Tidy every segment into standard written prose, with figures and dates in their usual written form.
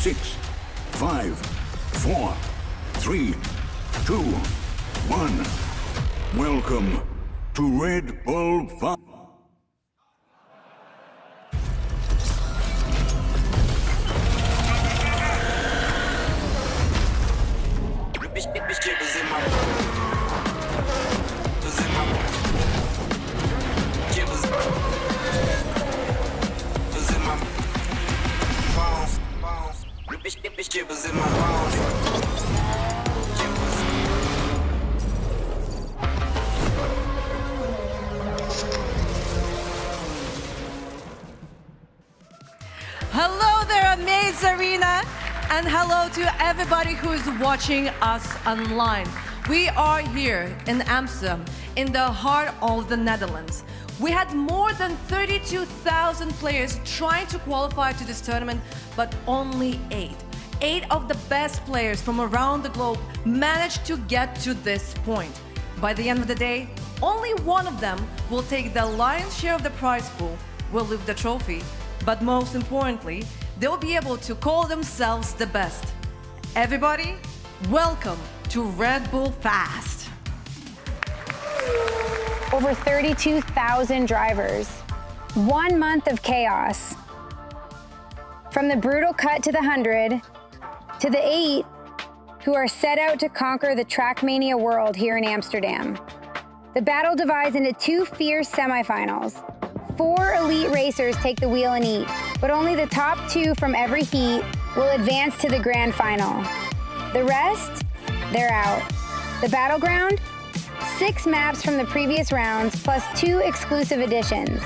6, 5, 4, 3, 2, 1. Welcome to Red Bull 5. Hello there, Amaze Arena, and hello to everybody who is watching us online. We are here in Amsterdam, in the heart of the Netherlands. We had more than 32,000 players trying to qualify to this tournament, but only 8. 8 of the best players from around the globe managed to get to this point. By the end of the day, only one of them will take the lion's share of the prize pool, will lift the trophy, but most importantly, they'll be able to call themselves the best. Everybody, welcome to Red Bull Fast. Over 32,000 drivers. 1 month of chaos. From the brutal cut to the 100, to the 8 who are set out to conquer the Trackmania world here in Amsterdam. The battle divides into 2 fierce semifinals. 4 elite racers take the wheel and eat, but only the top 2 from every heat will advance to the grand final. The rest, they're out. The battleground? 6 maps from the previous rounds, plus 2 exclusive additions.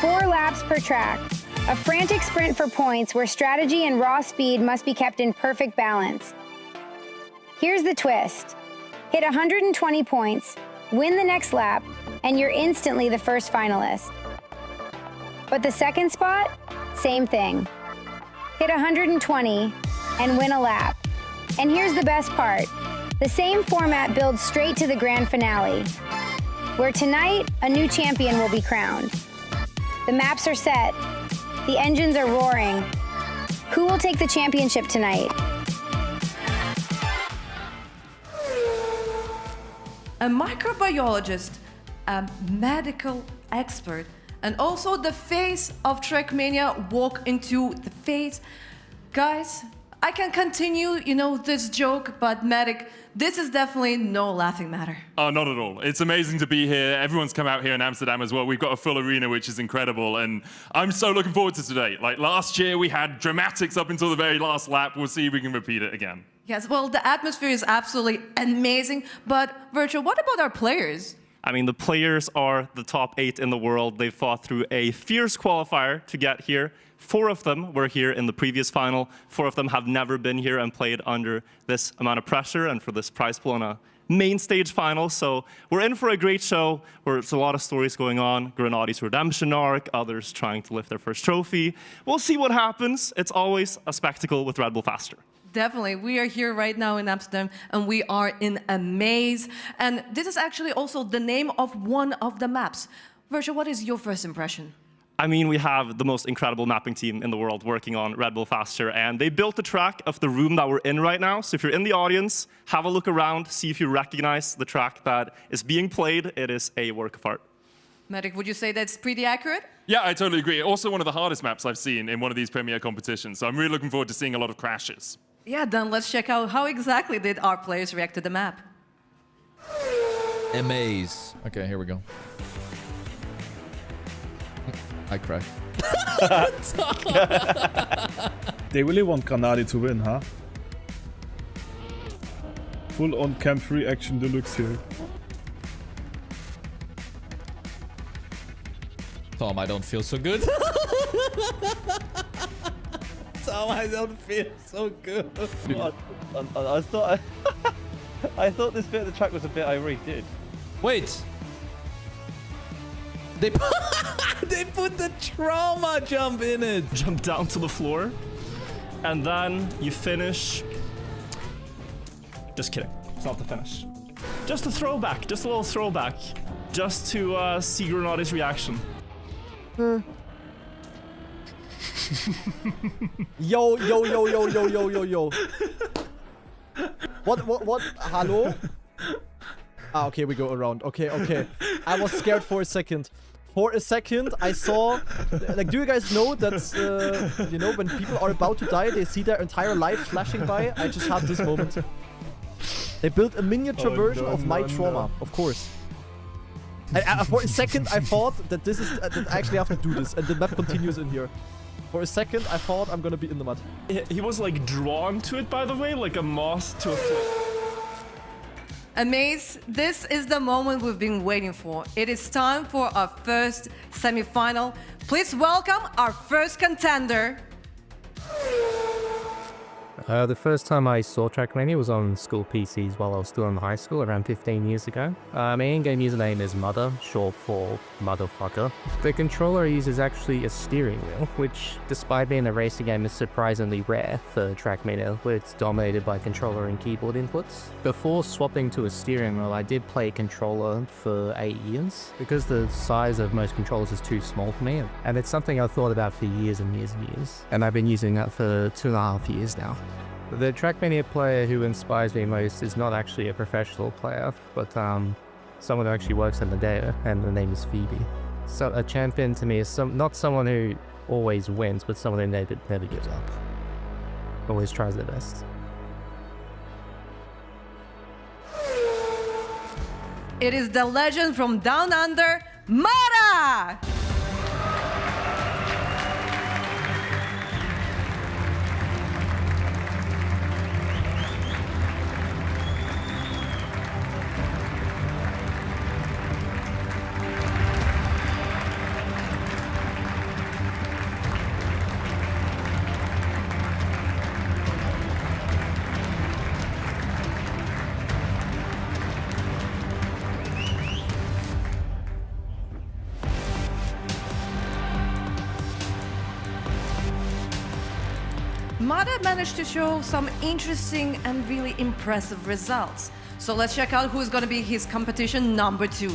4 laps per track. A frantic sprint for points where strategy and raw speed must be kept in perfect balance. Here's the twist. Hit 120 points, win the next lap, and you're instantly the first finalist. But the second spot, same thing. Hit 120 and win a lap. And here's the best part. The same format builds straight to the grand finale, where tonight, a new champion will be crowned. The maps are set. The engines are roaring. Who will take the championship tonight? A microbiologist, a medical expert, and also the face of Trackmania walk into the face. Guys, I can continue, this joke, but Medic, this is definitely no laughing matter. Oh, not at all. It's amazing to be here. Everyone's come out here in Amsterdam as well. We've got a full arena, which is incredible. And I'm so looking forward to today. Like last year, we had dramatics up until the very last lap. We'll see if we can repeat it again. Yes, well, the atmosphere is absolutely amazing. But Wirtual, what about our players? I mean, the players are the top 8 in the world. They fought through a fierce qualifier to get here. 4 of them were here in the previous final. 4 of them have never been here and played under this amount of pressure and for this prize pool in a main stage final. So we're in for a great show where it's a lot of stories going on. Grenadi's redemption arc, others trying to lift their first trophy. We'll see what happens. It's always a spectacle with Red Bull Faster. Definitely. We are here right now in Amsterdam, and we are in a maze. And this is actually also the name of one of the maps. Wirtual, what is your first impression? I mean, we have the most incredible mapping team in the world working on Red Bull Faster, and they built the track of the room that we're in right now. So if you're in the audience, have a look around, see if you recognize the track that is being played. It is a work of art. Medic, would you say that's pretty accurate? Yeah, I totally agree. Also one of the hardest maps I've seen in one of these Premier competitions. So I'm really looking forward to seeing a lot of crashes. Yeah, then let's check out how exactly did our players react to the map. Amaze. Okay, here we go. I crashed. They really want Grenadi to win, huh? Full on camp free action deluxe here. Tom, I don't feel so good. Tom, I don't feel so good. I thought this bit of the track was a bit I already did. Wait. They put the trauma jump in it. Jump down to the floor, and then you finish. Just kidding. It's not the finish. Just a throwback. Just a little throwback. Just to see Grenadi's reaction. Yo. What? Hello? Ah, okay, we go around. Okay. I was scared for a second. For a second, I saw... Like, do you guys know that, you know, when people are about to die, they see their entire life flashing by? I just had this moment. They built a miniature version of my trauma, of course. And for a second, I thought that this is that I actually have to do this, and the map continues in here. For a second, I thought I'm gonna be in the mud. He was like drawn to it, by the way, like a moth to a flame. Amaze, this is the moment we've been waiting for. It is time for our first semi-final. Please welcome our first contender. The first time I saw Trackmania was on school PCs while I was still in high school, around 15 years ago. My in-game username is Mother, short for Motherfucker. The controller I use is actually a steering wheel, which, despite being a racing game, is surprisingly rare for Trackmania, where it's dominated by controller and keyboard inputs. Before swapping to a steering wheel, I did play controller for 8 years, because the size of most controllers is too small for me, and it's something I've thought about for years and years and years, and I've been using that for 2.5 years now. The Trackmania player who inspires me most is not actually a professional player, but someone who actually works in the data, and the name is Phoebe. So a champion to me is not someone who always wins, but someone who never gives up. Always tries their best. It is the legend from Down Under, Mara! Mada managed to show some interesting and really impressive results. So let's check out who's going to be his competition number 2.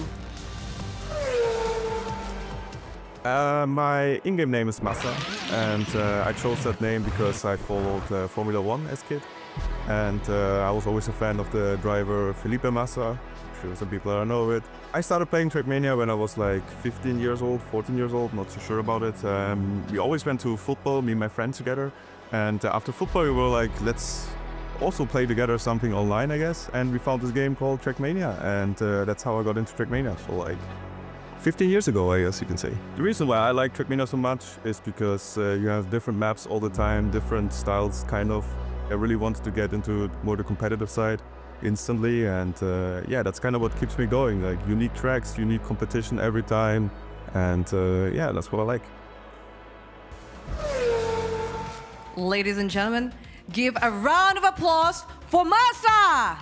My in-game name is Massa, and I chose that name because I followed Formula 1 as a kid. And I was always a fan of the driver Felipe Massa. I'm sure some people don't know it. I started playing Trackmania when I was like 15 years old, 14 years old, not so sure about it. We always went to football, me and my friends together. And after football, we were like, let's also play together something online, I guess. And we found this game called Trackmania, and that's how I got into Trackmania. So like 15 years ago, I guess you can say. The reason why I like Trackmania so much is because you have different maps all the time, different styles, kind of. I really wanted to get into more the competitive side instantly, and yeah, that's kind of what keeps me going. Like unique tracks, unique competition every time, and yeah, that's what I like. Ladies and gentlemen, give a round of applause for Massa!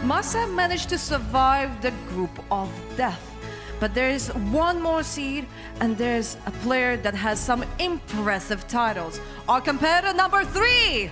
Massa managed to survive the group of death. But there is one more seed, and there's a player that has some impressive titles. Our competitor number 3!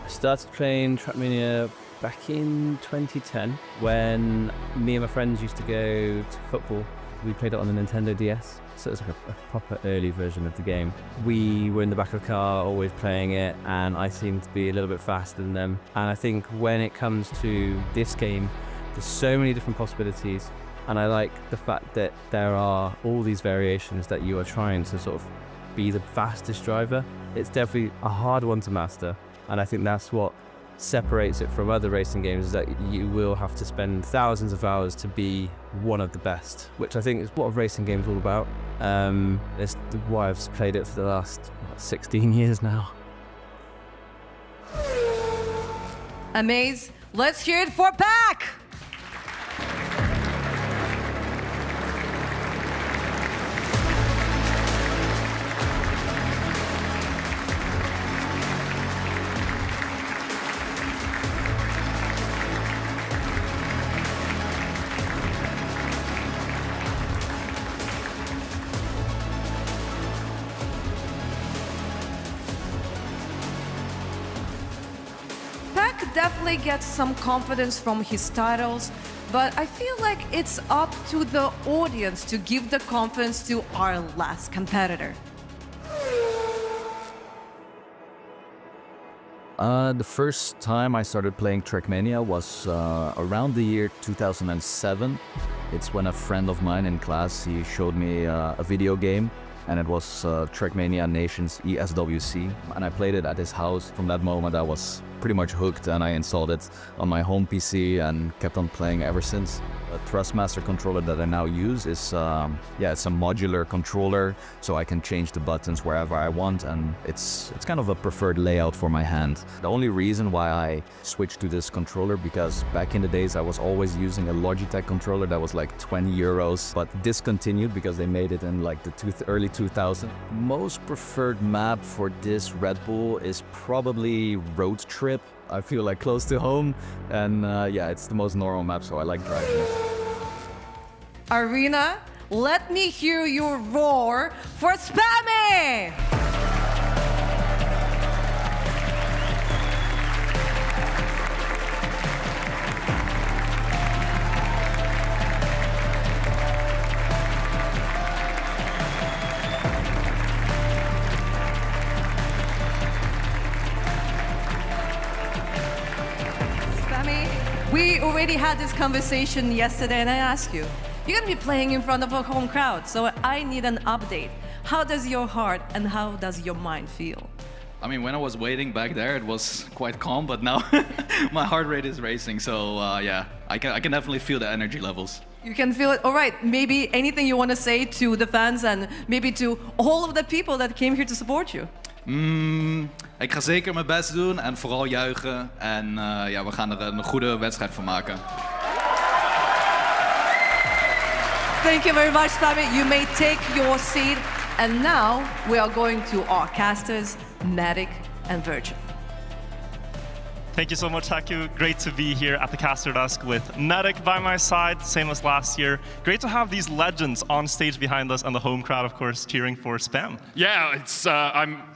I started playing Trackmania back in 2010 when me and my friends used to go to football. We played it on the Nintendo DS, so it was like a proper early version of the game. We were in the back of the car always playing it, and I seemed to be a little bit faster than them. And I think when it comes to this game, there's so many different possibilities, and I like the fact that there are all these variations that you are trying to sort of be the fastest driver. It's definitely a hard one to master, and I think that's what separates it from other racing games, is that you will have to spend thousands of hours to be one of the best, which I think is what a racing game is all about. It's why I've played it for the last 16 years now. Amaze, let's hear it for Pack! Mac definitely gets some confidence from his titles, but I feel like it's up to the audience to give the confidence to our last competitor. The first time I started playing Trackmania was around the year 2007. It's when a friend of mine in class, he showed me a video game, and it was Trackmania Nations ESWC, and I played it at his house. From that moment I was pretty much hooked, and I installed it on my home PC and kept on playing ever since. The Thrustmaster controller that I now use is, it's a modular controller, so I can change the buttons wherever I want, and it's kind of a preferred layout for my hand. The only reason why I switched to this controller, because back in the days I was always using a Logitech controller that was like 20 euros, but discontinued because they made it in like the early 2000s. Most preferred map for this Red Bull is probably Road Trip. I feel like close to home, and it's the most normal map, so I like driving it. Arena, let me hear your roar for Spammy! We already had this conversation yesterday, and I asked you, you're gonna be playing in front of a home crowd, so I need an update. How does your heart and how does your mind feel? I mean, when I was waiting back there, it was quite calm, but now my heart rate is racing, so I can definitely feel the energy levels. You can feel it. All right, maybe anything you want to say to the fans and maybe to all of the people that came here to support you? Ik ga zeker mijn best doen en vooral juichen. En we gaan er een goede wedstrijd van maken. Thank you very much, Spammy. You may take your seat. And now we are going to our casters, Medic and Virtual. Thank you so much, Haku. Great to be here at the caster desk with Medic by my side, same as last year. Great to have these legends on stage behind us and the home crowd, of course, cheering for Spam. Yeah, it's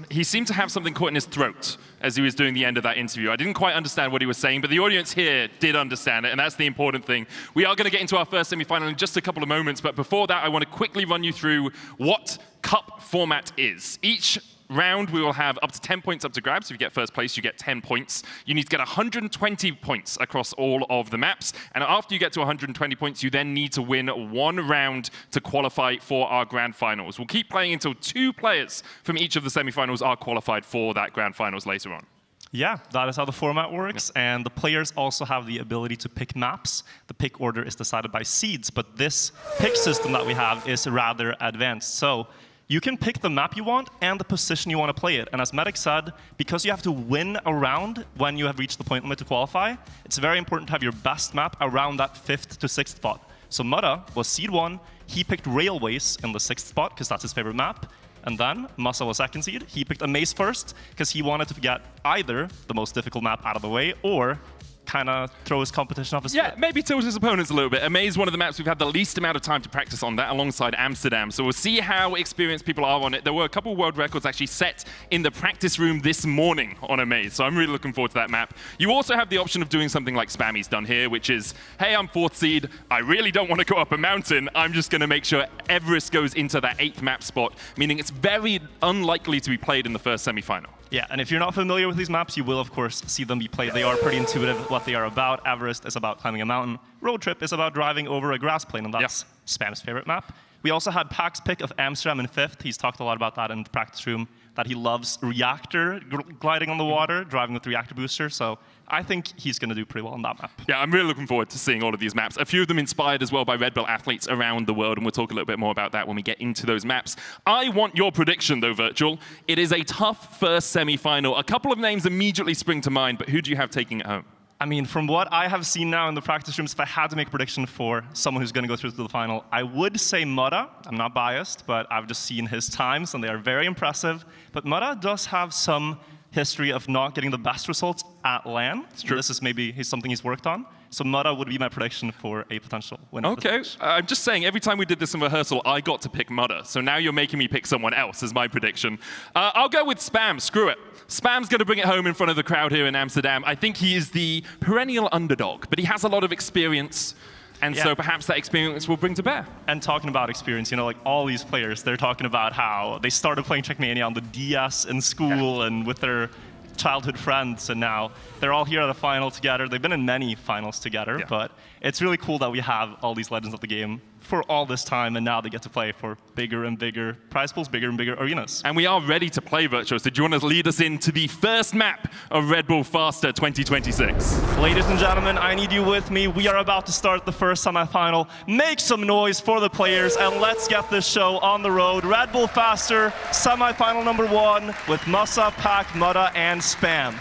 he seemed to have something caught in his throat as he was doing the end of that interview. I didn't quite understand what he was saying, but the audience here did understand it, and that's the important thing. We are going to get into our first semi-final in just a couple of moments, but before that, I want to quickly run you through what Cup format is. Each round, we will have up to 10 points up to grab. So if you get first place, you get 10 points. You need to get 120 points across all of the maps. And after you get to 120 points, you then need to win one round to qualify for our grand finals. We'll keep playing until 2 players from each of the semifinals are qualified for that grand finals later on. Yeah, that is how the format works. And the players also have the ability to pick maps. The pick order is decided by seeds, but this pick system that we have is rather advanced. So you can pick the map you want and the position you want to play it. And as Medic said, because you have to win a round when you have reached the point limit to qualify, it's very important to have your best map around that 5th to 6th spot. So Mudda was seed 1. He picked Railways in the 6th spot because that's his favorite map. And then Massa was 2nd seed. He picked Amaze first because he wanted to get either the most difficult map out of the way or kind of throw his competition off his foot. Maybe tilt his opponents a little bit. Amaze, one of the maps we've had the least amount of time to practice on, that alongside Amsterdam. So we'll see how experienced people are on it. There were a couple of world records actually set in the practice room this morning on Amaze, so I'm really looking forward to that map. You also have the option of doing something like Spammy's done here, which is, hey, I'm 4th seed. I really don't want to go up a mountain. I'm just going to make sure Everest goes into that 8th map spot, meaning it's very unlikely to be played in the first semi-final. Yeah, and if you're not familiar with these maps, you will, of course, see them be played. They are pretty intuitive what they are about. Everest is about climbing a mountain. Road Trip is about driving over a grass plain, and that's Spam's favorite map. We also had Pack's pick of Amsterdam in 5th. He's talked a lot about that in the practice room, that he loves reactor gliding on the water, driving with the reactor booster. So I think he's going to do pretty well on that map. Yeah, I'm really looking forward to seeing all of these maps. A few of them inspired as well by Red Bull athletes around the world, and we'll talk a little bit more about that when we get into those maps. I want your prediction, though, Virtual. It is a tough first semi-final. A couple of names immediately spring to mind, but who do you have taking it home? I mean, from what I have seen now in the practice rooms, if I had to make a prediction for someone who's going to go through to the final, I would say Mudda. I'm not biased, but I've just seen his times, and they are very impressive. But Mudda does have some history of not getting the best results at LAN. This is maybe something he's worked on. So Mudda would be my prediction for a potential win. Okay, I'm just saying, every time we did this in rehearsal, I got to pick Mudda. So now you're making me pick someone else as my prediction. I'll go with Spam, screw it. Spam's going to bring it home in front of the crowd here in Amsterdam. I think he is the perennial underdog, but he has a lot of experience. And so perhaps that experience will bring to bear. And talking about experience, you know, like all these players, they're talking about how they started playing Trackmania on the DS in school and with their childhood friends, and now they're all here at a final together. They've been in many finals together, but it's really cool that we have all these legends of the game for all this time, and now they get to play for bigger and bigger prize pools, bigger and bigger arenas. And we are ready to play, Virtual. So do you want to lead us into the first map of Red Bull Faster 2026? Ladies and gentlemen, I need you with me. We are about to start the first semifinal. Make some noise for the players, and let's get this show on the road. Red Bull Faster, semifinal number 1 with Masa, Pack, Mudda, and Spam.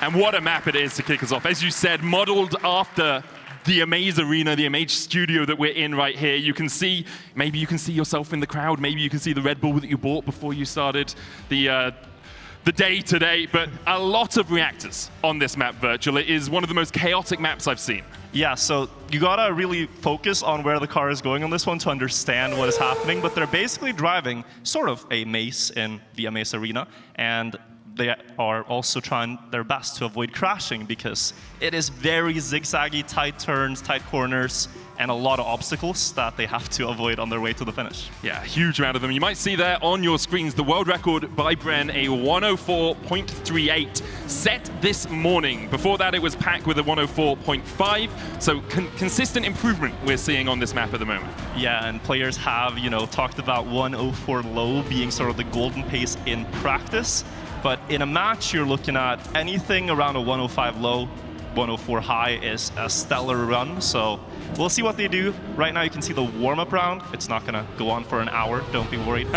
And what a map it is to kick us off. As you said, modeled after the Amaze Arena, the Amaze studio that we're in right here. You can see, maybe you can see yourself in the crowd, maybe you can see the Red Bull that you bought before you started the day today, but a lot of reactors on this map, Virtual. It is one of the most chaotic maps I've seen. Yeah, so you gotta really focus on where the car is going on this one to understand what is happening, but they're basically driving sort of a maze in the Amaze Arena, and they are also trying their best to avoid crashing because it is very zigzaggy, tight turns, tight corners, and a lot of obstacles that they have to avoid on their way to the finish. Yeah, a huge amount of them. You might see there on your screens the world record by Bren, a 104.38 set this morning. Before that, it was Pack with a 104.5. So consistent improvement we're seeing on this map at the moment. Yeah, and players have, you know, talked about 104 low being sort of the golden pace in practice. But in a match, you're looking at anything around a 105 low, 104 high is a stellar run. So we'll see what they do. Right now, you can see the warm-up round. It's not going to go on for an hour. Don't be worried.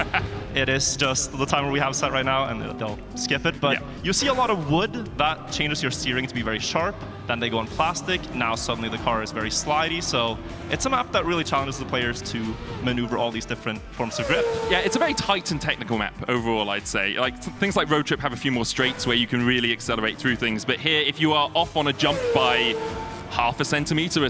It is just the timer we have set right now, and they'll skip it. But you see a lot of wood. That changes your steering to be very sharp. Then they go on plastic. Now suddenly the car is very slidey. So it's a map that really challenges the players to maneuver all these different forms of grip. Yeah, it's a very tight and technical map overall, I'd say. Like things like Road Trip have a few more straights where you can really accelerate through things. But here, if you are off on a jump by half a centimeter,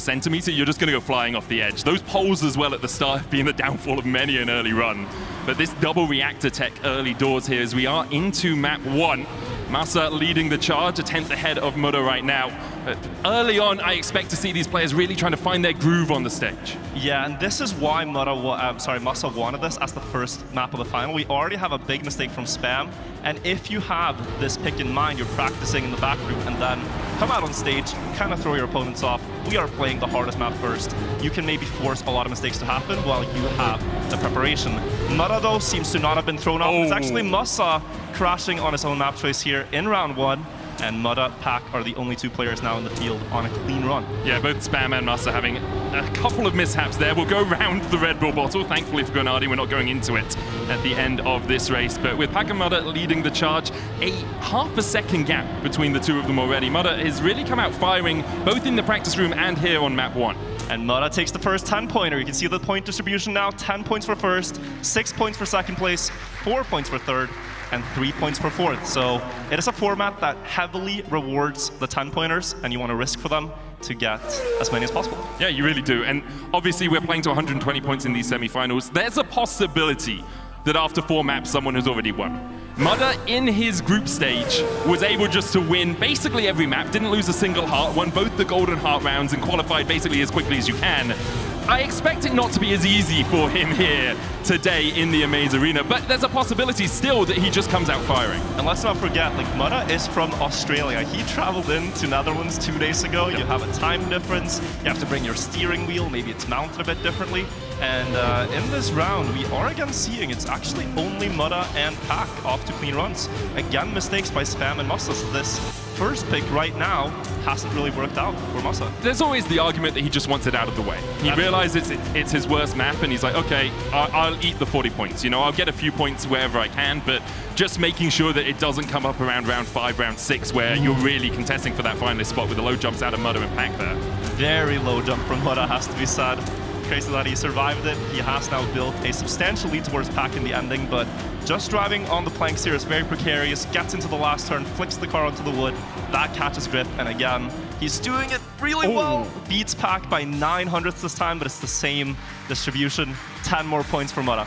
you're just going to go flying off the edge. Those poles as well at the start have been the downfall of many an early run. But this double reactor tech early doors here as we are into map 1. Masa leading the charge, a 10th ahead of Mudda right now. But early on, I expect to see these players really trying to find their groove on the stage. Yeah, and this is why Masa wanted this as the first map of the final. We already have a big mistake from Spam, and if you have this pick in mind, you're practicing in the back room, and then come out on stage, kind of throw your opponents off. We are playing the hardest map first. You can maybe force a lot of mistakes to happen while you have the preparation. Mudda, though, seems to not have been thrown off. It's actually Masa crashing on his own map choice here in round 1. And Mudda, Pack are the only 2 players now in the field on a clean run. Yeah, both Spam and Masa having a couple of mishaps there. We'll go round the Red Bull bottle. Thankfully for Grenadi, we're not going into it at the end of this race. But with Pack and Mudda leading the charge, a half a second gap between the two of them already. Mudda has really come out firing both in the practice room and here on map 1. And Mudda takes the first 10-pointer. You can see the point distribution now. 10 points for first, 6 points for second place, 4 points for third, and 3 points for fourth. So it is a format that heavily rewards the 10-pointers, and you want to risk for them to get as many as possible. Yeah, you really do. And obviously we're playing to 120 points in these semifinals. There's a possibility that after 4 maps, someone has already won. Mudda, in his group stage, was able just to win basically every map, didn't lose a single heart, won both the Golden Heart rounds and qualified basically as quickly as you can. I expect it not to be as easy for him here today in the Amaze Arena, but there's a possibility still that he just comes out firing. And let's not forget, like, Mudda is from Australia. He traveled into Netherlands 2 days ago. You have a time difference. You have to bring your steering wheel. Maybe it's mounted a bit differently. And in this round, we are again seeing it's actually only Mudda and Pack off to clean runs. Again, mistakes by Spam and Masa. So this first pick right now hasn't really worked out for Masa. There's always the argument that he just wants it out of the way. He realizes it's his worst map, and he's like, okay, I'll eat the 40 points. You know, I'll get a few points wherever I can, but just making sure that it doesn't come up around round 5, round 6, where you're really contesting for that finalist spot with the low jumps out of Mudda and Pack there. Very low jump from Mudda, has to be said. crazy that he survived it. He has now built a substantial lead towards Pack in the ending, but just driving on the planks here is very precarious. Gets into the last turn, flicks the car onto the wood. That catches grip, and again, he's doing it really well. Beats Pack by 900ths this time, but it's the same distribution. 10 more points for Mudda.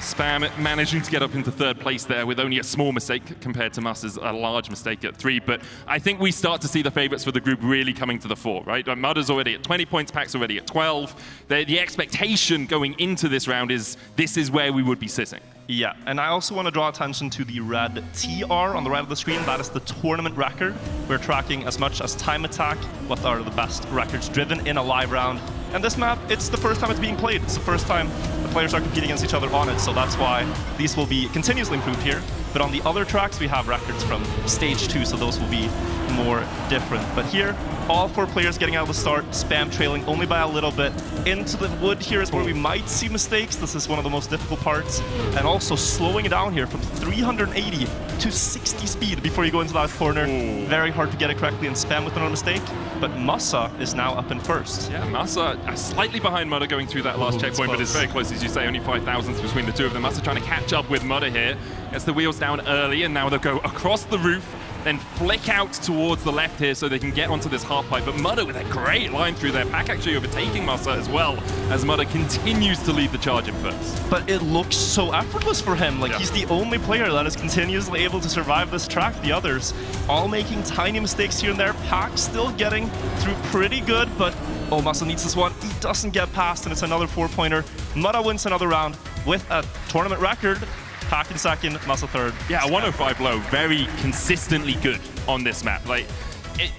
Spam managing to get up into third place there with only a small mistake compared to Mus's a large mistake at 3. But I think we start to see the favorites for the group really coming to the fore, right? Mudda's already at 20 points, Pack's already at 12. The expectation going into this round is this is where we would be sitting. Yeah, and I also want to draw attention to the red TR on the right of the screen. That is the tournament record. We're tracking as much as time attack, what are the best records driven in a live round. And this map, it's the first time it's being played. It's the first time the players are competing against each other on it, so that's why these will be continuously improved here. But on the other tracks, we have records from stage 2, so those will be more different. But here, all 4 players getting out of the start, Spam trailing only by a little bit. Into the wood here is where we might see mistakes. This is one of the most difficult parts. And also slowing it down here from 380 to 60 speed before you go into that corner. Very hard to get it correctly and Spam with another mistake. But Massa is now up in first. Yeah, Massa slightly behind Mudda going through that last checkpoint, but it's very close, as you say, only 5 thousandths between the two of them. Massa trying to catch up with Mudda here. Gets the wheels down early, and now they'll go across the roof, then flick out towards the left here so they can get onto this half pipe. But Mudda with a great line through there. Pack actually overtaking Massa as well, as Mudda continues to lead the charge in first. But it looks so effortless for him. Like, he's the only player that is continuously able to survive this track. The others all making tiny mistakes here and there. Pack still getting through pretty good, but Massa needs this one. He doesn't get past, and it's another 4-pointer. Mudda wins another round with a tournament record. Pack in second, Massa third. Yeah, a 105 low, very consistently good on this map. Like,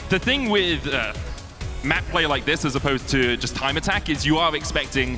the thing with map play like this, as opposed to just time attack, is you are expecting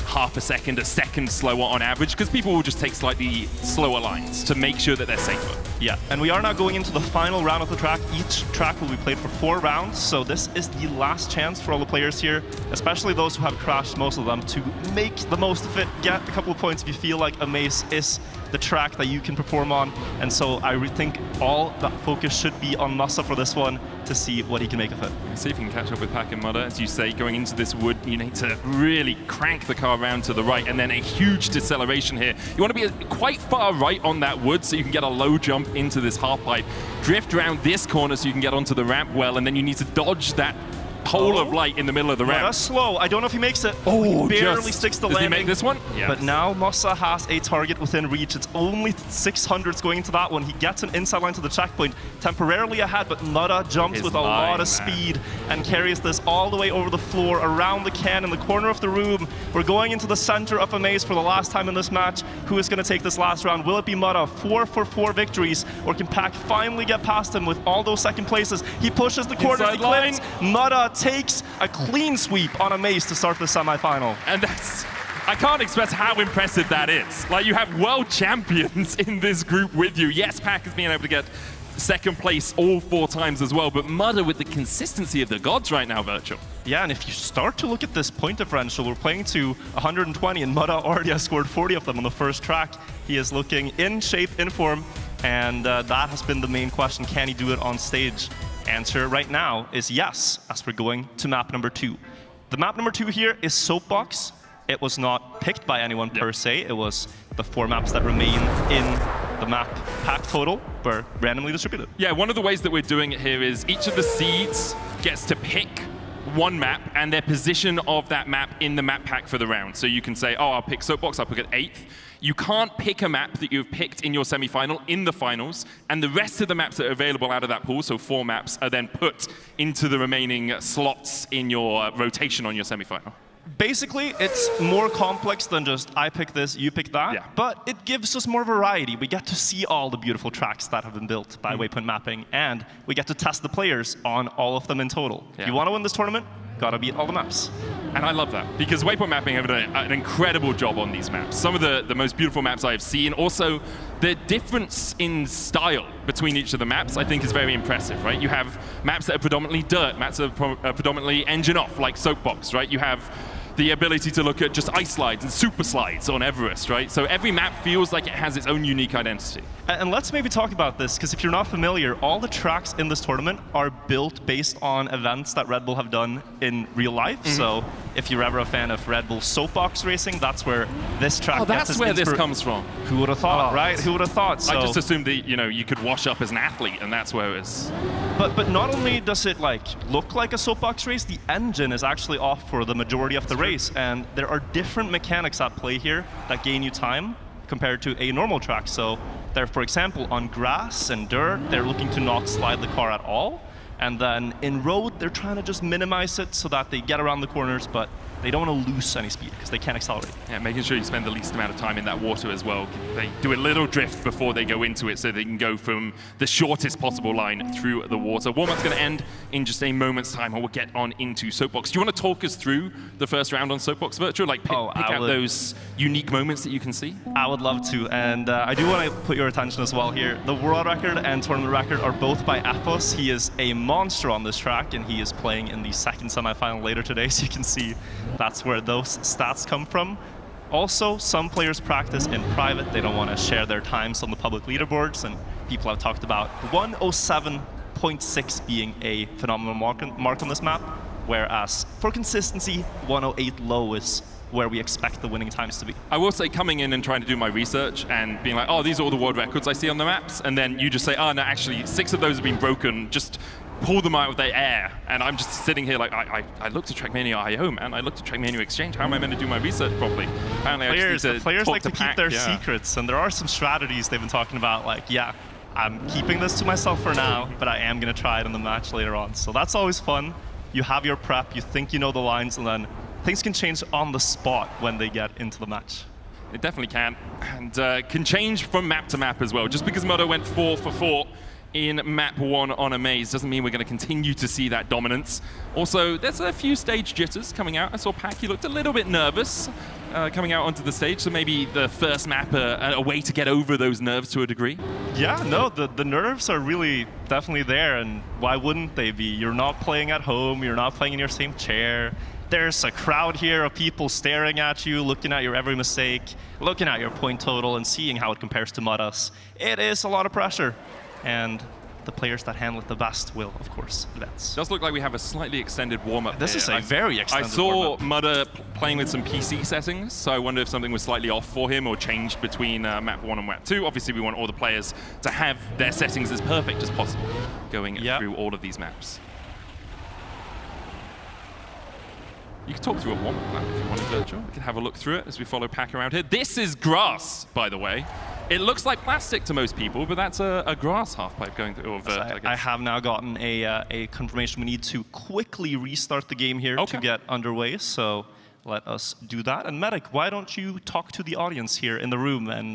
half a second, a second slower on average, because people will just take slightly slower lines to make sure that they're safer. Yeah, and we are now going into the final round of the track. Each track will be played for 4 rounds, so this is the last chance for all the players here, especially those who have crashed most of them, to make the most of it, get a couple of points if you feel like Amaze is the track that you can perform on. And so I think all that focus should be on Massa for this one to see what he can make of it. See if he can catch up with Pack and Mudda. As you say, going into this wood, you need to really crank the car around to the right, and then a huge deceleration here. You want to be quite far right on that wood so you can get a low jump into this half pipe. Drift around this corner so you can get onto the ramp well, and then you need to dodge that pole of light in the middle of the ramp. That's slow. I don't know if he makes it. He barely sticks the landing. Does he make this one? Yeah. But now Massa has a target within reach. It's only 600s going into that one. He gets an inside line to the checkpoint, temporarily ahead, but Mudda jumps with a lot of speed and carries this all the way over the floor, around the can in the corner of the room. We're going into the center of Amaze for the last time in this match. Who is going to take this last round? Will it be Mudda? 4 for 4 victories, or can Pack finally get past him with all those second places? He pushes the corner, he clips. Mudda takes a clean sweep on Amaze to start the semifinal. And that's, I can't express how impressive that is. Like, you have world champions in this group with you. Yes, Pack has been able to get second place all 4 times as well, but Mudda with the consistency of the gods right now, Wirtual. Yeah, and if you start to look at this point differential, we're playing to 120, and Mudda already has scored 40 of them on the first track. He is looking in shape, in form, and that has been the main question. Can he do it on stage? Answer right now is yes, as we're going to map number 2. The map number 2 here is Soapbox. It was not picked by anyone per se. It was the 4 maps that remain in the map pack total were randomly distributed. Yeah, one of the ways that we're doing it here is each of the seeds gets to pick one map and their position of that map in the map pack for the round. So you can say, oh, I'll pick Soapbox, I'll pick at 8th. You can't pick a map that you've picked in your semi-final in the finals, and the rest of the maps that are available out of that pool, so 4 maps, are then put into the remaining slots in your rotation on your semi-final. Basically, it's more complex than just I pick this, you pick that, but it gives us more variety. We get to see all the beautiful tracks that have been built by Waypoint Mapping, and we get to test the players on all of them in total. If you want to win this tournament, gotta beat all the maps. And I love that, because Waypoint Mapping have done an incredible job on these maps. Some of the most beautiful maps I've seen. Also, the difference in style between each of the maps, I think, is very impressive, right? You have maps that are predominantly dirt, maps that are predominantly engine off, like Soapbox, right? You have the ability to look at just ice slides and super slides on Everest, right? So every map feels like it has its own unique identity. And let's maybe talk about this, because if you're not familiar, all the tracks in this tournament are built based on events that Red Bull have done in real life. So if you're ever a fan of Red Bull soapbox racing, that's where this track gets that's its where this comes from. Who would have thought, right? Who would have thought? So, I just assumed that, you know, you could wash up as an athlete, and that's where it's... But not only does it like look like a soapbox race, the engine is actually off for the majority of the race, and there are different mechanics at play here that gain you time compared to a normal track. So they're, for example, on grass and dirt, they're looking to not slide the car at all. And then in road, they're trying to just minimize it so that they get around the corners, but they don't want to lose any speed because they can't accelerate. Yeah, making sure you spend the least amount of time in that water as well. They do a little drift before they go into it so they can go from the shortest possible line through the water. Warm-up's going to end in just a moment's time, and we'll get on into Soapbox. Do you want to talk us through the first round on Soapbox Virtual? Like pick out those unique moments that you can see? I would love to, and I do want to put your attention as well here. The world record and tournament record are both by Epos. He is a monster on this track, and he is playing in the second semifinal later today, so you can see that's where those stats come from. Also, some players practice in private. They don't want to share their times on the public leaderboards, and people have talked about 107.6 being a phenomenal mark on this map, whereas for consistency, 108 low is where we expect the winning times to be. I will say, coming in and trying to do my research and being like, oh, these are all the world records I see on the maps, and then you just say, oh, no, actually, 6 of those have been broken, just pull them out of the air. And I'm just sitting here like, I looked at Trackmania IO, man. I looked at Trackmania Exchange. How am I meant to do my research properly? Apparently, the players like to keep their secrets, and there are some strategies they've been talking about, like, yeah, I'm keeping this to myself for now, but I am going to try it in the match later on. So that's always fun. You have your prep, you think you know the lines, and then things can change on the spot when they get into the match. It definitely can, and can change from map to map as well. Just because Moto went 4 for 4 in map 1 on a maze doesn't mean we're going to continue to see that dominance. Also, there's a few stage jitters coming out. I saw Packy looked a little bit nervous coming out onto the stage, so maybe the first map a way to get over those nerves to a degree. Yeah, no, the nerves are really definitely there, and why wouldn't they be? You're not playing at home, you're not playing in your same chair. There's a crowd here of people staring at you, looking at your every mistake, looking at your point total, and seeing how it compares to Mudas. It is a lot of pressure, and the players that handle it the best will, of course, advance. It does look like we have a slightly extended warm-up. This is a very extended warm-up. I saw Mudda playing with some PC settings, so I wonder if something was slightly off for him or changed between map 1 and map 2. Obviously, we want all the players to have their settings as perfect as possible going through all of these maps. You can talk through a warm-up map if you want in Virtual. We can have a look through it as we follow Pack around here. This is grass, by the way. It looks like plastic to most people, but that's a grass halfpipe going through. Or vert, I guess. I have now gotten a confirmation we need to quickly restart the game here to get underway, so let us do that. And Medic, why don't you talk to the audience here in the room and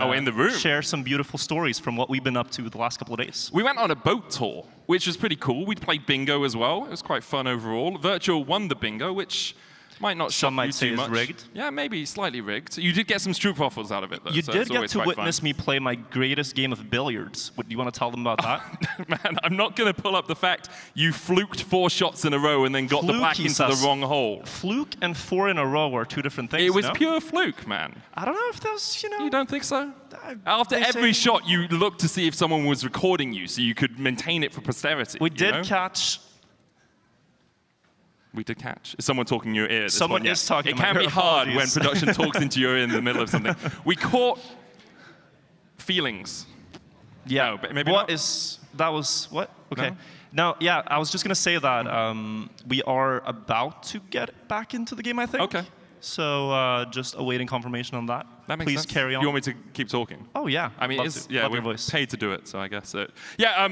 share some beautiful stories from what we've been up to the last couple of days. We went on a boat tour, which was pretty cool. We played bingo as well. It was quite fun overall. Virtual won the bingo, which might not shock you too much. Rigged. Yeah, maybe slightly rigged. You did get some stroopwafels out of it, though. You did get to witness me play my greatest game of billiards. Do you want to tell them about that? Man, I'm not going to pull up the fact you fluked 4 shots in a row and then got the black into the wrong hole. Fluke and 4 in a row are 2 different things. It was pure fluke, man. I don't know if that's, You don't think so? After every shot, you looked to see if someone was recording you so you could maintain it for posterity. We did catch... We did catch. Is someone talking in your ear? Someone is talking in my ear. It can be hard when production talks into your ear in the middle of something. We caught feelings. Yeah. No, but maybe what was what? Okay. No, yeah, I was just going to say that we are about to get back into the game, I think. Okay. So just awaiting confirmation on that. That makes sense. Please carry on. You want me to keep talking? Oh, yeah. I mean, we're paid to do it, so I guess. Yeah,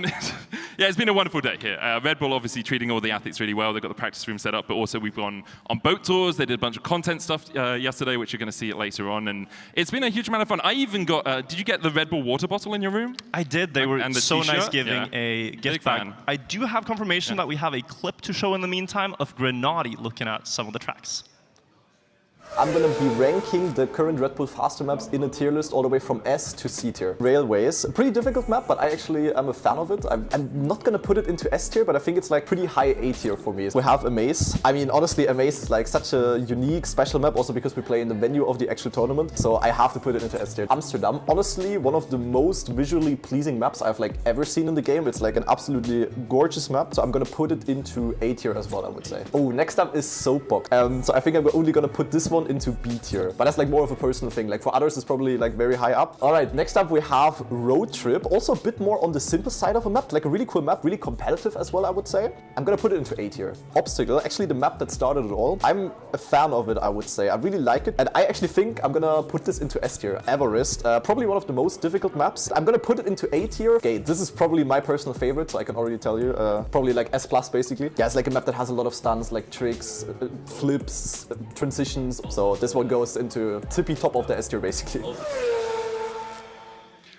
it's been a wonderful day here. Red Bull obviously treating all the athletes really well. They've got the practice room set up, but also we've gone on boat tours. They did a bunch of content stuff yesterday, which you're going to see it later on, and it's been a huge amount of fun. I even got, did you get the Red Bull water bottle in your room? I did. They were so nice giving a gift bag. Fan. I do have confirmation that we have a clip to show in the meantime of Grenady looking at some of the tracks. I'm gonna be ranking the current Red Bull Faster maps in a tier list all the way from S to C tier. Railways, a pretty difficult map, but I actually am a fan of it. I'm not gonna put it into S tier, but I think it's like pretty high A tier for me. We have Amaze. I mean, honestly, Amaze is like such a unique, special map, also because we play in the venue of the actual tournament, so I have to put it into S tier. Amsterdam, honestly, one of the most visually pleasing maps I've like ever seen in the game. It's like an absolutely gorgeous map, so I'm gonna put it into A tier as well, I would say. Oh, next up is Soapbox. So I think I'm only gonna put this one into B tier, but that's like more of a personal thing. Like for others, it's probably like very high up. All right, next up we have Road Trip, also a bit more on the simple side of a map, like a really cool map, really competitive as well, I would say. I'm gonna put it into A tier. Obstacle, actually the map that started it all. I'm a fan of it, I would say. I really like it, and I actually think I'm gonna put this into S tier. Everest, probably one of the most difficult maps. I'm gonna put it into A tier. Okay, this is probably my personal favorite, so I can already tell you. Probably like S plus basically. Yeah, it's like a map that has a lot of stunts, like tricks, flips, transitions. So this one goes into tippy top of the S tier basically.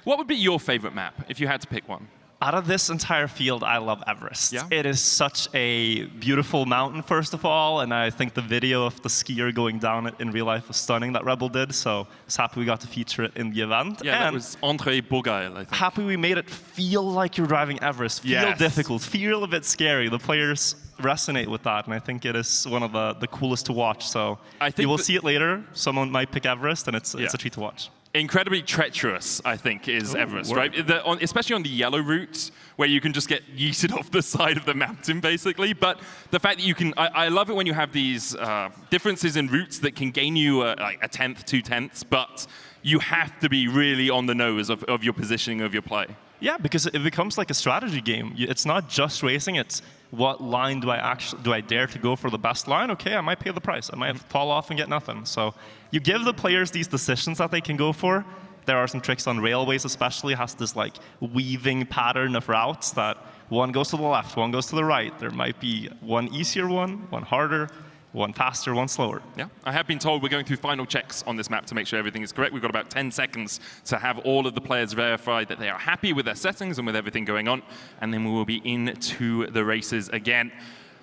What would be your favorite map if you had to pick one? Out of this entire field, I love Everest. Yeah? It is such a beautiful mountain, first of all, and I think the video of the skier going down it in real life was stunning that Rebel did, so I was happy we got to feature it in the event. Yeah, that was André Bourgail, I think. Happy we made it feel like you're driving Everest, feel difficult, feel a bit scary. The players resonate with that, and I think it is one of the coolest to watch, so you will see it later. Someone might pick Everest, and it's a treat to watch. Incredibly treacherous, I think, is Everest, right? Especially on the yellow route, where you can just get yeeted off the side of the mountain, basically. But the fact that you can, I love it when you have these differences in routes that can gain you like a tenth, 2 tenths, but you have to be really on the nose of your positioning of your play. Yeah, because it becomes like a strategy game. It's not just racing, it's what line do I dare to go for the best line? Okay, I might pay the price. I might fall off and get nothing. So you give the players these decisions that they can go for. There are some tricks on railways especially, has this like weaving pattern of routes that one goes to the left, one goes to the right. There might be one easier one harder, one faster, one slower. Yeah, I have been told we're going through final checks on this map to make sure everything is correct. We've got about 10 seconds to have all of the players verify that they are happy with their settings and with everything going on, and then we will be into the races again.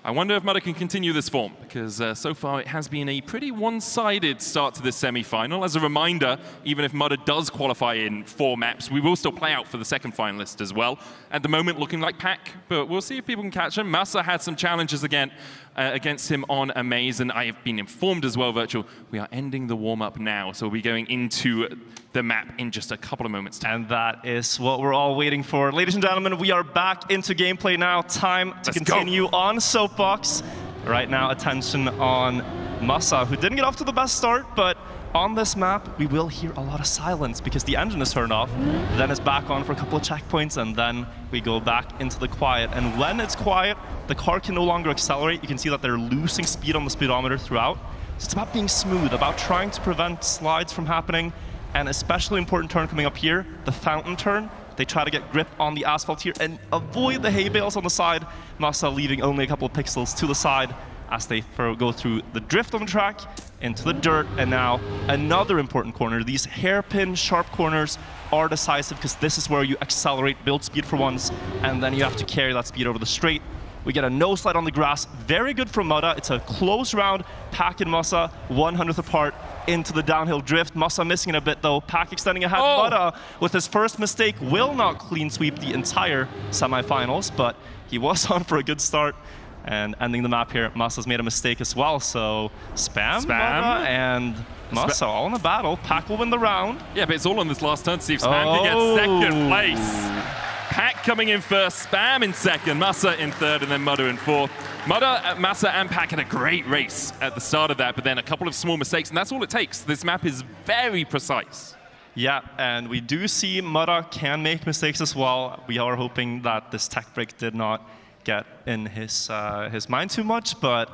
I wonder if Mudder can continue this form, because so far it has been a pretty one-sided start to this semi-final. As a reminder, even if Mudder does qualify in 4 maps, we will still play out for the second finalist as well. At the moment, looking like Pack, but we'll see if people can catch him. Massa had some challenges again against him on Amaze, and I have been informed as well, Wirtual, we are ending the warm-up now, so we'll be going into the map in just a couple of moments. And that is what we're all waiting for. Ladies and gentlemen, we are back into gameplay now. Time to continue on Soapbox. Right now, attention on Massa, who didn't get off to the best start, but on this map, we will hear a lot of silence because the engine is turned off, then it's back on for a couple of checkpoints, and then we go back into the quiet. And when it's quiet, the car can no longer accelerate. You can see that they're losing speed on the speedometer throughout. So it's about being smooth, about trying to prevent slides from happening, and especially important turn coming up here, the fountain turn. They try to get grip on the asphalt here and avoid the hay bales on the side. Massa leaving only a couple of pixels to the side as they go through the drift on the track, into the dirt, and now another important corner. These hairpin sharp corners are decisive because this is where you accelerate, build speed for once, and then you have to carry that speed over the straight. We get a no slide on the grass. Very good from Mudder. It's a close round. Pack and Massa 100th apart into the downhill drift. Massa missing it a bit though. Pack extending ahead. Mudder with his first mistake will not clean sweep the entire semifinals, but he was on for a good start. And ending the map here, Massa's made a mistake as well. So Spam. Mudder and Massa all in a battle. Pack will win the round. Yeah, but it's all on this last turn to see if Spam can get second place. Pack coming in first, Spam in second, Massa in third, and then Mudder in fourth. Mudder, Massa, and Pack had a great race at the start of that, but then a couple of small mistakes, and that's all it takes. This map is very precise. Yeah, and we do see Mudder can make mistakes as well. We are hoping that this tech break did not get in his mind too much, but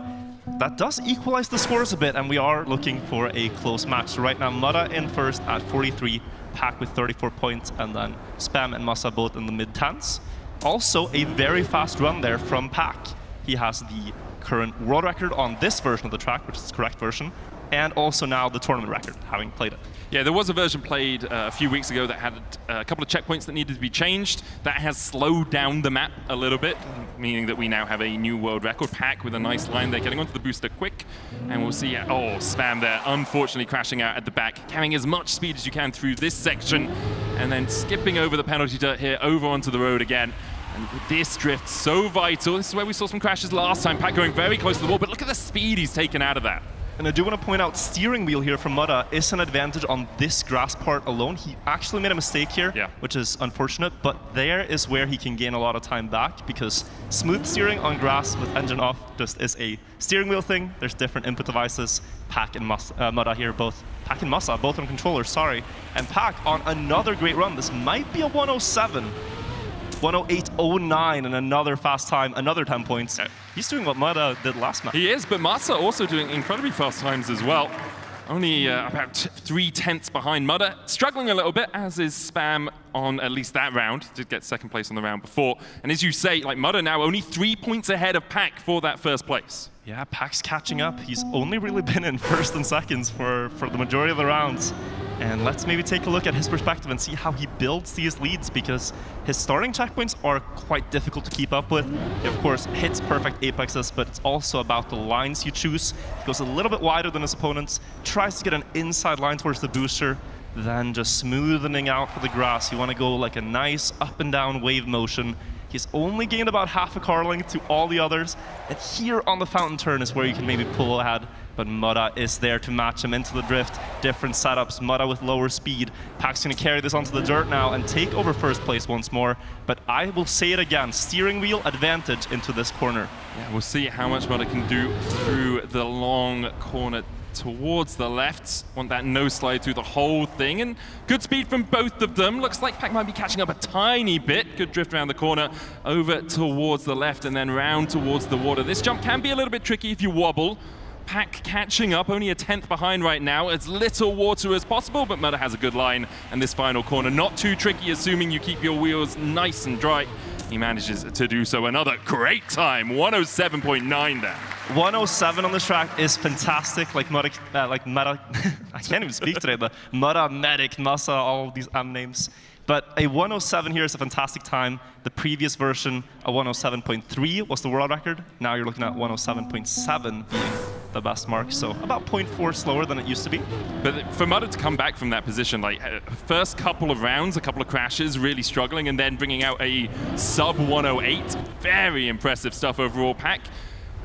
that does equalize the scores a bit, and we are looking for a close match. So right now, Mudder in first at 43, Pack with 34 points, and then Spam and Massa both in the mid-10s. Also, a very fast run there from Pack. He has the current world record on this version of the track, which is the correct version, and also now the tournament record, having played it. Yeah, there was a version played a few weeks ago that had a couple of checkpoints that needed to be changed. That has slowed down the map a little bit, meaning that we now have a new world record pack with a nice line there, getting onto the booster quick. And we'll see, oh, Spam there, unfortunately crashing out at the back, carrying as much speed as you can through this section, and then skipping over the penalty dirt here, over onto the road again. And with this drift so vital, this is where we saw some crashes last time, Pack going very close to the wall, but look at the speed he's taken out of that. And I do want to point out, steering wheel here from Mudda is an advantage on this grass part alone. He actually made a mistake here, which is unfortunate, but there is where he can gain a lot of time back, because smooth steering on grass with engine off just is a steering wheel thing. There's different input devices. Pack and Mudda here, Pack and Massa, both on controllers, sorry. And Pack on another great run. This might be a 107. 108.09 and another fast time, another 10 points. He's doing what Mudda did last match. He is, but Massa also doing incredibly fast times as well. Only about 3/10 behind Mudda. Struggling a little bit, as is Spam on at least that round. Did get second place on the round before. And as you say, like Mudda now only 3 points ahead of Pack for that first place. Yeah, Pack's catching up. He's only really been in first and seconds for the majority of the rounds. And let's maybe take a look at his perspective and see how he builds these leads, because his starting checkpoints are quite difficult to keep up with. He, of course, hits perfect apexes, but it's also about the lines you choose. He goes a little bit wider than his opponents, tries to get an inside line towards the booster, then just smoothing out for the grass. You want to go like a nice up and down wave motion. He's only gained about half a car length to all the others. And here on the fountain turn is where you can maybe pull ahead. But Mudda is there to match him into the drift. Different setups, Mudda with lower speed. Pack's going to carry this onto the dirt now and take over first place once more. But I will say it again, steering wheel advantage into this corner. Yeah, we'll see how much Mudda can do through the long corner towards the left. Want that no slide through the whole thing, and good speed from both of them. Looks like Pack might be catching up a tiny bit. Good drift around the corner, over towards the left, and then round towards the water. This jump can be a little bit tricky if you wobble. Pack catching up, only a 10th behind right now. As little water as possible, but Mudda has a good line, and this final corner not too tricky, assuming you keep your wheels nice and dry. He manages to do so. Another great time, 107.9 there. 107 on this track is fantastic. Like Mudda, I can't even speak today. The Mudda, Medic, Massa, all of these names. But a 107 here is a fantastic time. The previous version, a 107.3 was the world record. Now you're looking at 107.7 being the best mark. So about 0.4 slower than it used to be. But for Mudda to come back from that position, like first couple of rounds, a couple of crashes, really struggling, and then bringing out a sub 108. Very impressive stuff overall. Pack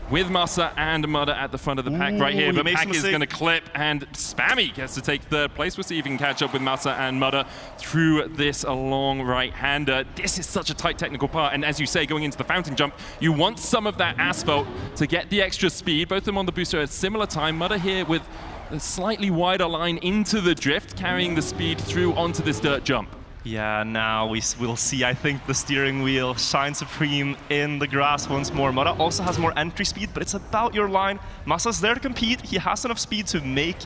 with Massa and Mudda at the front of the pack right here, but Pack is going to clip, and Spammy gets to take third place. We'll see if he can catch up with Massa and Mudda through this long right-hander. This is such a tight technical part, and as you say, going into the fountain jump, you want some of that asphalt to get the extra speed. Both of them on the booster at a similar time. Mudda here with a slightly wider line into the drift, carrying the speed through onto this dirt jump. Yeah, now we'll see, I think, the steering wheel shine supreme in the grass once more. Mudda also has more entry speed, but it's about your line. Massa's there to compete. He has enough speed to make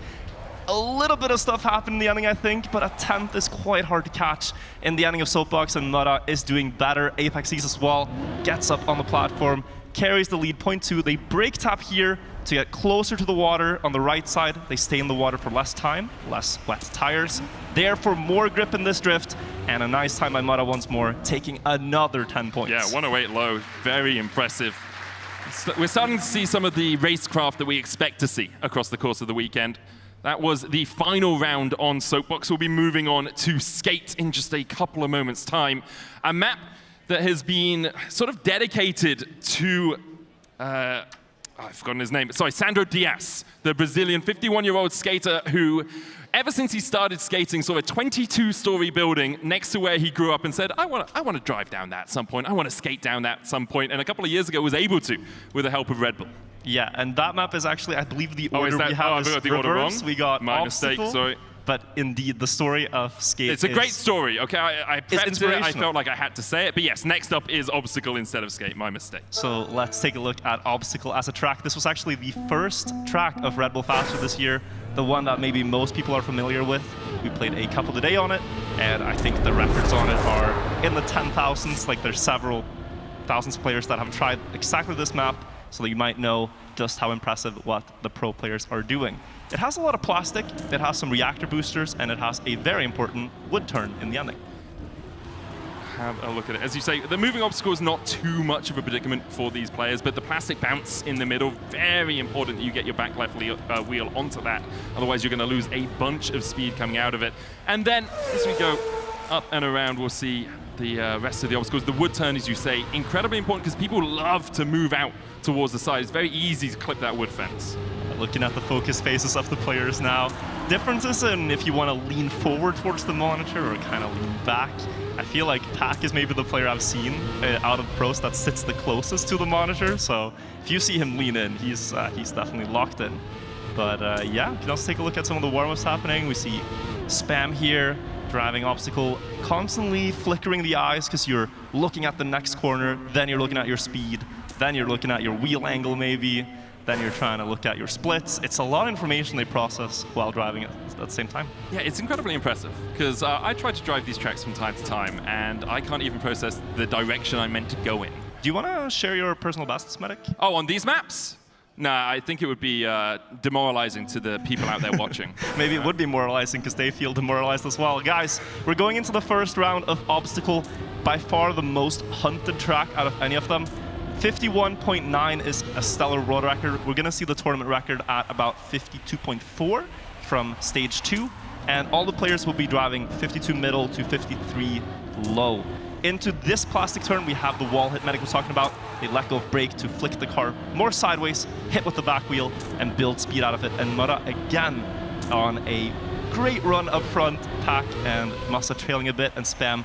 a little bit of stuff happen in the ending, I think, but a 10th is quite hard to catch in the ending of Soapbox, and Mudda is doing better. Apex sees as well, gets up on the platform, carries the lead, 0.2. They break tap here to get closer to the water on the right side. They stay in the water for less time, less wet tires. There for more grip in this drift, and a nice time by Mudda once more, taking another 10 points. Yeah, 108 low, very impressive. We're starting to see some of the racecraft that we expect to see across the course of the weekend. That was the final round on Soapbox. We'll be moving on to Skate in just a couple of moments' time. A map that has been sort of dedicated to I've forgotten his name. Sorry, Sandro Dias, the Brazilian 51-year-old skater who, ever since he started skating, saw a 22-story building next to where he grew up and said, I want to drive down that at some point. I want to skate down that at some point. And a couple of years ago was able to, with the help of Red Bull. Yeah, and that map is actually, I believe the order we have is the order wrong? We got My Obstacle, mistake, sorry. But indeed, the story of Skate It's a great story, okay? I prepped it, I felt like I had to say it, but yes, next up is Obstacle instead of Skate, my mistake. So let's take a look at Obstacle as a track. This was actually the first track of Red Bull Faster this year, the one that maybe most people are familiar with. We played a couple today on it, and I think the records on it are in the 10,000s. Like, there's several thousands of players that have tried exactly this map. so you might know just how impressive what the pro players are doing. It has a lot of plastic, it has some reactor boosters, and it has a very important wood turn in the ending. Have a look at it. As you say, the moving obstacle is not too much of a predicament for these players, but the plastic bounce in the middle, very important that you get your back left wheel onto that. Otherwise, you're going to lose a bunch of speed coming out of it. And then, as we go up and around, we'll see the rest of the obstacles. The wood turn, as you say, incredibly important because people love to move out towards the side. It's very easy to clip that wood fence. Looking at the focus faces of the players now. Differences in if you want to lean forward towards the monitor or kind of lean back. I feel like Pack is maybe the player I've seen out of pros that sits the closest to the monitor. So if you see him lean in, he's definitely locked in. But yeah, you can also take a look at some of the warm-ups happening. We see Spam here, driving obstacle, constantly flickering the eyes because you're looking at the next corner, then you're looking at your speed, then you're looking at your wheel angle maybe, then you're trying to look at your splits. It's a lot of information they process while driving it at the same time. Yeah, it's incredibly impressive because I try to drive these tracks from time to time and I can't even process the direction I'm meant to go in. Do you want to share your personal bests, Medic? Oh, on these maps? No, I think it would be demoralizing to the people out there watching. Maybe it would be demoralizing because they feel demoralized as well. Guys, we're going into the first round of Obstacle, by far the most hunted track out of any of them. 51.9 is a stellar world record. We're going to see the tournament record at about 52.4 from stage 2. And all the players will be driving 52 middle to 53 low. Into this plastic turn, we have the wall hit Medic was talking about. They let go of brake to flick the car more sideways, hit with the back wheel, and build speed out of it. And Mura again on a great run up front. Pack and Masa trailing a bit, and Spam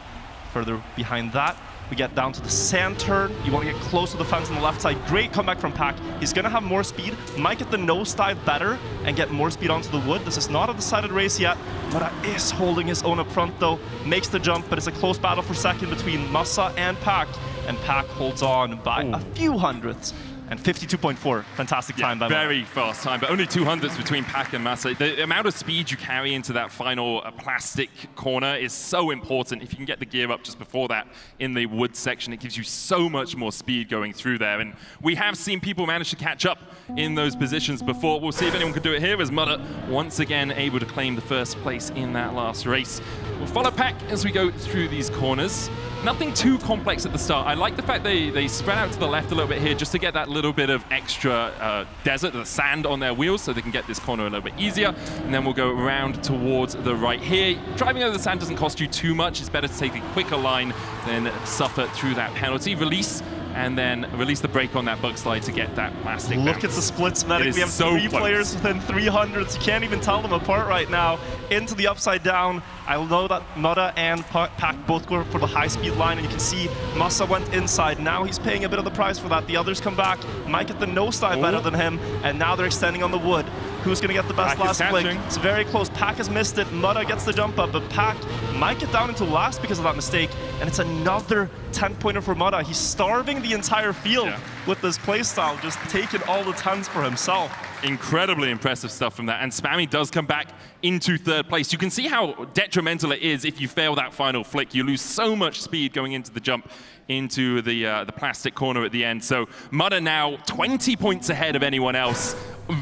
further behind that. We get down to the sand turn. You want to get close to the fence on the left side. Great comeback from Pack. He's going to have more speed. Might get the nosedive better and get more speed onto the wood. This is not a decided race yet. Mura is holding his own up front though. Makes the jump, but it's a close battle for second between Masa and Pack. And Pack holds on by a few hundredths. And 52.4, fantastic time by Mura. Very fast time, but only 200s between Pack and Masa. The amount of speed you carry into that final plastic corner is so important. If you can get the gear up just before that in the wood section, it gives you so much more speed going through there. And we have seen people manage to catch up in those positions before. We'll see if anyone can do it here as Mura once again able to claim the first place in that last race. We'll follow Pack as we go through these corners. Nothing too complex at the start. I like the fact they spread out to the left a little bit here just to get that little bit of extra desert, the sand on their wheels, so they can get this corner a little bit easier. And then we'll go around towards the right here. Driving over the sand doesn't cost you too much. It's better to take a quicker line than suffer through that penalty. Release, and then release the brake on that bug slide to get that plastic Look bounce. at the splits, Medic. We have so three close. players within 300s. You can't even tell them apart right now. Into the upside down. I know that Mura and Pack both go for the high-speed line, and you can see Masa went inside. Now he's paying a bit of the price for that. The others come back. Might get the nosedive better than him, and now they're extending on the wood. Who's going to get the best Pack last flick? catching. It's very close. Pack has missed it. Mura gets the jump up, but Pack might get down into last because of that mistake, and it's another 10-pointer for Mura. He's starving the entire field with this playstyle, just taking all the 10s for himself. Incredibly impressive stuff from that, and Spammy does come back into third place. You can see how detrimental it is if you fail that final flick. You lose so much speed going into the jump into the plastic corner at the end. So Mura now 20 points ahead of anyone else,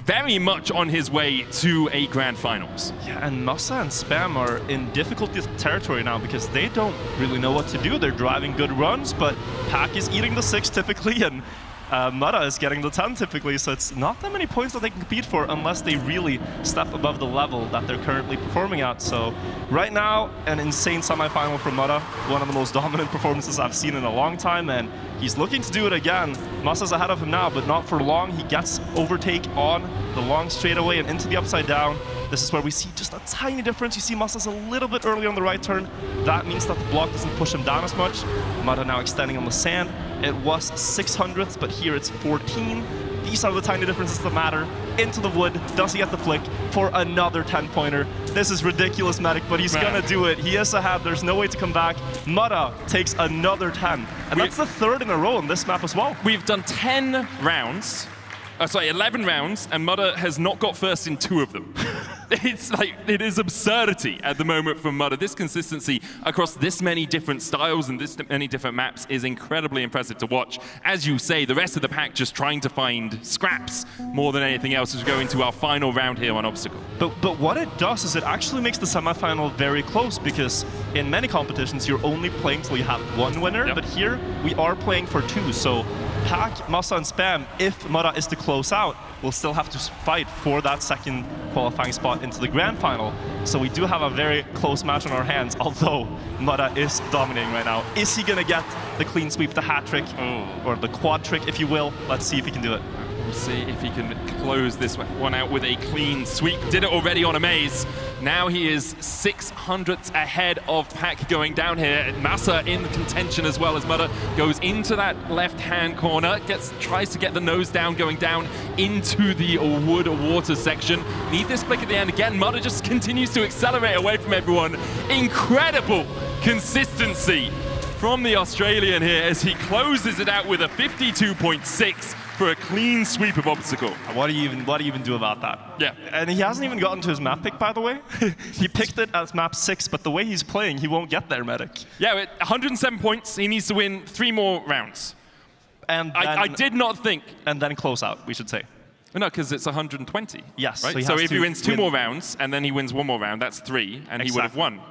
very much on his way to a grand finals. Yeah, and Masa and Spam are in difficult territory now because they don't really know what to do. They're driving good runs, but Pack is eating the 6 typically, and Mura is getting the 10 typically, so it's not that many points that they can compete for unless they really step above the level that they're currently performing at. So right now, an insane semifinal from Mura, one of the most dominant performances I've seen in a long time, and he's looking to do it again. Masa's ahead of him now, but not for long. He gets overtake on the long straightaway and into the upside down. This is where we see just a tiny difference. You see Masa's a little bit early on the right turn. That means that the block doesn't push him down as much. Mura now extending on the sand. It was 600ths, but here it's 14. These are the tiny differences that matter. Into the wood, does he get the flick for another 10-pointer? This is ridiculous, Medic, but he's gonna do it. He is ahead, there's no way to come back. Mura takes another 10, and that's the third in a row on this map as well. We've done 10 rounds, 11 rounds, and Mura has not got first in 2 of them. It's like, it is absurdity at the moment from Mudder. This consistency across this many different styles and this many different maps is incredibly impressive to watch. As you say, the rest of the pack just trying to find scraps more than anything else as we go into our final round here on Obstacle. But what it does is it actually makes the semifinal very close, because in many competitions you're only playing till you have one winner, but here we are playing for two. So Pack, Massa and Spam, if Mudder is to close out, will still have to fight for that second qualifying spot into the grand final. So we do have a very close match on our hands, although Mudder is dominating right now. Is he gonna get the clean sweep, the hat trick, or the quad trick, if you will? Let's see if he can do it. We'll see if he can close this one out with a clean sweep. Did it already on a maze. Now he is 600ths ahead of Pack going down here. Massa in contention as well as Mudder goes into that left-hand corner, tries to get the nose down, going down into the wood or water section. Need this flick at the end again. Mudder just continues to accelerate away from everyone. Incredible consistency from the Australian here as he closes it out with a 52.6 for a clean sweep of Obstacle. What do you even do about that? Yeah. And he hasn't even gotten to his map pick, by the way. He picked it as map 6, but the way he's playing, he won't get there, Medic. Yeah, with 107 points, he needs to win 3 more rounds. And then, I did not think. And then close out, we should say. No, because it's 120. Yes. Right? So if he wins 2 more rounds, and then he wins 1 more round, that's 3, and he would have won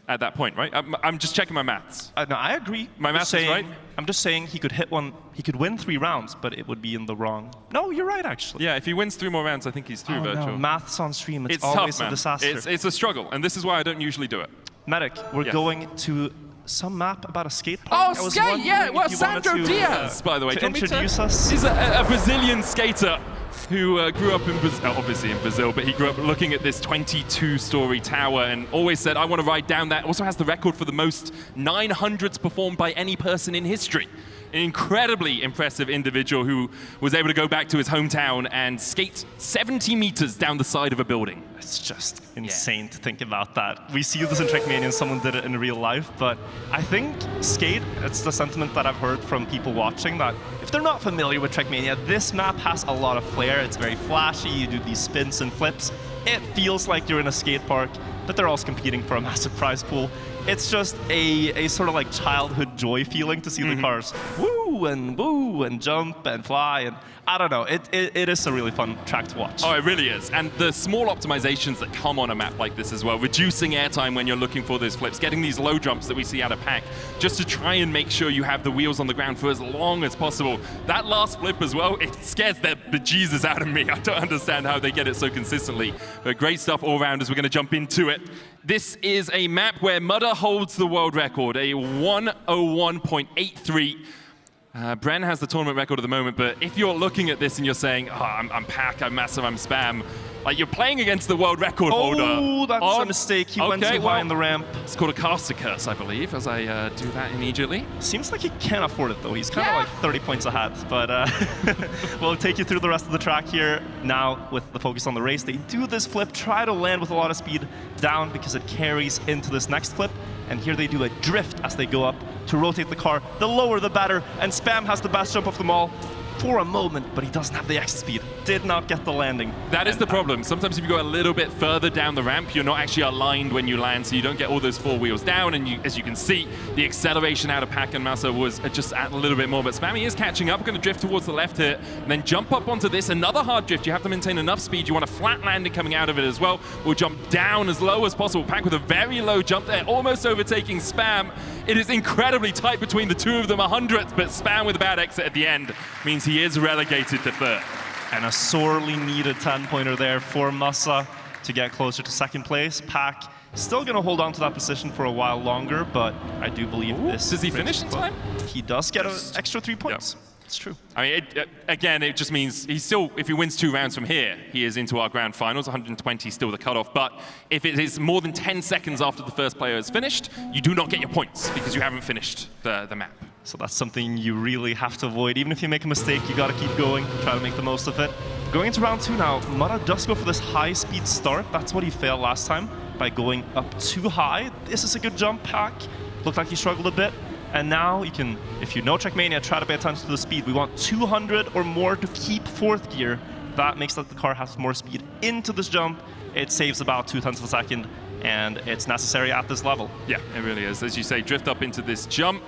at that point, right? I'm just checking my maths. No, I agree. My maths is right? I'm just saying he could win 3 rounds, but it would be in the wrong. No, you're right, actually. Yeah, if he wins 3 more rounds, I think he's through Virtual. No, maths on stream, it's tough, always man. a disaster. It's a struggle, and this is why I don't usually do it. Medic, we're going to some map about a skate park. Oh, skate, yeah! Well, Sandro Diaz, by the way. To introduce us. He's a Brazilian skater who grew up in Brazil, obviously in Brazil, but he grew up looking at this 22-story tower and always said, I want to ride down that. Also has the record for the most 900s performed by any person in history. An incredibly impressive individual who was able to go back to his hometown and skate 70 meters down the side of a building. It's just insane to think about that. We see this in Trackmania and someone did it in real life, but I think skate, it's the sentiment that I've heard from people watching, that if they're not familiar with Trackmania, this map has a lot of flair. It's very flashy, you do these spins and flips. It feels like you're in a skate park, but they're also competing for a massive prize pool. It's just a sort of like childhood joy feeling to see the cars woo and jump and fly, and I don't know, it is a really fun track to watch. Oh, it really is. And the small optimizations that come on a map like this as well, reducing airtime when you're looking for those flips, getting these low jumps that we see out of Pack, just to try and make sure you have the wheels on the ground for as long as possible. That last flip as well, it scares the bejesus out of me. I don't understand how they get it so consistently. But great stuff all around as we're going to jump into it. This is a map where Mudder holds the world record, a 101.83. Bren has the tournament record at the moment, but if you're looking at this and you're saying, oh, I'm Pack, I'm Massive, I'm Spam, like you're playing against the world record holder. Oh, that's a mistake. He went too high in the ramp. It's called a caster curse, I believe, as I do that immediately. Seems like he can't afford it, though. He's kind of like 30 points ahead, but we'll take you through the rest of the track here. Now, with the focus on the race, they do this flip, try to land with a lot of speed down because it carries into this next flip. And here they do a drift as they go up to rotate the car. The lower, the better. And Spam has the best jump of them all for a moment, but he doesn't have the exit speed. Did not get the landing. That is the problem. Sometimes if you go a little bit further down the ramp, you're not actually aligned when you land, so you don't get all those 4 wheels down. And as you can see, the acceleration out of Pack and Massa was just a little bit more. But Spammy is catching up. We're going to drift towards the left here, and then jump up onto this. Another hard drift. You have to maintain enough speed. You want a flat landing coming out of it as well. We'll jump down as low as possible. Pack with a very low jump there, almost overtaking Spam. It is incredibly tight between the two of them, 100th, but Spam with a bad exit at the end means he is relegated to 3rd. And a sorely needed 10-pointer there for Massa to get closer to 2nd place. Pack still going to hold on to that position for a while longer, but I do believe this. Does he finish in time? He does get an extra 3 points. Yep. It's true. I mean, again, it just means he's still, if he wins 2 rounds from here, he is into our grand finals. 120 is still the cutoff. But if it is more than 10 seconds after the first player is finished, you do not get your points because you haven't finished the map. So that's something you really have to avoid. Even if you make a mistake, you got to keep going, try to make the most of it. Going into round 2 now, Mudder does go for this high-speed start. That's what he failed last time by going up too high. This is a good jump, Pack. Looked like he struggled a bit. And now you can, if you know Trackmania, try to pay attention to the speed. We want 200 or more to keep 4th gear. That makes that the car has more speed into this jump. it saves about 0.2 of a second, and it's necessary at this level. Yeah, it really is. As you say, drift up into this jump.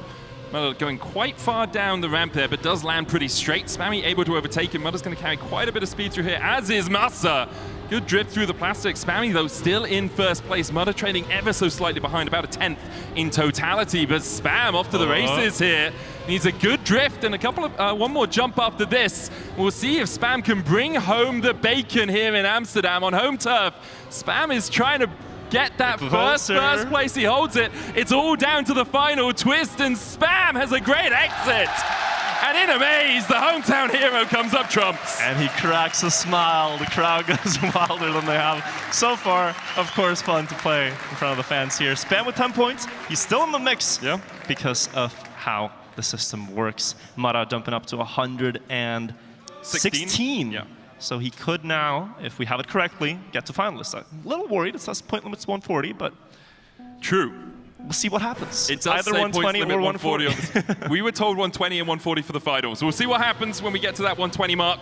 Mudda going quite far down the ramp there, but does land pretty straight. Spammy able to overtake him. Mudda's going to carry quite a bit of speed through here, as is Massa. Good drift through the plastic. Spammy, though, still in first place. Mudda trailing ever so slightly behind, about a 10th in totality. But Spam off to the races here. Needs a good drift and a couple of one more jump after this. We'll see if Spam can bring home the bacon here in Amsterdam on home turf. Spam is trying to get that first place. He holds it. It's all down to the final twist, and Spam has a great exit. And in a maze, the hometown hero comes up trumps. And he cracks a smile. The crowd goes wilder than they have so far. Of course, fun to play in front of the fans here. Spam with 10 points. He's still in the mix because of how the system works. Mudda jumping up to 116. Yeah. So he could now, if we have it correctly, get to finalist. I'm a little worried. It says point limit's 140, but true. We'll see what happens. It's either 120 or 140. We were told 120 and 140 for the finals. We'll see what happens when we get to that 120 mark.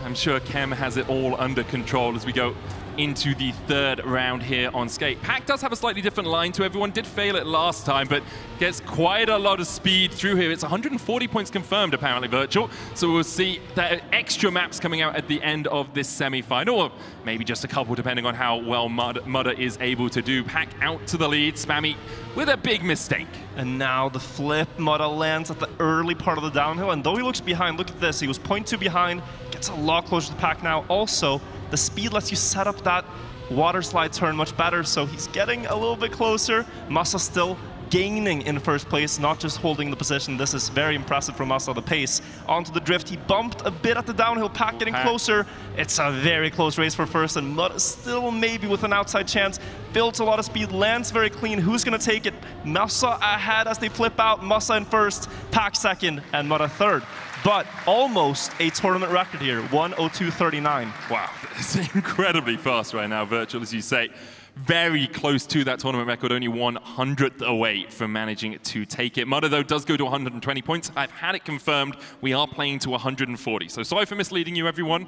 I'm sure Kem has it all under control as we go into the third round here on skate. Pack does have a slightly different line to everyone. Did fail it last time, but gets quite a lot of speed through here. It's 140 points confirmed, apparently, Virtual. So we'll see that extra maps coming out at the end of this semi-final, or maybe just a couple, depending on how well Mudda is able to do. Pack out to the lead. Spammy with a big mistake. And now the flip. Mudda lands at the early part of the downhill, and though he looks behind, look at this. He was 0.2 behind, gets a lot closer to Pack now. Also, the speed lets you set up that water slide turn much better, so he's getting a little bit closer. Massa still gaining in first place, not just holding the position. This is very impressive from Massa, the pace. Onto the drift, he bumped a bit at the downhill. Pack getting closer. It's a very close race for first, and Mudda still maybe with an outside chance. Builds a lot of speed, lands very clean. Who's gonna take it? Massa ahead as they flip out. Massa in first, Pack second, and Mudda third. But almost a tournament record here, 1:02:39. Wow, it's incredibly fast right now, Virtual, as you say. Very close to that tournament record, only 100th away from managing to take it. Mudda, though, does go to 120 points. I've had it confirmed. We are playing to 140. So sorry for misleading you, everyone.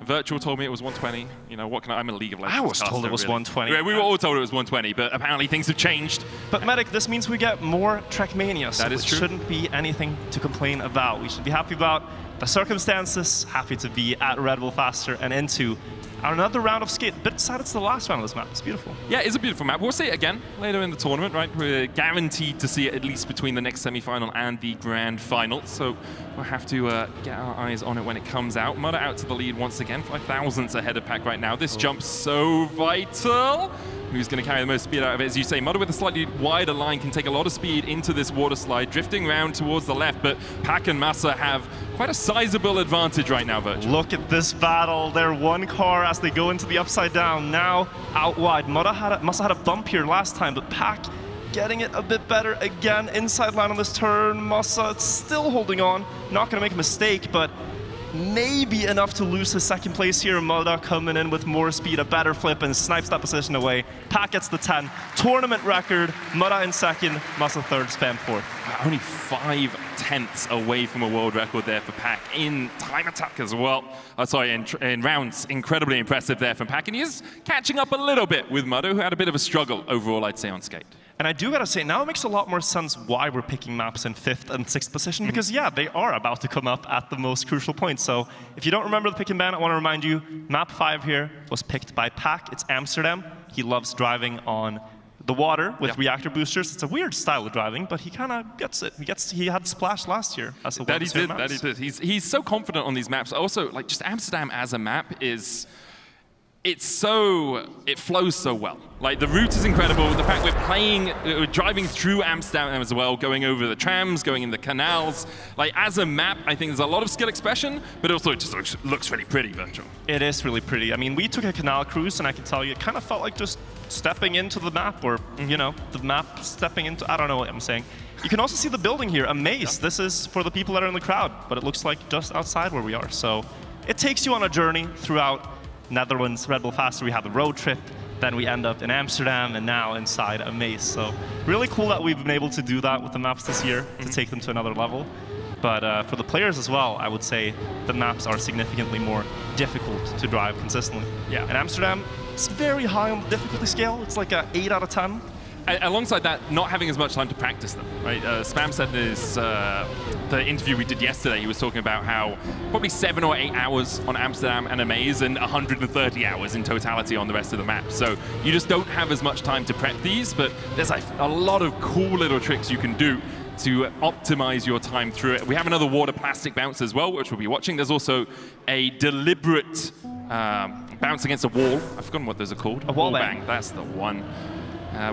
Virtual told me it was 120. You know, what can I'm a League of Legends. I was told it was 120. Yeah, we were all told it was 120, but apparently things have changed. But Medic, this means we get more Trackmania, so that is true. Shouldn't be anything to complain about. We should be happy about the circumstances, happy to be at Red Bull Faster and into another round of skate. But sad it's the last round of this map. It's beautiful. Yeah, it's a beautiful map. We'll see it again later in the tournament, right? We're guaranteed to see it at least between the next semi-final and the grand final. So we'll have to get our eyes on it when it comes out. Mudda out to the lead once again, 5 thousandths ahead of Pack right now. This jump's so vital. Who's going to carry the most speed out of it? As you say, Mudda with a slightly wider line can take a lot of speed into this water slide, drifting around towards the left, but Pack and Massa have quite a sizable advantage right now, Virtual. Look at this battle. They're one car as they go into the upside down. Now out wide. Massa had a bump here last time, but Pack getting it a bit better again. Inside line on this turn. Massa still holding on. Not going to make a mistake, but maybe enough to lose his second place here. Mudda coming in with more speed, a better flip, and snipes that position away. Pack gets the 10. Tournament record. Mudda in second, Massa third, Spam fourth. Only 5 tenths away from a world record there for Pack in time attack as well. Sorry, in rounds. Incredibly impressive there from Pack, and he is catching up a little bit with Mudda, who had a bit of a struggle overall, I'd say, on skate. And I do gotta say, now it makes a lot more sense why we're picking maps in 5th and 6th position, because yeah, they are about to come up at the most crucial points. So if you don't remember the pick and ban, I want to remind you, map 5 here was picked by Pack. It's Amsterdam. He loves driving on the water with reactor boosters. It's a weird style of driving, but he kind of gets it. He had Splash last year as a that he did. He's so confident on these maps. Also, like, just Amsterdam as a map is, it flows so well. Like, the route is incredible. The fact we're driving through Amsterdam as well, going over the trams, going in the canals. Like, as a map, I think there's a lot of skill expression, but also it just looks really pretty, Virtual. It is really pretty. I mean, we took a canal cruise, and I can tell you, it kind of felt like just stepping into the map, or, you know, the map stepping into, I don't know what I'm saying. You can also see the building here, a maze. This is for the people that are in the crowd, but it looks like just outside where we are. So it takes you on a journey throughout Netherlands, Red Bull Faster. We have the road trip, then we end up in Amsterdam, and now inside a maze. So really cool that we've been able to do that with the maps this year to take them to another level. But for the players as well, I would say the maps are significantly more difficult to drive consistently. Yeah. In Amsterdam, It's very high on the difficulty scale. It's like a 8 out of 10. Alongside that, not having as much time to practice them, right? Spam said in his, the interview we did yesterday, he was talking about how probably 7 or 8 hours on Amsterdam and Amaze and 130 hours in totality on the rest of the map. So you just don't have as much time to prep these, but there's a lot of cool little tricks you can do to optimize your time through it. We have another water plastic bounce as well, which we'll be watching. There's also a deliberate bounce against a wall. I've forgotten what those are called. A wall bang. That's the one.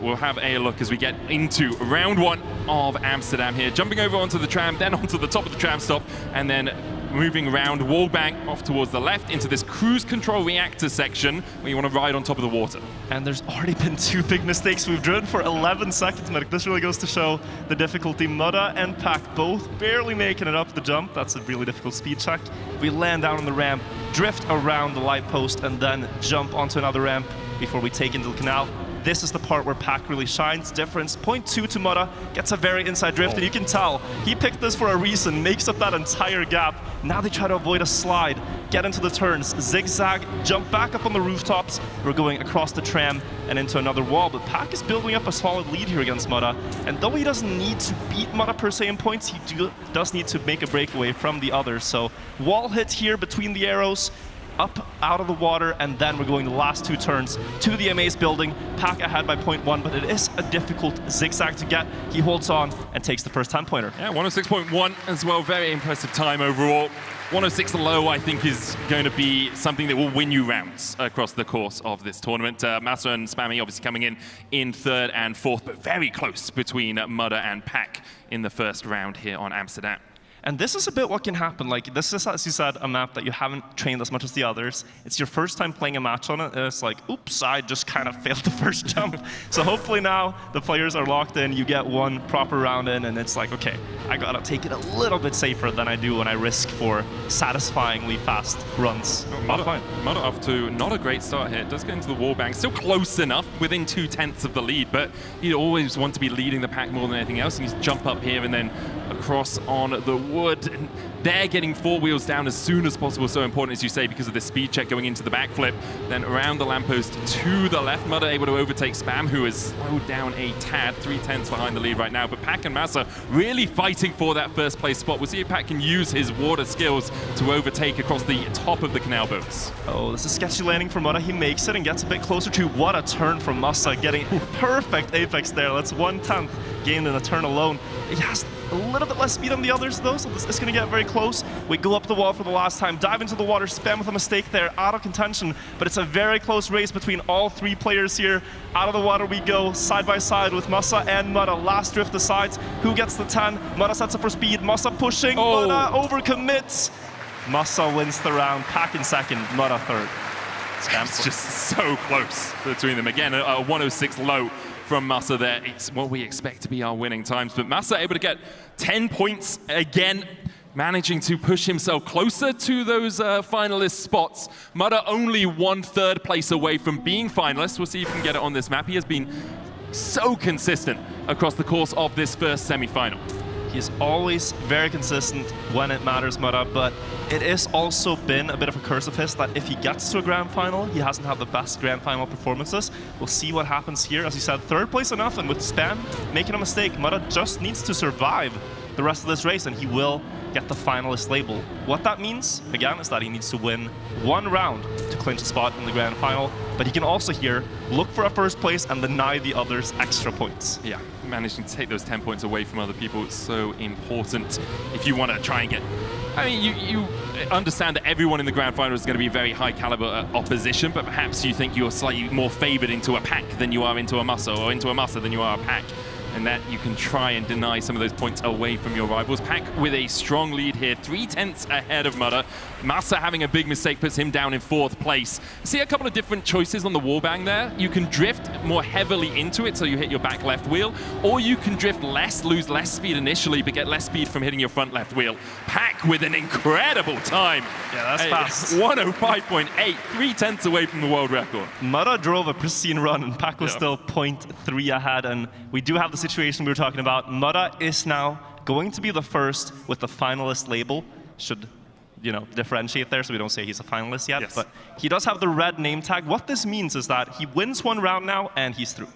We'll have a look as we get into round 1 of Amsterdam here. Jumping over onto the tram, then onto the top of the tram stop, and then moving around wall bang off towards the left into this cruise control reactor section where you want to ride on top of the water. And there's already been 2 big mistakes. We've driven for 11 seconds, Medic. This really goes to show the difficulty. Mudda and Pack both barely making it up the jump. That's a really difficult speed check. We land down on the ramp, drift around the light post, and then jump onto another ramp before we take into the canal. This is the part where Pack really shines. Difference 0.2 to Mudda, gets a very inside drift, and you can tell he picked this for a reason, makes up that entire gap. Now they try to avoid a slide, get into the turns, zigzag, jump back up on the rooftops. We're going across the tram and into another wall, but Pack is building up a solid lead here against Mudda. And though he doesn't need to beat Mudda per se in points, he does need to make a breakaway from the others. So wall hit here between the arrows, up out of the water, and then we're going the last 2 turns to the Amaze building. Pack ahead by 0.1, but it is a difficult zigzag to get. He holds on and takes the first 10-pointer. Yeah, 106.1 as well. Very impressive time overall. 106 low, I think, is going to be something that will win you rounds across the course of this tournament. Massa and Spammy obviously coming in 3rd and 4th, but very close between Mudda and Pack in the first round here on Amsterdam. And this is a bit what can happen. Like, this is, as you said, a map that you haven't trained as much as the others. It's your first time playing a match on it, and it's like, oops, I just kind of failed the first jump. So hopefully now the players are locked in, you get one proper round in, and it's like, okay, I gotta take it a little bit safer than I do when I risk for satisfyingly fast runs. Mudda off to not a great start here. It does get into the wall bang. Still close enough, within 2/10 of the lead, but you always want to be leading the pack more than anything else, and you jump up here and then across on the wood. And they're getting 4 wheels down as soon as possible. So important, as you say, because of the speed check going into the backflip. Then around the lamppost to the left. Mudda able to overtake Spam, who is slowed down a tad. 3/10 behind the lead right now. But Pack and Massa really fighting for that first place spot. We'll see if Pack can use his water skills to overtake across the top of the canal boats. Oh, this is sketchy landing for Mudda. He makes it and gets a bit closer to. What a turn from Massa, getting perfect apex there. That's 1/10 gained in a turn alone. He has a little bit less speed than the others though, so this is going to get very close. We go up the wall for the last time, dive into the water, Spam with a mistake there, out of contention, but it's a very close race between all 3 players here. Out of the water we go, side by side with Massa and Mudda. Last drift decides who gets the 10. Mudda sets up for speed, Massa pushing, Mudda overcommits. Massa wins the round, Pack in 2nd, Mudda 3rd. It's just so close between them. Again, a 106 low from Massa there. It's what we expect to be our winning times. But Massa able to get 10 points again, managing to push himself closer to those finalist spots. Mudda only 1/3 place away from being finalist. We'll see if he can get it on this map. He has been so consistent across the course of this first semi-final. He's always very consistent when it matters, Mudda, but it has also been a bit of a curse of his that if he gets to a grand final, he hasn't had the best grand final performances. We'll see what happens here. As you said, 3rd place enough, and with Spam making a mistake, Mudda just needs to survive the rest of this race, and he will get the finalist label. What that means, again, is that he needs to win 1 round to clinch a spot in the grand final, but he can also here look for a 1st place and deny the others extra points. Yeah, managing to take those 10 points away from other people is so important if you want to try and get... I mean, you understand that everyone in the grand final is going to be very high caliber opposition, but perhaps you think you're slightly more favored into a Pack than you are into a Massa, or into a Massa than you are a Pack. And that you can try and deny some of those points away from your rivals. Pack with a strong lead here, 3/10 ahead of Mudda. Massa having a big mistake puts him down in 4th place. See a couple of different choices on the wallbang there. You can drift more heavily into it, so you hit your back left wheel, or you can drift less, lose less speed initially, but get less speed from hitting your front left wheel. Pack with an incredible time. Yeah, that's fast. 105.8, 3/10 away from the world record. Mudda drove a pristine run, and Pack was still 0.3 ahead, and we do have the situation we were talking about. Mudda is now going to be the first with the finalist label. Should differentiate there, so we don't say he's a finalist yet. Yes. But he does have the red name tag. What this means is that he wins one round now, and he's through.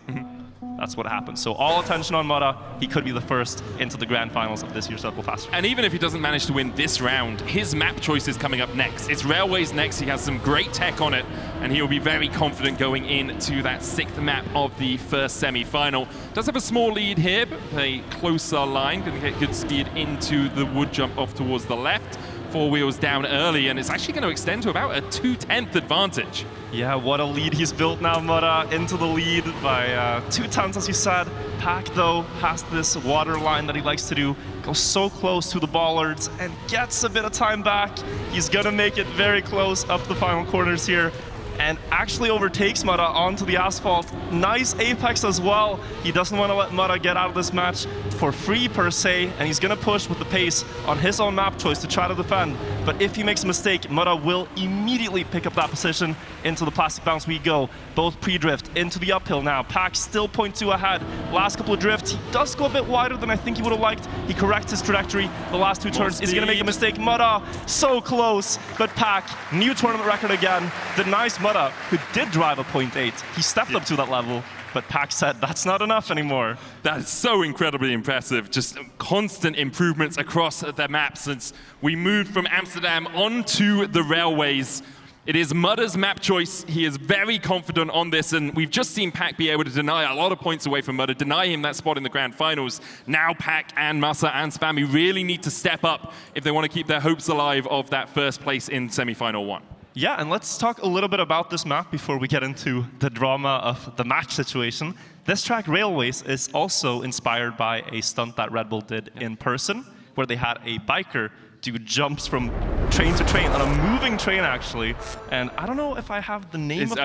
That's what happens. So all attention on Mudda. He could be the first into the grand finals of this year's Red Bull Faster. And even if he doesn't manage to win this round, his map choice is coming up next. It's Railways next. He has some great tech on it, and he will be very confident going into that 6th map of the first semi-final. Does have a small lead here, but a closer line. Going to get good speed into the wood jump off towards the left. 4 wheels down early, and it's actually going to extend to about a 2/10 advantage. Yeah, what a lead he's built now, Mudda, into the lead by 2/10, as you said. Pack, though, has this water line that he likes to do, goes so close to the bollards and gets a bit of time back. He's going to make it very close up the final corners here, and actually overtakes Mudda onto the asphalt. Nice apex as well. He doesn't want to let Mudda get out of this match for free per se, and he's going to push with the pace on his own map choice to try to defend. But if he makes a mistake, Mudda will immediately pick up that position. Into the plastic bounce we go. Both pre-drift into the uphill now. Pack still 0.2 ahead. Last couple of drifts, he does go a bit wider than I think he would have liked. He corrects his trajectory. The last 2 turns, is he going to make a mistake? Mudda, so close. But Pack, new tournament record again. The nice Mudda, who did drive a 0.8. He stepped up to that level. But Pack said that's not enough anymore. That is so incredibly impressive. Just constant improvements across the map since we moved from Amsterdam onto the Railways. It is Mudda's map choice. He is very confident on this, and we've just seen Pack be able to deny a lot of points away from Mudda, deny him that spot in the grand finals. Now Pack and Massa and Spammy really need to step up if they want to keep their hopes alive of that first place in semi-final 1. Yeah, and let's talk a little bit about this map before we get into the drama of the match situation. This track, Railways, is also inspired by a stunt that Red Bull did in person, where they had a biker do jumps from train to train, on a moving train, actually. And I don't know if I have the name of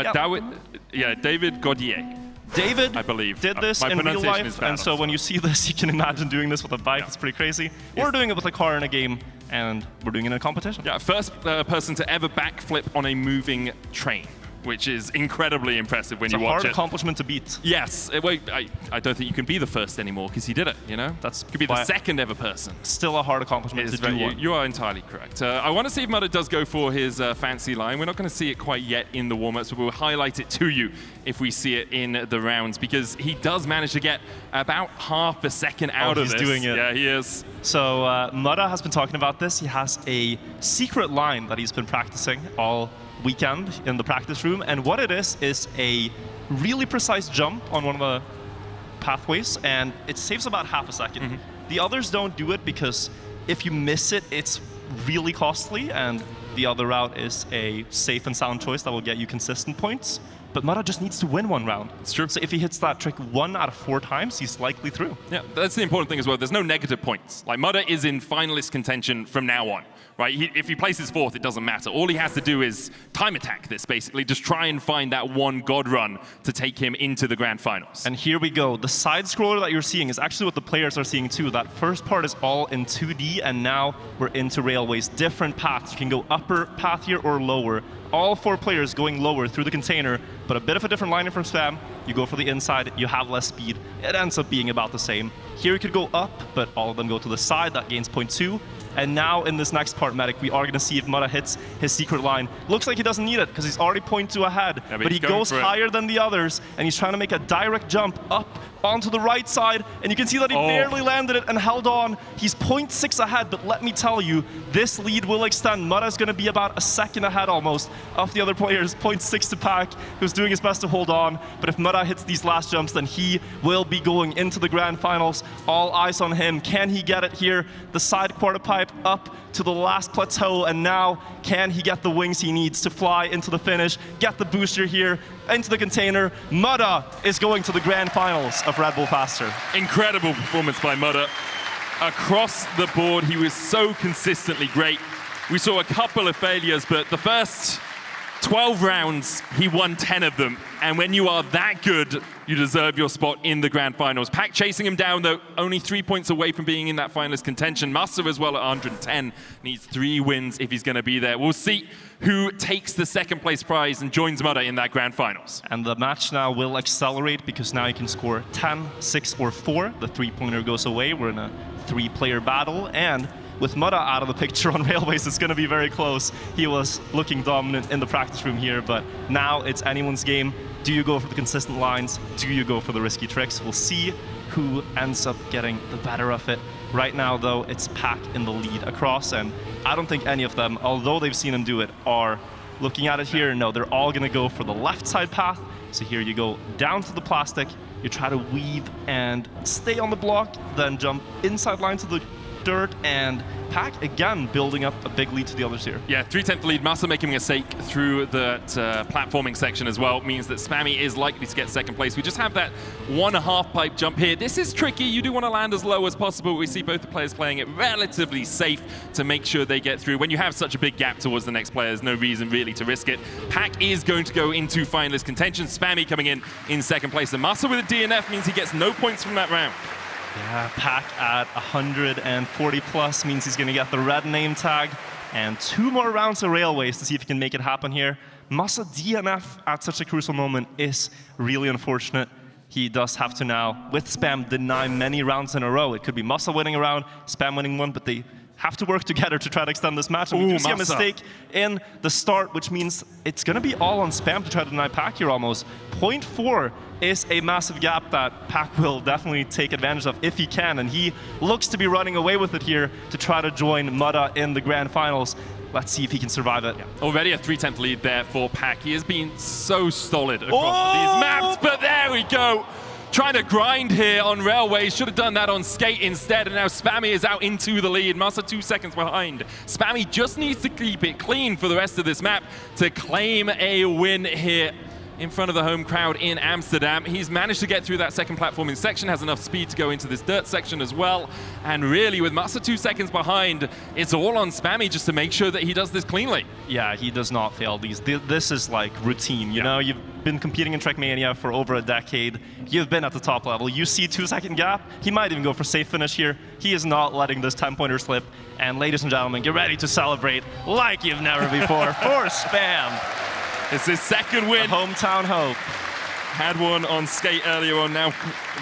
David Gaudier. David, I believe, did this in real life, and so when you see this, you can imagine doing this with a bike. It's pretty crazy. We're doing it with a car in a game, and we're doing it in a competition. Yeah, first person to ever backflip on a moving train, which is incredibly impressive when you watch it. It's a hard accomplishment to beat. Yes, I don't think you can be the first anymore because he did it, you know? That could be the second ever person. Still a hard accomplishment to do one. You are entirely correct. I want to see if Mudda does go for his fancy line. We're not going to see it quite yet in the warm-ups, but we'll highlight it to you if we see it in the rounds, because he does manage to get about half a second out of this. He's doing it. Yeah, he is. So Mudda has been talking about this. He has a secret line that he's been practicing all weekend in the practice room, and what it is a really precise jump on one of the pathways, and it saves about half a second. The others don't do it because if you miss it, it's really costly, and the other route is a safe and sound choice that will get you consistent points. But Mudda just needs to win one round. It's true. So if he hits that trick 1 out of 4 times, he's likely through. Yeah, that's the important thing as well. There's no negative points. Like, Mudda is in finalist contention from now on, right? If he places 4th, it doesn't matter. All he has to do is time attack this, basically. Just try and find that one God run to take him into the grand finals. And here we go. The side scroller that you're seeing is actually what the players are seeing too. That first part is all in 2D, and now we're into Railways. Different paths. You can go upper path here or lower. All 4 players going lower through the container, but a bit of a different line from Spam. You go for the inside, you have less speed. It ends up being about the same. Here you could go up, but all of them go to the side. That gains 0.2. And now in this next part, Medic, we are going to see if Mudda hits his secret line. Looks like he doesn't need it because he's already 0.2 ahead. Yeah, but he goes higher than the others, and he's trying to make a direct jump up onto the right side. And you can see that he barely landed it and held on. He's 0.6 ahead, but let me tell you, this lead will extend. Mudda's going to be about a second ahead almost of the other players. 0.6 to Pack, who's doing his best to hold on. But if Mudda hits these last jumps, then he will be going into the grand finals. All eyes on him. Can he get it here? The side quarter pipe up to the last plateau, and now can he get the wings he needs to fly into the finish, get the booster here into the container? Mudda is going to the grand finals of Red Bull Faster. Incredible performance by Mudda. Across the board, he was so consistently great. We saw a couple of failures, but the first 12 rounds, he won 10 of them. And when you are that good, you deserve your spot in the grand finals. Pack chasing him down, though, only 3 points away from being in that finalist contention. Massa as well at 110. Needs 3 wins if he's going to be there. We'll see who takes the second place prize and joins Mudda in that grand finals. And the match now will accelerate because now you can score 10, 6, or 4. The 3-pointer goes away. We're in a 3-player battle, and with Mudda out of the picture on Railways, it's going to be very close. He was looking dominant in the practice room here, but now it's anyone's game. Do you go for the consistent lines? Do you go for the risky tricks? We'll see who ends up getting the better of it. Right now, though, it's Pack in the lead across, and I don't think any of them, although they've seen him do it, are looking at it here. No, they're all going to go for the left side path. So here you go down to the plastic, you try to weave and stay on the block, then jump inside line to the dirt, and Pack again building up a big lead to the others here. Yeah, 3/10 lead. Massa making a mistake through that platforming section as well means that Spammy is likely to get second place. We just have that 1.5 pipe jump here. This is tricky. You do want to land as low as possible. We see both the players playing it relatively safe to make sure they get through. When you have such a big gap towards the next player, there's no reason really to risk it. Pack is going to go into finalist contention. Spammy coming in second place. And Massa with a DNF means he gets no points from that round. Yeah, Pack at 140 plus means he's going to get the red name tag and 2 more rounds of Railways to see if he can make it happen here. Massa DNF at such a crucial moment is really unfortunate. He does have to now, with Spam, deny many rounds in a row. It could be Massa winning a round, Spam winning one, but they have to work together to try to extend this match. And we do see a mistake in the start, which means it's going to be all on Spam to try to deny Pack here almost. 0.4 is a massive gap that Pack will definitely take advantage of if he can, and he looks to be running away with it here to try to join Mudda in the grand finals. Let's see if he can survive it. Yeah. Already a 3/10 lead there for Pack. He has been so solid across these maps, but there we go. Trying to grind here on Railways. Should have done that on Skate instead, and now Spammy is out into the lead. Massa 2 seconds behind. Spammy just needs to keep it clean for the rest of this map to claim a win here in front of the home crowd in Amsterdam. He's managed to get through that second platforming section, has enough speed to go into this dirt section as well. And really, with Massa 2 seconds behind, it's all on Spammy just to make sure that he does this cleanly. Yeah, he does not fail these. This is like routine, you know? You've been competing in Trackmania for over a decade. You've been at the top level. You see 2-second gap. He might even go for safe finish here. He is not letting this 10-pointer slip. And ladies and gentlemen, get ready to celebrate like you've never before for Spam. It's his second win. The hometown hope. Had one on Skate earlier on, now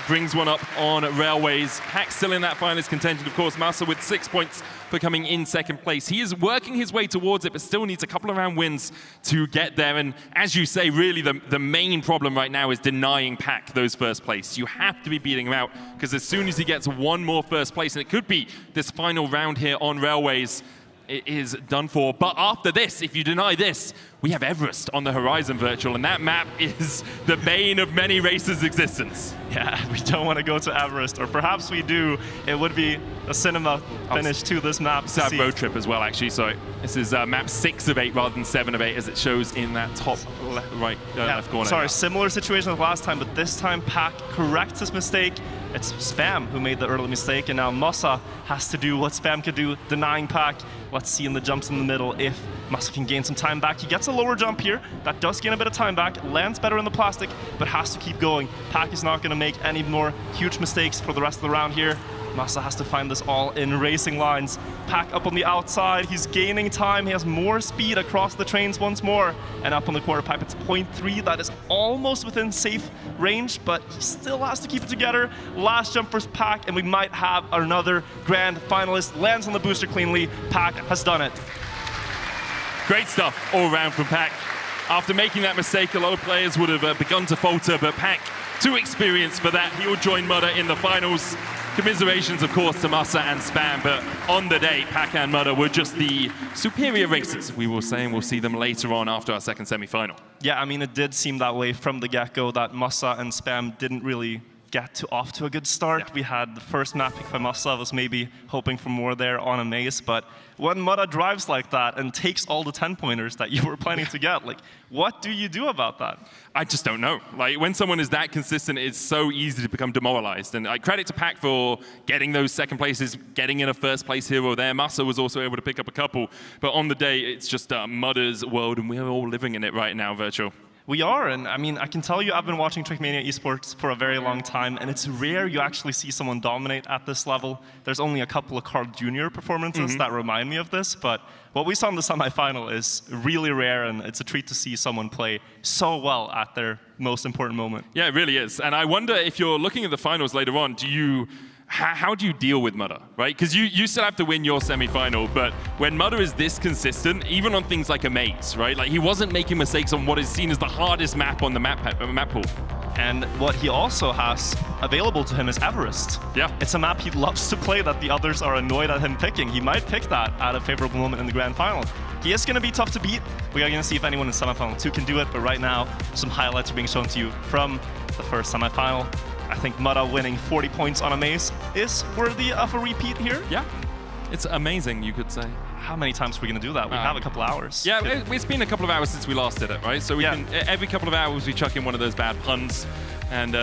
brings one up on Railways. Pack still in that finalist contention, of course. Massa with 6 points for coming in second place. He is working his way towards it, but still needs a couple of round wins to get there. And as you say, really the main problem right now is denying Pack those first place. You have to be beating him out, because as soon as he gets one more first place, and it could be this final round here on Railways, it is done for. But after this, if you deny this, we have Everest on the horizon, Virtual, and that map is the bane of many racers' existence. Yeah, we don't want to go to Everest, or perhaps we do. It would be a cinema finish to this map. It's a road trip as well, actually. So this is map 6 of 8 rather than 7 of 8, as it shows in that top left corner. Sorry, similar situation as last time, but this time Pack corrects his mistake. It's Spam who made the early mistake, and now Massa has to do what Spam could do, denying Pack. Let's see in the jumps in the middle if Massa can gain some time back. He gets a lower jump here. That does gain a bit of time back. Lands better in the plastic, but has to keep going. Pack is not going to make any more huge mistakes for the rest of the round here. Massa has to find this all in racing lines. Pack up on the outside. He's gaining time. He has more speed across the trains once more. And up on the quarter pipe, it's 0.3. That is almost within safe range, but he still has to keep it together. Last jump for Pack, and we might have another grand finalist. Lands on the booster cleanly. Pack has done it. Great stuff all around from Pack. After making that mistake, a lot of players would have begun to falter, but Pack, too experienced for that. He will join Mudda in the finals. Commiserations, of course, to Massa and Spam, but on the day, Pack and Mudda were just the superior racers, we will say, and we'll see them later on after our second semi-final. Yeah, I mean, it did seem that way from the get-go, that Massa and Spam didn't really get off to a good start. Yeah. We had the first map pick by Massa, was maybe hoping for more there on a maze, but when Mudda drives like that and takes all the 10-pointers that you were planning to get, like, what do you do about that? I just don't know. Like, when someone is that consistent, it's so easy to become demoralized. And I credit to Pack for getting those second places, getting in a first place here or there. Massa was also able to pick up a couple, but on the day, it's just Mudda's world, and we're all living in it right now, Virtual. We are, and I mean, I can tell you I've been watching Trackmania Esports for a very long time, and it's rare you actually see someone dominate at this level. There's only a couple of Carl Jr. performances that remind me of this, but what we saw in the semifinal is really rare, and it's a treat to see someone play so well at their most important moment. Yeah, it really is. And I wonder if you're looking at the finals later on, do you how do you deal with Mudder, right? Because you still have to win your semi-final, but when Mudder is this consistent, even on things like a maze, right? Like, he wasn't making mistakes on what is seen as the hardest map on the map pool. And what he also has available to him is Everest. Yeah. It's a map he loves to play that the others are annoyed at him picking. He might pick that at a favorable moment in the grand final. He is going to be tough to beat. We are going to see if anyone in semifinal 2 can do it, but right now, some highlights are being shown to you from the first semifinal. I think Mudder winning 40 points on a maze is worthy of a repeat here. Yeah, it's amazing, you could say. How many times are we going to do that? We have a couple hours. Yeah, it's been a couple of hours since we last did it, right? So we can, every couple of hours we chuck in one of those bad puns. And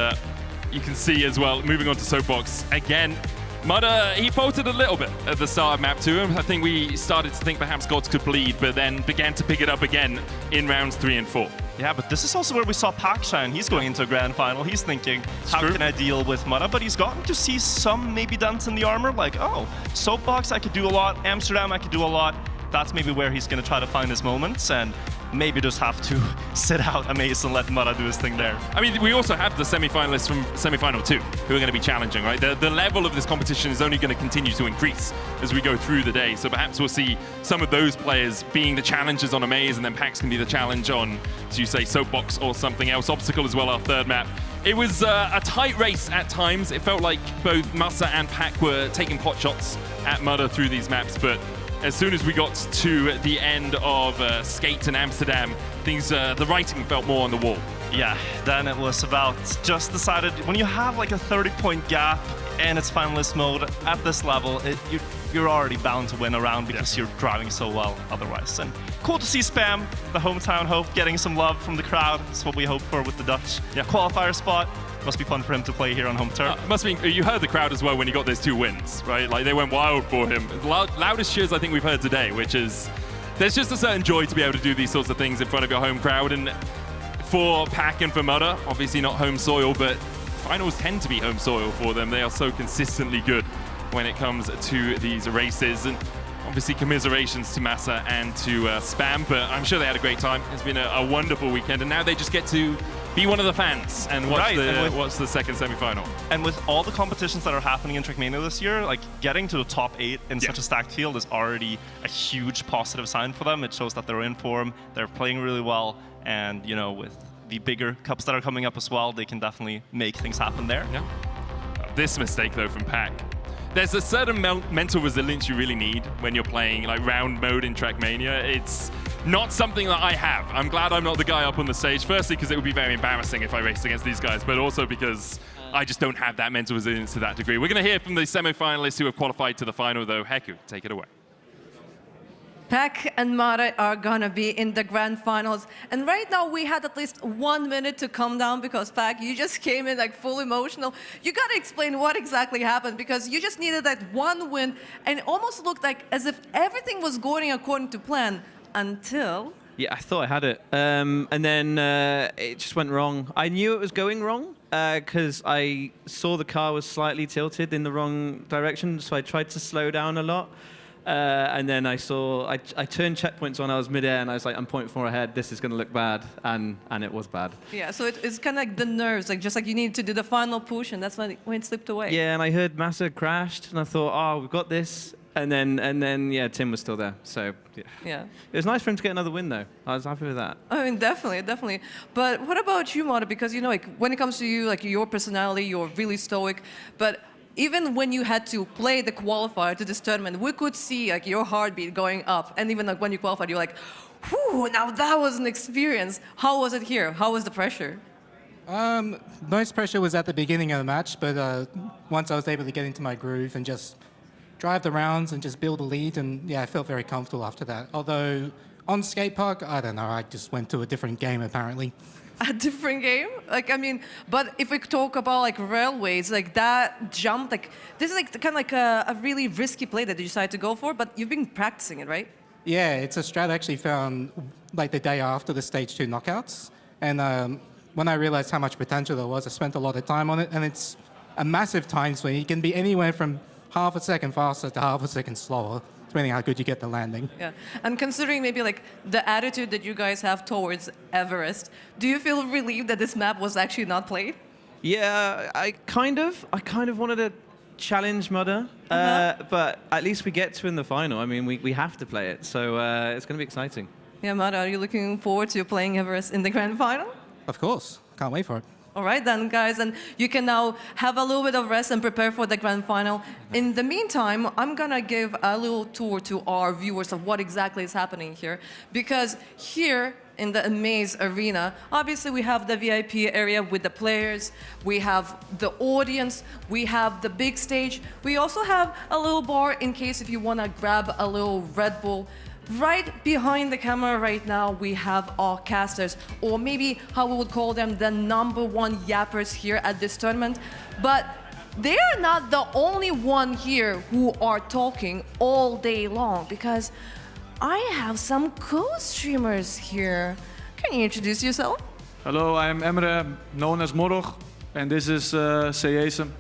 you can see as well, moving on to Soapbox, again, Mudder, he faltered a little bit at the start of map 2. I think we started to think perhaps Gods could bleed, but then began to pick it up again in rounds 3 and 4. Yeah, but this is also where we saw Pac shine. He's going into a grand final. He's thinking, how can I deal with Mudder? But he's gotten to see some maybe dents in the armor, like, oh, Soapbox, I could do a lot. Amsterdam, I could do a lot. That's maybe where he's going to try to find his moments, and maybe just have to sit out a maze and let Mudder do his thing there. I mean, we also have the semi-finalists from semi-final 2 who are going to be challenging, right? The level of this competition is only going to continue to increase as we go through the day. So perhaps we'll see some of those players being the challengers on a maze, and then Pax can be the challenge on, as you say, Soapbox or something else. Obstacle as well, our third map. It was a tight race at times. It felt like both Massa and Pac were taking pot shots at Mudder through these maps, but as soon as we got to the end of Skate and Amsterdam, things the writing felt more on the wall. Yeah, then it was about just decided, when you have like a 30-point gap and it's finalist mode at this level, you're already bound to win a round because you're driving so well otherwise. And cool to see Spam, the hometown hope, getting some love from the crowd. That's what we hope for with the Dutch qualifier spot. Must be fun for him to play here on home turf. Must be. You heard the crowd as well when he got those 2 wins, right? Like, they went wild for him. Loudest cheers I think we've heard today, which is, there's just a certain joy to be able to do these sorts of things in front of your home crowd. And for Pac and for Mudder, obviously not home soil, but finals tend to be home soil for them. They are so consistently good when it comes to these races. And obviously commiserations to Massa and to Spam, but I'm sure they had a great time. It's been a wonderful weekend, and now they just get to be one of the fans and watch the second semi-final. And with all the competitions that are happening in Trackmania this year, like, getting to the top 8 in such a stacked field is already a huge positive sign for them. It shows that they're in form, they're playing really well, and, you know, with the bigger cups that are coming up as well, they can definitely make things happen there. Yeah. This mistake, though, from Pac. There's a certain mental resilience you really need when you're playing like round mode in Trackmania. It's not something that I have. I'm glad I'm not the guy up on the stage. Firstly, because it would be very embarrassing if I raced against these guys, but also because I just don't have that mental resilience to that degree. We're going to hear from the semi-finalists who have qualified to the final, though. Heku, take it away. Pac and Mara are gonna be in the grand finals. And right now we had at least 1 minute to calm down because Pac, you just came in like full emotional. You gotta explain what exactly happened because you just needed that 1 win and it almost looked like as if everything was going according to plan until... Yeah, I thought I had it. And then it just went wrong. I knew it was going wrong because I saw the car was slightly tilted in the wrong direction, so I tried to slow down a lot. And then I turned checkpoints on, I was midair, and I was like, I'm 0.4 ahead, this is going to look bad, and it was bad. Yeah, so it's kind of like the nerves, like just like you need to do the final push, and that's when it slipped away. Yeah, and I heard Massa crashed, and I thought, oh, we've got this. And then, yeah, Tim was still there, so yeah. It was nice for him to get another win, though. I was happy with that. I mean, definitely. But what about you, Mara? Because, you know, like, when it comes to you, like, your personality, you're really stoic, but even when you had to play the qualifier to this tournament, we could see like your heartbeat going up. And even like when you qualified, you're like, whew, now that was an experience. How was it here? How was the pressure? Most pressure was at the beginning of the match, but once I was able to get into my groove and just drive the rounds and just build a lead, and yeah, I felt very comfortable after that. Although on skate park, I don't know, I just went to a different game apparently. A different game? Like, I mean, but if we talk about like railways, like that jump, like this is like kind of like a really risky play that you decided to go for, but you've been practicing it, right? Yeah, it's a strat I actually found like the day after the stage 2 knockouts. And when I realized how much potential there was, I spent a lot of time on it, and it's a massive time swing. You can be anywhere from half a second faster to half a second slower, depending how good you get the landing. Yeah, and considering maybe like the attitude that you guys have towards Everest, do you feel relieved that this map was actually not played? Yeah, I kind of wanted to challenge Mudder, but at least we get to in the final. I mean, we have to play it, so it's going to be exciting. Yeah, Mudder, are you looking forward to playing Everest in the grand final? Of course. Can't wait for it. All right then, guys, and you can now have a little bit of rest and prepare for the grand final. In the meantime, I'm gonna give a little tour to our viewers of what exactly is happening here, because here in the Amaze Arena, obviously we have the VIP area with the players, we have the audience, we have the big stage, we also have a little bar in case if you wanna grab a little Red Bull. Right behind the camera right now, we have our casters, or maybe how we would call them, the #1 yappers here at this tournament. But they are not the only one here who are talking all day long, because I have some co-streamers here. Can you introduce yourself? Hello, I'm Emre, known as Morog, and this is Seyesem.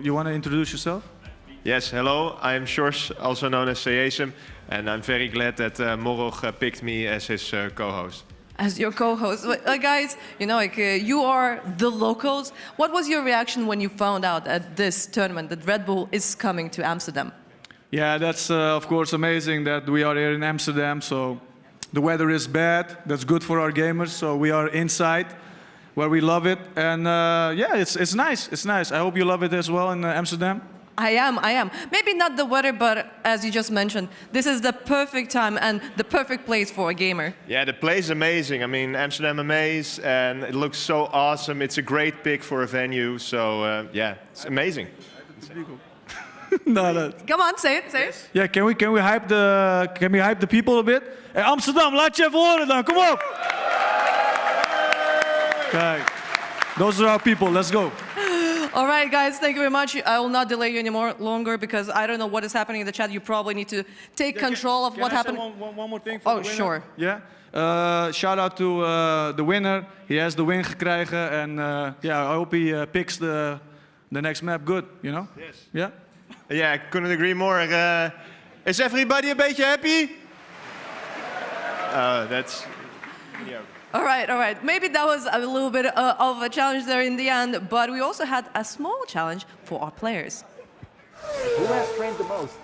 You want to introduce yourself? Yes, hello, I'm Sjors, also known as Seyesem, and I'm very glad that Morog picked me as his co-host. As your co-host. Guys, you know, you are the locals. What was your reaction when you found out at this tournament that Red Bull is coming to Amsterdam? Yeah, that's of course amazing that we are here in Amsterdam, so the weather is bad, that's good for our gamers, so we are inside, where we love it, and yeah, it's nice, I hope you love it as well in Amsterdam. I am. Maybe not the weather, but as you just mentioned, this is the perfect time and the perfect place for a gamer. Yeah, the place is amazing. I mean, Amsterdam Amaze, and it looks so awesome. It's a great pick for a venue, so yeah, it's amazing. No. Come on, say it. Yeah, can we hype the people a bit? Hey, Amsterdam, laat je even horen dan, kom op! Kijk, those are our people, let's go. All right, guys, thank you very much. I will not delay you any longer because I don't know what is happening in the chat. You probably need to take control of what happened. One more thing for the winner? Sure. Yeah. Shout out to the winner. He has the win gekregen, and yeah, I hope he picks the next map good. You know? Yes. Yeah. Yeah, I couldn't agree more. Is everybody a beetje happy? That's. Yeah. All right. Maybe that was a little bit of a challenge there in the end, but we also had a small challenge for our players. Who has trained the most?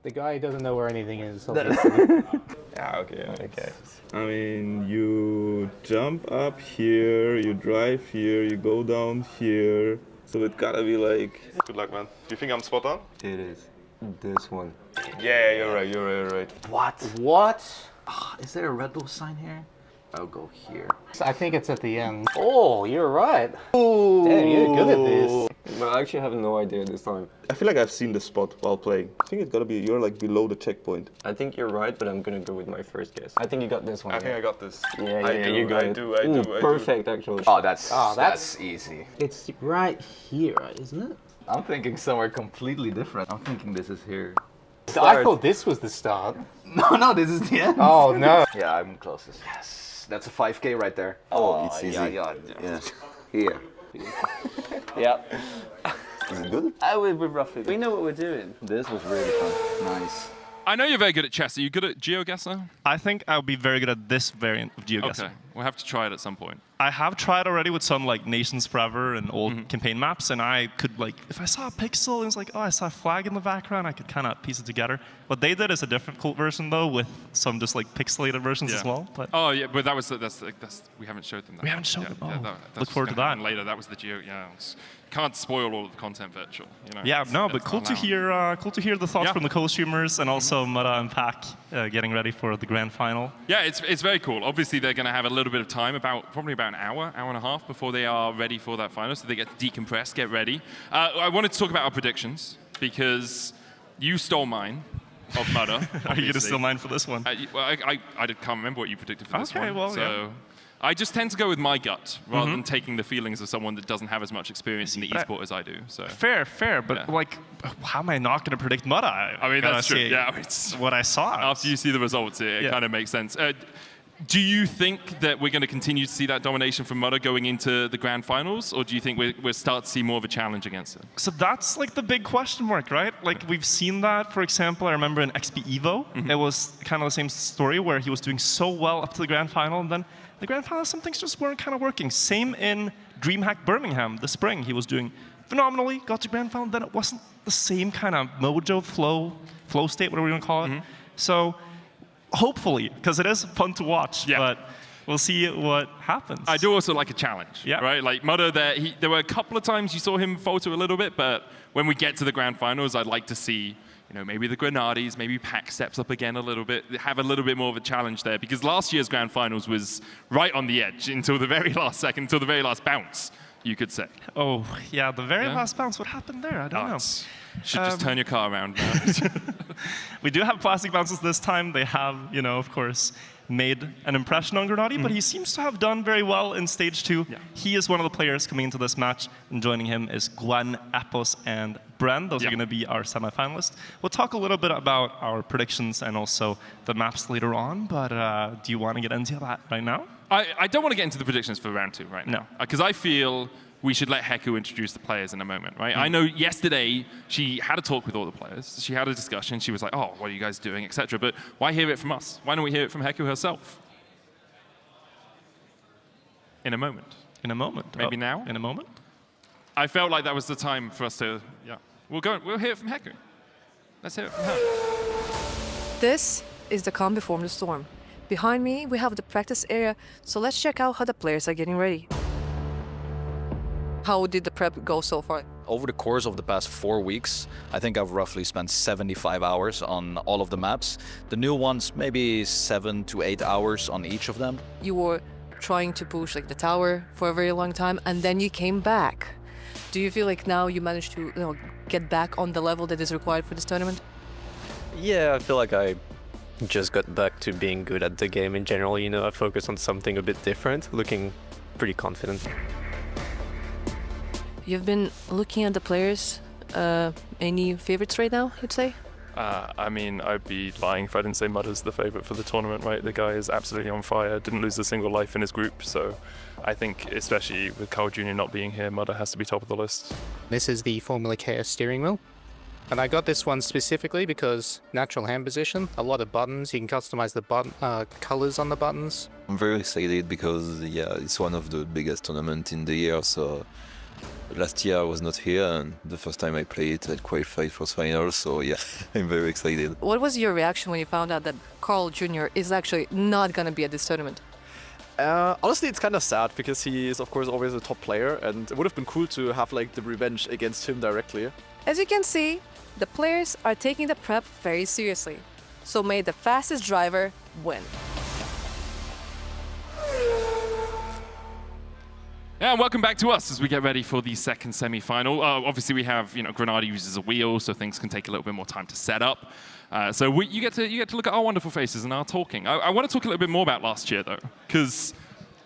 The guy who doesn't know where anything is. Yeah, okay. I mean, you jump up here, you drive here, you go down here. So it gotta be like... Good luck, man. Do you think I'm spot on? It is. This one. Yeah, you're right. What? Is there a Red Bull sign here? I'll go here. I think it's at the end. Oh, you're right. Ooh. Damn, you're good at this. But I actually have no idea this time. I feel like I've seen the spot while playing. I think it's gotta be, you're like below the checkpoint. I think you're right, but I'm gonna go with my first guess. I think you got this one. I think I got this. Yeah, you got it. I do. Perfect, actually. Oh, that's easy. It's right here, isn't it? I'm thinking somewhere completely different. I'm thinking this is here. I thought this was the start. No, this is the end. Oh, no. Yeah, I'm closest. Yes. That's a 5K right there. Oh, it's easy. Yeah. Here. Yeah. Is it good? We're roughly. We know what we're doing. This was really fun. Nice. I know you're very good at chess. Are you good at GeoGuessr? I think I'll be very good at this variant of GeoGuessr. Okay, we'll have to try it at some point. I have tried already with some like Nations Forever and old campaign maps, and I could like, if I saw a pixel, it was like, oh, I saw a flag in the background, I could kind of piece it together. What they did is a difficult version though, with some just like pixelated versions as well. But oh yeah, but that's we haven't showed them that. We haven't showed them. Yeah, look forward to that later. That was the Geo. Yeah. Can't spoil all of the content virtual. You know, yeah, no, but cool to hear the thoughts from the co-streamers and also Mudder and Pack getting ready for the grand final. Yeah, it's very cool. Obviously, they're going to have a little bit of time, probably about an hour and a half before they are ready for that final, so they get to decompress, get ready. I wanted to talk about our predictions because you stole mine of Mudder. Are you going to steal mine for this one? I can't remember what you predicted for this one. Okay, well, so. yeah. I just tend to go with my gut rather than taking the feelings of someone that doesn't have as much experience in the esport as I do. So fair, but like, how am I not going to predict Mudder? I mean, that's true. Yeah, it's what I saw. After you see the results, it kind of makes sense. Do you think that we're going to continue to see that domination from Mudder going into the grand finals, or do you think we'll start to see more of a challenge against it? So that's like the big question mark, right? Like we've seen that, for example, I remember in XP Evo, it was kind of the same story where he was doing so well up to the grand final, and then the grand final, some things just weren't kind of working. Same in DreamHack Birmingham this spring. He was doing phenomenally, got to grand final, then it wasn't the same kind of mojo, flow state, whatever you want to call it. So hopefully, because it is fun to watch, but we'll see what happens. I do also like a challenge, right? Like Mudder, there were a couple of times you saw him falter a little bit, but when we get to the grand finals, I'd like to see, maybe the Grenades, maybe Pack steps up again a little bit, have a little bit more of a challenge there, because last year's grand finals was right on the edge until the very last second, until the very last bounce, you could say. Oh, yeah, the very last bounce. What happened there? I don't know. Should just turn your car around now. We do have plastic bounces this time. They have, of course, made an impression on Grenade, but he seems to have done very well in stage 2. He is one of the players coming into this match, and joining him is Gwen, Epos, and Bren. Those are going to be our semifinalists. We'll talk a little bit about our predictions and also the maps later on, but do you want to get into that right now? I don't want to get into the predictions for round 2 right now. Because I feel we should let Heku introduce the players in a moment, right? I know yesterday she had a talk with all the players. She had a discussion. She was like, oh, what are you guys doing, etc. But why hear it from us? Why don't we hear it from Heku herself? In a moment. In a moment. Maybe now? In a moment? I felt like that was the time for us to, We'll hear it from Heku. Let's hear it from her. This is the calm before the storm. Behind me, we have the practice area, so let's check out how the players are getting ready. How did the prep go so far? Over the course of the past 4 weeks, I think I've roughly spent 75 hours on all of the maps. The new ones, maybe 7 to 8 hours on each of them. You were trying to push the tower for a very long time, and then you came back. Do you feel like now you managed to get back on the level that is required for this tournament? Yeah, I feel like I just got back to being good at the game in general. I focused on something a bit different, looking pretty confident. You've been looking at the players. Any favorites right now, you'd say? I mean, I'd be lying if I didn't say Mudder's the favorite for the tournament, right? The guy is absolutely on fire, didn't lose a single life in his group, so I think, especially with Carl Jr. not being here, Mudder has to be top of the list. This is the Formula KS steering wheel. And I got this one specifically because natural hand position, a lot of buttons, you can customize the button colors on the buttons. I'm very excited because, it's one of the biggest tournaments in the year, so last year I was not here, and the first time I played it, I qualified for finals, so I'm very excited. What was your reaction when you found out that Carl Jr. is actually not going to be at this tournament? Honestly, it's kind of sad because he is, of course, always a top player, and it would have been cool to have the revenge against him directly. As you can see, the players are taking the prep very seriously. So may the fastest driver win. Yeah, and welcome back to us as we get ready for the second semi-final. Obviously, we have Grenade uses a wheel, so things can take a little bit more time to set up. So you get to look at our wonderful faces and our talking. I want to talk a little bit more about last year though, because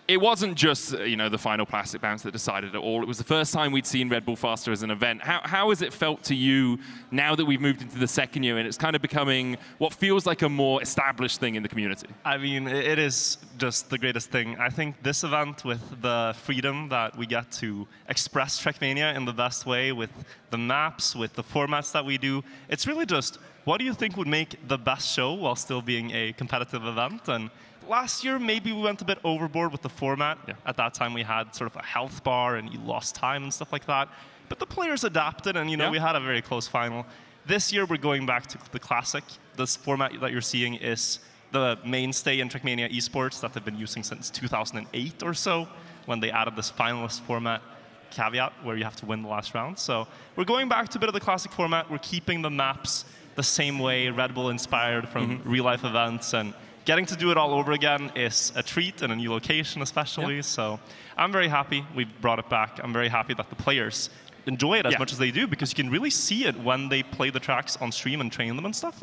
it wasn't just the final plastic bounce that decided it all. It was the first time we'd seen Red Bull Faster as an event. How has it felt to you now that we've moved into the second year and it's kind of becoming what feels like a more established thing in the community? I mean, it is just the greatest thing. I think this event, with the freedom that we get to express Trackmania in the best way, with the maps, with the formats that we do, it's really just, what do you think would make the best show while still being a competitive event? And last year, maybe we went a bit overboard with the format. At that time, we had sort of a health bar and you lost time and stuff like that. But the players adapted and, we had a very close final. This year, we're going back to the classic. This format that you're seeing is the mainstay in Trackmania Esports that they've been using since 2008 or so, when they added this finalist format caveat where you have to win the last round. So we're going back to a bit of the classic format. We're keeping the maps the same way, Red Bull inspired from real-life events, and getting to do it all over again is a treat, and a new location especially. So I'm very happy we brought it back. I'm very happy that the players enjoy it as much as they do, because you can really see it when they play the tracks on stream and train them and stuff.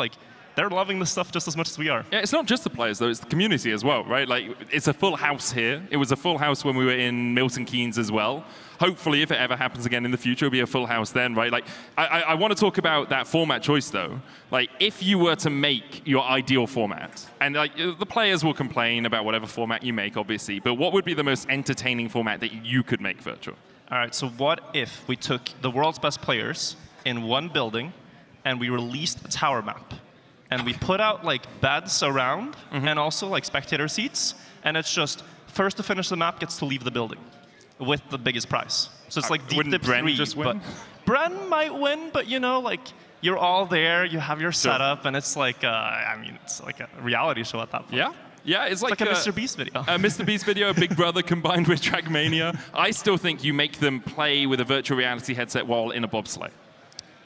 They're loving this stuff just as much as we are. Yeah, it's not just the players, though. It's the community as well, right? It's a full house here. It was a full house when we were in Milton Keynes as well. Hopefully, if it ever happens again in the future, it'll be a full house then, right? I want to talk about that format choice, though. If you were to make your ideal format, and the players will complain about whatever format you make, obviously, but what would be the most entertaining format that you could make virtual? All right, so what if we took the world's best players in one building and we released a tower map? And we put out beds around and also spectator seats, and it's just first to finish the map gets to leave the building. with the biggest prize. So it's like deep wouldn't dip Bren 3, just but win? Bren might win, but you know, like you're all there, you have your setup, and it's like, I mean, it's like a reality show at that point. Yeah. Yeah, it's like a Mr. Beast video. A Mr. Beast video, Big Brother combined with Trackmania. I still think you make them play with a virtual reality headset while in a bobsleigh.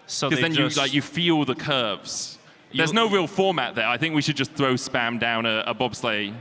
So Because then just, you feel the curves. There's no real format there. I think we should just throw spam down a bobsleigh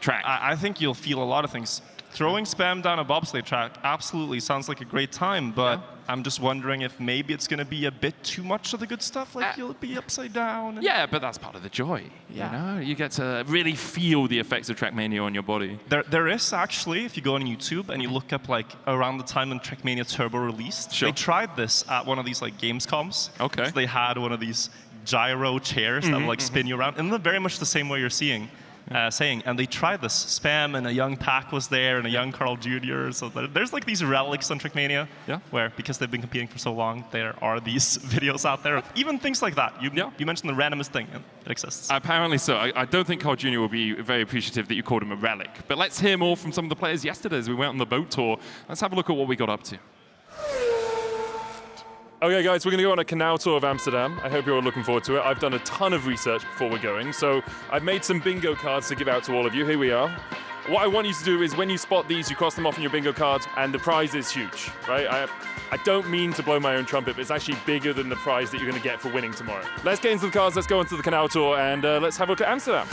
track. I think you'll feel a lot of things. Throwing spam down a bobsleigh track absolutely sounds like a great time, but I'm just wondering if maybe it's going to be a bit too much of the good stuff, like you'll be upside down. Yeah, but that's part of the joy. You know, you get to really feel the effects of Trackmania on your body. There is actually, if you go on YouTube and you look up like around the time when Trackmania Turbo released, they tried this at one of these like Gamescoms. Okay. So they had one of these gyro chairs that would like spin you around, and very much the same way you're saying. And they tried this. Spam and a young Pac was there, and a young Carl Jr. So there's like these relics on Trackmania, where because they've been competing for so long, there are these videos out there. Even things like that. You mentioned the randomest thing, and it exists. Apparently so. I don't think Carl Jr. will be very appreciative that you called him a relic. But let's hear more from some of the players yesterday as we went on the boat tour. Let's have a look at what we got up to. Okay, guys, we're going to go on a canal tour of Amsterdam. I hope you're all looking forward to it. I've done a ton of research before we're going, so I've made some bingo cards to give out to all of you. Here we are. What I want you to do is when you spot these, you cross them off in your bingo cards, and the prize is huge, right? I don't mean to blow my own trumpet, but it's actually bigger than the prize that you're going to get for winning tomorrow. Let's get into the cards, let's go into the canal tour, and let's have a look at Amsterdam.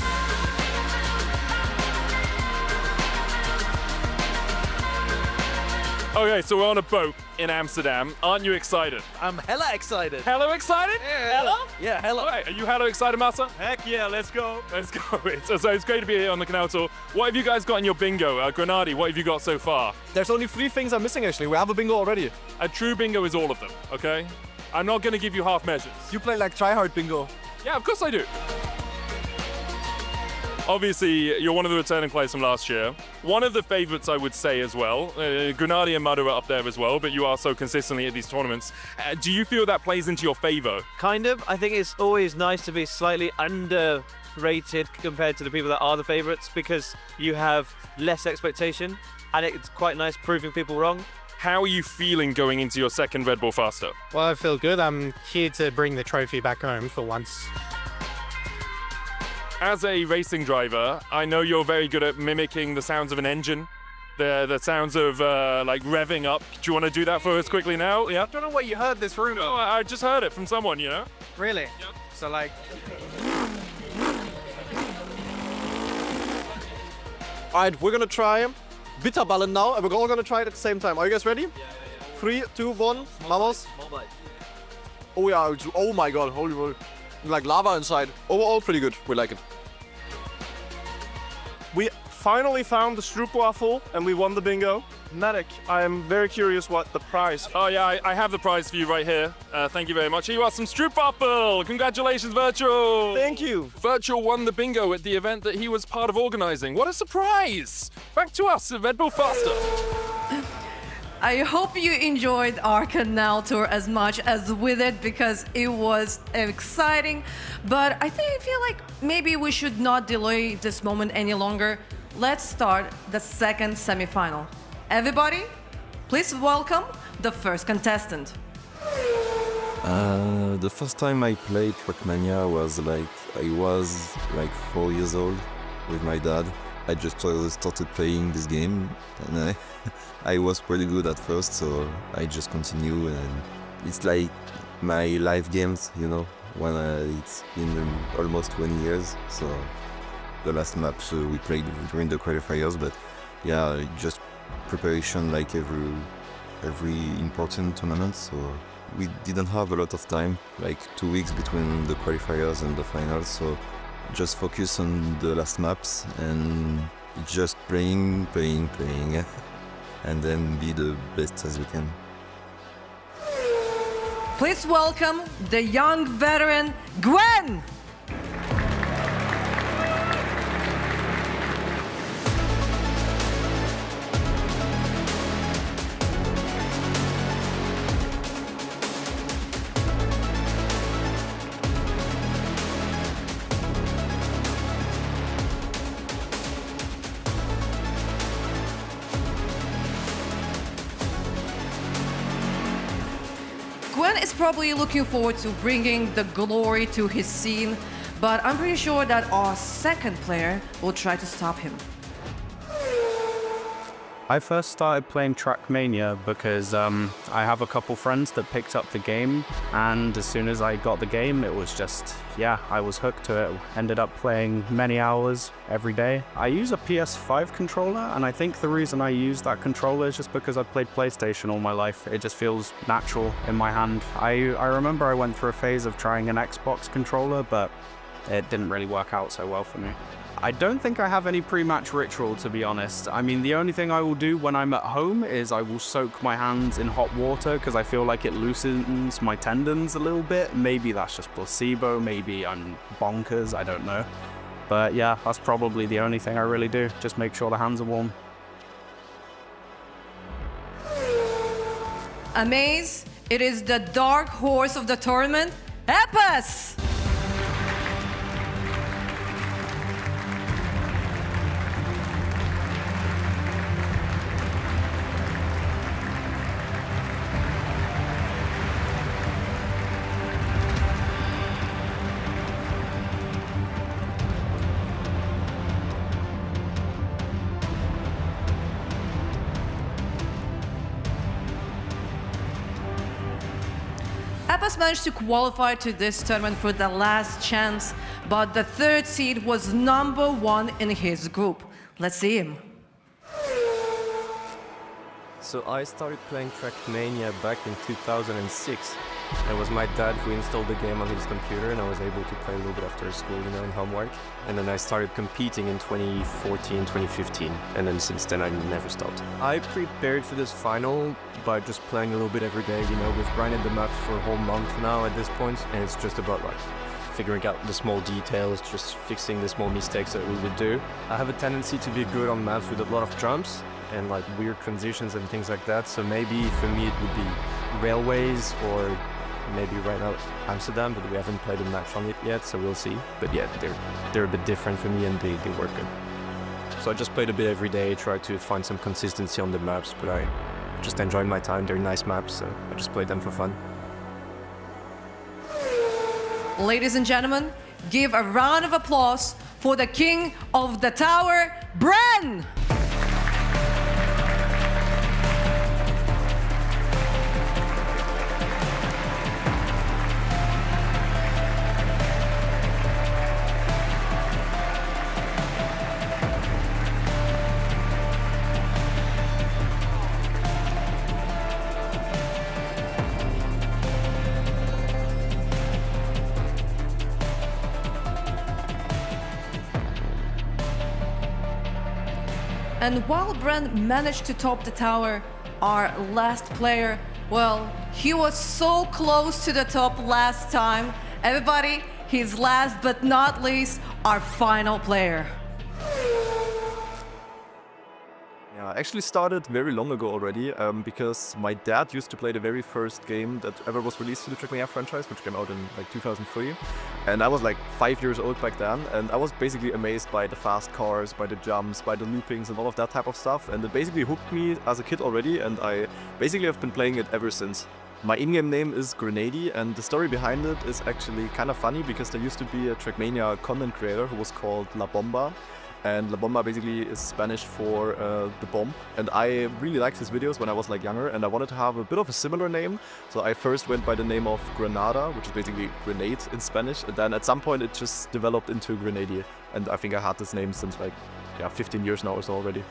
Okay, so we're on a boat in Amsterdam. Aren't you excited? I'm hella excited. Hella excited? Yeah. Hella? Yeah, hella. All right, are you hella excited, Massa? Heck yeah, let's go. Let's go. So it's great to be here on the canal tour. What have you guys got in your bingo? Grenadi, what have you got so far? There's only 3 things I'm missing, actually. We have a bingo already. A true bingo is all of them, okay? I'm not going to give you half measures. You play like tryhard bingo. Yeah, of course I do. Obviously, you're one of the returning players from last year. One of the favorites, I would say, as well. Grenadi and Mudder are up there as well, but you are so consistently at these tournaments. Do you feel that plays into your favor? Kind of. I think it's always nice to be slightly underrated compared to the people that are the favorites because you have less expectation, and it's quite nice proving people wrong. How are you feeling going into your second Red Bull Faster? Well, I feel good. I'm here to bring the trophy back home for once. As a racing driver, I know you're very good at mimicking the sounds of an engine, the sounds of like revving up. Do you want to do that for us quickly now? Yeah. I don't know what you heard this rumor. Oh, I just heard it from someone, you know. Really? Yep. So like. All right, we're gonna try Bitterballen now, and we're all gonna try it at the same time. Are you guys ready? Yeah. 3, 2, 1, vamos. Oh yeah! Oh my God! Holy moly! Like lava inside. Overall, pretty good. We like it. We finally found the stroopwafel and we won the bingo. Medic, I am very curious what the prize. Oh yeah, I have the prize for you right here. Thank you very much. Here you are, some stroopwafel. Congratulations, Virtual. Thank you. Virtual won the bingo at the event that he was part of organizing. What a surprise! Back to us at Red Bull Faster. I hope you enjoyed our canal tour as much as with it because it was exciting. But I feel like maybe we should not delay this moment any longer. Let's start the second semifinal. Everybody, please welcome the first contestant. The first time I played Trackmania was I was 4 years old with my dad. I just started playing this game and I was pretty good at first, so I just continue, and it's like my live games, you know, when it's been almost 20 years, so the last maps we played during the qualifiers, but yeah, just preparation like every important tournament, so we didn't have a lot of time, like 2 weeks between the qualifiers and the finals, so just focus on the last maps and just playing and then be the best as we can. Please welcome the young veteran, Gwen! Quinn is probably looking forward to bringing the glory to his scene, but I'm pretty sure that our second player will try to stop him. I first started playing Trackmania because I have a couple friends that picked up the game, and as soon as I got the game, it was just, yeah, I was hooked to it. Ended up playing many hours every day. I use a PS5 controller, and I think the reason I use that controller is just because I've played PlayStation all my life. It just feels natural in my hand. I remember I went through a phase of trying an Xbox controller, but it didn't really work out so well for me. I don't think I have any pre-match ritual, to be honest. I mean, the only thing I will do when I'm at home is I will soak my hands in hot water because I feel like it loosens my tendons a little bit. Maybe that's just placebo, maybe I'm bonkers, I don't know. But yeah, that's probably the only thing I really do, just make sure the hands are warm. Amaze, it is the dark horse of the tournament, Epos! Epos managed to qualify to this tournament for the last chance, but the third seed was #1 in his group. Let's see him. So I started playing Trackmania back in 2006. It was my dad who installed the game on his computer, and I was able to play a little bit after school, you know, in homework. And then I started competing in 2014, 2015, and then since then I never stopped. I prepared for this final by just playing a little bit every day, you know. We've grinded the maps for a whole month now at this point, and it's just about like figuring out the small details, just fixing the small mistakes that we would do. I have a tendency to be good on maps with a lot of jumps and like weird transitions and things like that, so maybe for me it would be railways or maybe right now Amsterdam, but we haven't played a match on it yet, so we'll see. But yeah, they're a bit different for me and they work good. So I just played a bit every day, tried to find some consistency on the maps, but I just enjoyed my time. They're nice maps, so I just played them for fun. Ladies and gentlemen, give a round of applause for the king of the tower, Bren! And while Bren managed to top the tower, our last player, well, he was so close to the top last time. Everybody, he's last but not least, our final player. Yeah, I actually started very long ago already because my dad used to play the very first game that ever was released to the Trackmania franchise, which came out in like 2003. And I was like 5 years old back then, and I was basically amazed by the fast cars, by the jumps, by the loopings and all of that type of stuff. And it basically hooked me as a kid already, and I basically have been playing it ever since. My in-game name is Grenady, and the story behind it is actually kind of funny because there used to be a Trackmania content creator who was called La Bomba. And La Bomba basically is Spanish for the bomb. And I really liked his videos when I was like younger, and I wanted to have a bit of a similar name. So I first went by the name of Granada, which is basically grenade in Spanish. And then at some point it just developed into Grenady. And I think I had this name since like, yeah, 15 years now or so already.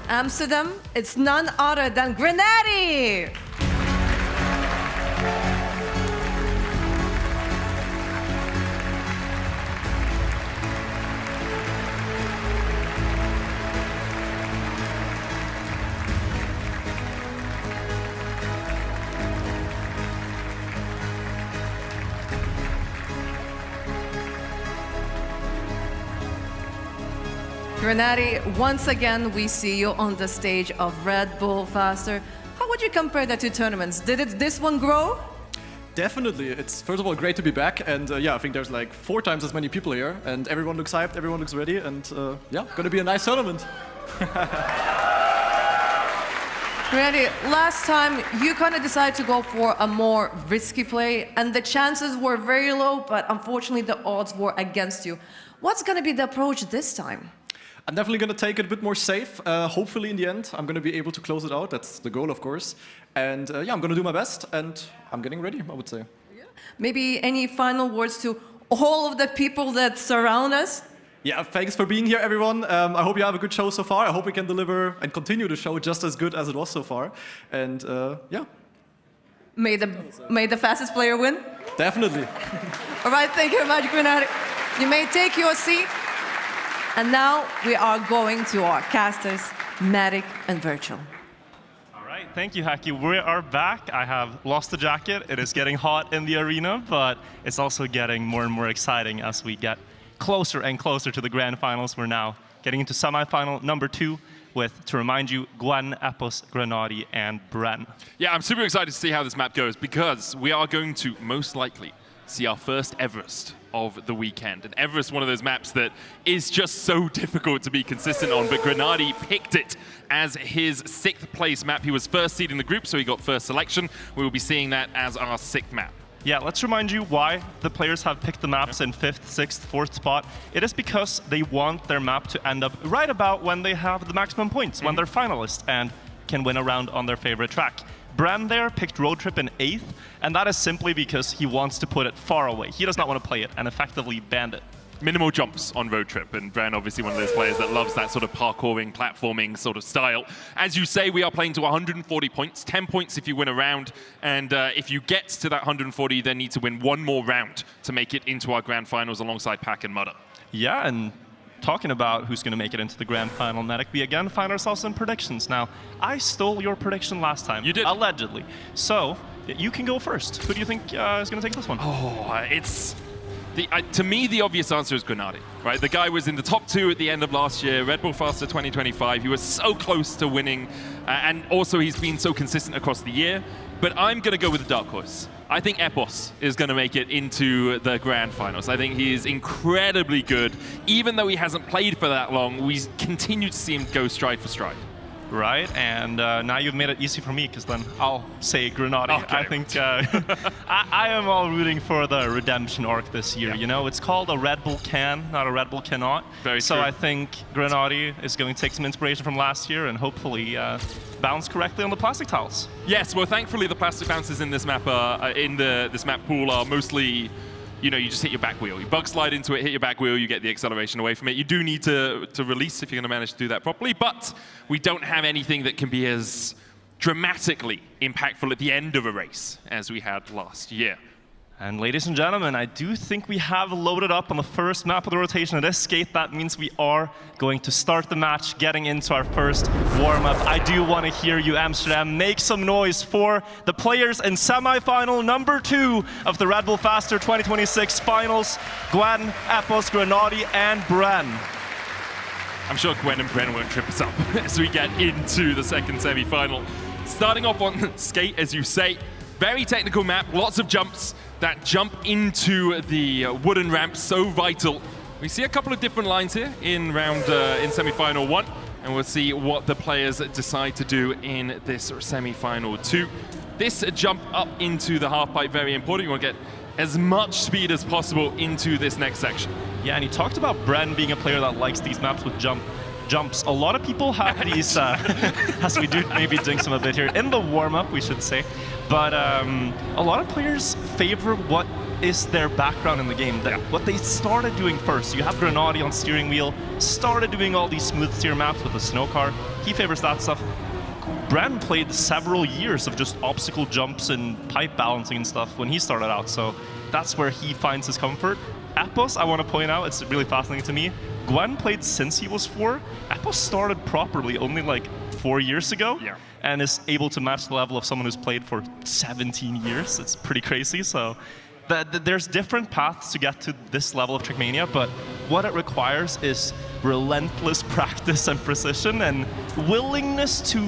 Amsterdam, it's none other than Grenady! Grenady, once again we see you on the stage of Red Bull Faster. How would you compare the two tournaments? Did this one grow? Definitely. It's first of all great to be back, and yeah, I think there's like 4 times as many people here, and everyone looks hyped, everyone looks ready, and yeah, gonna be a nice tournament. Randy, last time you kind of decided to go for a more risky play, and the chances were very low, but unfortunately the odds were against you. What's going to be the approach this time? I'm definitely going to take it a bit more safe. Hopefully, in the end, I'm going to be able to close it out. That's the goal, of course. And yeah, I'm going to do my best, and I'm getting ready, I would say. Maybe any final words to all of the people that surround us? Yeah, thanks for being here, everyone. I hope you have a good show so far. I hope we can deliver and continue the show just as good as it was so far. And yeah. May the fastest player win? Definitely. All right, thank you very much, Grenadier. You may take your seat. And now we are going to our casters, Matic and Wirtual. All right, thank you, Haki. We are back. I have lost the jacket. It is getting hot in the arena, but it's also getting more and more exciting as we get closer and closer to the grand finals. We're now getting into semifinal number 2 with, to remind you, Gwen, Epos, Grenadi, and Bren. Yeah, I'm super excited to see how this map goes because we are going to most likely see our first Everest of the weekend. And Everest, one of those maps that is just so difficult to be consistent on, but Grenadi picked it as his 6th place map. He was first seed in the group, so he got first selection. We will be seeing that as our 6th map. Yeah, let's remind you why the players have picked the maps in 5th, 6th, 4th spot. It is because they want their map to end up right about when they have the maximum points, when they're finalists and can win a round on their favorite track. Bran there picked Road Trip in 8th, and that is simply because he wants to put it far away. He does not want to play it and effectively ban it. Minimal jumps on Road Trip, and Bran obviously one of those players that loves that sort of parkouring, platforming sort of style. As you say, we are playing to 140 points, 10 points if you win a round, and if you get to that 140, you then need to win one more round to make it into our grand finals alongside Pack and Mudder. Yeah, and talking about who's going to make it into the grand final, Matic, we again find ourselves in predictions. Now, I stole your prediction last time. You did. Allegedly. So, you can go first. Who do you think is going to take this one? Oh, it's... to me, the obvious answer is Grenadi, right? The guy was in the top 2 at the end of last year, Red Bull Faster 2025. He was so close to winning, and also he's been so consistent across the year. But I'm going to go with the dark horse. I think Epos is going to make it into the grand finals. I think he is incredibly good. Even though he hasn't played for that long, we continue to see him go stride for stride. Right, and now you've made it easy for me, because then I'll say Grenadi. Okay. I think I am all rooting for the redemption arc this year. Yeah. You know, it's called a Red Bull can, not a Red Bull cannot. Very so true. I think Grenadi is going to take some inspiration from last year and hopefully bounce correctly on the plastic tiles. Yes, well, thankfully the plastic bounces in this map this map pool are mostly, you know, you just hit your back wheel. You bug slide into it, hit your back wheel, you get the acceleration away from it. You do need to release if you're going to manage to do that properly, but we don't have anything that can be as dramatically impactful at the end of a race as we had last year. And ladies and gentlemen, I do think we have loaded up on the first map of the rotation of this skate. That means we are going to start the match, getting into our first warm-up. I do want to hear you, Amsterdam, make some noise for the players in semi-final number 2 of the Red Bull Faster 2026 finals. Gwen, Epos, Grenadi, and Bren. I'm sure Gwen and Bren won't trip us up as we get into the second semi-final. Starting off on skate, as you say, very technical map, lots of jumps. That jump into the wooden ramp, so vital. We see a couple of different lines here in semi-final 1, and we'll see what the players decide to do in this semi-final 2. This jump up into the half pipe, very important. You want to get as much speed as possible into this next section. Yeah, and he talked about Bren being a player that likes these maps with jumps. A lot of people have these, as we do maybe jinx them a bit here, in the warm-up, we should say. But a lot of players favor what is their background in the game, what they started doing first. You have Grenadi on steering wheel, started doing all these smooth steer maps with the snow car. He favors that stuff. Bren played several years of just obstacle jumps and pipe balancing and stuff when he started out, so that's where he finds his comfort. Epos, I want to point out, it's really fascinating to me. Gwen played since he was 4. Epos started properly only like 4 years ago. Yeah. And is able to match the level of someone who's played for 17 years. It's pretty crazy. So there's different paths to get to this level of Trackmania, but what it requires is relentless practice and precision and willingness to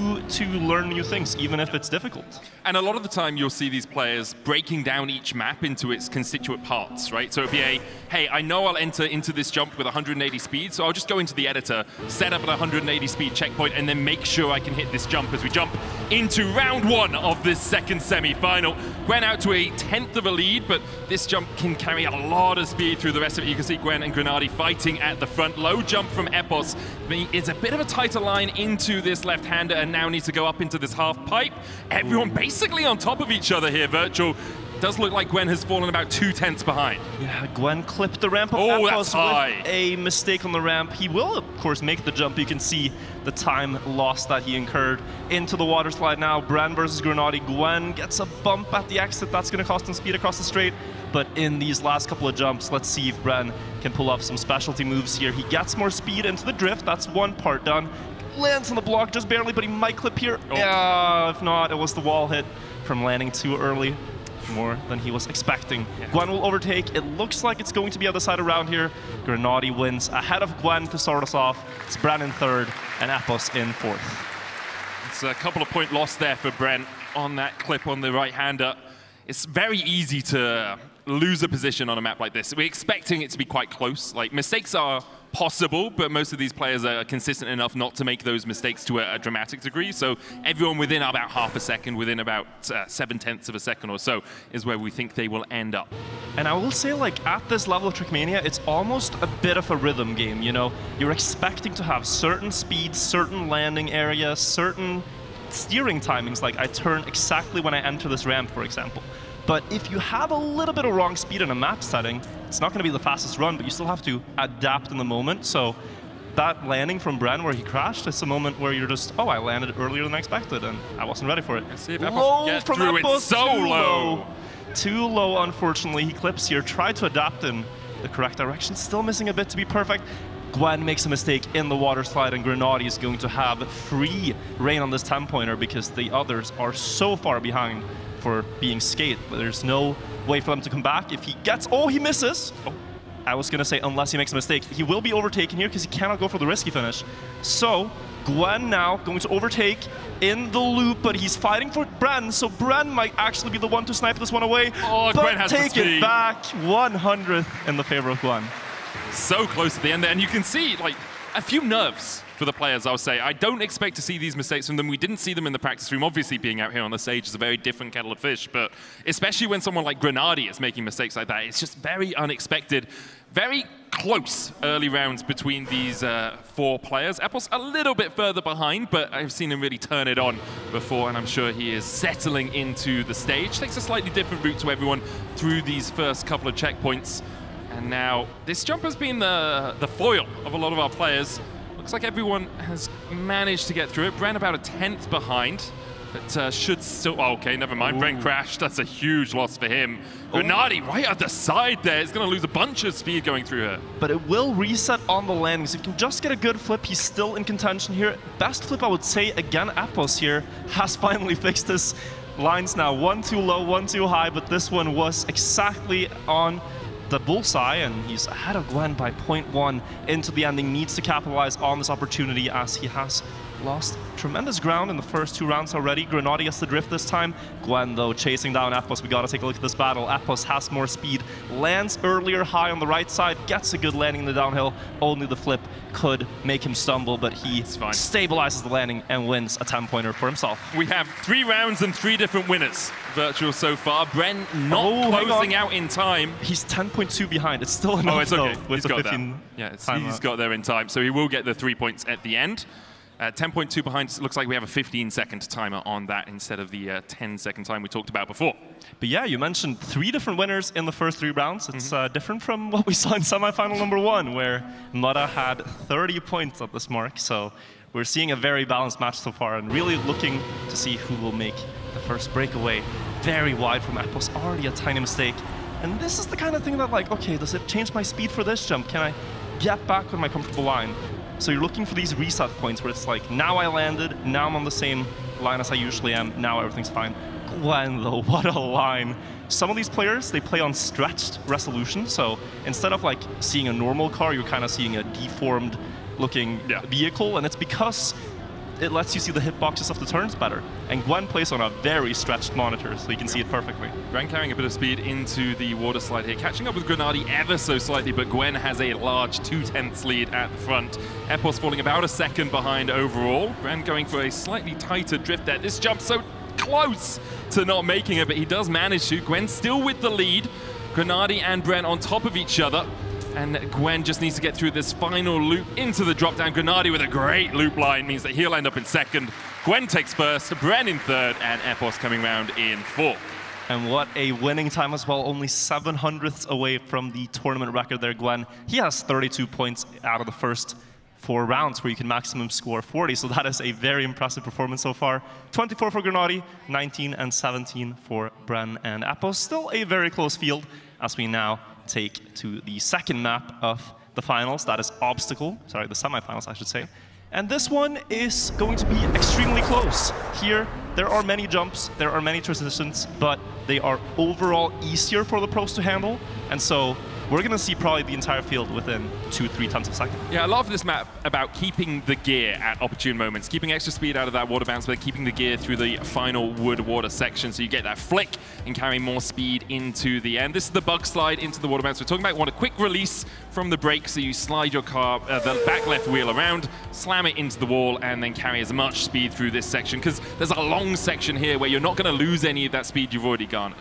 learn new things, even if it's difficult. And a lot of the time you'll see these players breaking down each map into its constituent parts, right? So it'd be hey, I know I'll enter into this jump with 180 speed, so I'll just go into the editor, set up an 180 speed checkpoint, and then make sure I can hit this jump as we jump into round 1 of this second semi-final. Gwen out to a 10th of a lead, but this jump can carry a lot of speed through the rest of it. You can see Gwen and Grenadi fighting at the front. Low jump from Epos. It's a bit of a tighter line into this left-hander and now needs to go up into this half pipe. Everyone basically on top of each other here. Virtual. Does look like Gwen has fallen about 2/10 behind. Yeah, Gwen clipped the ramp of Epos that's high. With a mistake on the ramp. He will, of course, make the jump. You can see the time loss that he incurred into the water slide now. Bren versus Grenadi. Gwen gets a bump at the exit. That's going to cost him speed across the straight. But in these last couple of jumps, let's see if Bren can pull off some specialty moves here. He gets more speed into the drift. That's one part done. Lands on the block just barely, but he might clip here. Yeah, if not, it was the wall hit from landing too early. More than he was expecting. Yeah. Gwen will overtake. It looks like it's going to be other side around here. Grenadi wins ahead of Gwen to start us off. It's Bren in 3rd and Epos in 4th. It's a couple of point loss there for Bren on that clip on the right-hander. It's very easy to lose a position on a map like this. We're expecting it to be quite close. Like, mistakes are possible, but most of these players are consistent enough not to make those mistakes to a dramatic degree. So everyone within about half a second, within about 7/10 of a second or so, is where we think they will end up. And I will say, like, at this level of Trackmania, it's almost a bit of a rhythm game, you know? You're expecting to have certain speeds, certain landing areas, certain steering timings, like I turn exactly when I enter this ramp, for example. But if you have a little bit of wrong speed in a map setting, it's not going to be the fastest run, but you still have to adapt in the moment. So that landing from Bren where he crashed is a moment where you're just, oh, I landed earlier than I expected, and I wasn't ready for it. Let's see if Epos can get through. It's so low. Too low, unfortunately. He clips here, tried to adapt in the correct direction, still missing a bit to be perfect. Gwen makes a mistake in the water slide, and Grenadi is going to have free reign on this 10-pointer because the others are so far behind for being skate. There's no way for them to come back. If he gets, oh, he misses. Oh, I was gonna say, unless he makes a mistake. He will be overtaken here because he cannot go for the risky finish. So Gwen now going to overtake in the loop, but he's fighting for Bren, so Bren might actually be the one to snipe this one away. Oh, but Gwen has take the speed. It back, 100th in the favor of Gwen. So close to the end there, and you can see like a few nerves for the players, I'll say. I don't expect to see these mistakes from them. We didn't see them in the practice room. Obviously, being out here on the stage is a very different kettle of fish, but especially when someone like Grenadi is making mistakes like that, it's just very unexpected. Very close early rounds between these 4 players. Epos a little bit further behind, but I've seen him really turn it on before, and I'm sure he is settling into the stage. Takes a slightly different route to everyone through these first couple of checkpoints. And now, this jump has been the foil of a lot of our players. Looks like everyone has managed to get through it. Bren about a 10th behind, but should still... Oh, okay, never mind. Bren crashed. That's a huge loss for him. Grenadi right at the side there. He's going to lose a bunch of speed going through her. But it will reset on the landings. If he can just get a good flip, he's still in contention here. Best flip, I would say, again, Epos here has finally fixed his lines now. One too low, one too high, but this one was exactly on the bullseye, and he's ahead of Gwen by 0.1 into the ending. Needs to capitalize on this opportunity as he has lost tremendous ground in the first 2 rounds already. Grenadi gets the drift this time. Gwen, though, chasing down Epos. We gotta take a look at this battle. Epos has more speed, lands earlier high on the right side, gets a good landing in the downhill. Only the flip could make him stumble, but he stabilizes the landing and wins a 10-pointer for himself. We have 3 rounds and 3 different winners. Virtual so far. Bren not closing out in time. He's 10.2 behind. It's still enough, it's okay. With the 15 he's got there in time, so he will get the 3 points at the end. 10.2 behind, looks like we have a 15-second timer on that instead of the 10-second time we talked about before. But yeah, you mentioned 3 different winners in the first 3 rounds. It's different from what we saw in semifinal number 1, where Mudda had 30 points at this mark. So we're seeing a very balanced match so far, and really looking to see who will make the first breakaway. Very wide from Epos, already a tiny mistake. And this is the kind of thing that, like, okay, does it change my speed for this jump? Can I get back on my comfortable line? So you're looking for these reset points where it's like, now I landed, now I'm on the same line as I usually am, now everything's fine. Gwen, though, what a line. Some of these players, they play on stretched resolution, so instead of like seeing a normal car, you're kind of seeing a deformed looking vehicle, and it's because it lets you see the hitboxes of the turns better. And Gwen plays on a very stretched monitor, so you can see it perfectly. Gwen carrying a bit of speed into the water slide here, catching up with Grenadi ever so slightly, but Gwen has a large 2/10 lead at the front. Epos falling about a second behind overall. Gwen going for a slightly tighter drift there. This jump so close to not making it, but he does manage to. Gwen still with the lead. Grenadi and Brent on top of each other. And Gwen just needs to get through this final loop into the drop down. Grenadi with a great loop line means that he'll end up in second. Gwen takes first, Bren in third, and Epos coming round in fourth. And what a winning time as well, only 700ths away from the tournament record there, Gwen. He has 32 points out of the first 4 rounds where you can maximum score 40, so that is a very impressive performance so far. 24 for Grenadi, 19 and 17 for Bren and Epos. Still a very close field as we now take to the second map of the finals, that is Obstacle, sorry, the semifinals I should say. And this one is going to be extremely close. Here, there are many jumps, there are many transitions, but they are overall easier for the pros to handle, and so we're going to see probably the entire field within 2-3 tenths of a second. Yeah, I love this map about keeping the gear at opportune moments, keeping extra speed out of that water bounce, but keeping the gear through the final wood water section so you get that flick and carry more speed into the end. This is the bug slide into the water bounce. We're talking about a quick release from the brake, so you slide your car, the back left wheel around, slam it into the wall, and then carry as much speed through this section, because there's a long section here where you're not going to lose any of that speed you've already garnered.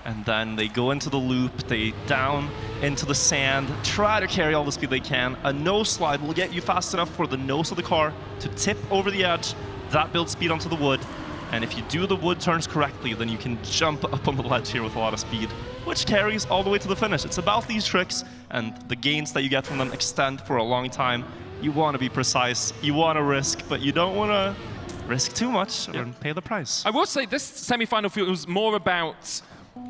And then they go into the loop, they down into the sand, try to carry all the speed they can. A nose slide will get you fast enough for the nose of the car to tip over the edge. That builds speed onto the wood. And if you do the wood turns correctly, then you can jump up on the ledge here with a lot of speed, which carries all the way to the finish. It's about these tricks, and the gains that you get from them extend for a long time. You want to be precise, you want to risk, but you don't want to risk too much or pay the price. I will say this semi-final field was more about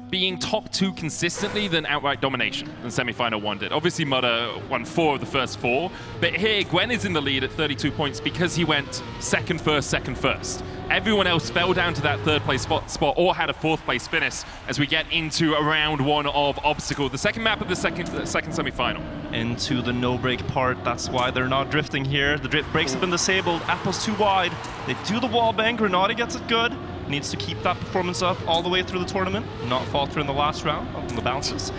being top 2 consistently than outright domination than semi-final 1 did. Obviously, Mudder won 4 of the first 4, but here Gwen is in the lead at 32 points because he went second first. Everyone else fell down to that 3rd place spot or had a 4th place finish as we get into round 1 of Obstacle, the second map of the second semi-final. Into the no-break part, that's why they're not drifting here. The brakes have been disabled, Apple's too wide. They do the wall bang, Grenadi gets it good. Needs to keep that performance up all the way through the tournament, not falter in the last round on the bounces.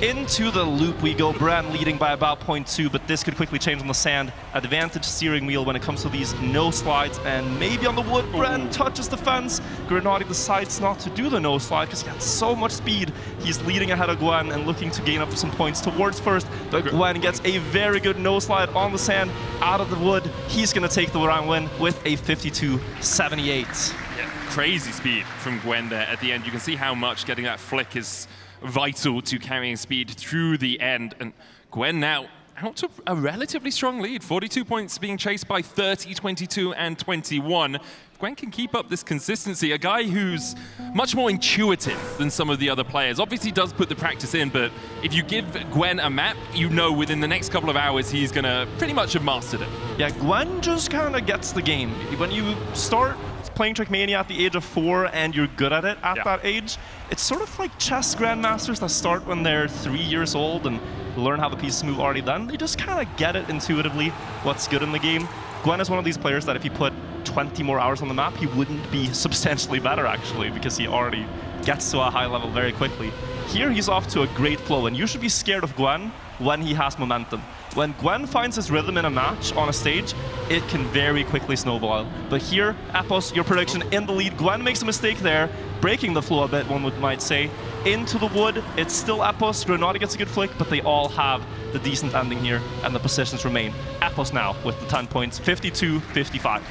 Into the loop we go, Bren leading by about 0.2, but this could quickly change on the sand. Advantage steering wheel when it comes to these no slides, and maybe on the wood, Bren touches the fence. Grenadi decides not to do the no slide because he had so much speed. He's leading ahead of Gwen and looking to gain up some points towards first, but Gwen gets a very good no slide on the sand out of the wood. He's going to take the round win with a 52.78. Yeah, crazy speed from Gwen there at the end. You can see how much getting that flick is vital to carrying speed through the end. And Gwen now out to a relatively strong lead. 42 points being chased by 30, 22, and 21. Gwen can keep up this consistency. A guy who's much more intuitive than some of the other players. Obviously does put the practice in, but if you give Gwen a map, you know within the next couple of hours he's gonna pretty much have mastered it. Yeah, Gwen just kind of gets the game. When you start playing Trackmania at the age of 4 and you're good at it at that age, it's sort of like chess grandmasters that start when they're 3 years old and learn how the pieces move already then. They just kind of get it intuitively what's good in the game. Gwen is one of these players that if you put 20 more hours on the map, he wouldn't be substantially better actually, because he already gets to a high level very quickly. Here he's off to a great flow, and you should be scared of Gwen when he has momentum. When Gwen finds his rhythm in a match on a stage, it can very quickly snowball. But here, Epos, your prediction in the lead. Gwen makes a mistake there, breaking the flow a bit, one might say. Into the wood, it's still Epos. Grenadi gets a good flick, but they all have the decent ending here, and the positions remain. Epos now with the 10 points, 52-55.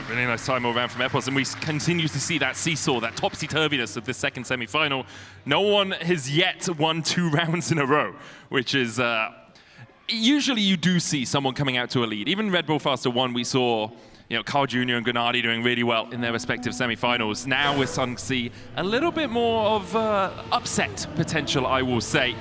Really nice time all around from Epos, and we continue to see that seesaw, that topsy-turviness of this second semi-final. No one has yet won 2 rounds in a row, which is... usually you do see someone coming out to a lead. Even Red Bull Faster 1, we saw Carl Jr. and Grenadi doing really well in their respective semi-finals. Now we're starting to see a little bit more of upset potential, I will say.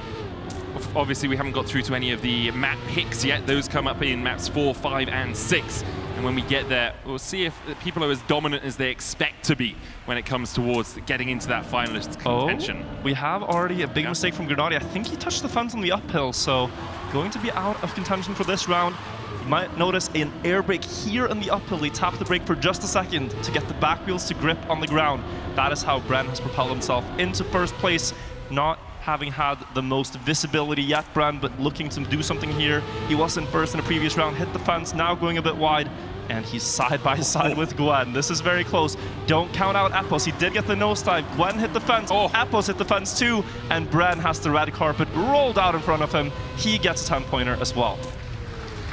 Obviously, we haven't got through to any of the map picks yet. Those come up in maps 4, 5, and 6. And when we get there, we'll see if the people are as dominant as they expect to be when it comes towards getting into that finalist contention. We have already a big mistake from Grenadi. I think he touched the fence on the uphill, so going to be out of contention for this round. You might notice an air brake here in the uphill. He tapped the brake for just a second to get the back wheels to grip on the ground. That is how Bren has propelled himself into first place, not having had the most visibility yet, Bren, but looking to do something here. He was in first in the previous round, hit the fence, now going a bit wide, and he's side by side with Gwen. This is very close. Don't count out Epos. He did get the nosedive. Gwen hit the fence. Epos hit the fence too, and Bren has the red carpet rolled out in front of him. He gets a 10-pointer as well.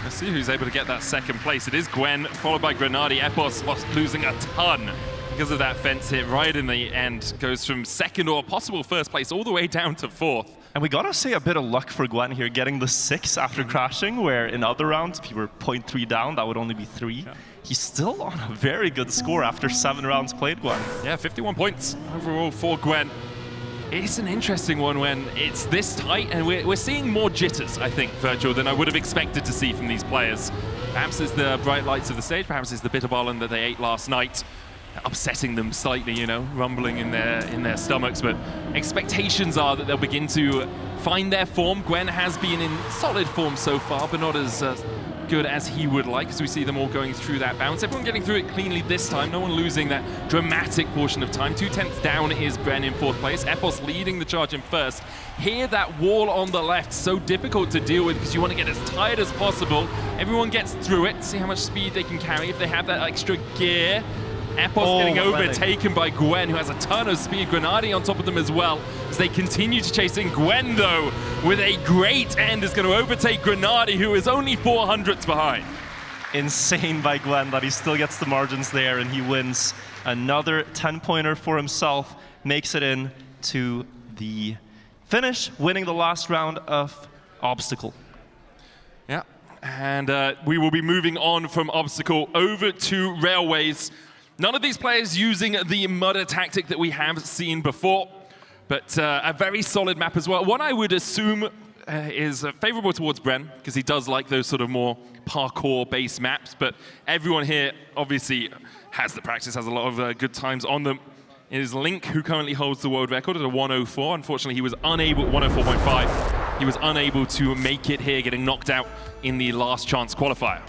Let's see who's able to get that second place. It is Gwen, followed by Grenadi. Epos losing a ton because of that fence hit right in the end. Goes from second or possible first place all the way down to fourth. And we gotta say a bit of luck for Gwen here, getting the 6 after crashing, where in other rounds, if you were 0.3 down, that would only be 3. Yeah. He's still on a very good score after 7 rounds played, Gwen. Yeah, 51 points overall for Gwen. It's an interesting one when it's this tight, and we're seeing more jitters, I think, Virtual, than I would have expected to see from these players. Perhaps it's the bright lights of the stage, perhaps it's the bitterballen that they ate last night, upsetting them slightly, you know, rumbling in their stomachs, but expectations are that they'll begin to find their form. Gwen has been in solid form so far, but not as good as he would like, as we see them all going through that bounce. Everyone getting through it cleanly this time, no one losing that dramatic portion of time. 2/10 down is Bren in fourth place. Epos leading the charge in first. Here, that wall on the left, so difficult to deal with because you want to get as tight as possible. Everyone gets through it, see how much speed they can carry if they have that extra gear. Epos getting overtaken by Gwen, who has a ton of speed. Grenadi on top of them as well, as they continue to chase in. Gwen, though, with a great end, is going to overtake Grenadi, who is only 400ths behind. Insane by Gwen that he still gets the margins there, and he wins another 10-pointer for himself, makes it in to the finish, winning the last round of Obstacle. Yeah, and we will be moving on from Obstacle over to Railways. None of these players using the mudder tactic that we have seen before, but a very solid map as well. One I would assume is favorable towards Bren, because he does like those sort of more parkour-based maps, but everyone here obviously has the practice, has a lot of good times on them. It is Link who currently holds the world record at a 104. Unfortunately, he was unable, 104.5. He was unable to make it here, getting knocked out in the last chance qualifier.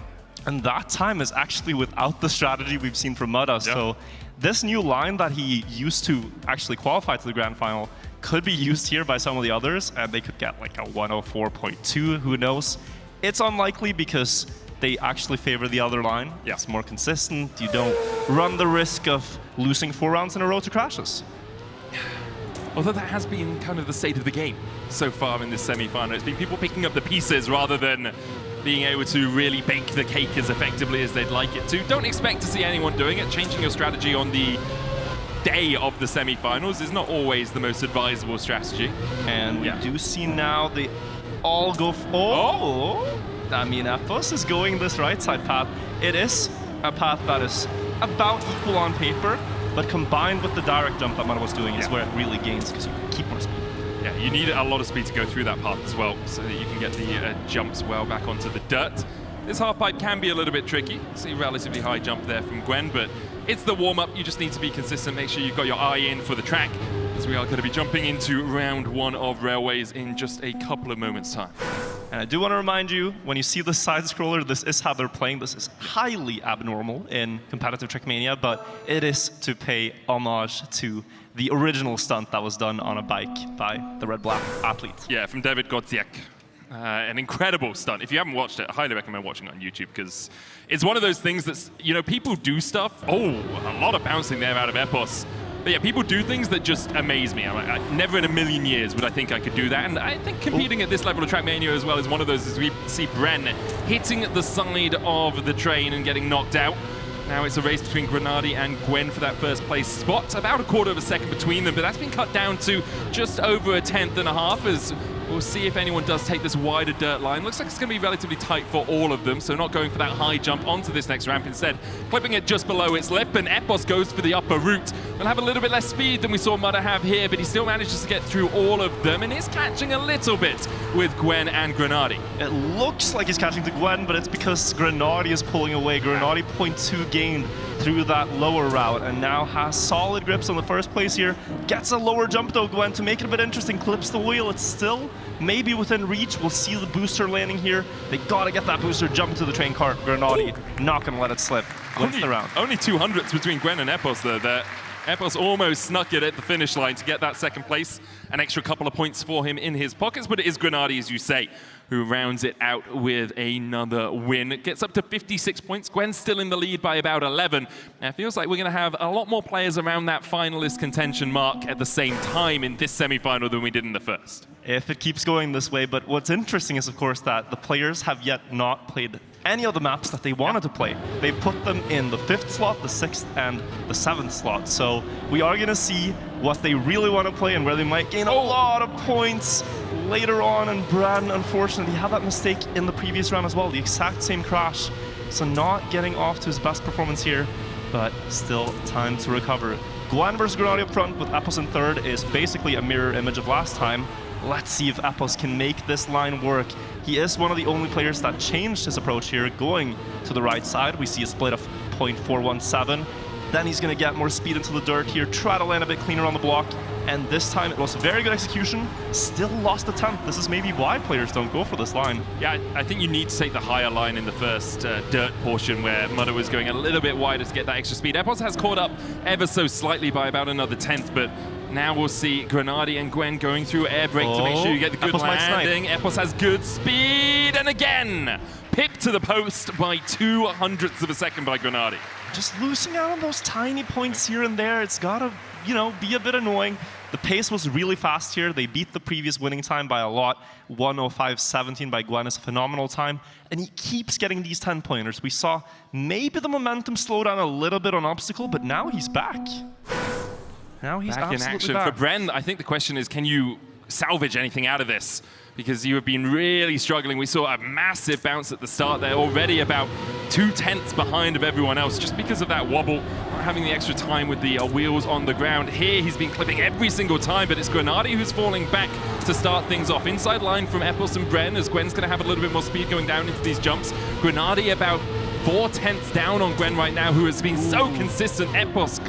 And that time is actually without the strategy we've seen from Mudda. Yeah. So this new line that he used to actually qualify to the grand final could be used here by some of the others, and they could get like a 104.2, who knows. It's unlikely because they actually favor the other line. Yeah. It's more consistent. You don't run the risk of losing 4 rounds in a row to crashes. Although that has been kind of the state of the game so far in this semi-final. It's been people picking up the pieces rather than being able to really bake the cake as effectively as they'd like it to. Don't expect to see anyone doing it. Changing your strategy on the day of the semi-finals is not always the most advisable strategy. And we do see now they all go I mean, Epos is going this right side path. It is a path that is about equal on paper, but combined with the direct jump that Mudda was doing is where it really gains, because you can keep more speed. Yeah, you need a lot of speed to go through that path as well, so that you can get the jumps well back onto the dirt. This half pipe can be a little bit tricky. See, relatively high jump there from Gwen, but it's the warm-up. You just need to be consistent. Make sure you've got your eye in for the track, as we are going to be jumping into round 1 of Railways in just a couple of moments' time. And I do want to remind you, when you see the side scroller, this is how they're playing. This is highly abnormal in competitive Trackmania, but it is to pay homage to the original stunt that was done on a bike by the red-black athlete. Yeah, from David Godziak. An incredible stunt. If you haven't watched it, I highly recommend watching it on YouTube, because it's one of those things that's, you know, people do stuff. Oh, a lot of bouncing there out of Epos. But yeah, people do things that just amaze me. I'm like, never in a million years would I think I could do that. And I think competing at this level of Trackmania as well is one of those, as we see Bren hitting the side of the train and getting knocked out. Now it's a race between Grenadi and Gwen for that first place spot. About a quarter of a second between them, but that's been cut down to just over a 10th and a half, as We'll see if anyone does take this wider dirt line. Looks like it's going to be relatively tight for all of them, so not going for that high jump onto this next ramp. Instead, clipping it just below its lip, and Epos goes for the upper route. Will have a little bit less speed than we saw Mudder have here, but he still manages to get through all of them and is catching a little bit with Gwen and Grenadi. It looks like he's catching to Gwen, but it's because Grenadi is pulling away. Grenadi 0.2 gained through that lower route and now has solid grips on the first place here. Gets a lower jump though, Gwen, to make it a bit interesting. Clips the wheel. It's still maybe within reach. We'll see the booster landing here. They gotta get that booster jump to the train cart. Grenadi not gonna let it slip. Wins the round. Only 200s between Gwen and Epos though. There. Epos almost snuck it at the finish line to get that second place. An extra couple of points for him in his pockets, but it is Grenadi, as you say, who rounds it out with another win. It gets up to 56 points. Gwen's still in the lead by about 11. And it feels like we're going to have a lot more players around that finalist contention mark at the same time in this semi-final than we did in the first. If it keeps going this way, but what's interesting is, of course, that the players have yet not played any of the maps that they wanted to play. They put them in the 5th slot, the 6th, and the 7th slot. So we are going to see what they really want to play and where they might gain a lot of points later on. And Bran, unfortunately, had that mistake in the previous round as well, the exact same crash. So not getting off to his best performance here, but still time to recover. Gwen versus Grenadi up front with Epos in 3rd is basically a mirror image of last time. Let's see if Epos can make this line work. He is one of the only players that changed his approach here, going to the right side. We see a split of 0.417. Then he's going to get more speed into the dirt here, try to land a bit cleaner on the block. And this time it was a very good execution, still lost a 10th. This is maybe why players don't go for this line. Yeah, I think you need to take the higher line in the first dirt portion where Mudder was going a little bit wider to get that extra speed. Epos has caught up ever so slightly by about another 10th, but now we'll see Grenadi and Gwen going through air brake to make sure you get the good Epos landing. Epos has good speed, and again, pipped to the post by 2/100ths of a second by Grenadi. Just losing out on those tiny points here and there, it's gotta, you know, be a bit annoying. The pace was really fast here. They beat the previous winning time by a lot. 1:05.17 by Gwen is a phenomenal time. And he keeps getting these 10-pointers. We saw maybe the momentum slow down a little bit on obstacle, but now he's back. Now he's back in action. For Bren, I think the question is, can you salvage anything out of this? Because you have been really struggling. We saw a massive bounce at the start there, already about 2/10ths behind of everyone else, just because of that wobble, not having the extra time with the wheels on the ground. Here, he's been clipping every single time, but it's Grenadi who's falling back to start things off. Inside line from Epos and Bren, as Gwen's gonna have a little bit more speed going down into these jumps. Grenadi about 4/10ths down on Gwen right now, who has been so consistent. Epos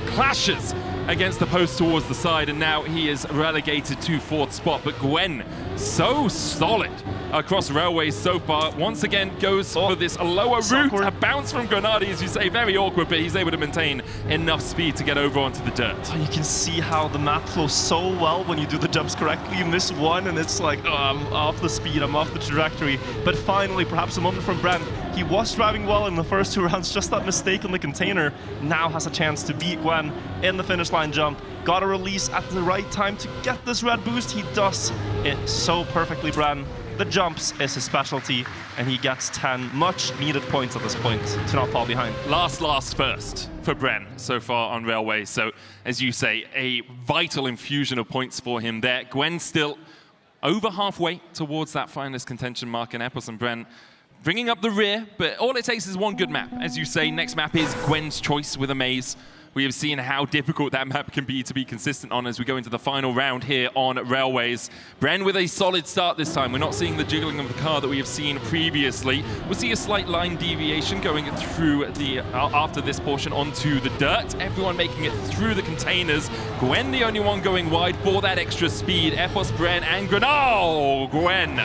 clashes against the post towards the side, and now he is relegated to 4th spot. But Gwen, so solid across railways so far. Once again, goes for this lower route. A bounce from Grenadi, as you say, very awkward, but he's able to maintain enough speed to get over onto the dirt. And you can see how the map flows so well when you do the jumps correctly. You miss one, and it's like, oh, I'm off the speed, I'm off the trajectory. But finally, perhaps a moment from Bren. He was driving well in the first 2 rounds, just that mistake on the container. Now has a chance to beat Gwen in the finish line jump. Got to release at the right time to get this red boost. He does it so perfectly, Bren. The jumps is his specialty, and he gets 10 much-needed points at this point to not fall behind. Last first for Bren so far on Railway. So, as you say, a vital infusion of points for him there. Gwen still over halfway towards that finalist contention mark, and Epos and Bren bringing up the rear, but all it takes is one good map. As you say, next map is Gwen's choice with a maze. We have seen how difficult that map can be to be consistent on as we go into the final round here on Railways. Bren with a solid start this time. We're not seeing the jiggling of the car that we have seen previously. We'll see a slight line deviation going through the after this portion onto the dirt. Everyone making it through the containers. Gwen the only one going wide for that extra speed. Epos, Bren, and Gren. Oh, Gwen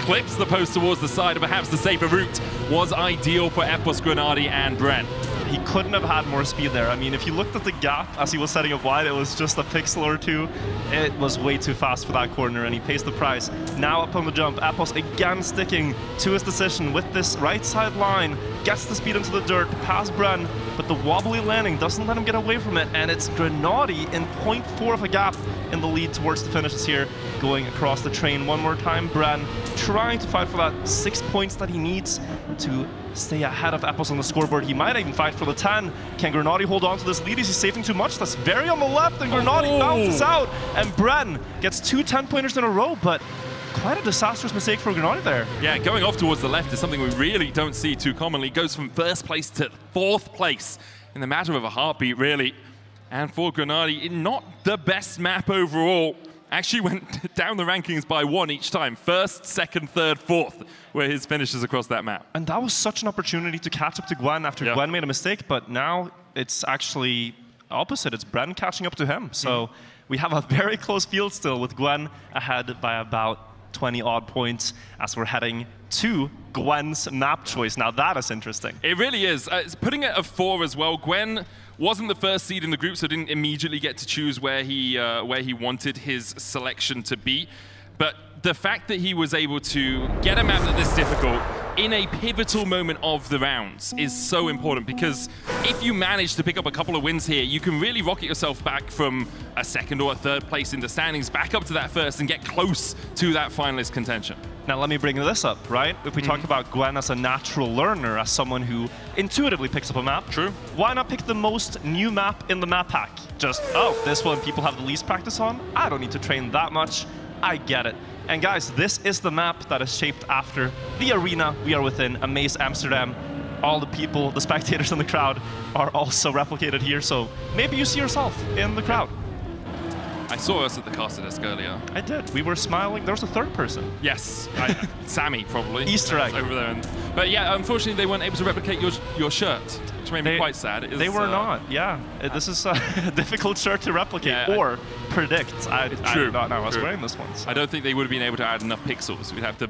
clips the post towards the side, and perhaps the safer route was ideal for Epos, Grenadi, and Bren. He couldn't have had more speed there. I mean, if you looked at the gap as he was setting up wide, it was just a pixel or two. It was way too fast for that corner, and he pays the price. Now up on the jump, Epos again sticking to his decision with this right side line. Gets the speed into the dirt, past Bren, but the wobbly landing doesn't let him get away from it, and it's Grenady in 0.4 of a gap in the lead towards the finishes here, going across the train one more time. Bren trying to fight for that 6 points that he needs to stay ahead of Epos on the scoreboard. He might even fight for the 10. Can Grenady hold on to this lead? Is he saving too much? That's very on the left, and Grenady bounces out, and Bren gets 2 10-pointers in a row, but quite a disastrous mistake for Grenady there. Yeah, going off towards the left is something we really don't see too commonly. Goes from first place to 4th place in the matter of a heartbeat, really. And for Grenady, not the best map overall. Actually went down the rankings by 1 each time. 1st, 2nd, 3rd, 4th were his finishes across that map. And that was such an opportunity to catch up to Gwen after Gwen made a mistake, but now it's actually opposite. It's Bren catching up to him. So we have a very close field still, with Gwen ahead by about 20 odd points as we're heading to Gwen's map choice. Now that is interesting. It really is. It's putting it at 4 as well. Gwen wasn't the first seed in the group, so didn't immediately get to choose where he wanted his selection to be. But the fact that he was able to get a map that this difficult in a pivotal moment of the rounds is so important, because if you manage to pick up a couple of wins here, you can really rocket yourself back from a 2nd or a 3rd place in the standings back up to that 1st and get close to that finalist contention. Now let me bring this up, right? If we talk about Gwen as a natural learner, as someone who intuitively picks up a map, true. Why not pick the most new map in the map pack? Just, oh, this one people have the least practice on? I don't need to train that much. I get it. And guys, this is the map that is shaped after the arena we are within, Amaze Amsterdam. All the people, the spectators in the crowd are also replicated here, so maybe you see yourself in the crowd. I saw us at the caster desk earlier. I did. We were smiling. There was a 3rd person. Yes, Sammy probably. Easter egg. Over there. But yeah, unfortunately they weren't able to replicate your shirt, which made me quite sad. They were not, yeah. This is a difficult shirt to replicate or predict. I did not know I was wearing this one. So. I don't think they would have been able to add enough pixels. We'd have to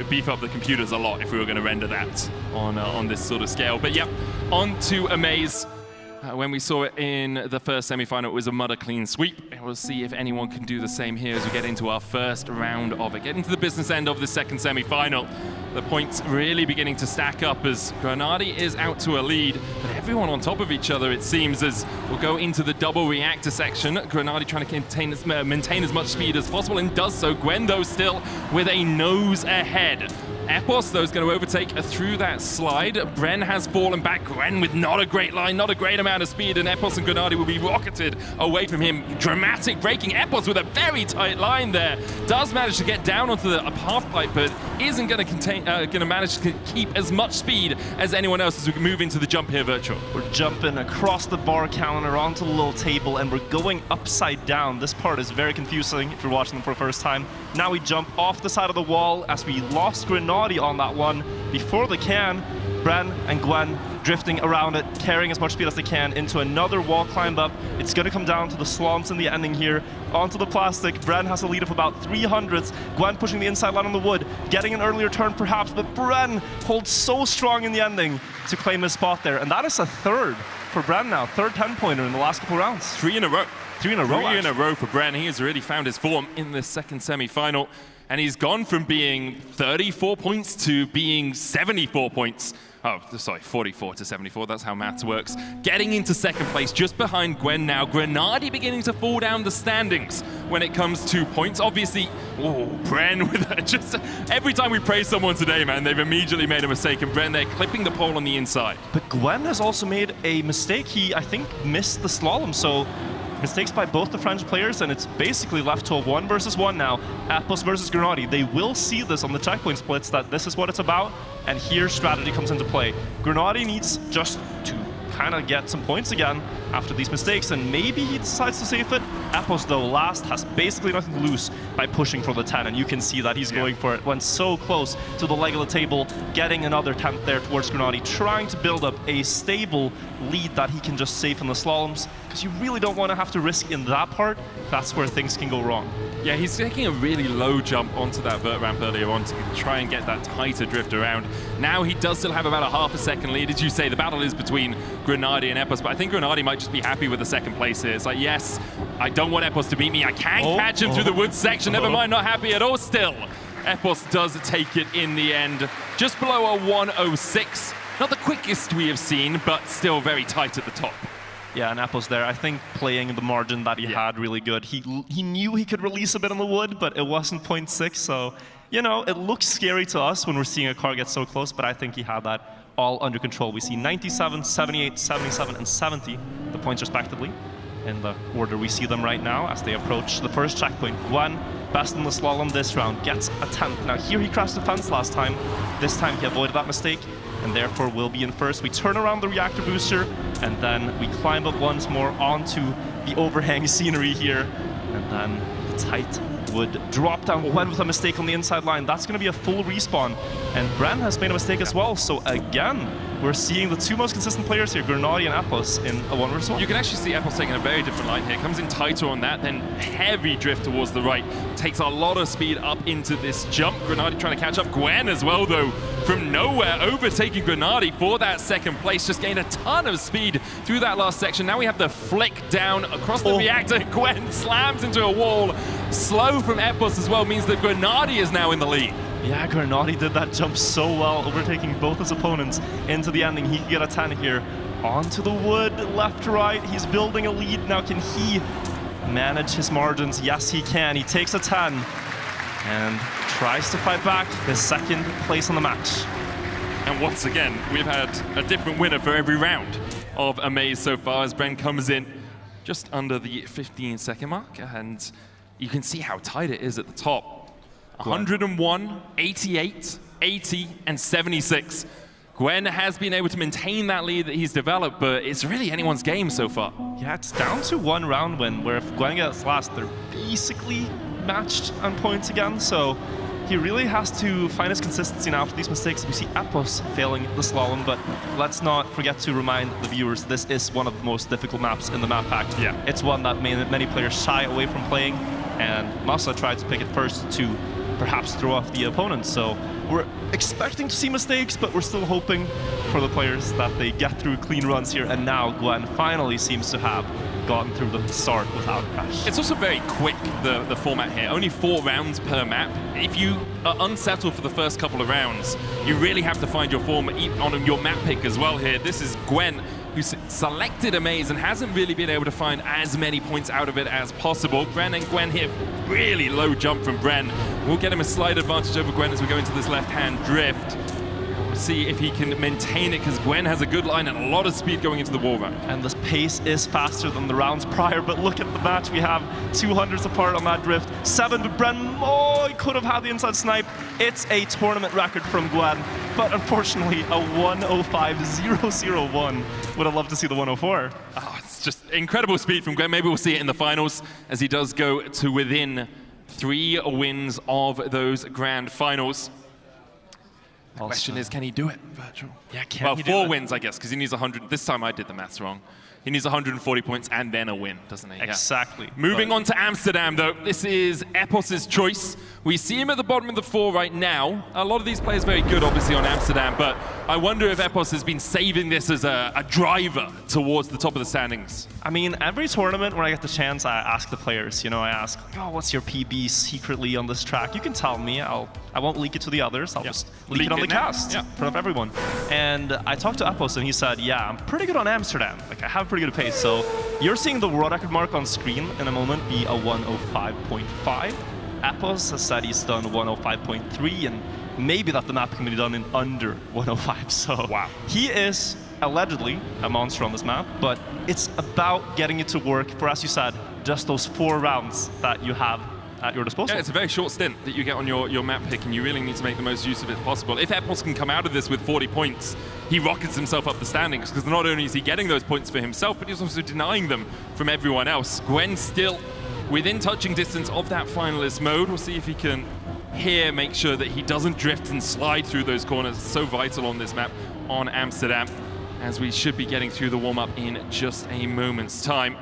beef up the computers a lot if we were going to render that on this sort of scale. But yeah, on to Amaze. When we saw it in the first semi-final, it was a mudder clean sweep. And we'll see if anyone can do the same here as we get into our first round of it. Get into the business end of the second semi-final. The points really beginning to stack up as Grenady is out to a lead, but everyone on top of each other, it seems, as we'll go into the double reactor section. Grenady trying to maintain as much speed as possible, and does so. Gwen, though, still with a nose ahead. Epos, though, is going to overtake through that slide. Bren has fallen back. Gwen with not a great line, not a great amount of speed, and Epos and Grenady will be rocketed away from him. Dramatic braking. Epos with a very tight line there. Does manage to get down onto the half pipe, but isn't going to manage to keep as much speed as anyone else as we move into the jump here, Wirtual. We're jumping across the bar counter onto the little table, and we're going upside down. This part is very confusing if you're watching them for the first time. Now we jump off the side of the wall as we lost Grenady on that one before they can. Bren and Gwen drifting around it, carrying as much speed as they can into another wall climb up. It's going to come down to the slumps in the ending here, onto the plastic. Bren has a lead of about 300s. Gwen pushing the inside line on the wood, getting an earlier turn perhaps, but Bren holds so strong in the ending to claim his spot there. And that is a 3rd for Bren now, 3rd 10-pointer in the last couple rounds. 3 in a row. 3 in a row. 3 in a row for Bren. He has really found his form in the second semi-final. And he's gone from being 34 points to being 74 points. Oh, sorry, 44 to 74. That's how maths works. Getting into second place, just behind Gwen now. Grenady beginning to fall down the standings when it comes to points. Obviously, Bren with just every time we praise someone today, man, they've immediately made a mistake. And Bren, they're clipping the pole on the inside. But Gwen has also made a mistake. He, I think, missed the slalom. So mistakes by both the French players, and it's basically left to a 1 versus 1 now. Epos versus Grenady. They will see this on the checkpoint splits, that this is what it's about, and here strategy comes into play. Grenady needs just to kind of get some points again after these mistakes, and maybe he decides to save it. Epos, though, last has basically nothing to lose by pushing for the 10, and you can see that he's going for it. Went so close to the leg of the table, getting another 10th there towards Grenady, trying to build up a stable lead that he can just save in the slaloms, because you really don't want to have to risk in that part. That's where things can go wrong. Yeah, he's taking a really low jump onto that vert ramp earlier on to try and get that tighter drift around. Now he does still have about a half a second lead. As you say, the battle is between Grenady and Epos, but I think Grenady might just be happy with the second place here. It's like, yes, I don't want Epos to beat me. I can catch him through the woods section. Never mind, not happy at all still. Epos does take it in the end. Just below a 106 not the quickest we have seen, but still very tight at the top. Yeah, and Apple's there, I think, playing the margin that he had really good. He knew he could release a bit on the wood, but it wasn't 0.6, so, you know, it looks scary to us when we're seeing a car get so close, but I think he had that all under control. We see 97, 78, 77, and 70, the points respectively, in the order we see them right now as they approach the first checkpoint. Gwen, best in the slalom this round, gets a 10th. Now here he crashed the fence last time. This time he avoided that mistake, and therefore will be in first. We turn around the reactor booster, and then we climb up once more onto the overhang scenery here, and then the tight wood drop down. Gwen with a mistake on the inside line. That's going to be a full respawn, and Bren has made a mistake as well. So again, we're seeing the two most consistent players here, Grenadi and Apples, in a 1v1. You can actually see Apples taking a very different line here. Comes in tighter on that, then heavy drift towards the right. Takes a lot of speed up into this jump. Grenadi trying to catch up. Gwen as well, though, from nowhere, overtaking Grenadi for that second place. Just gained a ton of speed through that last section. Now we have the flick down across the reactor. Gwen slams into a wall. Slow from Apples as well means that Grenadi is now in the lead. Yeah, Grenadi did that jump so well, overtaking both his opponents into the ending. He can get a 10 here. Onto the wood, left, right. He's building a lead. Now can he manage his margins? Yes, he can. He takes a 10 and tries to fight back his second place on the match. And once again, we've had a different winner for every round of Amaze so far as Bren comes in just under the 15-second mark. And you can see how tight it is at the top. 101, 88, 80, and 76. Gwen has been able to maintain that lead that he's developed, but it's really anyone's game so far. Yeah, it's down to one round win, where if Gwen gets last, they're basically matched on points again, so he really has to find his consistency now after these mistakes. We see Appos failing the slalom, but let's not forget to remind the viewers this is one of the most difficult maps in the map pack. Yeah. It's one that many players shy away from playing, and Massa tried to pick it first to perhaps throw off the opponent. So we're expecting to see mistakes, but we're still hoping for the players that they get through clean runs here. And now Gwen finally seems to have gotten through the start without a crash. It's also very quick, the format here. Only 4 rounds per map. If you are unsettled for the first couple of rounds, you really have to find your form on your map pick as well here. This is Gwen, who's selected Amaze and hasn't really been able to find as many points out of it as possible. Bren and Gwen here, really low jump from Bren. We'll get him a slight advantage over Gwen as we go into this left-hand drift. We'll see if he can maintain it, because Gwen has a good line and a lot of speed going into the wall run. And this pace is faster than the rounds prior, but look at the match. We have 200s apart on that drift. 7 to Bren. Oh, he could have had the inside snipe. It's a tournament record from Gwen, but unfortunately a 105.001. Would have loved to see the 104. Oh, it's just incredible speed from Gwen. Maybe we'll see it in the finals as he does go to within 3 wins of those grand finals. The question is, can he do it, Virtual? Yeah, can he do 4 it? wins, I guess, because he needs 100. This time I did the maths wrong. He needs 140 points and then a win, doesn't he? Exactly. Yeah. Moving on to Amsterdam, though. This is Epos's choice. We see him at the bottom of the 4 right now. A lot of these players very good, obviously, on Amsterdam, but I wonder if Epos has been saving this as a driver towards the top of the standings. I mean, every tournament when I get the chance, I ask the players, you know, I ask, oh, what's your PB secretly on this track? You can tell me. I won't leak it to the others. I'll just leak it on the cast in front of everyone. And I talked to Epos, and he said, yeah, I'm pretty good on Amsterdam. Like, I have pretty good pace. So you're seeing the world record mark on screen in a moment be a 105.5. Appos has said he's done 105.3, and maybe that the map can be done in under 105. So wow. He is allegedly a monster on this map, but it's about getting it to work for, as you said, just those 4 rounds that you have at your disposal. Yeah, it's a very short stint that you get on your map pick, and you really need to make the most use of it possible. If Epos can come out of this with 40 points, he rockets himself up the standings, because not only is he getting those points for himself, but he's also denying them from everyone else. Gwen still within touching distance of that finalist mode. We'll see if he can here make sure that he doesn't drift and slide through those corners. It's so vital on this map on Amsterdam, as we should be getting through the warm-up in just a moment's time.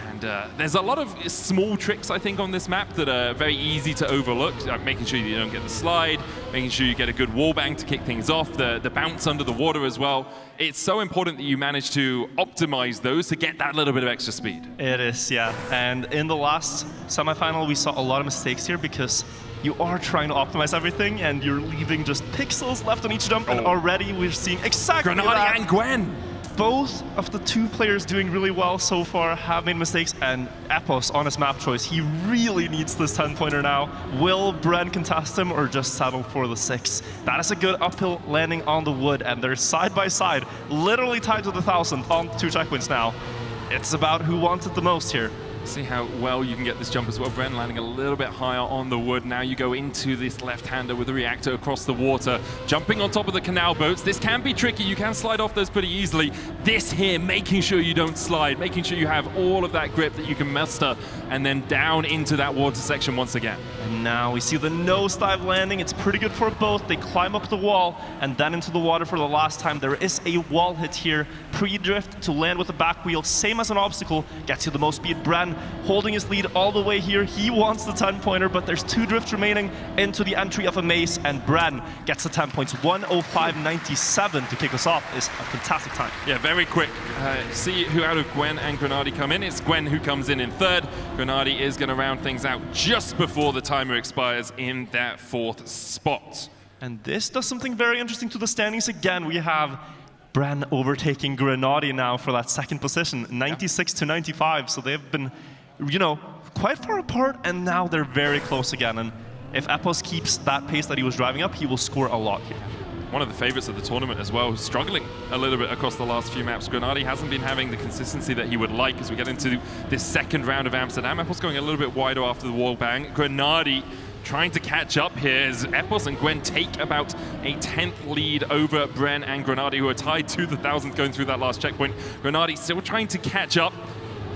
And there's a lot of small tricks, I think, on this map that are very easy to overlook. Making sure you don't get the slide, making sure you get a good wallbang to kick things off, the bounce under the water as well. It's so important that you manage to optimize those to get that little bit of extra speed. It is, yeah. And in the last semifinal, we saw a lot of mistakes here because you are trying to optimize everything, and you're leaving just pixels left on each jump, and already we're seeing exactly Grenady that. and Gwen. Both of the two players doing really well so far have made mistakes, and Epos on his map choice, he really needs this 10-pointer now. Will Bren contest him or just settle for the 6? That is a good uphill landing on the wood, and they're side by side, literally tied to the 1,000 on 2 checkpoints now. It's about who wants it the most here. See how well you can get this jump as well. Bren landing a little bit higher on the wood. Now you go into this left-hander with the reactor across the water, jumping on top of the canal boats. This can be tricky. You can slide off those pretty easily. This here, making sure you don't slide, making sure you have all of that grip that you can muster, and then down into that water section once again. And now we see the nosedive landing. It's pretty good for both. They climb up the wall and then into the water for the last time. There is a wall hit here. Pre-drift to land with the back wheel, same as an obstacle, gets you the most speed. Bren holding his lead all the way here. He wants the 10-pointer, but there's 2 drifts remaining into the entry of a maze, and Bren gets the 10 points. 1:05.97 to kick us off is a fantastic time. Yeah, very quick. See who out of Gwen and Grenady come in. It's Gwen who comes in 3rd. Grenady is going to round things out just before the timer expires in that 4th spot. And this does something very interesting to the standings again. We have Bren overtaking Grenady now for that 2nd position, 96-95. So they've been, you know, quite far apart, and now they're very close again. And if Epos keeps that pace that he was driving up, he will score a lot here. One of the favorites of the tournament as well, struggling a little bit across the last few maps. Grenady hasn't been having the consistency that he would like as we get into this 2nd round of Amsterdam. Epos going a little bit wider after the wall bang. Grenady trying to catch up here as Epos and Gwen take about a 10th lead over Bren and Grenady, who are tied to the 1,000th going through that last checkpoint. Grenady still trying to catch up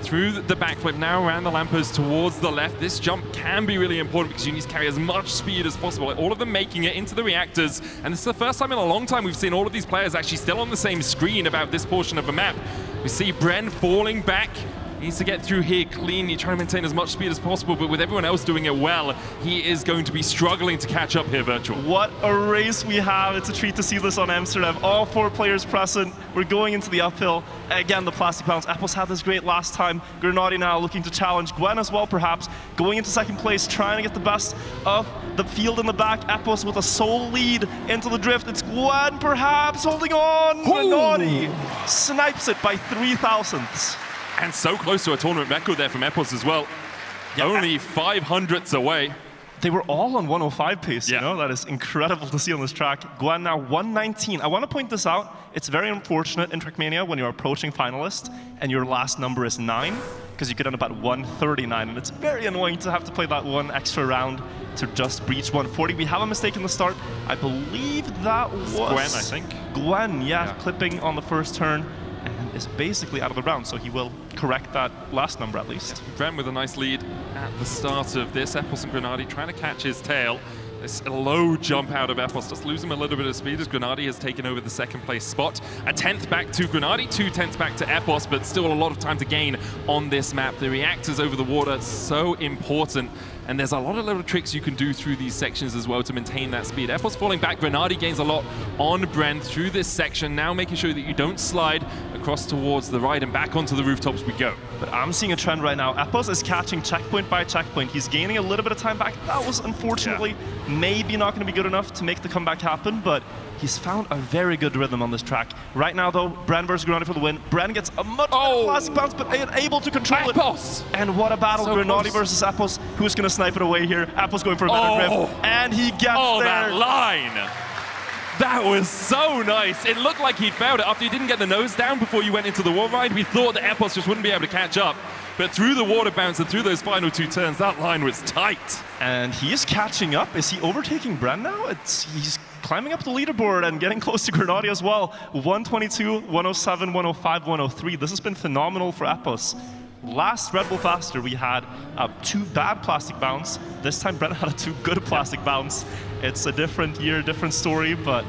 through the backflip, now around the lampers towards the left. This jump can be really important because you need to carry as much speed as possible. All of them making it into the reactors, and this is the first time in a long time we've seen all of these players actually still on the same screen about this portion of the map. We see Bren falling back. He needs to get through here cleanly, trying to maintain as much speed as possible, but with everyone else doing it well, he is going to be struggling to catch up here, Wirtual. What a race we have. It's a treat to see this on Amsterdam. All 4 players present. We're going into the uphill. Again, the plastic bounce. Epos had this great last time. Grenady now looking to challenge Gwen as well, perhaps. Going into 2nd place, trying to get the best of the field in the back. Epos with a sole lead into the drift. It's Gwen, perhaps, holding on. Grenady snipes it by 3,000ths. And so close to a tournament record there from Epos as well. Yeah. Only 500ths away. They were all on 105 pace, you know? That is incredible to see on this track. Gwen now 119. I want to point this out. It's very unfortunate in Trackmania when you're approaching finalist and your last number is 9, because you could end up at 139, and it's very annoying to have to play that one extra round to just breach 140. We have a mistake in the start. I believe that was Gwen, I think. Gwen, yeah, clipping on the first turn, and is basically out of the round, so he will correct that last number at least. Bren with a nice lead at the start of this. Epos and Grenady trying to catch his tail. This low jump out of Epos does lose him a little bit of speed as Grenady has taken over the 2nd place spot. A 10th back to Grenady, 2 tenths back to Epos, but still a lot of time to gain on this map. The reactors over the water, so important. And there's a lot of little tricks you can do through these sections as well to maintain that speed. Epos falling back, Grenady gains a lot on Bren through this section, now making sure that you don't slide across towards the right and back onto the rooftops we go. But I'm seeing a trend right now. Epos is catching checkpoint by checkpoint. He's gaining a little bit of time back. That was unfortunately maybe not going to be good enough to make the comeback happen, but he's found a very good rhythm on this track. Right now, though, Bren versus Grenady for the win. Bren gets a much better plastic bounce, but able to control Epos. it. And what a battle, so Grenady versus Epos. Who's going to snipe it away here? Epos going for a better grip, and he gets there. Oh, that line! That was so nice. It looked like he failed it after he didn't get the nose down before you went into the wall ride. We thought that Epos just wouldn't be able to catch up. But through the water bounce and through those final 2 turns, that line was tight. And he is catching up. Is he overtaking Bren now? He's climbing up the leaderboard and getting close to Grenady as well. 122, 107, 105, 103. This has been phenomenal for Epos. Last Red Bull Faster, we had 2 bad plastic bounce. This time, Bren had a 2 good plastic bounce. It's a different year, different story, but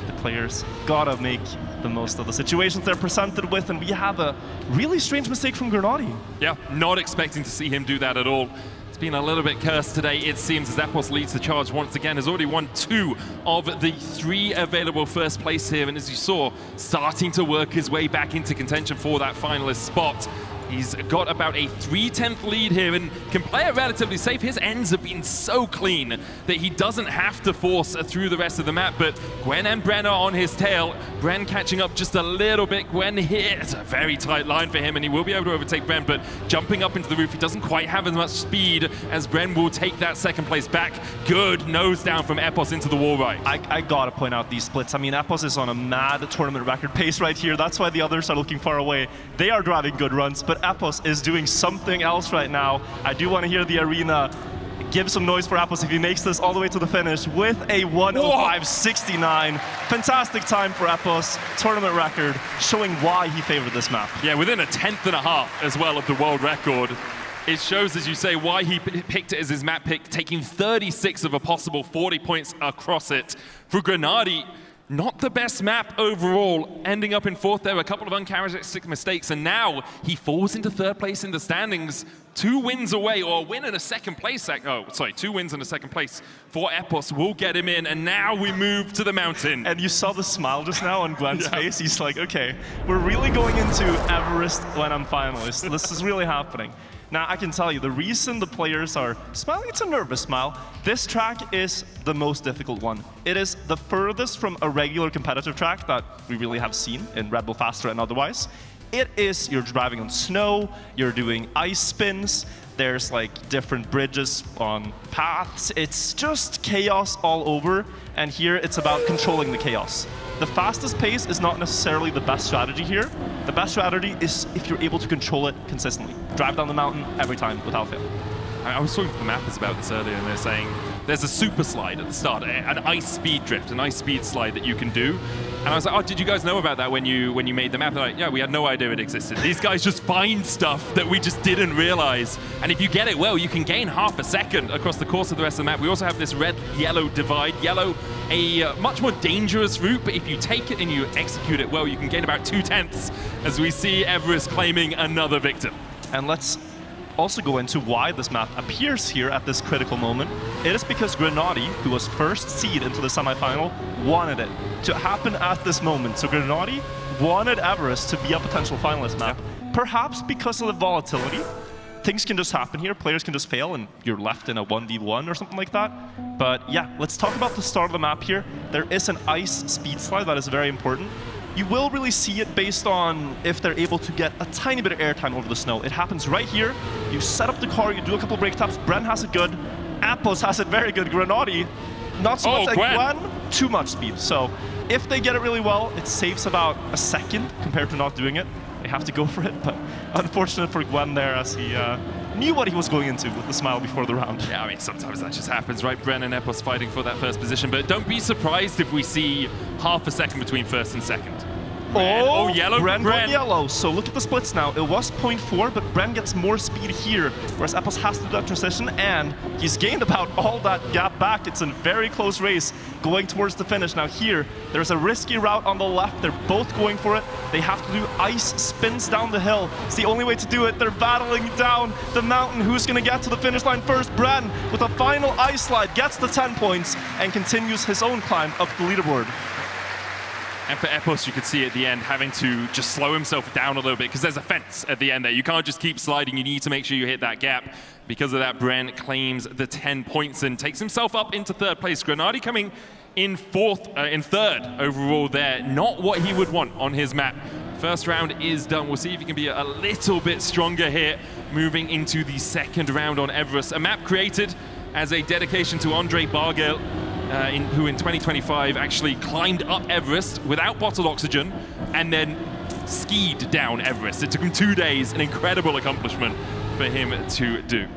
the players gotta make the most of the situations they're presented with, and we have a really strange mistake from Grenady. Yeah, not expecting to see him do that at all. It's been a little bit cursed today, it seems, as Epos leads the charge once again. Has already won 2 of the 3 available first place here, and as you saw, starting to work his way back into contention for that finalist spot. He's got about a 3/10 lead here and can play it relatively safe. His ends have been so clean that he doesn't have to force through the rest of the map, but Gwen and Bren are on his tail. Bren catching up just a little bit. Gwen here, it's a very tight line for him and he will be able to overtake Bren, but jumping up into the roof, he doesn't quite have as much speed as Bren will take that second place back. Good nose down from Epos into the wall right. I gotta point out these splits. I mean, Epos is on a mad tournament record pace right here. That's why the others are looking far away. They are driving good runs, but Epos is doing something else right now. I do want to hear the arena give some noise for Epos if he makes this all the way to the finish with a 1:05.69. Fantastic time for Epos, tournament record, showing why he favored this map. Yeah, within a 1/10.5 as well of the world record. It shows, as you say, why he picked it as his map pick, taking 36 of a possible 40 points across it. For Grenadi, not the best map overall, ending up in 4th there, a couple of uncharacteristic mistakes, and now he falls into 3rd place in the standings, 2 wins away, or a win and a 2nd place, 2 wins and a 2nd place for Epos will get him in, and now we move to the mountain. And you saw the smile just now on Gwen's face. He's like, okay, we're really going into Everest when I'm finalist. This is really happening. Now, I can tell you, the reason the players are smiling, it's a nervous smile. This track is the most difficult one. It is the furthest from a regular competitive track that we really have seen in Red Bull Faster and otherwise. It is, you're driving on snow, you're doing ice spins, there's like different bridges on paths. It's just chaos all over, and here it's about controlling the chaos. The fastest pace is not necessarily the best strategy here. The best strategy is if you're able to control it consistently. Drive down the mountain every time without fail. I was talking to the mappers about this earlier, and they're saying there's a super slide at the start, an ice speed drift, an ice speed slide that you can do. And I was like, oh, did you guys know about that when you made the map? They're like, yeah, we had no idea it existed. These guys just find stuff that we just didn't realize. And if you get it well, you can gain half a second across the course of the rest of the map. We also have this red-yellow divide. Yellow, a much more dangerous route, but if you take it and you execute it well, you can gain about 2/10 as we see Everest claiming another victim. And let's also go into why this map appears here at this critical moment. It is because Grenadi, who was first seed into the semifinal, wanted it to happen at this moment. So Grenadi wanted Everest to be a potential finalist map, perhaps because of the volatility. Things can just happen here, players can just fail and you're left in a 1v1 or something like that. But yeah, let's talk about the start of the map here. There is an ice speed slide that is very important. You will really see it based on if they're able to get a tiny bit of airtime over the snow. It happens right here. You set up the car, you do a couple brake taps. Bren has it good. Epos has it very good. Grenadi, not so much. Gwen, too much speed. So if they get it really well, it saves about a second compared to not doing it. They have to go for it, but unfortunate for Gwen there as he knew what he was going into with the smile before the round. Yeah, I mean, sometimes that just happens, right? Bren and Epos fighting for that first position, but don't be surprised if we see half a second between first and second. Oh, yellow. Bren going yellow. So look at the splits now. It was 0.4, but Bren gets more speed here, whereas Epos has to do that transition, and he's gained about all that gap back. It's a very close race going towards the finish. Now here, there's a risky route on the left. They're both going for it. They have to do ice spins down the hill. It's the only way to do it. They're battling down the mountain. Who's going to get to the finish line first? Bren, with a final ice slide, gets the 10 points and continues his own climb up the leaderboard. And for Epos, you could see at the end having to just slow himself down a little bit because there's a fence at the end there. You can't just keep sliding. You need to make sure you hit that gap. Because of that, Bren claims the 10 points and takes himself up into 3rd place. Grenadi coming in 3rd overall there. Not what he would want on his map. First round is done. We'll see if he can be a little bit stronger here moving into the 2nd round on Everest. A map created as a dedication to Andre Bargel, who in 2025 actually climbed up Everest without bottled oxygen and then skied down Everest. It took him 2 days, an incredible accomplishment for him to do.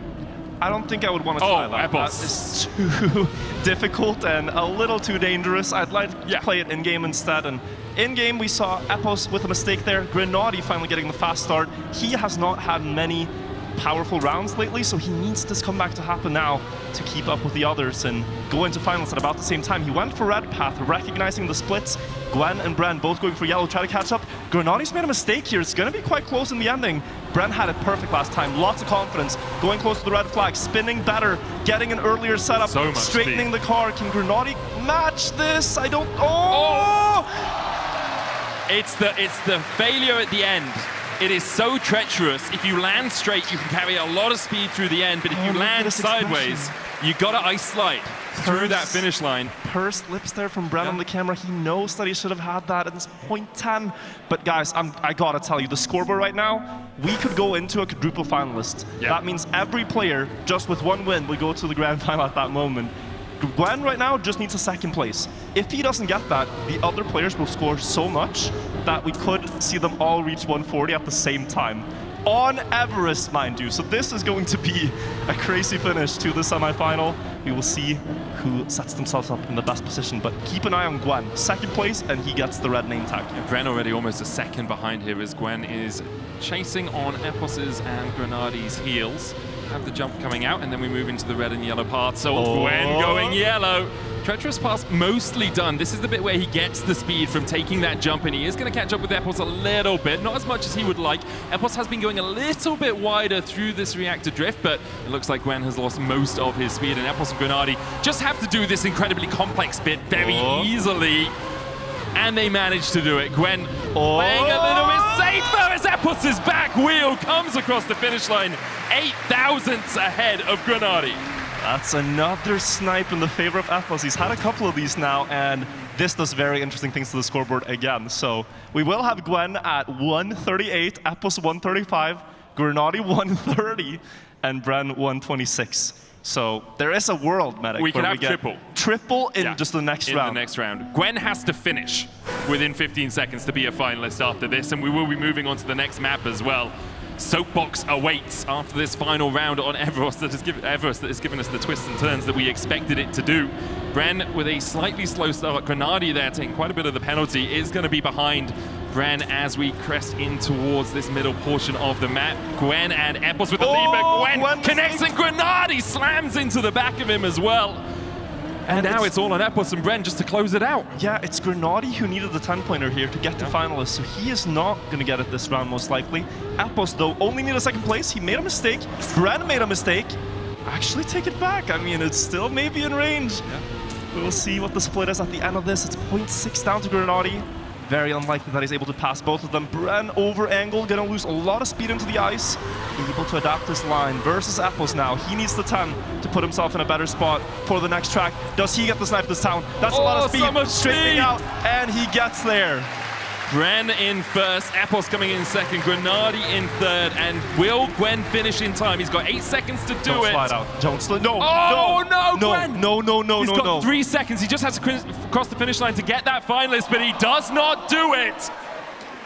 I don't think I would want to try that. That is too difficult and a little too dangerous. I'd like to play it in-game instead. And in-game, we saw Epos with a mistake there. Grenadi finally getting the fast start. He has not had many powerful rounds lately, so he needs this comeback to happen now to keep up with the others and go into finals at about the same time. He went for red path, recognizing the splits. Gwen and Bren both going for yellow, try to catch up. Grenadi's made a mistake here. It's going to be quite close in the ending. Bren had it perfect last time. Lots of confidence. Going close to the red flag, spinning better, getting an earlier setup, straightening the car. Can Grenadi match this? I don't... Oh! It's the failure at the end It is so treacherous. If you land straight, you can carry a lot of speed through the end, but if you land sideways, you gotta ice slide through that finish line. Pursed lips there from Bren on the camera. He knows that he should have had that at this point 10. But guys, I gotta tell you, the scoreboard right now, we could go into a quadruple finalist. That means every player, just with one win, will go to the grand final at that moment. Gwen right now just needs a second place. If he doesn't get that, the other players will score so much that we could see them all reach 140 at the same time. On Everest, mind you. So this is going to be a crazy finish to the semi-final. We will see who sets themselves up in the best position, but keep an eye on Gwen. Second place, and he gets the red name tag. Bren already almost a second behind here as Gwen is chasing on Epos's and Grenadi's heels. Have the jump coming out, and then we move into the red and yellow part. So Gwen going yellow. Treacherous pass mostly done. This is the bit where he gets the speed from taking that jump, and he is going to catch up with Epos a little bit. Not as much as he would like. Epos has been going a little bit wider through this reactor drift, but it looks like Gwen has lost most of his speed, and Epos and Grenadi just have to do this incredibly complex bit very easily. And they managed to do it. Gwen playing a little bit safer as Epos' back wheel comes across the finish line, 8 thousandths ahead of Grenadi. That's another snipe in the favor of Epos. He's had a couple of these now, and this does very interesting things to the scoreboard again. So we will have Gwen at 138, Epos 135, Grenadi 130, and Bren 126. So there is a world, Medic, we can where have triple. Triple in just the next round. In the next round. Gwen has to finish within 15 seconds to be a finalist after this, and we will be moving on to the next map as well. Soapbox awaits after this final round on Everest that has given us the twists and turns that we expected it to do. Bren with a slightly slow start. Grenadi there taking quite a bit of the penalty is going to be behind Bren as we crest in towards this middle portion of the map. Gwen and Epos with the lead, but Gwen connects and Grenadi slams into the back of him as well. And now it's all on Epos and Bren just to close it out. Yeah, it's Grenadi who needed the 10-pointer here to get to finalists, so he is not going to get it this round most likely. Epos, though, only needed a second place. He made a mistake. Bren made a mistake. Actually, take it back. I mean, it's still maybe in range. We'll see what the split is at the end of this. It's 0.6 down to Grenadi. Very unlikely that he's able to pass both of them. Bren over angle, gonna lose a lot of speed into the ice. Able to adapt this line versus Epos now. He needs the 10 to put himself in a better spot for the next track. Does he get the snipe this time? That's a lot of speed. So much straightening out, and he gets there. Bren in first, Epos coming in second, Grenadi in third, and will Gwen finish in time? He's got 8 seconds to do it. Don't slide out. Don't slide. No. Gwen! No. He's got 3 seconds. He just has to cross the finish line to get that finalist, but he does not do it.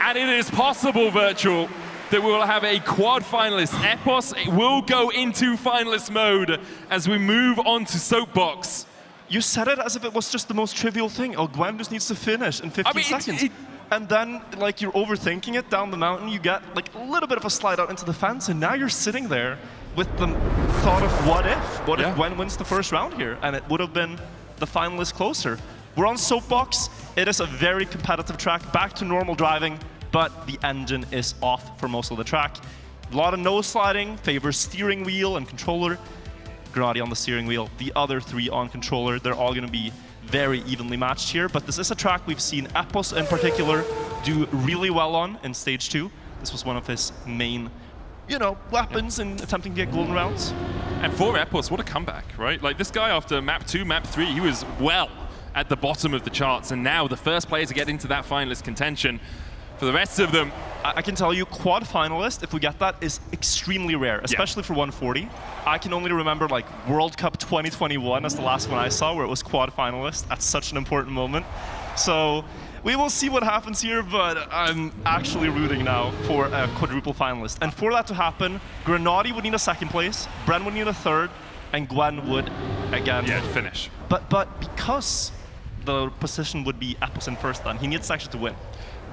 And it is possible, Wirtual, that we will have a quad finalist. Epos will go into finalist mode as we move on to Soapbox. You said it as if it was just the most trivial thing. Oh, Gwen just needs to finish in 15 seconds. And then, like, you're overthinking it down the mountain. You get, like, a little bit of a slide out into the fence, and now you're sitting there with the thought of what if? What if Gwen wins the first round here? And it would have been the finalist closer. We're on Soapbox. It is a very competitive track, back to normal driving, but the engine is off for most of the track. A lot of nose sliding, favors steering wheel and controller. Grenadi on the steering wheel, the other 3 on controller. They're all going to be very evenly matched here, but this is a track we've seen Epos in particular do really well on in stage 2. This was one of his main, weapons in attempting to get golden rounds. And for Epos, what a comeback, right? Like, this guy after map 2, map 3, he was well at the bottom of the charts, and now the first player to get into that finalist contention. For the rest of them, I can tell you, quad finalist, if we get that, is extremely rare, especially for 140. I can only remember, like, World Cup 2021 as the last one I saw, where it was quad finalist at such an important moment. So we will see what happens here, but I'm actually rooting now for a quadruple finalist. And for that to happen, Grenadi would need a second place, Bren would need a third, and Gwen would, again, finish. But because the position would be Epos in first, then he needs actually to win.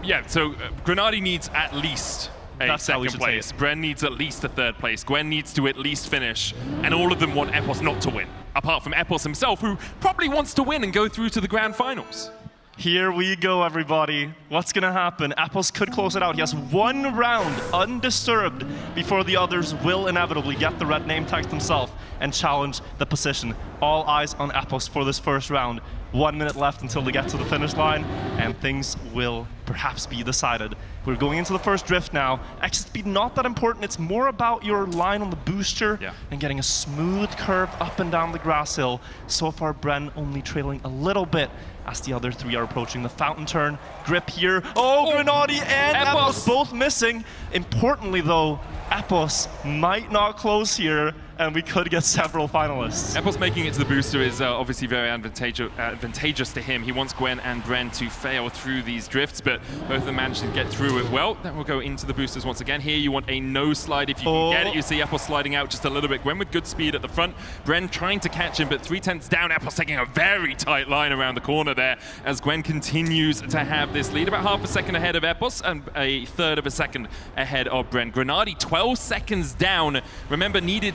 Yeah, so Grenadi needs at least a second place. Bren needs at least a third place. Gwen needs to at least finish. And all of them want Epos not to win. Apart from Epos himself, who probably wants to win and go through to the grand finals. Here we go, everybody. What's going to happen? Epos could close it out. He has 1 round undisturbed before the others will inevitably get the red name tag himself and challenge the position all eyes on Epos for this first round. 1 minute left until they get to the finish line, and things will perhaps be decided. We're going into the first drift now. Exit speed, not that important. It's more about your line on the booster and getting a smooth curve up and down the grass hill. So far, Bren only trailing a little bit as the other three are approaching the fountain turn. Grip here. Oh, Grenadi and Epos both missing. Importantly, though, Epos might not close here, and we could get several finalists. Epos making it to the booster is obviously very advantageous to him. He wants Gwen and Bren to fail through these drifts, but both of them managed to get through it well. Then we'll go into the boosters once again. Here you want a no slide if you can get it. You see Epos sliding out just a little bit. Gwen with good speed at the front. Bren trying to catch him, but 3/10 down. Epos taking a very tight line around the corner there as Gwen continues to have this lead. About half a second ahead of Epos and a third of a second ahead of Bren. Grenadi 12 seconds down. Remember, needed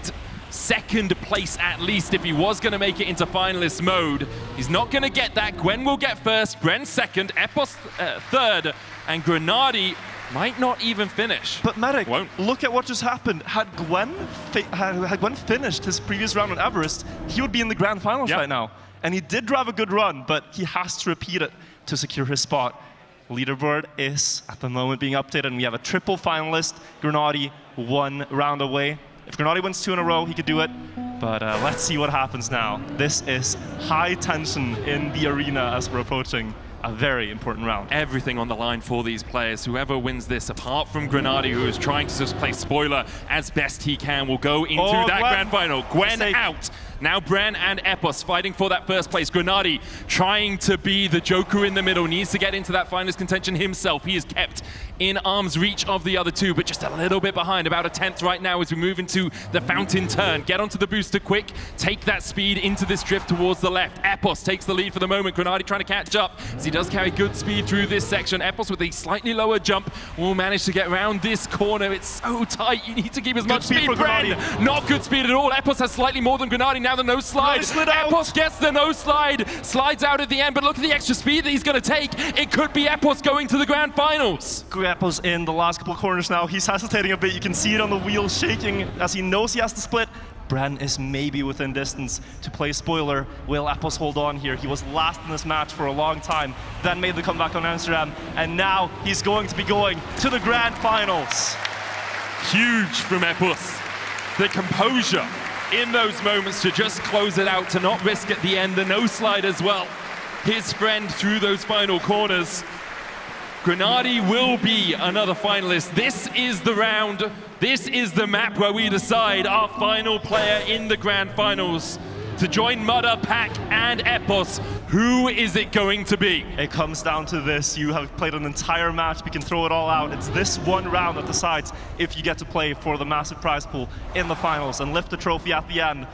second place at least if he was going to make it into finalist mode. He's not going to get that. Gwen will get first, Bren second, Epos third, and Grenadi might not even finish. But Medic, look at what just happened. Had Gwen finished his previous round on Everest, he would be in the grand finals right now. And he did drive a good run, but he has to repeat it to secure his spot. Leaderboard is at the moment being updated, and we have a triple finalist. Grenadi 1 round away. If Grenadi wins 2 in a row, he could do it. But let's see what happens now. This is high tension in the arena as we're approaching a very important round. Everything on the line for these players. Whoever wins this, apart from Grenadi, who is trying to just play spoiler as best he can, will go into that grand final. Gwen out. Now Bren and Epos fighting for that first place. Grenadi trying to be the joker in the middle, needs to get into that finalist contention himself. He is kept in arm's reach of the other two, but just a little bit behind, about a 10th right now as we move into the fountain turn. Get onto the booster quick, take that speed into this drift towards the left. Epos takes the lead for the moment. Grenadi trying to catch up as he does carry good speed through this section. Epos with a slightly lower jump will manage to get around this corner. It's so tight, you need to keep as much speed. Bren, not good speed at all. Epos has slightly more than Grenadi. Now the no slide. Epos gets the no slide, slides out at the end, but look at the extra speed that he's going to take. It could be Epos going to the grand finals. Epos in the last couple of corners now. He's hesitating a bit. You can see it on the wheel shaking as he knows he has to split. Bren is maybe within distance to play spoiler. Will Epos hold on here? He was last in this match for a long time, then made the comeback on Amsterdam, and now he's going to be going to the grand finals. Huge from Epos. The composure in those moments to just close it out, to not risk at the end, the no slide as well. His friend through those final corners. Grenadi will be another finalist. This is the round, this is the map where we decide our final player in the grand finals. To join Mudder, Pack, and Epos, who is it going to be? It comes down to this. You have played an entire match. We can throw it all out. It's this one round that decides if you get to play for the massive prize pool in the finals and lift the trophy at the end.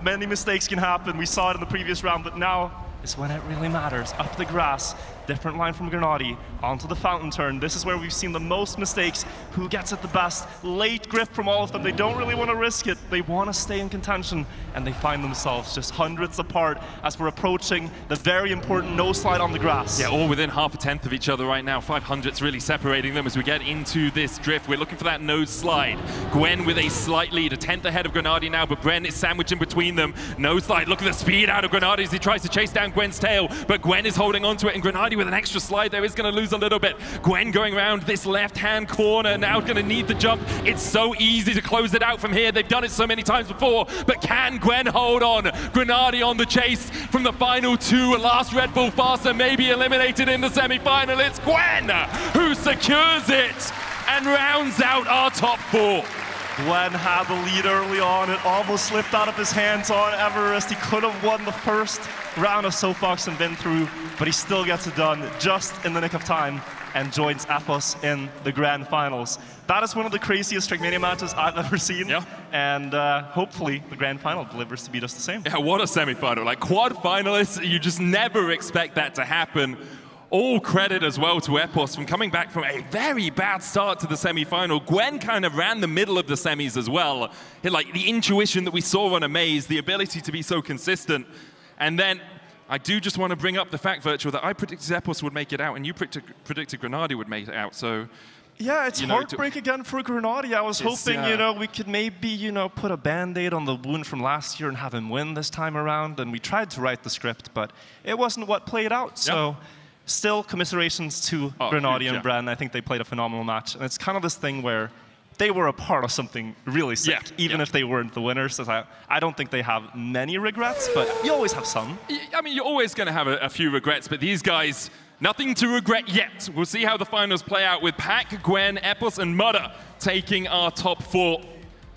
Many mistakes can happen. We saw it in the previous round, but now is when it really matters. Up the grass, different line from Grenadi, onto the fountain turn. This is where we've seen the most mistakes. Who gets it the best? Late grip from all of them. They don't really want to risk it. They want to stay in contention, and they find themselves just hundredths apart as we're approaching the very important no slide on the grass. Yeah, all within half a tenth of each other right now. 500's really separating them as we get into this drift. We're looking for that nose slide. Gwen with a slight lead, a 10th ahead of Grenadi now, but Bren is sandwiched in between them. Nose slide, look at the speed out of Grenadi as he tries to chase down Gwen's tail, but Gwen is holding onto it, and Grenadi with an extra slide there is going to lose a little bit. Gwen going around this left-hand corner, now going to need the jump. It's so easy to close it out from here. They've done it so many times before, but can Gwen hold on? Grenadi on the chase from the final two. Last Red Bull faster, maybe eliminated in the semi-final. It's Gwen who secures it and rounds out our top four. Gwen had the lead early on. It almost slipped out of his hands on Everest. He could have won the first round of Soapbox and been through, but he still gets it done just in the nick of time and joins Epos in the grand finals. That is one of the craziest Trackmania matches I've ever seen, and hopefully the grand final delivers to be just the same. Yeah, what a semi-final. Like quad finalists, you just never expect that to happen. All credit as well to Epos from coming back from a very bad start to the semi-final. Gwen kind of ran the middle of the semis as well. Like the intuition that we saw on Amaze, the ability to be so consistent. And then I do just want to bring up the fact, Wirtual, that I predicted Epos would make it out and you predicted Grenadi would make it out. So Yeah, it's heartbreak again for Grenady. I was hoping, we could maybe, put a Band-Aid on the wound from last year and have him win this time around. And we tried to write the script, but it wasn't what played out. So still, commiserations to Grenady and Bren. I think they played a phenomenal match. And it's kind of this thing where they were a part of something really sick, even if they weren't the winners. So I don't think they have many regrets, but you always have some. I mean, you're always going to have a few regrets, but these guys, nothing to regret yet. We'll see how the finals play out with Pack, Gwen, Epos, and Mudder taking our top 4.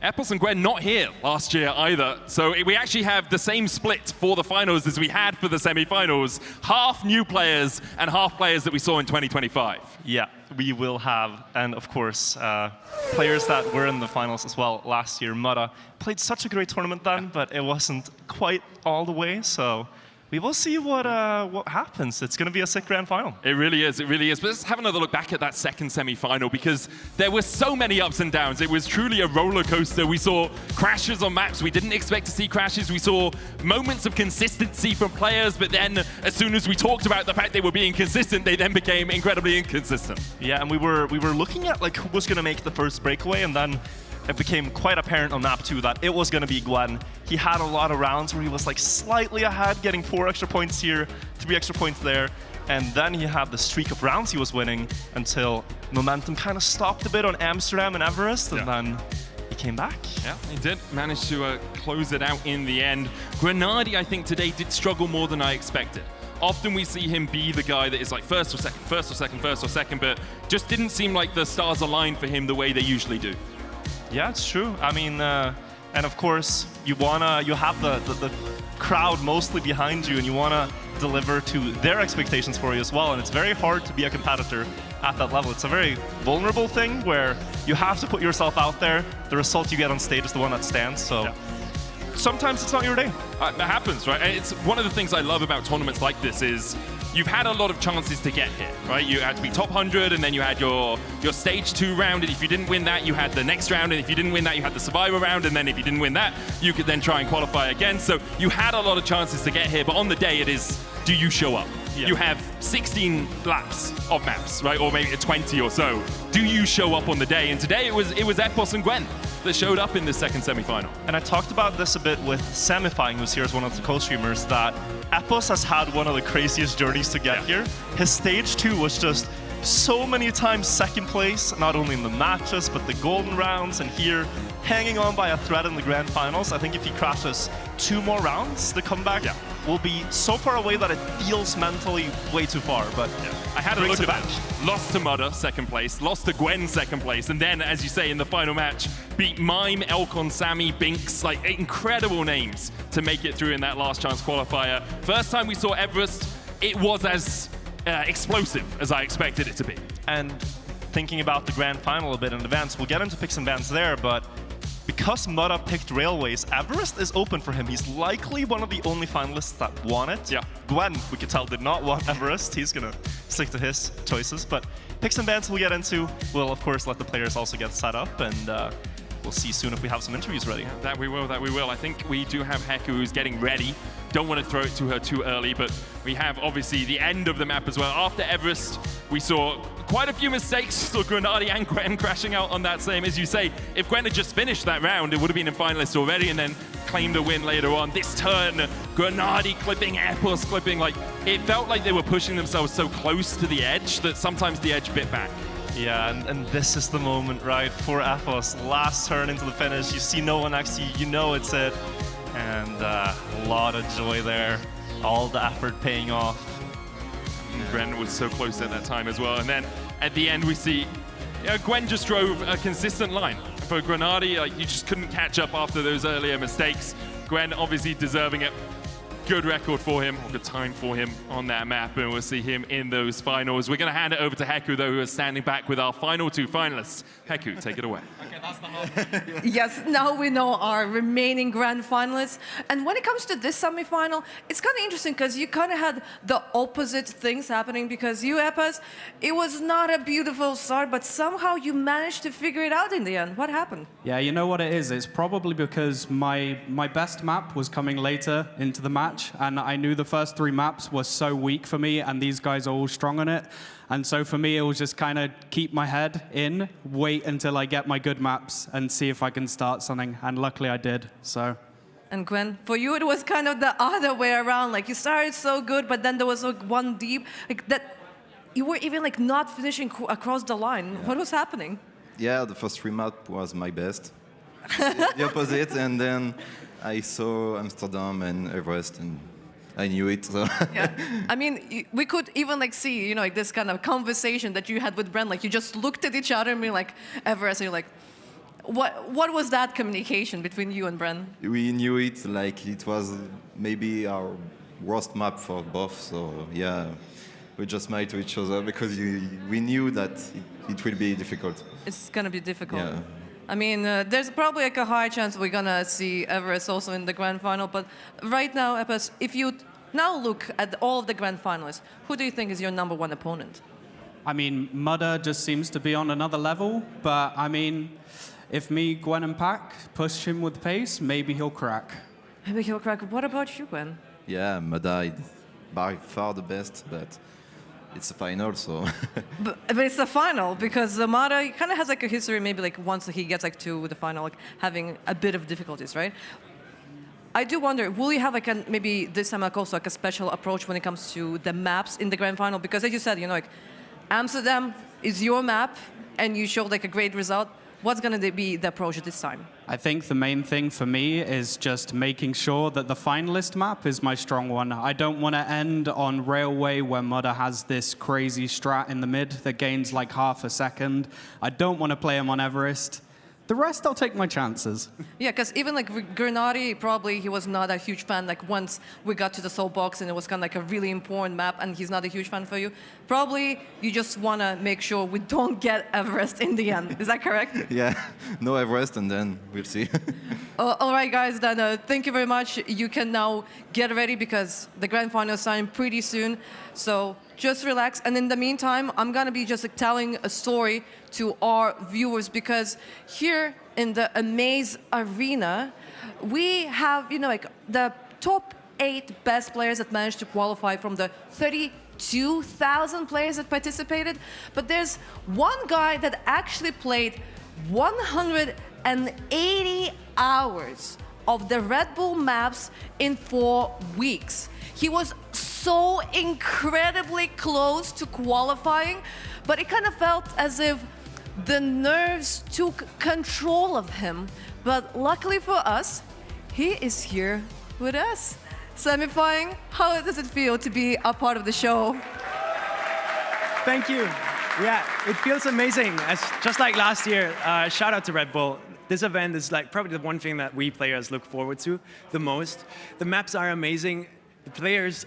Epos and Gwen not here last year either, so we actually have the same split for the finals as we had for the semi-finals. Half new players and half players that we saw in 2025. Yeah, we will have, and of course, players that were in the finals as well last year. Mudder played such a great tournament then, but it wasn't quite all the way, so we will see what happens. It's going to be a sick grand final. It really is, it really is. But let's have another look back at that second semi-final, because there were so many ups and downs. It was truly a roller coaster. We saw crashes on maps we didn't expect to see crashes. We saw moments of consistency from players, but then as soon as we talked about the fact they were being consistent, they then became incredibly inconsistent. Yeah, and we were looking at like who was going to make the first breakaway, and then it became quite apparent on map 2 that it was going to be Gwen. He had a lot of rounds where he was like slightly ahead, getting 4 extra points here, 3 extra points there, and then he had the streak of rounds he was winning until momentum kind of stopped a bit on Amsterdam and Everest, and then he came back. Yeah, he did manage to close it out in the end. Grenady, I think, today did struggle more than I expected. Often we see him be the guy that is like first or second, but just didn't seem like the stars aligned for him the way they usually do. Yeah, it's true. I mean, and of course, you have the crowd mostly behind you, and you wanna deliver to their expectations for you as well. And it's very hard to be a competitor at that level. It's a very vulnerable thing where you have to put yourself out there. The result you get on stage is the one that stands. So sometimes it's not your day. That happens, right? And it's one of the things I love about tournaments like this is you've had a lot of chances to get here, right? You had to be top 100, and then you had your stage 2 round, and if you didn't win that, you had the next round, and if you didn't win that, you had the survivor round, and then if you didn't win that, you could then try and qualify again. So you had a lot of chances to get here, but on the day it is, do you show up? Yeah. You have 16 laps of maps, right? Or maybe 20 or so. Do you show up on the day? And today it was Epos and Gwen that showed up in the second semi-final. And I talked about this a bit with Semifying, who's here as one of the co-streamers, that Epos has had one of the craziest journeys to get here. His stage 2 was just so many times second place, not only in the matches, but the golden rounds, and here hanging on by a thread in the grand finals. I think if he crashes 2 more rounds, the comeback will be so far away that it feels mentally way too far, but I had a look at that. Lost to Mudder, second place, lost to Gwen, second place, and then, as you say, in the final match, beat Mime, Elcon, Sammy, Binks, like incredible names to make it through in that last chance qualifier. First time we saw Everest, it was as explosive as I expected it to be. And thinking about the grand final a bit in advance, we'll get into picks and bans there, but because Mudder picked Railways, Everest is open for him. He's likely one of the only finalists that won it. Yeah. Gwen, we could tell, did not want Everest. He's going to stick to his choices. But picks and bans we'll get into. We'll, of course, let the players also get set up, and we'll see soon if we have some interviews ready. That we will. I think we do have Heku who's getting ready. Don't want to throw it to her too early, but we have obviously the end of the map as well. After Everest, we saw quite a few mistakes. So Grenady and Gwen crashing out on that same. As you say, if Gwen had just finished that round, it would have been in finalist already and then claimed a win later on. This turn, Grenady clipping, Epos clipping, like it felt like they were pushing themselves so close to the edge that sometimes the edge bit back. Yeah, and this is the moment, right, for Epos. Last turn into the finish. You see no one next to you, you know it's it. And a lot of joy there. All the effort paying off. Gwen was so close at that time as well. And then at the end we see Gwen just drove a consistent line. For Grenady, like, you just couldn't catch up after those earlier mistakes. Gwen obviously deserving it. Good record for him, or good time for him on that map, and we'll see him in those finals. We're going to hand it over to Heku, though, who is standing back with our final 2 finalists. Heku, take it away. Okay, that's the hard. Yes, now we know our remaining grand finalists. And when it comes to this semi-final, it's kind of interesting because you kind of had the opposite things happening, because you, Epos, it was not a beautiful start, but somehow you managed to figure it out in the end. What happened? Yeah, you know what it is? It's probably because my best map was coming later into the match. match, and I knew the first 3 maps were so weak for me, and these guys are all strong on it. And so for me, it was just kind of keep my head in, wait until I get my good maps, and see if I can start something. And luckily, I did. So. And Gwen, for you, it was kind of the other way around. Like you started so good, but then there was like one deep, like that. You were even like not finishing across the line. Yeah. What was happening? Yeah, the first 3 map was my best. The opposite, and then I saw Amsterdam and Everest, and I knew it. So. Yeah, I mean, we could even like see, you know, like this kind of conversation that you had with Brent. Like you just looked at each other and be like, Everest, and you're like, what was that communication between you and Brent? We knew it, like it was maybe our worst map for both. So yeah, we just smiled to each other because we knew that it will be difficult. It's gonna be difficult. Yeah. I mean, there's probably like a high chance we're gonna see Everest also in the grand final. But right now, Epes, if you now look at all of the grand finalists, who do you think is your #1 opponent? I mean, Mudder just seems to be on another level. But I mean, if me, Gwen, and Pac push him with pace, maybe he'll crack. Maybe he'll crack. What about you, Gwen? Yeah, Mada is by far the best, but it's a final, so. but it's a final because Mada kind of has like a history. Maybe like once he gets like to the final, like having a bit of difficulties, right? I do wonder, will you have like maybe this time like also like a special approach when it comes to the maps in the grand final? Because as you said, you know, like Amsterdam is your map, and you showed like a great result. What's going to be the approach this time? I think the main thing for me is just making sure that the finalist map is my strong one. I don't want to end on Railway where Mudder has this crazy strat in the mid that gains like half a second. I don't want to play him on Everest. The rest, I'll take my chances. Yeah, because even like Grenadi, probably he was not a huge fan. Like once we got to the soul box and it was kind of like a really important map and he's not a huge fan for you. Probably you just want to make sure we don't get Everest in the end. Is that correct? Yeah, no Everest and then we'll see. All right, guys, then thank you very much. You can now get ready because the grand final is starting pretty soon. So just relax. And in the meantime, I'm going to be just like, telling a story to our viewers because here in the Amaze Arena, we have, you know, like the top 8 best players that managed to qualify from the 32,000 players that participated. But there's one guy that actually played 180 hours of the Red Bull maps in 4 weeks. He was so incredibly close to qualifying, but it kind of felt as if the nerves took control of him. But luckily for us, he is here with us. Semifying, how does it feel to be a part of the show? Thank you. Yeah, it feels amazing. Just like last year, shout out to Red Bull. This event is like probably the one thing that we players look forward to the most. The maps are amazing. The players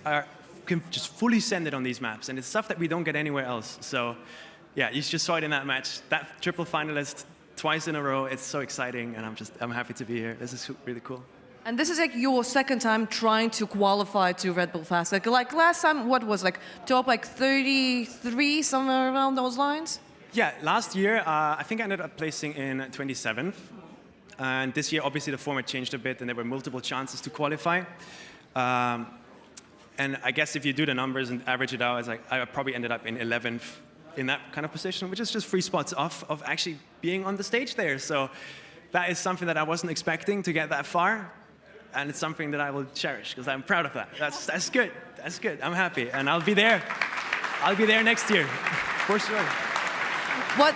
can just fully send it on these maps, and it's stuff that we don't get anywhere else. So, yeah, you just saw it in that match. That triple finalist twice in a row. It's so exciting, and I'm happy to be here. This is really cool. And this is like your second time trying to qualify to Red Bull Fast. Like last time, what was like top like 33, somewhere around those lines? Yeah, last year I think I ended up placing in 27th, and this year obviously the format changed a bit, and there were multiple chances to qualify. And I guess if you do the numbers and average it out, it's like I probably ended up in 11th in that kind of position, which is just 3 spots off of actually being on the stage there. So that is something that I wasn't expecting to get that far. And it's something that I will cherish because I'm proud of that. That's good. That's good. I'm happy. And I'll be there. I'll be there next year, for sure. What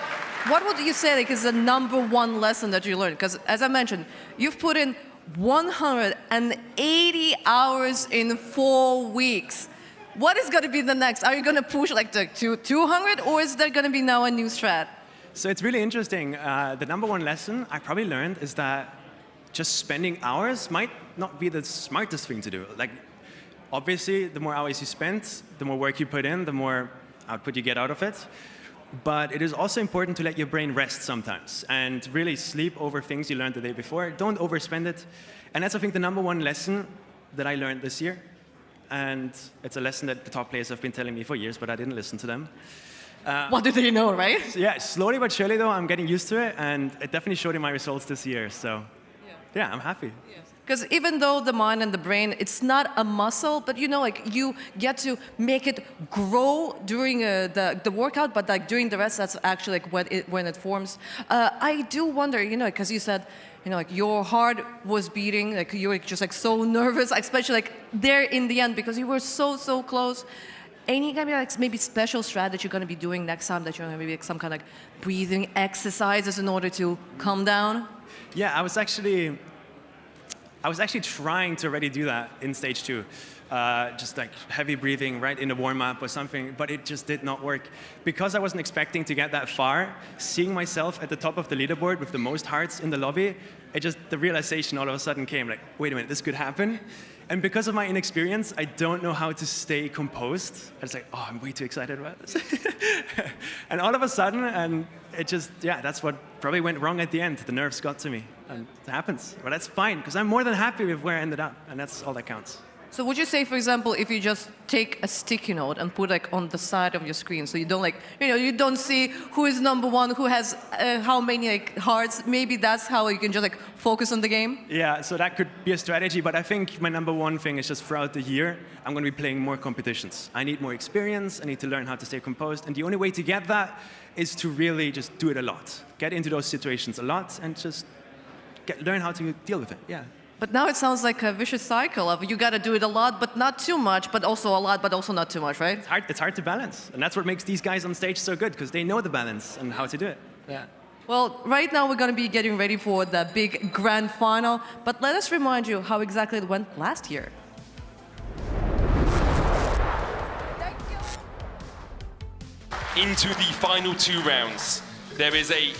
would you say like, is the #1 lesson that you learned? Because as I mentioned, you've put in 180 hours in 4 weeks. What is going to be the next? Are you going to push like to 200, or is there going to be now a new strat? So it's really interesting. The #1 lesson I probably learned is that just spending hours might not be the smartest thing to do. Like, obviously, the more hours you spend, the more work you put in, the more output you get out of it. But it is also important to let your brain rest sometimes and really sleep over things you learned the day before. Don't overspend it. And that's, I think, the #1 lesson that I learned this year. And it's a lesson that the top players have been telling me for years, but I didn't listen to them. What did they know, right? Yeah, slowly but surely, though, I'm getting used to it. And it definitely showed in my results this year. So, yeah, I'm happy. Because even though the mind and the brain, it's not a muscle, but you know, like you get to make it grow during the workout, but like during the rest, that's actually like when it forms. I do wonder, you know, because you said, you know, like your heart was beating, like you were just like so nervous, especially like there in the end because you were so close. Any kind of like maybe special strategy you're going to be doing next time that you're going to maybe like some kind of like breathing exercises in order to calm down? Yeah, I was actually trying to already do that in stage 2. Just like heavy breathing right in the warm-up or something, but it just did not work. Because I wasn't expecting to get that far, seeing myself at the top of the leaderboard with the most hearts in the lobby, the realization all of a sudden came like, wait a minute, this could happen. And because of my inexperience, I don't know how to stay composed. I was like, oh, I'm way too excited about this. And all of a sudden, and it just, yeah, that's what probably went wrong at the end. The nerves got to me, and it happens. But that's fine, because I'm more than happy with where I ended up, and that's all that counts. So would you say, for example, if you just take a sticky note and put like on the side of your screen, so you don't like, you know, you don't see who is number one, who has how many like hearts, maybe that's how you can just like focus on the game? Yeah, so that could be a strategy, but I think my number one thing is just throughout the year, I'm going to be playing more competitions. I need more experience, I need to learn how to stay composed, and the only way to get that is to really just do it a lot. Get into those situations a lot and just learn how to deal with it, yeah. But now it sounds like a vicious cycle of you got to do it a lot, but not too much, but also a lot, but also not too much, right? It's hard to balance. And that's what makes these guys on stage so good, because they know the balance and how to do it. Yeah. Well, right now we're going to be getting ready for the big grand final, but let us remind you how exactly it went last year. Into the final 2 rounds, there is a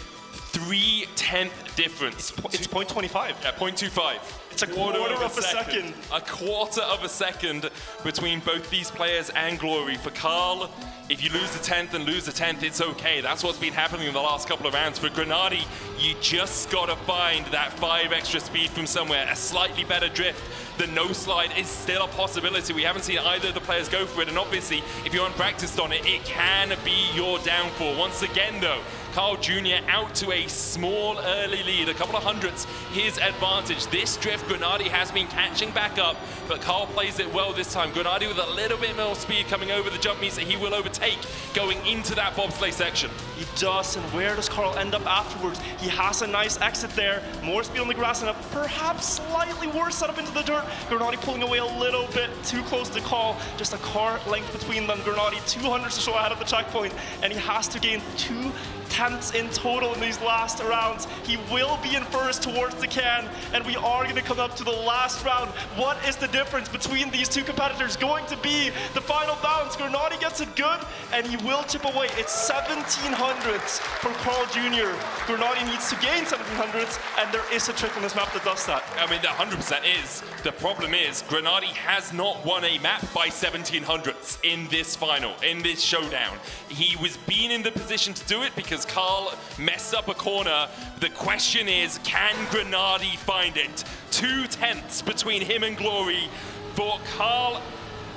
3/10 difference. It's 0.25. Yeah, 0.25. It's a quarter of a second. A quarter of a second between both these players and Glory. For Carl, if you lose the 10th and lose the 10th, it's okay. That's what's been happening in the last couple of rounds. For Grenady, you just gotta find that 5 extra speed from somewhere, a slightly better drift. The no slide is still a possibility. We haven't seen either of the players go for it, and obviously, if you're unpracticed on it, it can be your downfall. Once again, though, Carl Jr. out to a small early lead, a couple of hundredths, his advantage. This drift, Grenady has been catching back up, but Carl plays it well this time. Grenady with a little bit more speed coming over the jump means that he will overtake going into that bobsleigh section. He does, and where does Carl end up afterwards? He has a nice exit there, more speed on the grass, and a perhaps slightly worse setup into the dirt. Grenady pulling away a little bit too close to Carl, just a car length between them. Grenady 200 or so ahead of the checkpoint, and he has to gain 2/10 in total in these last rounds. He will be in first towards the can, and we are going to come up to the last round. What is the difference between these two competitors going to be? The final bounce, Grenady gets it good, and he will chip away. It's 1700ths for Carl Jr. Grenady needs to gain 1700ths, and there is a trick on this map that does that. I mean, the 100% is. The problem is, Grenady has not won a map by 1700ths in this final, in this showdown. He was being in the position to do it because Carl messed up a corner. The question is, can Grenady find it? 2/10 between him and Glory. For Carl,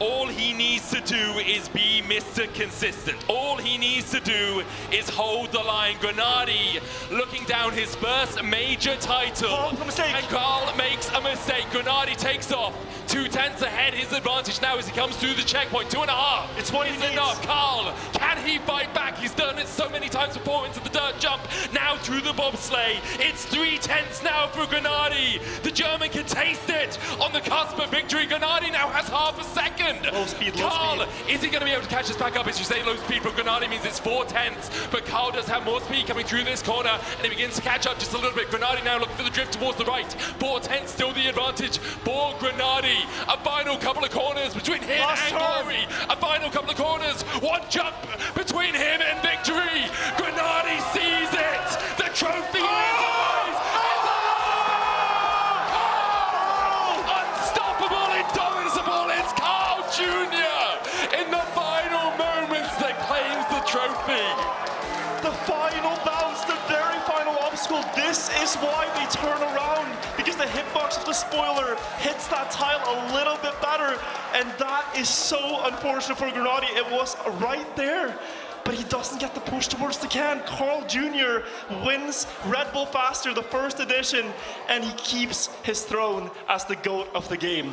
all he needs to do is be Mr. Consistent. All he needs to do is hold the line. Grenady looking down his first major title. And Carl makes a mistake. Grenady takes off. 2/10 ahead, his advantage now as he comes through the checkpoint. 2.5. It's what he needs. Enough. Carl, can he fight back? He's done it so many times before into the dirt jump. Now through the bobsleigh. It's 3/10 now for Grenady. The German can taste it on the cusp of victory. Grenady now has half a second. Low speed, Carl, is he going to be able to catch this back up? As you say, low speed from Grenady means it's 4/10, but Carl does have more speed coming through this corner, and he begins to catch up just a little bit. Grenady now looking for the drift towards the right. 4/10 still the advantage for Grenady. A final couple of corners between him and Glory. A final couple of corners. One jump between him and victory. Grenady sees it. The trophy is ours. Unstoppable, indomitable. It's Carl Jr. in the final moments that claims the trophy. The final bounce, the very final obstacle. This is why they turn around, because the hitbox of the spoiler hits that tile a little bit better, and that is so unfortunate for Grenady. It was right there. but he doesn't get the push towards the can. Carl Jr. wins Red Bull Faster, the first edition, and he keeps his throne as the GOAT of the game.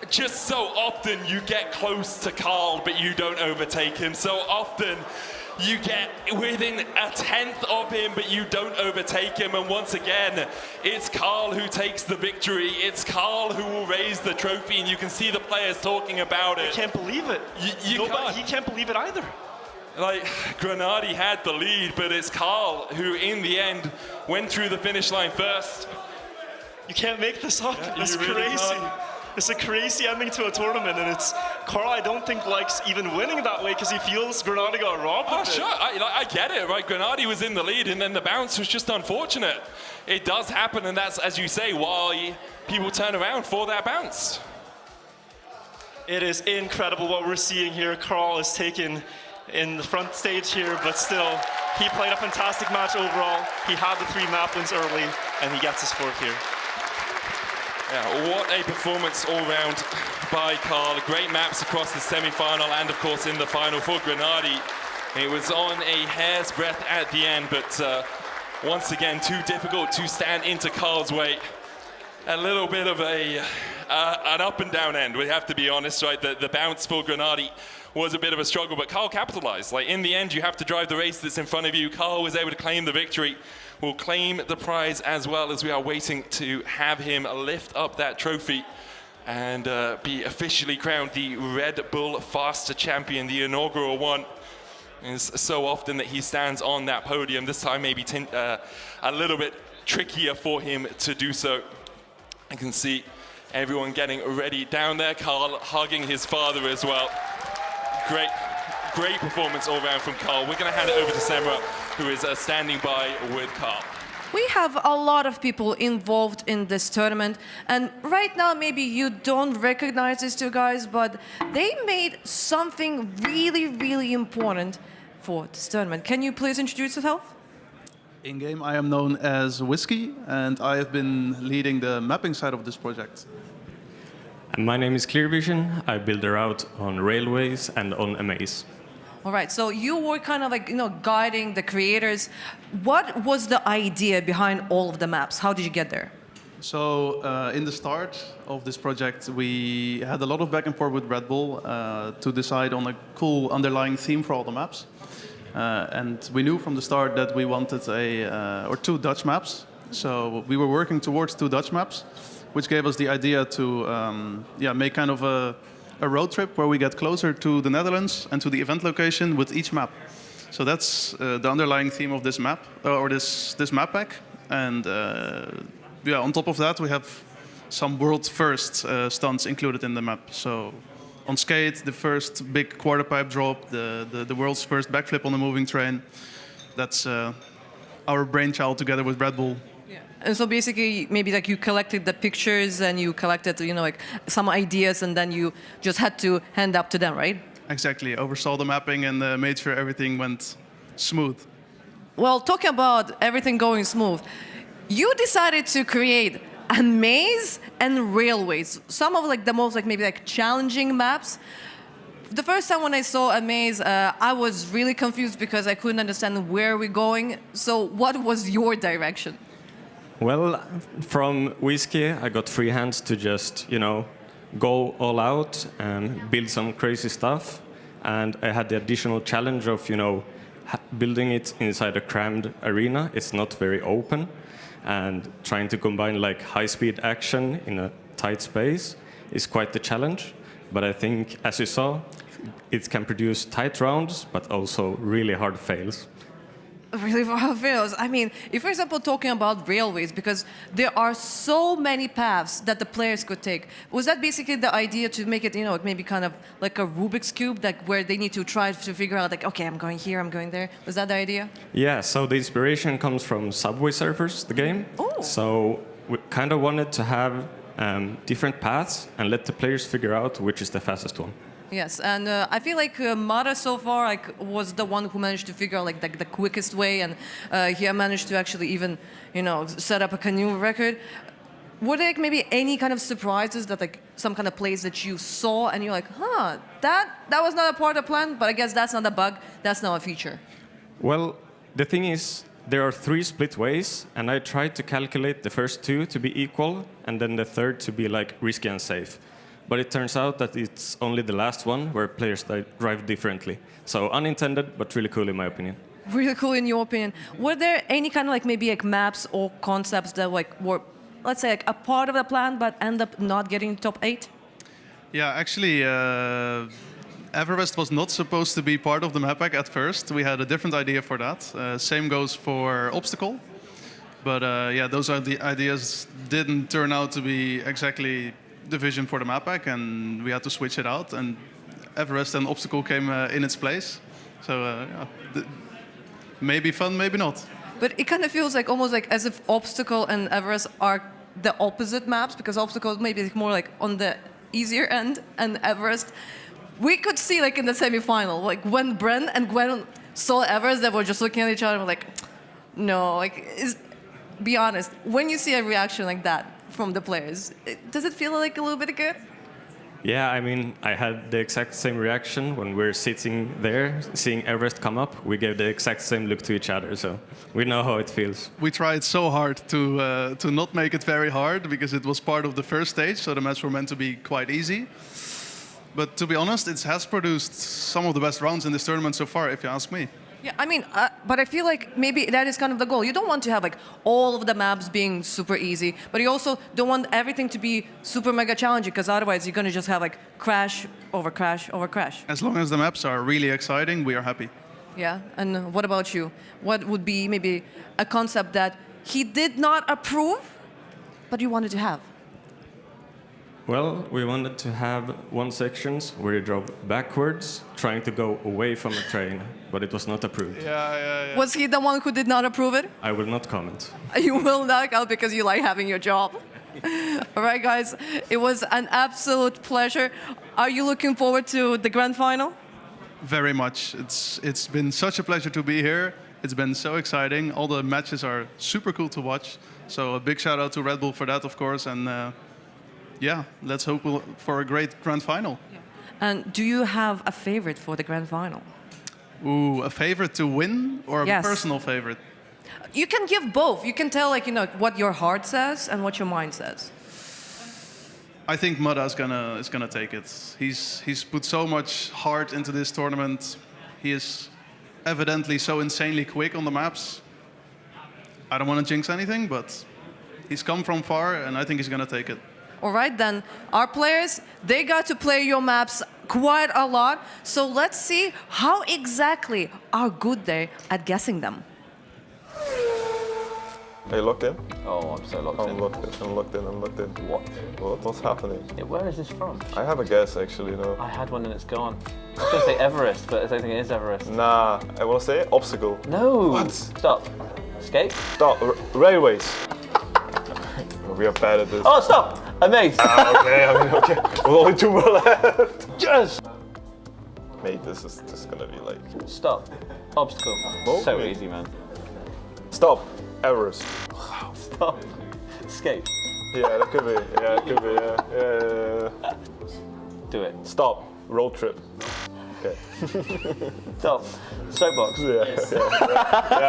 Just so often you get close to Carl, but you don't overtake him. So often you get within a tenth of him, but you don't overtake him. And once again, it's Carl who takes the victory. It's Carl who will raise the trophy, and you can see the players talking about it. I can't believe it. He can't believe it either. Like, Grenady had the lead, but it's Carl who, in the end, went through the finish line first. You can't make this up. Yeah, it's really crazy. can't. It's a crazy ending to a tournament, and it's Carl. I don't think likes even winning that way because he feels Grenady got robbed. Oh, of it. sure, I get it, right? Grenady was in the lead, and then the bounce was just unfortunate. It does happen, and that's, as you say, why people turn around for that bounce. It is incredible what we're seeing here. Carl is taken in the front stage here, but still, he played a fantastic match overall. He had the 3 map wins early, and he gets his 4th here. Yeah, what a performance all round by Carl. Great maps across the semi-final and, of course, in the final for Grenady. It was on a hair's breadth at the end, but once again, too difficult to stand into Carl's way. A little bit of an up and down end, we have to be honest, right? The bounce for Grenady was a bit of a struggle, but Carl capitalized. Like, in the end, you have to drive the race that's in front of you. Carl was able to claim the victory. Will claim the prize as well, as we are waiting to have him lift up that trophy and be officially crowned the Red Bull Faster Champion, the inaugural one. It's so often that he stands on that podium. This time maybe a little bit trickier for him to do so. I can see everyone getting ready down there. Carl hugging his father as well. Great performance all round from Carl. We're going to hand it over to Semra, who is standing by with Carl. We have a lot of people involved in this tournament, and right now maybe you don't recognize these 2 guys, but they made something really, really important for this tournament. Can you please introduce yourself? In game, I am known as Whiskey, and I have been leading the mapping side of this project. And my name is Clearvision. I build a route on railways and on Amaze. All right, so you were kind of like, guiding the creators. What was the idea behind all of the maps? How did you get there? So in the start of this project, we had a lot of back and forth with Red Bull to decide on a cool underlying theme for all the maps. And we knew from the start that we wanted or 2 Dutch maps. So we were working towards 2 Dutch maps, which gave us the idea to make kind of a road trip where we get closer to the Netherlands and to the event location with each map. So that's the underlying theme of this map, or this map pack. And on top of that, we have some world first stunts included in the map. So on skate, the first big quarter pipe drop, the world's first backflip on a moving train. That's our brainchild together with Red Bull. And so basically, maybe like you collected the pictures and you collected, like some ideas, and then you just had to hand up to them, right? Exactly. Oversaw the mapping and made sure everything went smooth. Well, talking about everything going smooth, you decided to create a maze and railways. Some of the most maybe challenging maps. The first time when I saw a maze, I was really confused because I couldn't understand where we're going. So what was your direction? Well, from Whiskey, I got free hands to just, go all out and build some crazy stuff. And I had the additional challenge of, building it inside a crammed arena. It's not very open. And trying to combine high-speed action in a tight space is quite the challenge. But I think, as you saw, it can produce tight rounds, but also really hard fails. Really hard fails. I mean, if, for example, talking about railways, because there are so many paths that the players could take, was that basically the idea to make it, maybe kind of like a Rubik's Cube, where they need to try to figure out, okay, I'm going here, I'm going there? Was that the idea? Yeah, so the inspiration comes from Subway Surfers, the game. Oh. So we kind of wanted to have different paths and let the players figure out which is the fastest one. Yes, and I feel like Mara so far was the one who managed to figure out the quickest way, and he managed to actually even set up a canoe record. were there like, maybe any kind of surprises that like some kind of plays that you saw and you're like, huh, that was not a part of the plan, but I guess that's not a bug, that's not a feature. Well, the thing is, there are 3 split ways, and I tried to calculate the first 2 to be equal, and then the third to be like risky and safe. But it turns out that it's only the last one where players drive differently. So unintended, but really cool in my opinion. Really cool in your opinion. Were there any kind of like maybe like maps or concepts that like were, let's say like a part of the plan but end up not getting top 8? Yeah, actually, Everest was not supposed to be part of the map pack at first. We had a different idea for that. Same goes for Obstacle. But yeah, those are the ideas didn't turn out to be exactly the vision for the map pack, and we had to switch it out. And Everest and Obstacle came in its place. So yeah, maybe fun, maybe not. But it kind of feels like almost like as if Obstacle and Everest are the opposite maps, because Obstacle maybe is more like on the easier end, and Everest, we could see like in the semi-final, like when Bren and Gwen saw Everest, they were just looking at each other and were like, no, like, be honest, when you see a reaction like that from the players, does it feel like a little bit good? Yeah, I mean, I had the exact same reaction when we're sitting there, seeing Everest come up. We gave the exact same look to each other, so we know how it feels. We tried so hard to not make it very hard, because it was part of the first stage, so the maps were meant to be quite easy. But to be honest, it has produced some of the best rounds in this tournament so far, if you ask me. Yeah, I mean, but I feel like maybe that is kind of the goal. You don't want to have like all of the maps being super easy, but you also don't want everything to be super mega challenging, because otherwise you're going to just have like crash over crash over crash. As long as the maps are really exciting, we are happy. Yeah, and what about you? What would be maybe a concept that he did not approve, but you wanted to have? Well, we wanted to have one section where you drove backwards, trying to go away from the train, but it was not approved. Yeah. Was he the one who did not approve it? I will not comment. You will not, because you like having your job. All right, guys, it was an absolute pleasure. Are you looking forward to the grand final? Very much. It's been such a pleasure to be here. It's been so exciting. All the matches are super cool to watch. So a big shout out to Red Bull for that, of course. And yeah, let's hope for a great grand final. Yeah. And do you have a favorite for the grand final? Ooh, a favorite to win or a personal favorite? You can give both. You can tell, like, you know, what your heart says and what your mind says. I think Mudda is gonna take it. He's put so much heart into this tournament. He is evidently so insanely quick on the maps. I don't want to jinx anything, but he's come from far, and I think he's gonna take it. All right, then. Our players, they got to play your maps quite a lot. So let's see how exactly are good they at guessing them. Are you locked in? Oh, I'm so locked in. I'm locked in. What? What's happening? Yeah, where is this from? I have a guess, actually, no. I had one and it's gone. I was going to say Everest, but I don't think it is Everest. Nah, I want to say Obstacle. No! What? Stop. Escape? Stop. Railways. We are bad at this. Oh, stop! Amazed. Okay. With only 2 more left. Yes! Mate, this is gonna be like... Stop. Obstacle. Oh, so wait. easy, man. Stop. Everest. Stop. Escape. Yeah, that could be. Yeah, it could be. Yeah. Do it. Stop. Road trip. Okay. Stop. Soapbox. Yeah,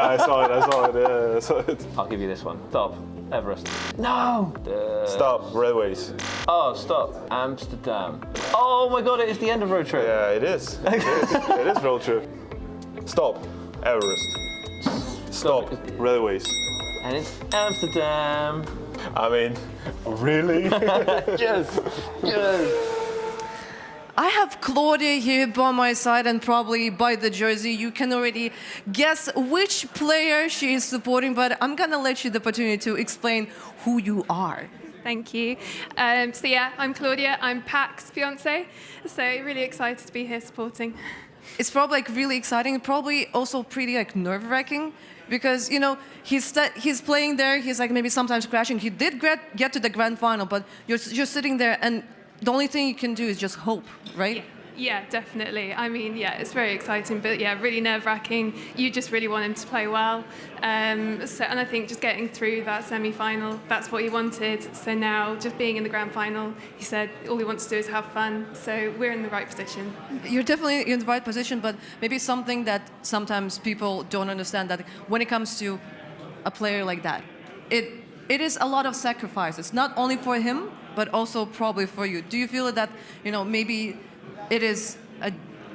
I saw it. Yeah, I saw it. I'll give you this one. Stop. Everest. No! Stop. Railways. Oh, stop. Amsterdam. Oh my god, it is the end of road trip. Yeah, it is. It is road trip. Stop. Everest. Stop. Railways. And it's Amsterdam. I mean, really? Yes. I have Claudia here by my side, and probably by the jersey you can already guess which player she is supporting, but I'm gonna let you the opportunity to explain who you are. Thank you. So yeah, I'm Claudia. I'm Pac's fiance. So really excited to be here supporting. It's probably like really exciting, probably also pretty like nerve-wracking, because you know he's playing there. He's like maybe sometimes crashing. He did get to the grand final, but you're sitting there, and the only thing you can do is just hope, right? Yeah, definitely. I mean, yeah, it's very exciting, but yeah, really nerve-wracking. You just really want him to play well. And I think just getting through that semi-final, that's what he wanted. So now, just being in the grand final, he said all he wants to do is have fun. So we're in the right position. You're definitely in the right position, but maybe something that sometimes people don't understand, that when it comes to a player like that, it is a lot of sacrifices, not only for him, but also probably for you. Do you feel that, maybe it is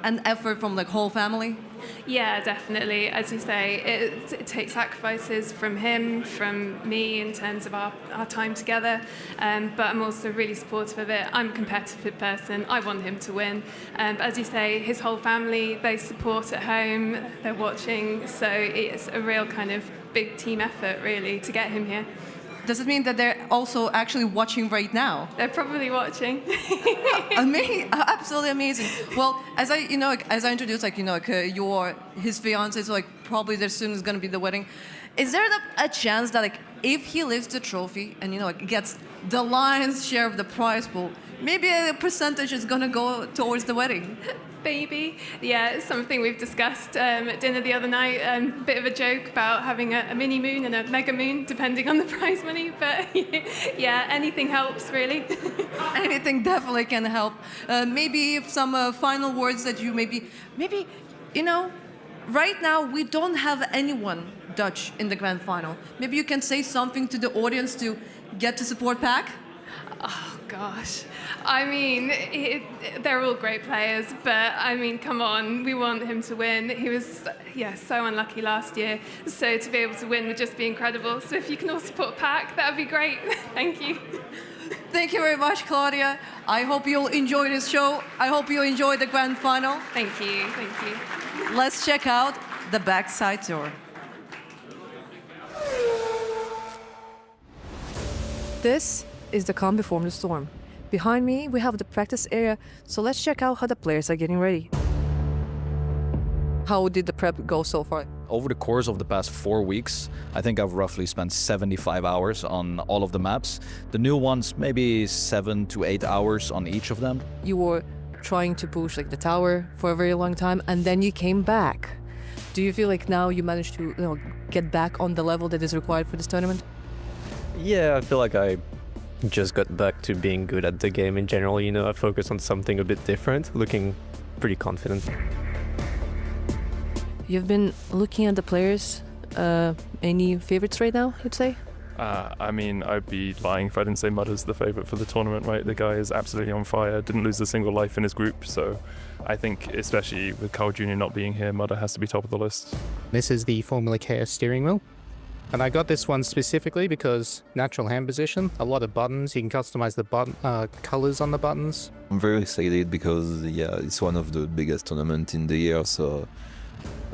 an effort from the whole family? Yeah, definitely. As you say, it takes sacrifices from him, from me in terms of our time together. But I'm also really supportive of it. I'm a competitive person. I want him to win. But as you say, his whole family, they support at home. They're watching. So it's a real kind of big team effort, really, to get him here. Does it mean that they're also actually watching right now? They're probably watching. Amazing, absolutely amazing. Well, as I introduced, his fiance, so probably there soon is going to be the wedding. Is there a chance that if he lifts the trophy and gets the lion's share of the prize pool, maybe a percentage is going to go towards the wedding? Baby. Yeah, it's something we've discussed at dinner the other night. Bit of a joke about having a mini moon and a mega moon, depending on the prize money. But yeah, anything helps, really. Anything definitely can help. Maybe some final words that you maybe, right now we don't have anyone Dutch in the grand final. Maybe you can say something to the audience to get to support Pack? Oh, gosh. I mean, they're all great players, but I mean, come on, we want him to win. He was, so unlucky last year. So to be able to win would just be incredible. So if you can all support Pack, that would be great. Thank you. Thank you very much, Claudia. I hope you'll enjoy this show. I hope you enjoy the grand final. Thank you. Thank you. Let's check out the backside tour. This is the calm before the storm. Behind me, we have the practice area, so let's check out how the players are getting ready. How did the prep go so far? Over the course of the past 4 weeks, I think I've roughly spent 75 hours on all of the maps. The new ones, maybe 7 to 8 hours on each of them. You were trying to push the tower for a very long time, and then you came back. Do you feel like now you managed to get back on the level that is required for this tournament? Yeah, I feel like I just got back to being good at the game in general. I focus on something a bit different, looking pretty confident. You've been looking at the players. Any favorites right now, you'd say? I mean, I'd be lying if I didn't say Mudder's the favourite for the tournament, right? The guy is absolutely on fire, didn't lose a single life in his group, so I think, especially with Carl Jr. not being here, Mudder has to be top of the list. This is the Formula K steering wheel. And I got this one specifically because natural hand position, a lot of buttons, you can customize the colors on the buttons. I'm very excited because, it's one of the biggest tournaments in the year, so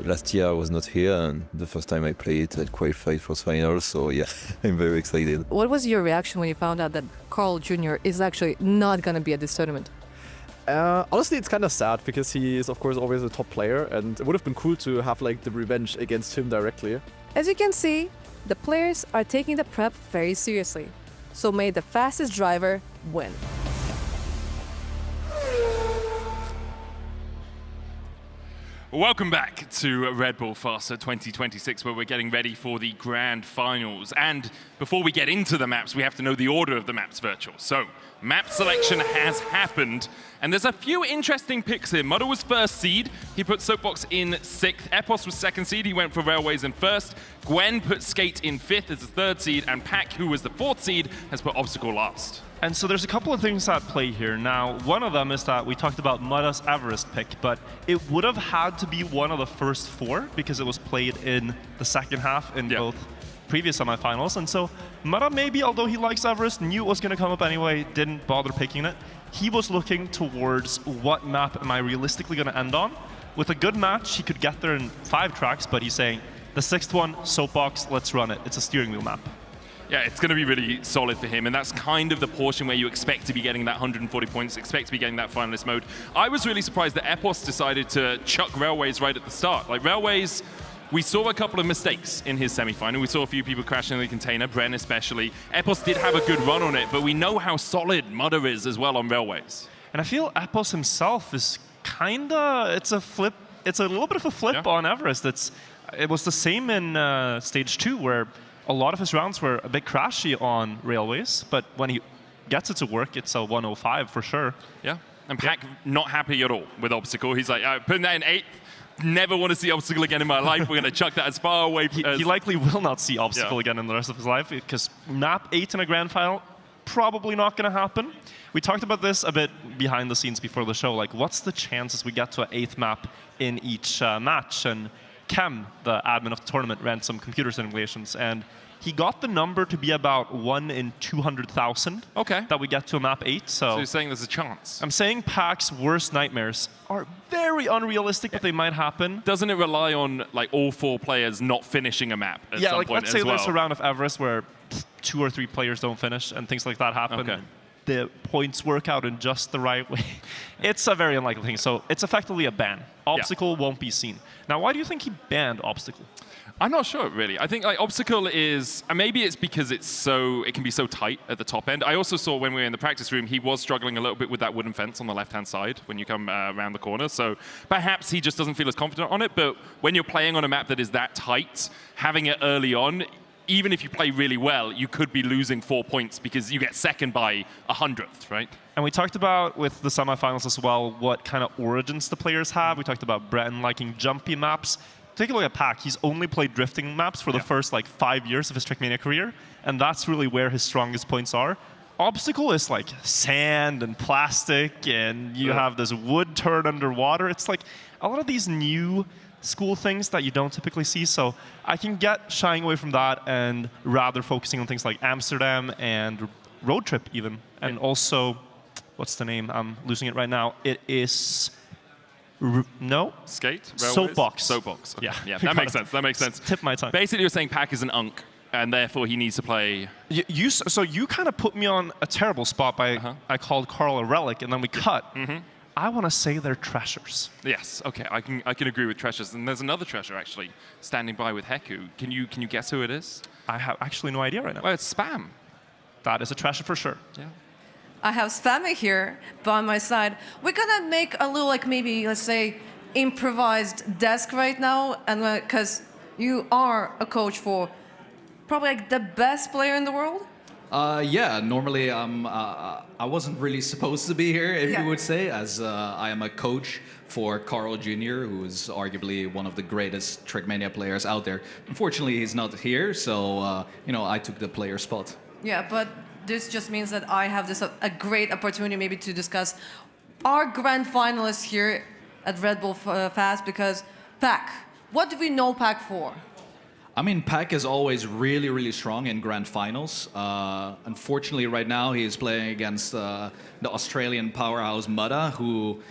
last year I was not here, and the first time I played, I qualified for finals, so I'm very excited. What was your reaction when you found out that Carl Jr. is actually not going to be at this tournament? Honestly, it's kind of sad because he is, of course, always a top player, and it would have been cool to have the revenge against him directly. As you can see, the players are taking the prep very seriously. So may the fastest driver win. Welcome back to Red Bull Faster 2026, where we're getting ready for the grand finals. And before we get into the maps, we have to know the order of the maps, Virtual. So, map selection has happened, and there's a few interesting picks here. Mudder was first seed. He put Soapbox in 6th. Epos was 2nd seed. He went for Railways in 1st. Gwen put Skate in 5th as the 3rd seed, and Pack, who was the 4th seed, has put Obstacle last. And so there's a couple of things at play here. Now, one of them is that we talked about Mudder's Everest pick, but it would have had to be one of the first 4 because it was played in the second half in both previous semifinals. And so Mudder, maybe, although he likes Everest, knew it was going to come up anyway, didn't bother picking it. He was looking towards what map am I realistically going to end on. With a good match, he could get there in 5 tracks, but he's saying, the 6th one, Soapbox, let's run it. It's a steering wheel map. Yeah, it's going to be really solid for him, and that's kind of the portion where you expect to be getting that 140 points, expect to be getting that finalist mode. I was really surprised that Epos decided to chuck Railways right at the start. Railways, we saw a couple of mistakes in his semi-final. We saw a few people crashing in the container, Bren especially. Epos did have a good run on it, but we know how solid Mudder is as well on Railways. And I feel Epos himself is it's a flip. It's a little bit of a flip on Everest. It was the same in stage 2, where a lot of his rounds were a bit crashy on railways, but when he gets it to work, it's a 105 for sure. Yeah, and Pack not happy at all with obstacle. He's like, putting that in 8th. Never want to see obstacle again in my life. We're going to chuck that as far away. He likely will not see obstacle again in the rest of his life, because map 8 in a grand final, probably not going to happen. We talked about this a bit behind the scenes before the show. Like, what's the chances we get to an 8th map in each match? And Kem, the admin of the tournament, ran some computer simulations, and he got the number to be about 1 in 200,000 that we get to a map 8. So you're saying there's a chance? I'm saying Pack's worst nightmares are very unrealistic, but they might happen. Doesn't it rely on like all 4 players not finishing a map at some point let's say as well? there's a round of Everest where 2 or 3 players don't finish and things like that happen. The points work out in just the right way. It's a very unlikely thing. So it's effectively a ban. Obstacle won't be seen. Now, why do you think he banned Obstacle? I'm not sure, really. I think like Obstacle is, and maybe it's because it can be so tight at the top end. I also saw when we were in the practice room, he was struggling a little bit with that wooden fence on the left-hand side when you come around the corner. So perhaps he just doesn't feel as confident on it. But when you're playing on a map that is that tight, having it early on, even if you play really well, you could be losing 4 points because you get second by 100th, right? And we talked about, with the semifinals as well, what kind of origins the players have. We talked about Brenton liking jumpy maps. Take a look at Pack. He's only played drifting maps for the first 5 years of his Trackmania career, and that's really where his strongest points are. Obstacle is like sand and plastic, and you have this wood turn underwater. It's like a lot of these new school things that you don't typically see. So I can get shying away from that and rather focusing on things like Amsterdam and Road Trip even. And also, what's the name? I'm losing it right now. It is... No? Skate? Soapbox. Soapbox. Okay. Yeah. That makes sense. That makes sense. Tip my tongue. Basically, you're saying Pack is an unk, and therefore he needs to play... So you kind of put me on a terrible spot by I called Carl a relic, and then we cut. I want to say they're treasures. Yes. Okay. I can agree with treasures. And there's another treasure actually standing by with Heku. Can you guess who it is? I have actually no idea right now. Well, it's Spam. That is a treasure for sure. Yeah. I have Spammy here by my side. We're gonna make a little, maybe, let's say, improvised desk right now, and because you are a coach for probably the best player in the world. Yeah, normally I wasn't really supposed to be here, if you would say, as I am a coach for Carl Jr., who is arguably one of the greatest Trackmania players out there. Unfortunately, he's not here, so I took the player spot. Yeah, but this just means that I have a great opportunity maybe to discuss our grand finalists here at Red Bull Fast, because Pack, what do we know Pack for? I mean, Pack is always really, really strong in grand finals. Unfortunately, right now he is playing against the Australian powerhouse Mudda, who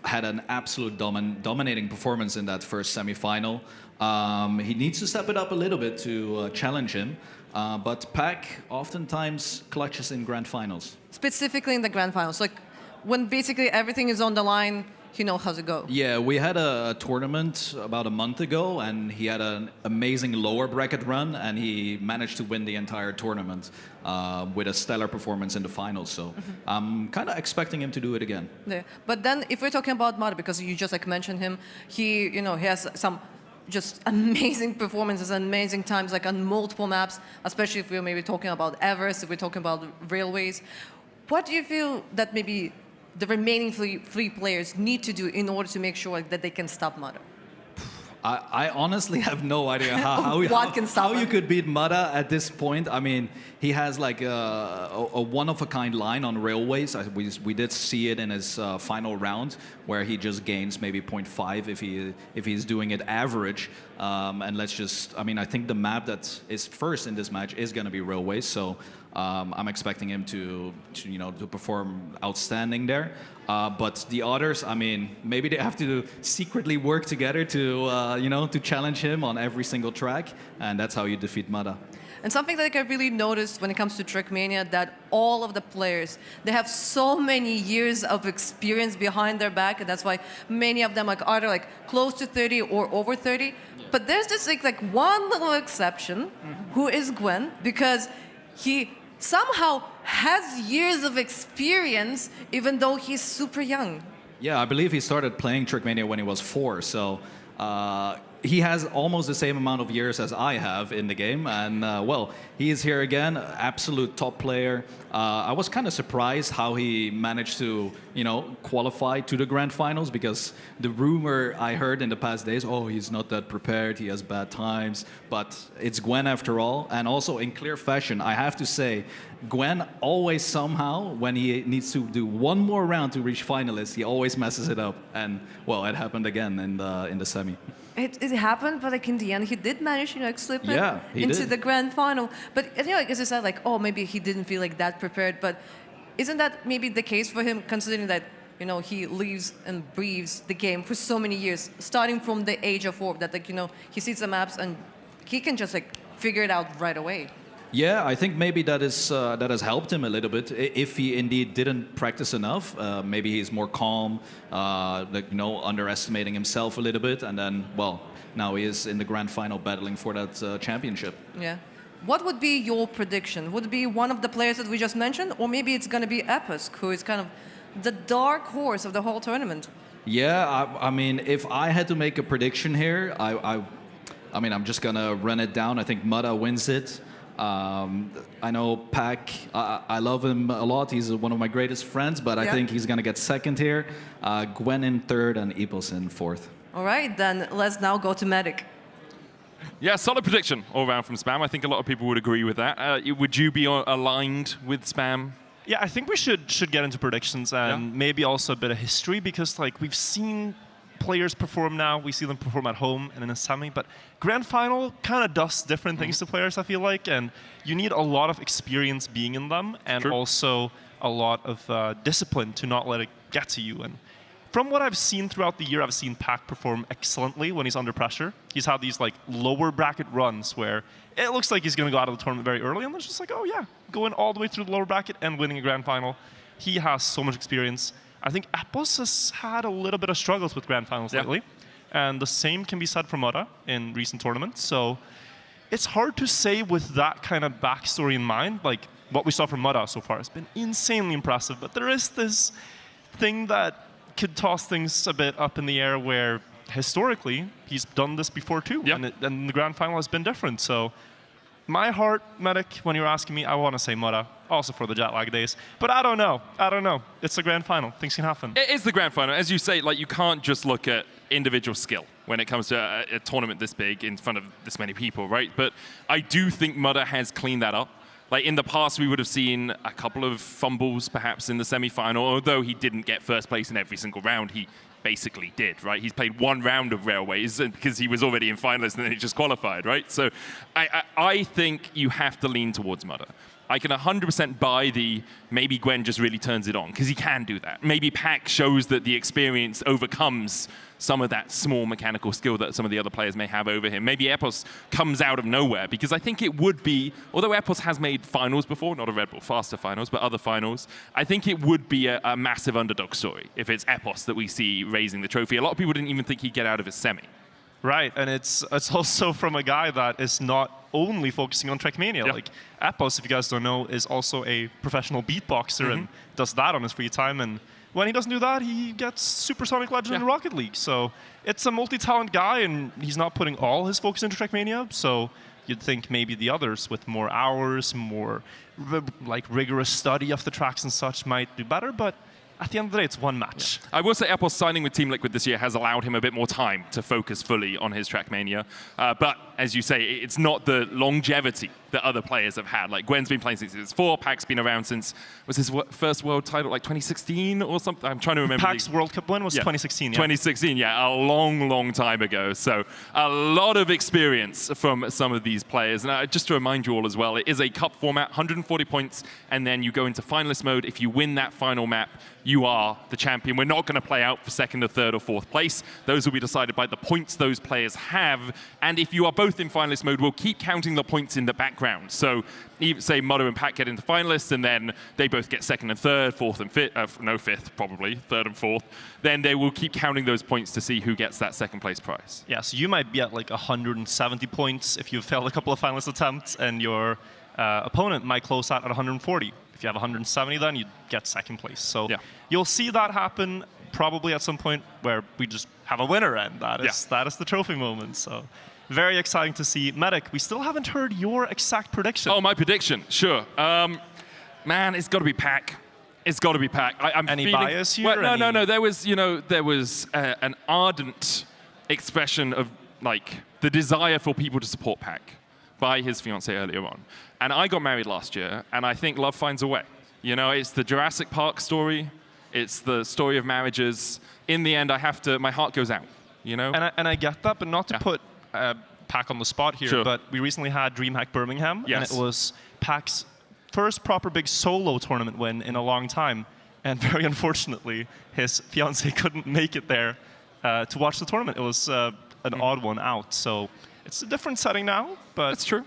had an absolute dominating performance in that first semi-final. He needs to step it up a little bit to challenge him. But Pack oftentimes clutches in grand finals. Specifically in the grand finals, like when basically everything is on the line, you know how to go. Yeah, we had a tournament about a month ago, and he had an amazing lower bracket run, and he managed to win the entire tournament with a stellar performance in the finals. So I'm kind of expecting him to do it again. Yeah. But then if we're talking about Mudda, because you just mentioned him, he has some just amazing performances, amazing times, on multiple maps, especially if we're maybe talking about Everest, if we're talking about railways. What do you feel that maybe the remaining three players need to do in order to make sure that they can stop Mudda? I honestly have no idea how you could beat Mudda at this point. I mean, he has a one-of-a-kind line on railways. We did see it in his final round, where he just gains maybe 0.5 if he's doing it average. And I think the map that is first in this match is going to be railways. So I'm expecting him to perform outstanding there. But the others, maybe they have to secretly work together to challenge him on every single track, and that's how you defeat Mudda. And something that I really noticed when it comes to Trackmania, that all of the players, they have so many years of experience behind their back, and that's why many of them are either close to 30 or over 30. Yeah. But there's this one little exception, who is Gwen, because he somehow has years of experience, even though he's super young. Yeah, I believe he started playing Trackmania when he was 4, so he has almost the same amount of years as I have in the game, and well, he is here again, absolute top player. I was kind of surprised how he managed to, you know, qualify to the grand finals, because the rumor I heard in the past days, oh, he's not that prepared, he has bad times, but it's Gwen after all, and also in clear fashion, I have to say, Gwen always somehow, when he needs to do one more round to reach finalists, he always messes it up, and well, it happened again in the semi. It happened, but like in the end, he did manage, you know, like slip into the grand final. But you know, like, as you said, like, oh, maybe he didn't feel like that prepared. But isn't that maybe the case for him, considering that, you know, he lives and breathes the game for so many years, starting from the age of 4, that, like, you know, he sees the maps and he can just like figure it out right away. Yeah, I think maybe that has helped him a little bit. If he indeed didn't practice enough, maybe he's more calm, like, you know, underestimating himself a little bit, and then, well, now he is in the grand final battling for that championship. Yeah. What would be your prediction? Would it be one of the players that we just mentioned, or maybe it's going to be Epos, who is kind of the dark horse of the whole tournament? Yeah, I mean, if I had to make a prediction here, I mean, I'm just gonna run it down. I think Mudda wins it. I know Pac, I love him a lot. He's one of my greatest friends, but I think he's going to get second here. Gwen in third and Epos in fourth. All right, then let's now go to Medic. Yeah, solid prediction all around from Spam. I think a lot of people would agree with that. Would you be aligned with Spam? Yeah, I think we should get into predictions and maybe also a bit of history, because like we've seen players perform now, we see them perform at home and in a semi, but grand final kind of does different things to players, I feel like, and you need a lot of experience being in them, and also a lot of discipline to not let it get to you. And from what I've seen throughout the year, I've seen Pac perform excellently when he's under pressure. He's had these like lower bracket runs where it looks like he's going to go out of the tournament very early, and it's just like, oh yeah, going all the way through the lower bracket and winning a grand final. He has so much experience. I think Epos has had a little bit of struggles with grand finals lately, and the same can be said for Mudda in recent tournaments. So it's hard to say with that kind of backstory in mind. Like what we saw from Mudda so far has been insanely impressive, but there is this thing that could toss things a bit up in the air where historically he's done this before too, and the grand final has been different. So my heart, Medic, when you're asking me, I want to say Mudda, also for the jet lag days. But I don't know. It's the grand final. Things can happen. It is the grand final. As you say, like, you can't just look at individual skill when it comes to a tournament this big in front of this many people, right? But I do think Mudda has cleaned that up. Like, in the past, we would have seen a couple of fumbles, perhaps, in the semi-final. Although he didn't get first place in every single round, he basically did, right? He's played one round of Railways because he was already in finalists and then he just qualified, right? So I think you have to lean towards Mudda. I can 100% buy the maybe Gwen just really turns it on, because he can do that. Maybe Pac shows that the experience overcomes some of that small mechanical skill that some of the other players may have over him. Maybe Epos comes out of nowhere, because I think it would be, although Epos has made finals before, not a Red Bull Faster finals, but other finals, I think it would be a massive underdog story if it's Epos that we see raising the trophy. A lot of people didn't even think he'd get out of his semi. Right, and it's also from a guy that is not only focusing on Trackmania. Like Epos, if you guys don't know, is also a professional beatboxer and does that on his free time. And when he doesn't do that, he gets Supersonic Legend in Rocket League. So it's a multi-talent guy, and he's not putting all his focus into Trackmania. So you'd think maybe the others with more hours, more like rigorous study of the tracks and such might do better, but at the end of the day, it's one match. I will say Epos signing with Team Liquid this year has allowed him a bit more time to focus fully on his Trackmania. But as you say, it's not the longevity that other players have had. Like Gwen's been playing since he was 4, Pac's been around since, was his first world title like 2016 or something? I'm trying to remember. Pac's World Cup win was 2016, 2016, a long time ago. So a lot of experience from some of these players. And just to remind you all as well, it is a cup format, 140 points, and then you go into finalist mode. If you win that final map, you are the champion. We're not going to play out for second or third or fourth place. Those will be decided by the points those players have. And if you are both in finalist mode, we'll keep counting the points in the background. So even say Mudda and Pac get into finalists, and then they both get second and third, fourth and fifth, no fifth probably, third and fourth. Then they will keep counting those points to see who gets that second place prize. Yeah, so you might be at like 170 points if you've failed a couple of finalist attempts, and your opponent might close out at 140. If you have 170, then you get second place. So you'll see that happen. probably at some point where we just have a winner, and that is the trophy moment. So very exciting to see. Medic, we still haven't heard your exact prediction. Oh, my prediction, sure. Man, it's got to be Pac. It's got to be Pac. I'm Any feeling, bias here? Well, no. There was an ardent expression of like the desire for people to support Pac by his fiancée earlier on. And I got married last year, and I think love finds a way. You know, it's the Jurassic Park story. It's the story of marriages. In the end, my heart goes out, you know? And I get that, but not to put Pac on the spot here, Sure. but we recently had DreamHack Birmingham, Yes. and it was Pac's first proper big solo tournament win in a long time. And very unfortunately, his fiancée couldn't make it there to watch the tournament. It was an odd one out. So it's a different setting now, but that's true.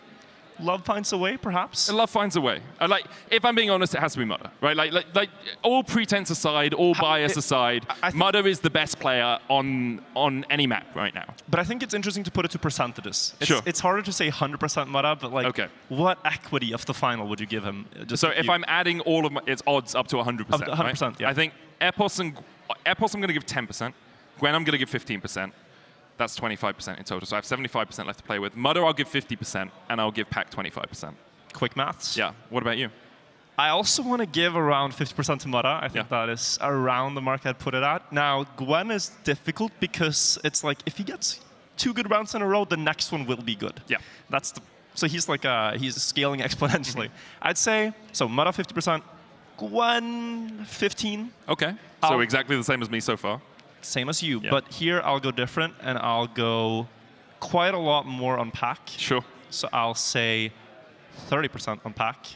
Love finds a way, perhaps. Love finds a way. Like, if I'm being honest, it has to be Mudder, right? Like all pretense aside, all bias aside, Mudder is the best player on any map right now. But I think it's interesting to put it to percentages. Sure. It's harder to say 100% Mudder, but like, what equity of the final would you give him? So if I'm adding all of its odds up to 100%, 100%, right? yeah. I think Epos I'm going to give 10%. Gwen, I'm going to give 15%. That's 25% in total. So I have 75% left to play with. Mudder, I'll give 50%, and I'll give Pac 25%. Quick maths. Yeah. What about you? I also want to give around 50% to Mudder. I think that is around the mark I'd put it at. Now, Gwen is difficult because it's like if he gets 2 good rounds in a row, the next one will be good. Yeah. So he's like he's scaling exponentially. I'd say so. Mudder 50%, Gwen 15. Okay. So exactly the same as me so far. Same as you, but here I'll go different, and I'll go quite a lot more on Pac. Sure. So I'll say 30% on Pac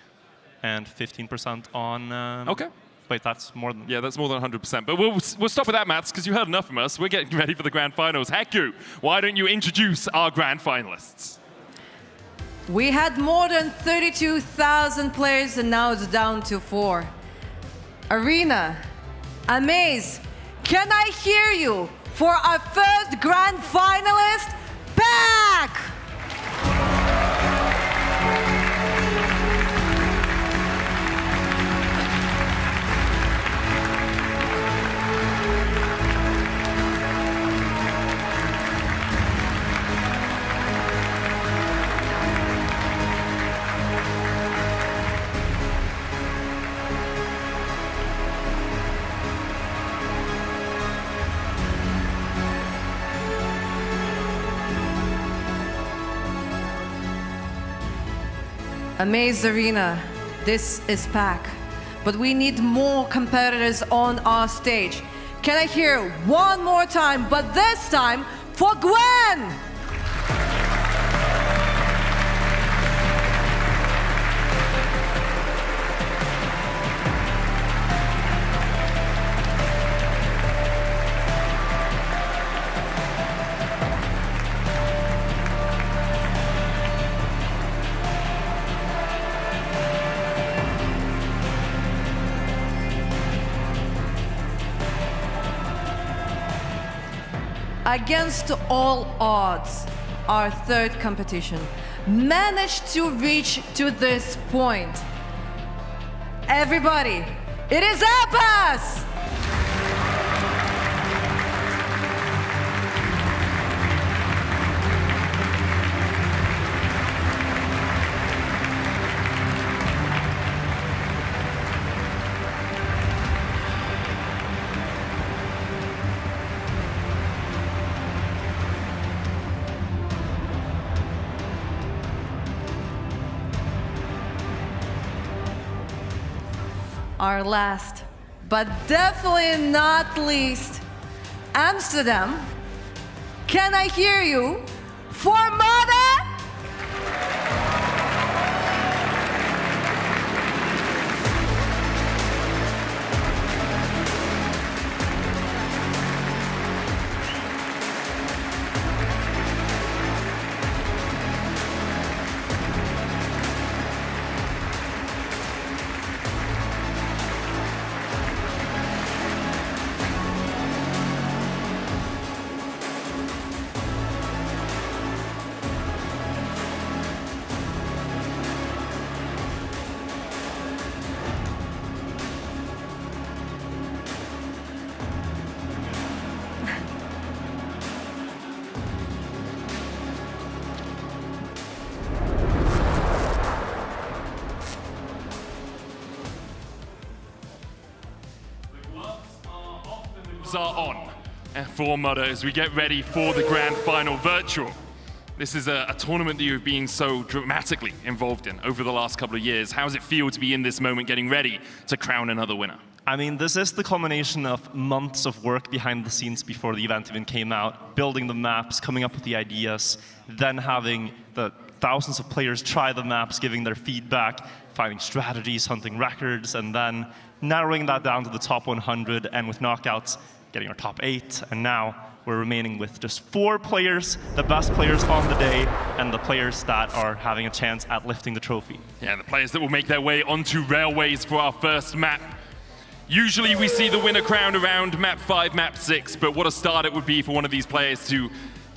and 15% on... Okay. Wait, that's more than... Yeah, that's more than 100%. But we'll stop with that, Mats, because you heard enough from us. We're getting ready for the grand finals. Heku, why don't you introduce our grand finalists? We had more than 32,000 players, and now it's down to 4. Arena, Amaze, can I hear you for our first grand finalist, Pac? Amaze Arena, this is Pac, but we need more competitors on our stage. Can I hear one more time, but this time for Gwen? Against all odds, our third competition managed to reach to this point. Everybody, it is Epos! Our last, but definitely not least, Amsterdam. Can I hear you for Mudder? are on for Mudder as we get ready for the grand final virtual. This is a tournament that you've been so dramatically involved in over the last couple of years. How does it feel to be in this moment getting ready to crown another winner? I mean, this is the culmination of months of work behind the scenes before the event even came out, building the maps, coming up with the ideas, then having the thousands of players try the maps, giving their feedback, finding strategies, hunting records, and then narrowing that down to the top 100, and with knockouts, getting our top 8, and now we're remaining with just 4 players, the best players on the day, and the players that are having a chance at lifting the trophy. Yeah, the players that will make their way onto Railways for our first map. Usually we see the winner crowned around map 5, map 6, but what a start it would be for one of these players to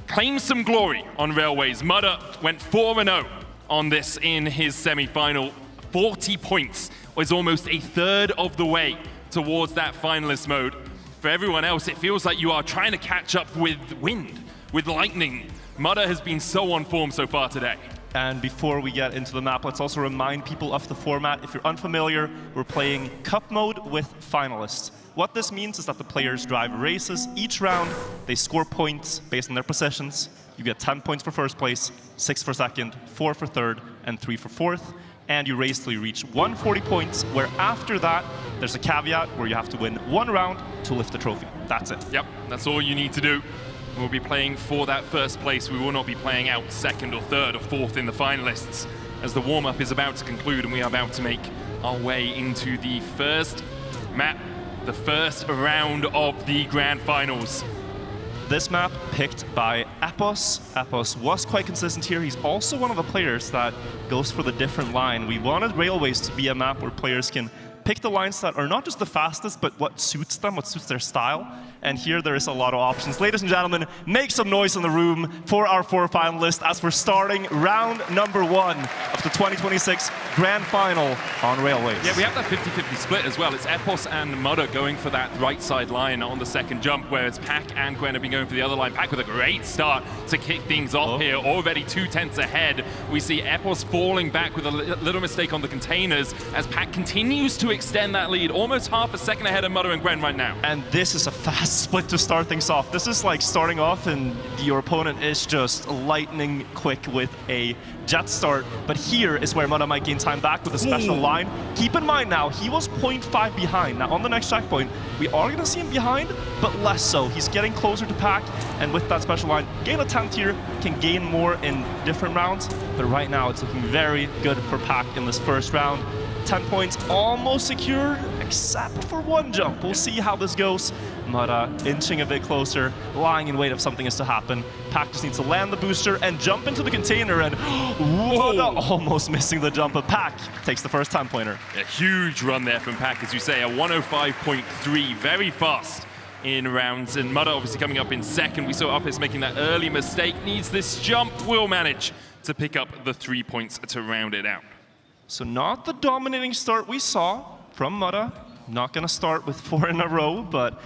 claim some glory on Railways. Mudder went 4-0 on this in his semi-final. 40 points was almost a third of the way towards that finalist mode. For everyone else, it feels like you are trying to catch up with wind, with lightning. Mudder has been so on form so far today. And before we get into the map, let's also remind people of the format. If you're unfamiliar, we're playing cup mode with finalists. What this means is that the players drive races each round. They score points based on their possessions. You get 10 points for first place, 6 for second, 4 for third, and 3 for fourth. And you race till you reach 140 points, where after that, there's a caveat where you have to win 1 round to lift the trophy. That's it. Yep, that's all you need to do. We'll be playing for that first place. We will not be playing out second or third or fourth in the finalists, as the warm-up is about to conclude and we are about to make our way into the first map, the first round of the grand finals. This map picked by Epos. Epos was quite consistent here. He's also one of the players that goes for the different line. We wanted Railways to be a map where players can pick the lines that are not just the fastest, but what suits them, what suits their style. And here there is a lot of options. Ladies and gentlemen, make some noise in the room for our 4 finalists as we're starting round number 1 of the 2026 Grand Final on Railways. Yeah, we have that 50-50 split as well. It's Epos and Mudder going for that right side line on the second jump, whereas Pack and Gwen have been going for the other line. Pack with a great start to kick things off here, already 2 tenths ahead. We see Epos falling back with a little mistake on the containers as Pack continues to extend that lead, almost half a second ahead of Mudder and Gwen right now. And this is a fast split to start things off. This is like starting off and your opponent is just lightning quick with a jet start, but here is where Mudder might gain time back with a special line. Keep in mind now, he was 0.5 behind. Now on the next checkpoint, we are going to see him behind, but less so. He's getting closer to Pack, and with that special line, gain a 10th here, can gain more in different rounds, but right now it's looking very good for Pack in this first round. 10 points almost secured, except for 1 jump. We'll see how this goes. Mudder inching a bit closer, lying in wait if something is to happen. Pack just needs to land the booster and jump into the container, and Mudder almost missing the jump, but Pack takes the first 10-pointer. A huge run there from Pack, as you say, a 105.3, very fast in rounds, and Mudder obviously coming up in second. We saw Uppis making that early mistake, needs this jump, will manage to pick up the 3 points to round it out. So not the dominating start we saw from Mudder. Not going to start with 4 in a row, but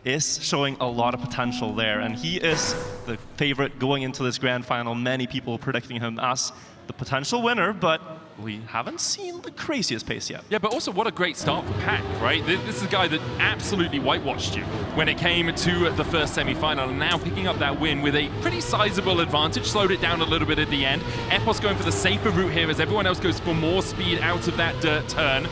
is showing a lot of potential there. And he is the favorite going into this grand final. Many people predicting him as the potential winner, but we haven't seen the craziest pace yet. Yeah, but also what a great start for Pack, right? This is a guy that absolutely whitewashed you when it came to the first semi-final, and now picking up that win with a pretty sizable advantage, slowed it down a little bit at the end. Epos going for the safer route here as everyone else goes for more speed out of that dirt turn.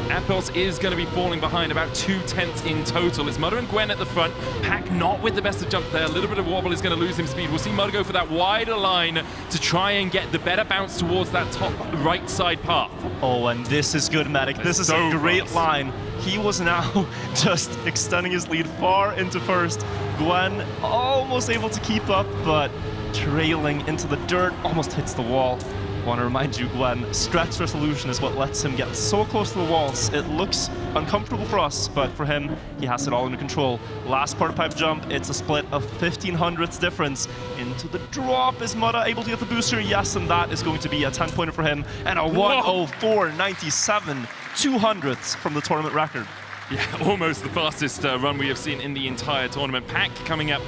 Epos is going to be falling behind about 2 tenths in total. It's Mudder and Gwen at the front. Pack not with the best of jump there. A little bit of wobble is going to lose him speed. We'll see Mudder go for that wider line to try and get the better bounce towards that top right side path. Oh, and this is good, Medic. This is a great line. He was now just extending his lead far into first. Gwen almost able to keep up, but trailing into the dirt, almost hits the wall. I want to remind you, Gwen, stretch resolution is what lets him get so close to the walls. It looks uncomfortable for us, but for him, he has it all under control. Last part pipe jump, it's a split of 1500ths difference. Into the drop, is Mudder able to get the booster? Yes, and that is going to be a 10-pointer for him, and a 104.97, 200ths from the tournament record. Yeah, almost the fastest run we have seen in the entire tournament. Pack coming up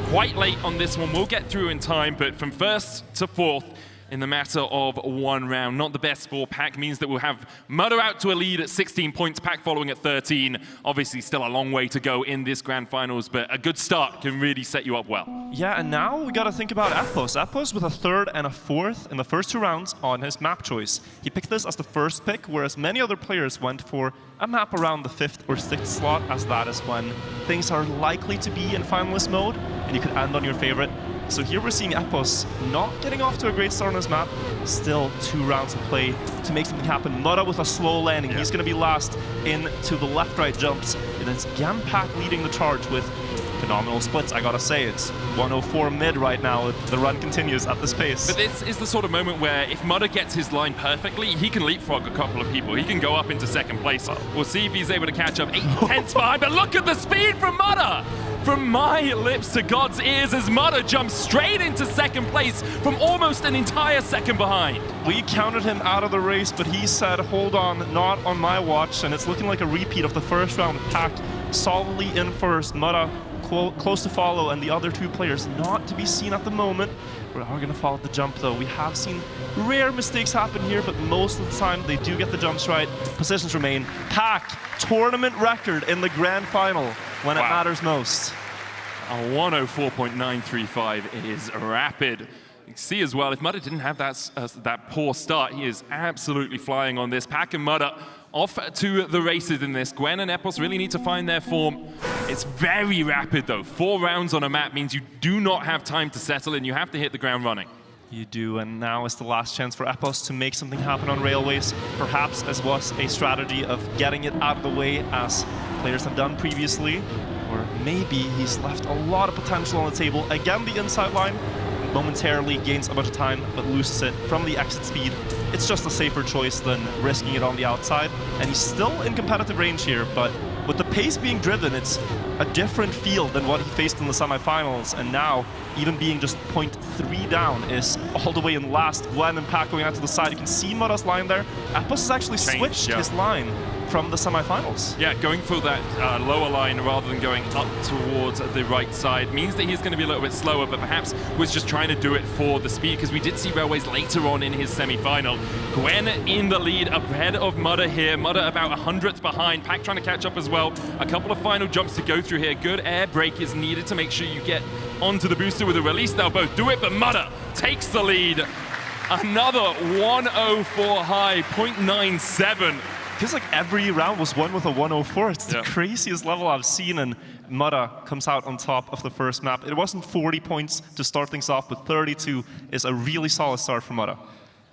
quite late on this one. We'll get through in time, but from first to fourth, in the matter of one round. Not the best for Pack, means that we'll have Mudder out to a lead at 16 points, Pack following at 13. Obviously still a long way to go in this grand finals, but a good start can really set you up well. Yeah, and now we gotta think about Epos. Epos with a 3rd and a 4th in the first 2 rounds on his map choice. He picked this as the first pick, whereas many other players went for a map around the 5th or 6th slot, as that is when things are likely to be in finalist mode, and you could end on your favorite. So here we're seeing Epos not getting off to a great start on his map. Still 2 rounds to play to make something happen. Mudda with a slow landing. He's going to be last into the left-right jumps. And it's Pack leading the charge with phenomenal splits. I gotta say, it's 104 mid right now if the run continues at this pace. But this is the sort of moment where if Mudda gets his line perfectly, he can leapfrog a couple of people. He can go up into 2nd place. We'll see if he's able to catch up 8/10 behind. But look at the speed from Mudda! From my lips to God's ears as Mudda jumps straight into 2nd place from almost an entire second behind. We counted him out of the race, but he said, hold on, not on my watch, and it's looking like a repeat of the first round. Pack solidly in first, Mudda close to follow, and the other 2 players not to be seen at the moment. We are going to follow the jump, though. We have seen rare mistakes happen here, but most of the time they do get the jumps right. Positions remain. Pack, tournament record in the grand final when it matters most. A 104.935 is rapid. You can see as well, if Mudda didn't have that poor start, he is absolutely flying on this. Pack and Mudda off to the races in this. Gwen and Epos really need to find their form. It's very rapid though. 4 rounds on a map means you do not have time to settle and you have to hit the ground running. You do, and now is the last chance for Epos to make something happen on Railways. Perhaps as was a strategy of getting it out of the way as players have done previously. Or maybe he's left a lot of potential on the table. Again, the inside line momentarily gains a bunch of time, but loses it from the exit speed. It's just a safer choice than risking it on the outside. And he's still in competitive range here, but with the pace being driven, it's a different field than what he faced in the semifinals. And now, even being just 0.3 down is all the way in last. Gwen and Pack going out to the side. You can see Mudda's line there. Epos has actually switched his line from the semifinals. Yeah, going for that lower line rather than going up towards the right side means that he's going to be a little bit slower, but perhaps was just trying to do it for the speed, because we did see Railways later on in his semi-final. Gwen in the lead ahead of Mudda here. Mudda about 100th behind. Pack trying to catch up as well. A couple of final jumps to go through here. Good air brake is needed to make sure you get onto the booster with a release. They'll both do it, but Mudda takes the lead. Another 104 high, 0.97. Feels like every round was won with a 104. It's the craziest level I've seen, and Mudda comes out on top of the first map. It wasn't 40 points to start things off, but 32 is a really solid start for Mudda.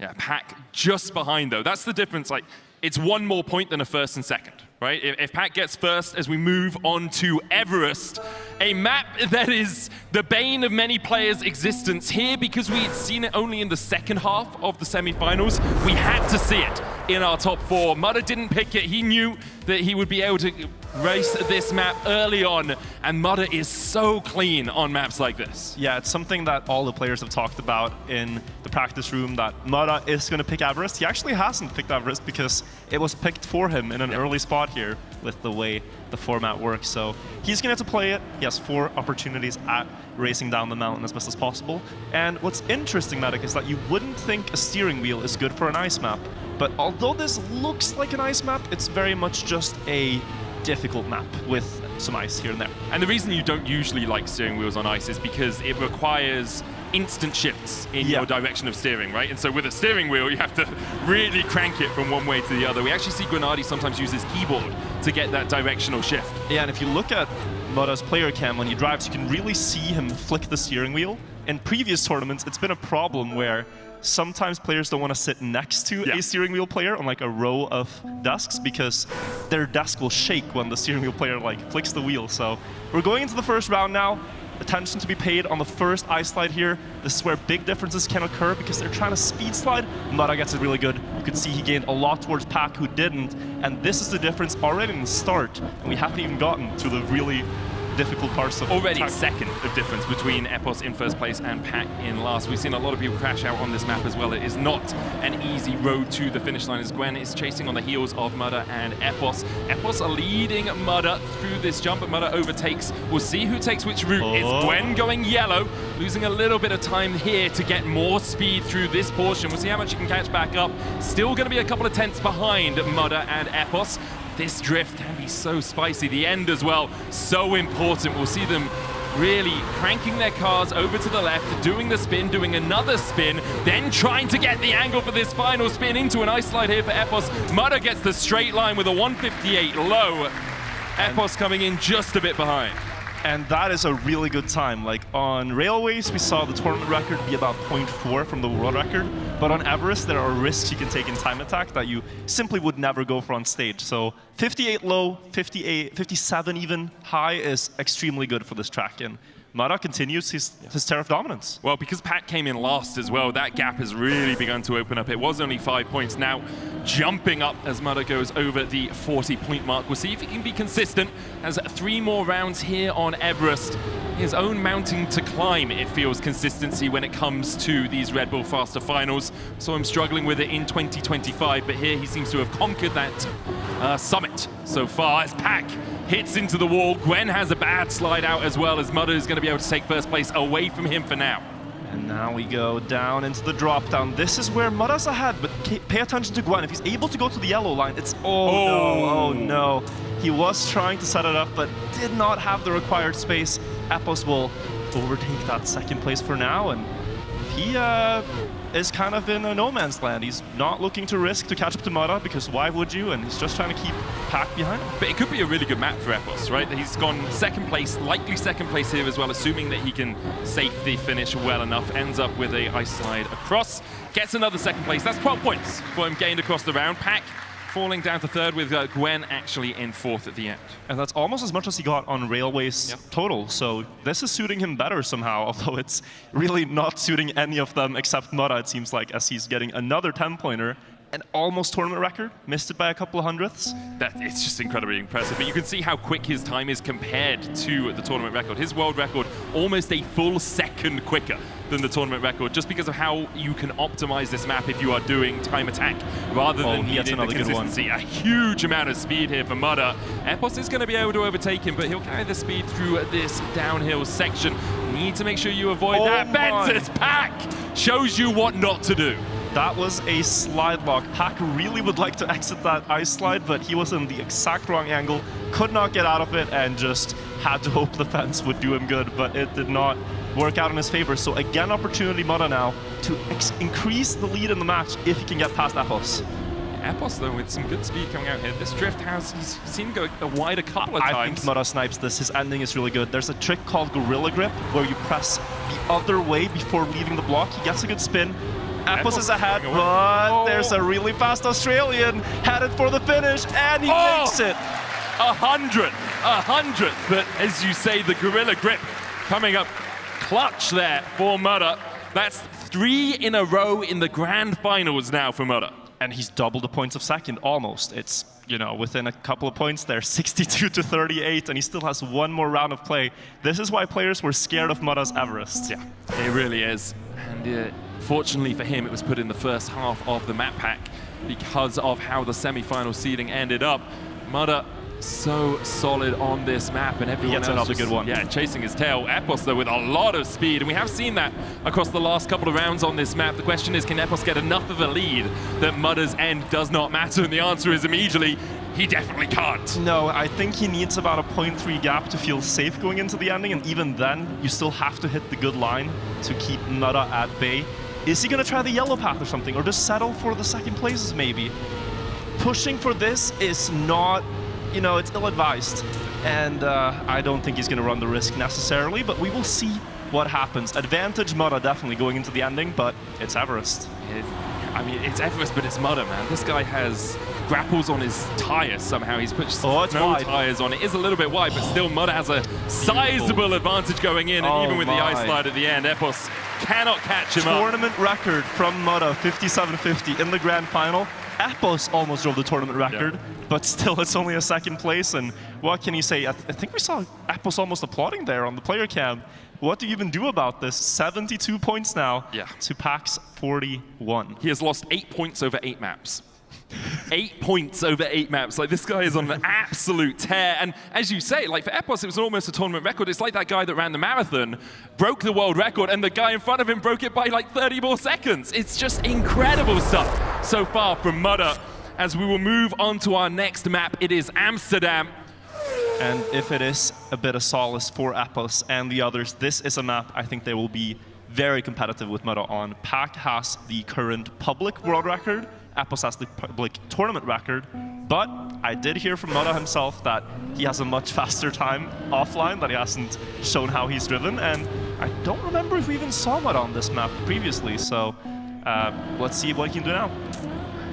Yeah, Pack just behind though. That's the difference. Like, it's 1 more point than a first and second, right? If Pack gets first as we move on to Everest, a map that is the bane of many players' existence here because we had seen it only in the second half of the semifinals. We had to see it in our top 4. Mudda didn't pick it. He knew that he would be able to race this map early on, and Mudda is so clean on maps like this. Yeah, it's something that all the players have talked about in the practice room, that Mudda is going to pick Everest. He actually hasn't picked Everest because it was picked for him in an early spot here with the way the format works. So he's going to have to play it. He has 4 opportunities at racing down the mountain as best as possible. And what's interesting, Medic, is that you wouldn't think a steering wheel is good for an ice map. But although this looks like an ice map, it's very much just a difficult map with some ice here and there. And the reason you don't usually like steering wheels on ice is because it requires instant shifts in your direction of steering, right? And so with a steering wheel, you have to really crank it from one way to the other. We actually see Grenadi sometimes use his keyboard to get that directional shift. Yeah, and if you look at Mudda's player cam when he drives, you can really see him flick the steering wheel. In previous tournaments, it's been a problem where sometimes players don't want to sit next to a steering wheel player on like a row of desks because their desk will shake when the steering wheel player like flicks the wheel. So we're going into the first round now. Attention to be paid on the first ice slide here. This is where big differences can occur because they're trying to speed slide. Mudda gets it really good. You could see he gained a lot towards Pack, who didn't. And this is the difference already in the start. And we haven't even gotten to the really difficult parts of Already track. second of difference between Epos in first place and Pack in last. We've seen a lot of people crash out on this map as well. It is not an easy road to the finish line as Gwen is chasing on the heels of Mudder and Epos. Epos are leading Mudder through this jump, but Mudder overtakes. We'll see who takes which route. It's Gwen going yellow, losing a little bit of time here to get more speed through this portion. We'll see how much he can catch back up. Still going to be a couple of tenths behind Mudder and Epos. This drift can be so spicy. The end as well, so important. We'll see them really cranking their cars over to the left, doing the spin, doing another spin, then trying to get the angle for this final spin into an ice slide here for Epos. Mudder gets the straight line with a 158 low. Epos coming in just a bit behind. And that is a really good time. Like on Railways, we saw the tournament record be about 0.4 from the world record. But on Everest, there are risks you can take in time attack that you simply would never go for on stage. So 58 low, 58, 57 even high is extremely good for this track. And Mudder continues his Terra dominance. Well, because Pat came in last as well, that gap has really begun to open up. It was only 5 points, now jumping up as Mudder goes over the 40-point mark. We'll see if he can be consistent. Has 3 more rounds here on Everest. His own mountain to climb, it feels, consistency when it comes to these Red Bull Faster finals. So I'm struggling with it in 2025, but here he seems to have conquered that summit so far as Pack hits into the wall. Gwen has a bad slide out as well, as Mudder is going to be able to take first place away from him for now. And now we go down into the drop down. This is where Mudder's ahead, but pay attention to Gwen. If he's able to go to the yellow line, it's oh no. He was trying to set it up, but did not have the required space. Epos will overtake that second place for now, and he is kind of in a no man's land. He's not looking to risk to catch up to Mudder, because why would you? And he's just trying to keep Pack behind him. But it could be a really good map for Epos, right? He's gone second place, likely second place here as well, assuming that he can safely finish well enough. Ends up with a ice slide across, gets another second place. That's 12 points for him gained across the round. Pack falling down to third with Gwen actually in fourth at the end. And that's almost as much as he got on Railways total. So this is suiting him better somehow, although it's really not suiting any of them except Mudder, it seems like, as he's getting another 10-pointer. An almost tournament record, missed it by a couple of hundredths. It's just incredibly impressive, but you can see how quick his time is compared to the tournament record. His world record almost a full second quicker than the tournament record, just because of how you can optimize this map if you are doing time attack rather than needing the consistency. A huge amount of speed here for Mudder. Epos is going to be able to overtake him, but he'll carry the speed through this downhill section. Need to make sure you avoid that. Benz's Pack shows you what not to do. That was a slide lock. Pack really would like to exit that ice slide, but he was in the exact wrong angle, could not get out of it, and just had to hope the fence would do him good, but it did not work out in his favor. So again, opportunity Mudder now to increase the lead in the match if he can get past Epos. Epos, though, with some good speed coming out here. This drift he's seen go wide a couple of times. I think Mudder snipes this. His ending is really good. There's a trick called Gorilla Grip, where you press the other way before leaving the block. He gets a good spin. Epos is ahead, but there's a really fast Australian headed for the finish, and he makes it. 100, but as you say, the Gorilla Grip coming up clutch there for Mudder. That's 3 in a row in the grand finals now for Mudder. And he's doubled the points of second, almost. It's, you know, within a couple of points there, 62 to 38, and he still has 1 more round of play. This is why players were scared of Mudder's Everest. Yeah, it really is. And fortunately for him, it was put in the first half of the map pack because of how the semi-final seeding ended up. Mudder so solid on this map, and everyone else another good one. Yeah, chasing his tail. Epos, though, with a lot of speed, and we have seen that across the last couple of rounds on this map. The question is, can Epos get enough of a lead that Mudder's end does not matter? And the answer is immediately, he definitely can't. No, I think he needs about a 0.3 gap to feel safe going into the ending, and even then, you still have to hit the good line to keep Mudder at bay. Is he going to try the yellow path or something, or just settle for the second places maybe? Pushing for this is not, you know, it's ill-advised, and I don't think he's going to run the risk necessarily, but we will see what happens. Advantage Mudder definitely going into the ending, but it's Everest. I mean, it's Everest, but it's Mudder, man. This guy has grapples on his tires somehow. He's put no tires on. It is a little bit wide, but still Mudder has a sizable advantage going in, and even with the ice slide at the end, Epos cannot catch him up. Tournament record from Mudder, 57.50 in the grand final. Epos almost drove the tournament record, but still it's only a second place. And what can you say? I think we saw Epos almost applauding there on the player cam. What do you even do about this? 72 points now to Pac's 41. He has lost 8 points over 8 maps. 8 points over 8 maps. Like, this guy is on an absolute tear. And as you say, like, for Epos, it was almost a tournament record. It's like that guy that ran the marathon, broke the world record, and the guy in front of him broke it by like 30 more seconds. It's just incredible stuff so far from Mudder. As we will move on to our next map, it is Amsterdam. And if it is a bit of solace for Epos and the others, this is a map I think they will be very competitive with Mudder on. Pac has the current public world record. Epos has the public tournament record, but I did hear from Mudder himself that he has a much faster time offline, that he hasn't shown how he's driven, and I don't remember if we even saw Mudder on this map previously, so let's see what he can do now.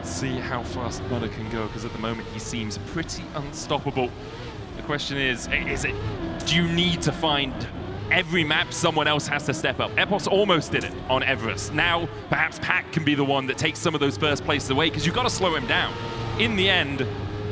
See how fast Mudder can go, because at the moment he seems pretty unstoppable. The question is it, do you need to find every map someone else has to step up? Epos almost did it on Everest. Now, perhaps Pac can be the one that takes some of those first places away, because you've got to slow him down. In the end,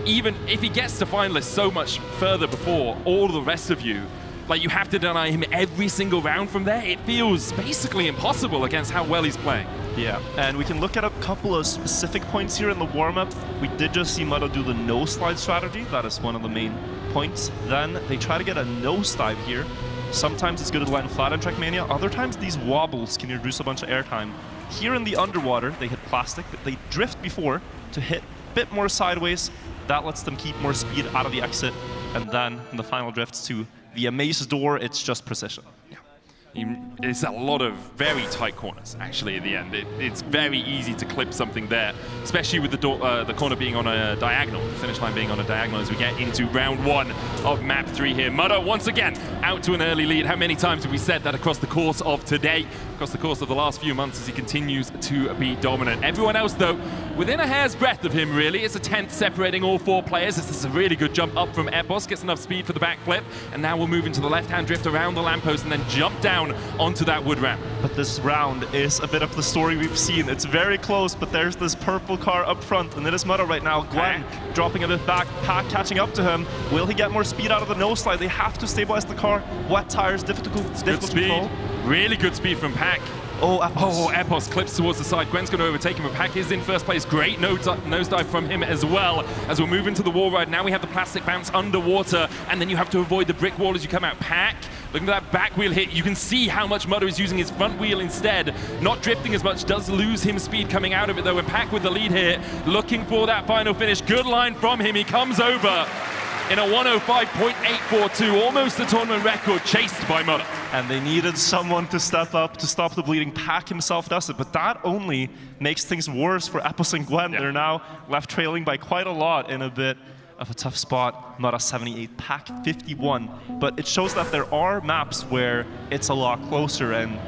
even if he gets to finalists so much further before all the rest of you, like, you have to deny him every single round from there. It feels basically impossible against how well he's playing. Yeah, and we can look at a couple of specific points here in the warm-up. We did just see Mudder do the no-slide strategy. That is one of the main points. Then they try to get a nosedive here. Sometimes it's good to land flat on Trackmania. Other times these wobbles can reduce a bunch of airtime. Here in the underwater, they hit plastic, but they drift before to hit a bit more sideways. That lets them keep more speed out of the exit. And then in the final drifts to the Amaze door, it's just precision. It's a lot of very tight corners, actually, at the end. It's very easy to clip something there, especially with the corner being on a diagonal, the finish line being on a diagonal as we get into round 1 of map 3 here. Mudder, once again, out to an early lead. How many times have we said that across the course of today, across the course of the last few months, as he continues to be dominant? Everyone else, though, within a hair's breadth of him, really. It's a 10th separating all 4 players. This is a really good jump up from Epos, gets enough speed for the backflip, and now we'll move into the left-hand drift around the lamppost and then jump down onto that wood ramp. But this round is a bit of the story we've seen. It's very close, but there's this purple car up front, and it is Mudder right now. Gwen dropping a bit back, Pac catching up to him. Will he get more speed out of the nose slide? They have to stabilize the car. Wet tires, difficult Good speed. control. Really good speed from Pac. Oh, Epos. Epos clips towards the side. Gwen's going to overtake him, but Pac is in first place. Great nosedive from him as well. As we'll move into the wall ride, now we have the plastic bounce underwater, and then you have to avoid the brick wall as you come out. Pac, looking at that back wheel hit, you can see how much Mudder is using his front wheel instead. Not drifting as much, does lose him speed coming out of it though, and Pac with the lead here, looking for that final finish. Good line from him, he comes over in a 105.842, almost the tournament record, chased by Mudder. And they needed someone to step up to stop the bleeding. Pac himself does it, but that only makes things worse for Epos and Gwen. They're now left trailing by quite a lot in a bit of a tough spot. Mudder 78, Pac 51. But it shows that there are maps where it's a lot closer, and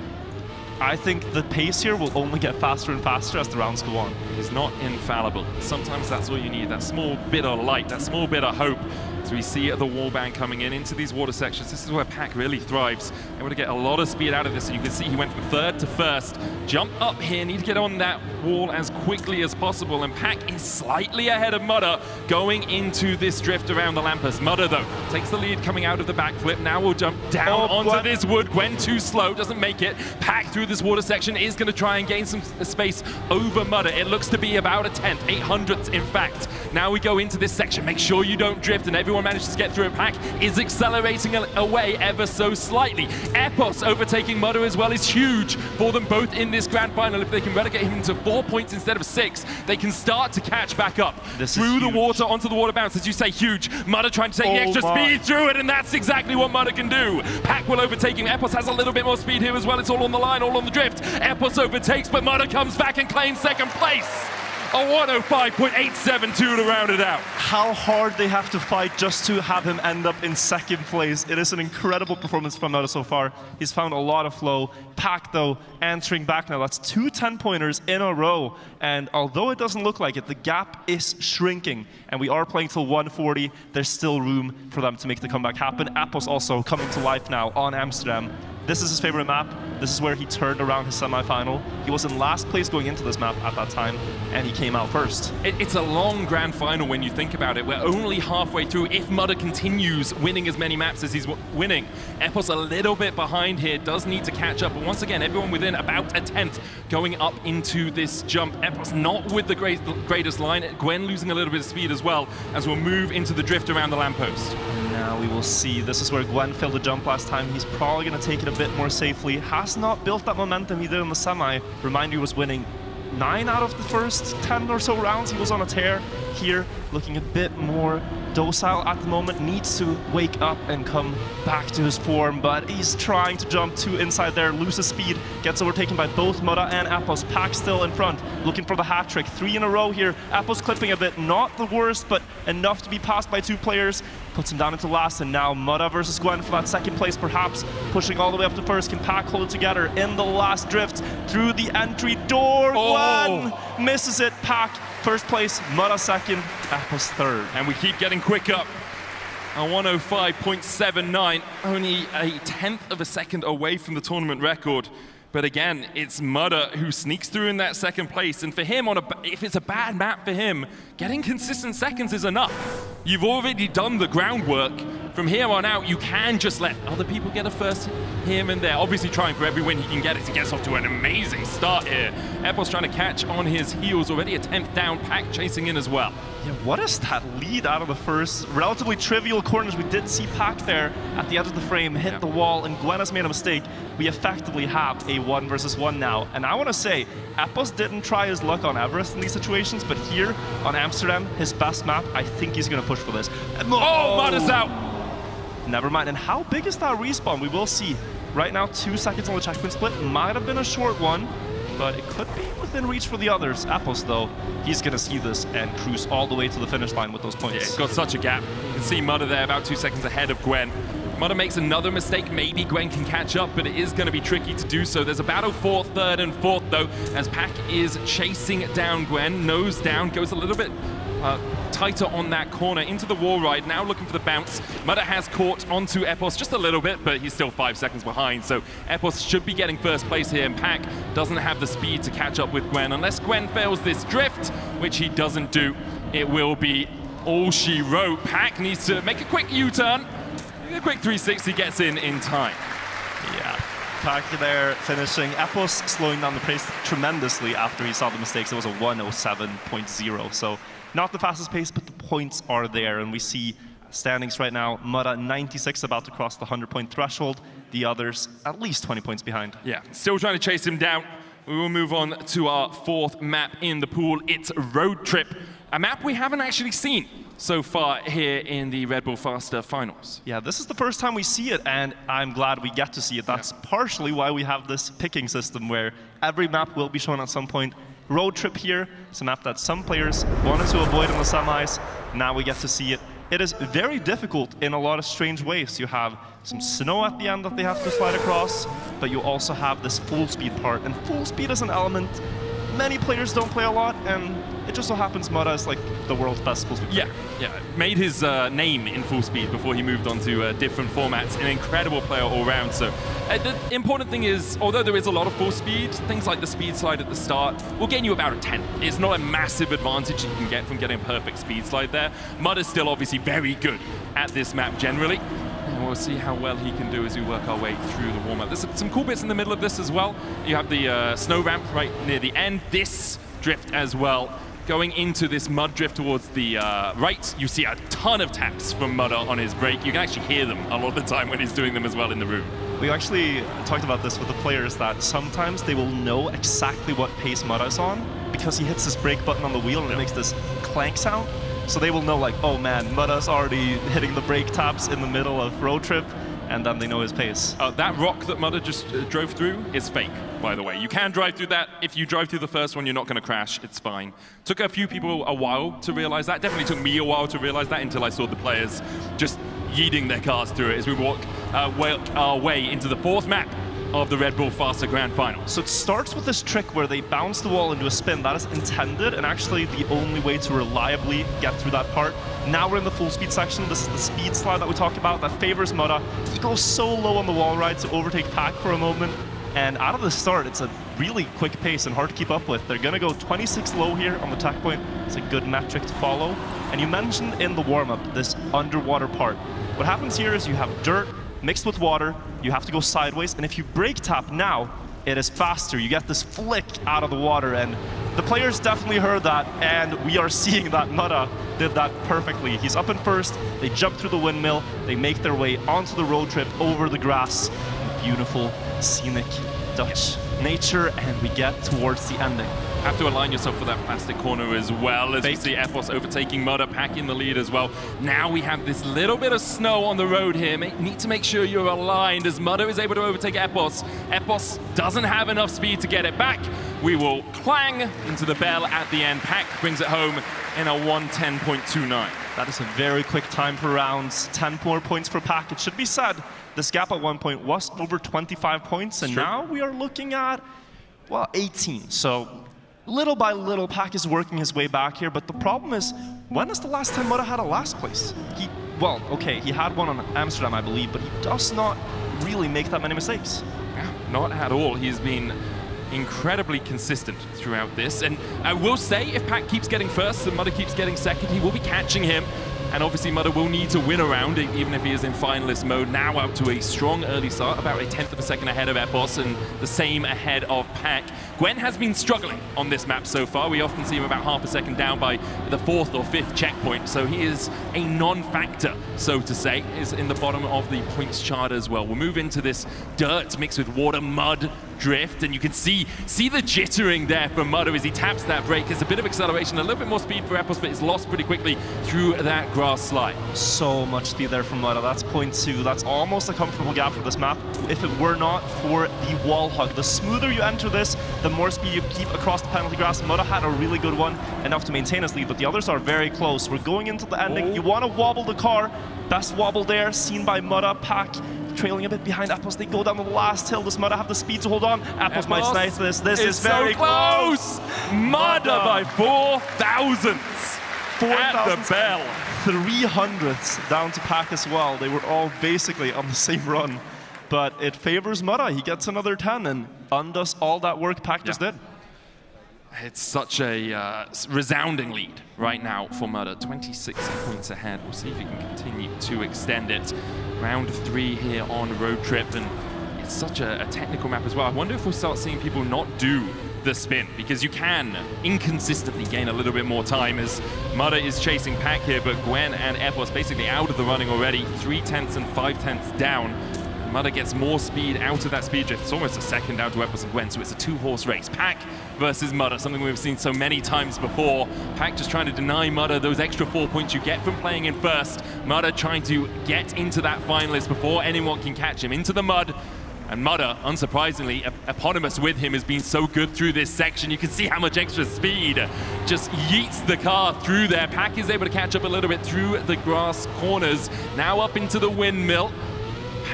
I think the pace here will only get faster and faster as the rounds go on. He's not infallible. Sometimes that's all you need, that small bit of light, that small bit of hope. As we see the wall bang coming in into these water sections, this is where Pac really thrives. Able to get a lot of speed out of this, and you can see he went from 3rd to 1st. Jump up here, need to get on that wall as quickly as possible, and Pac is slightly ahead of Mudder going into this drift around the lamppost. Mudder, though, takes the lead coming out of the backflip. Now we'll jump down onto this wood. Gwen too slow, doesn't make it. Pac through this water section is going to try and gain some space over Mudder. It looks to be about a 10th, 800ths in fact. Now we go into this section. Make sure you don't drift, and everyone manages to get through it. Pac is accelerating away ever so slightly. Epos overtaking Mudder as well is huge for them both in this grand final. If they can relegate him to 4 points instead of 6, they can start to catch back up. Through the water, onto the water bounce, as you say, huge. Mudder trying to take the extra speed through it, and that's exactly what Mudder can do. Pac will overtake him. Epos has a little bit more speed here as well. It's all on the line, all on the drift. Epos overtakes, but Mudder comes back and claims 2nd place. A 105.872 to round it out. How hard they have to fight just to have him end up in 2nd place. It is an incredible performance from Mudder so far. He's found a lot of flow. Pac, though, answering back now. That's 2 10-pointers in a row. And although it doesn't look like it, the gap is shrinking. And we are playing till 140. There's still room for them to make the comeback happen. Epos also coming to life now on Amsterdam. This is his favorite map. This is where he turned around his semi-final. He was in last place going into this map at that time, and he came out first. It's a long grand final when you think about it. We're only halfway through. If Mudder continues winning as many maps as he's winning, Epos a little bit behind here, does need to catch up. But once again, everyone within about a 10th going up into this jump. Epos not with the greatest line. Gwen losing a little bit of speed as well as we'll move into the drift around the lamppost. Now we will see. This is where Gwen failed the jump last time. He's probably going to take it a bit more safely. Has not built that momentum he did in the semi. Remind you, he was winning 9 out of the first 10 or so rounds. He was on a tear. Here, looking a bit more docile at the moment. Needs to wake up and come back to his form, but he's trying to jump too inside there, loses speed, gets overtaken by both Mudda and Appos. Pack still in front, looking for the hat trick. 3 in a row here. Appos clipping a bit, not the worst, but enough to be passed by 2 players. Puts him down into last, and now Mudda versus Gwen for that second place, perhaps pushing all the way up to first. Can Pack hold it together in the last drift through the entry door? Gwen misses it. Pack first place, Mudda second, Appos third. And we keep getting quick up. A 105.79, only a 1/10 of a second away from the tournament record. But again, it's Mudda who sneaks through in that second place. And for him, if it's a bad map for him, getting consistent seconds is enough. You've already done the groundwork. From here on out, you can just let other people get a first here and there. Obviously trying for every win he can get as he gets off to an amazing start here. Epos trying to catch on his heels, already a 10th down, Pack chasing in as well. Yeah, what is that lead out of the first? Relatively trivial corners. We did see Pack there at the edge of the frame, hit the wall, and Gwen has made a mistake. We effectively have a 1 versus 1 now. And I want to say, Epos didn't try his luck on Everest in these situations, but here on Amsterdam, his best map, I think he's going to push for this. Oh, Mudda's out! Never mind. And how big is that respawn? We will see. Right now, 2 seconds on the checkpoint split. Might have been a short one, but it could be within reach for the others. Appos, though, he's going to see this and cruise all the way to the finish line with those points. Yeah, it's got such a gap. You can see Mudda there about 2 seconds ahead of Gwen. Mudda makes another mistake. Maybe Gwen can catch up, but it is going to be tricky to do so. There's a battle for 3rd and 4th, though, as Pack is chasing down Gwen. Nose down, goes a little bit tighter on that corner into the wall ride, now looking for the bounce. Mudda has caught onto Epos just a little bit, but he's still 5 seconds behind, so Epos should be getting first place here, and Pack doesn't have the speed to catch up with Gwen. Unless Gwen fails this drift, which he doesn't do, it will be all she wrote. Pack needs to make a quick U-turn, a quick 360, gets in time. Yeah. Pack there finishing. Epos slowing down the pace tremendously after he saw the mistakes. It was a 107.0, so not the fastest pace, but the points are there. And we see standings right now, Mudda 96, about to cross the 100-point threshold. The others at least 20 points behind. Yeah, still trying to chase him down. We will move on to our 4th map in the pool. It's Road Trip, a map we haven't actually seen so far here in the Red Bull Faster finals. Yeah, this is the first time we see it, and I'm glad we get to see it. That's partially why we have this picking system where every map will be shown at some point. Road Trip here, it's a map that some players wanted to avoid in the semis. Now we get to see it. It is very difficult in a lot of strange ways. You have some snow at the end that they have to slide across, but you also have this full speed part, and full speed is an element many players don't play a lot, and it just so happens Mudda is like the world's best full speed player. Yeah, made his name in full speed before he moved on to different formats. An incredible player all round. So the important thing is, although there is a lot of full speed, things like the speed slide at the start will gain you about a 10. It's not a massive advantage you can get from getting a perfect speed slide there. Mudda's still obviously very good at this map generally. And we'll see how well he can do as we work our way through the warm-up. There's some cool bits in the middle of this as well. You have the snow ramp right near the end. This drift as well. Going into this mud drift towards the right, you see a ton of taps from Mudda on his brake. You can actually hear them a lot of the time when he's doing them as well in the room. We actually talked about this with the players, that sometimes they will know exactly what pace Mudda is on because he hits this brake button on the wheel and it makes this clank sound. So they will know, like, oh man, Mudda's already hitting the brake taps in the middle of Road Trip, and then they know his pace. That rock that Mudda just drove through is fake, by the way. You can drive through that. If you drive through the first one, you're not going to crash. It's fine. Took a few people a while to realize that. Definitely took me a while to realize that until I saw the players just yeeting their cars through it as we walk our way into the 4th map of the Red Bull Faster Grand Final. So it starts with this trick where they bounce the wall into a spin. That is intended and actually the only way to reliably get through that part. Now we're in the full speed section. This is the speed slide that we talked about that favors Mudda. He goes so low on the wall ride to overtake Pack for a moment. And out of the start, it's a really quick pace and hard to keep up with. They're gonna go 26 low here on the tack point. It's a good metric to follow. And you mentioned in the warm-up this underwater part. What happens here is you have dirt mixed with water, you have to go sideways, and if you brake tap now, it is faster. You get this flick out of the water, and the players definitely heard that, and we are seeing that Mudda did that perfectly. He's up in first, they jump through the windmill, they make their way onto the road trip over the grass. Beautiful, scenic Dutch nature, and we get towards the ending. Have to align yourself for that plastic corner as well, as we see Epos overtaking Mudda, Pack in the lead as well. Now we have this little bit of snow on the road here. Need to make sure you're aligned as Mudda is able to overtake Epos. Epos doesn't have enough speed to get it back. We will clang into the bell at the end. Pack brings it home in a 1:10.29. That is a very quick time for rounds. 10 more points for Pack. It should be said, this gap at one point was over 25 points, and now we are looking at, well, 18. So little by little, Pack is working his way back here, but the problem is, when is the last time Mudda had a last place? Well, okay, he had one on Amsterdam, I believe, but he does not really make that many mistakes. Yeah, not at all. He's been incredibly consistent throughout this, and I will say, if Pack keeps getting first and Mudda keeps getting second, he will be catching him. And obviously Mudda will need to win a round, even if he is in finalist mode. Now up to a strong early start, about a 1/10 of a second ahead of Epos and the same ahead of Pack. Gwen has been struggling on this map so far. We often see him about half a second down by the 4th or 5th checkpoint. So he is a non-factor, so to say, is in the bottom of the points chart as well. We'll move into this dirt mixed with water, mud, drift, and you can see the jittering there from Mudda as he taps that brake. There's a bit of acceleration, a little bit more speed for Epos, but it's lost pretty quickly through that grass slide. So much speed there from Mudda. That's 0.2. That's almost a comfortable gap for this map if it were not for the wall hug. The smoother you enter this, the more speed you keep across the penalty grass. Mudda had a really good one, enough to maintain his lead, but the others are very close. We're going into the ending. You want to wobble the car. Best wobble there, seen by Mudda. Pack trailing a bit behind Epos. They go down the last hill. Does Mudda have the speed to hold on? Epos might snipe this. This is very close. Mudda by 4 thousandths at the bell. 300ths down to Pack as well. They were all basically on the same run, but it favors Mudda. He gets another 10 and undoes all that work Pack just did. It's such a resounding lead right now for Mudda. 26 points ahead. We'll see if he can continue to extend it. Round 3 here on Road Trip, and it's such a technical map as well. I wonder if we'll start seeing people not do the spin, because you can inconsistently gain a little bit more time as Mudda is chasing Pack here, but Gwen and Epos basically out of the running already. 3/10 and 5/10 down. Mudda gets more speed out of that speed drift. It's almost a second down to Epos and Gwen, so it's a 2-horse race. Pack versus Mudda, something we've seen so many times before. Pack just trying to deny Mudda those extra 4 points you get from playing in first. Mudda trying to get into that finalist before anyone can catch him. Into the mud. And Mudda, unsurprisingly, eponymous with him, has been so good through this section. You can see how much extra speed just yeets the car through there. Pack is able to catch up a little bit through the grass corners. Now up into the windmill.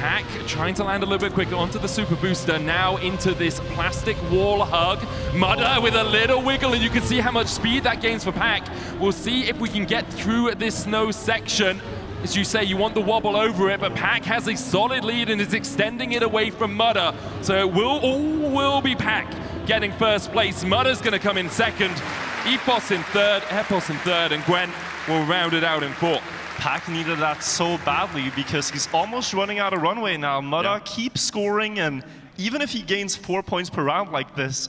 Pack trying to land a little bit quicker onto the super booster, now into this plastic wall hug. Mudda with a little wiggle, and you can see how much speed that gains for Pack. We'll see if we can get through this snow section. As you say, you want the wobble over it, but Pack has a solid lead and is extending it away from Mudda. So it will be Pack getting first place. Mudda's going to come in second, Epos in third, Epos in third, and Gwen will round it out in fourth. Pack needed that so badly because he's almost running out of runway now. Mudda keeps scoring, and even if he gains 4 points per round like this,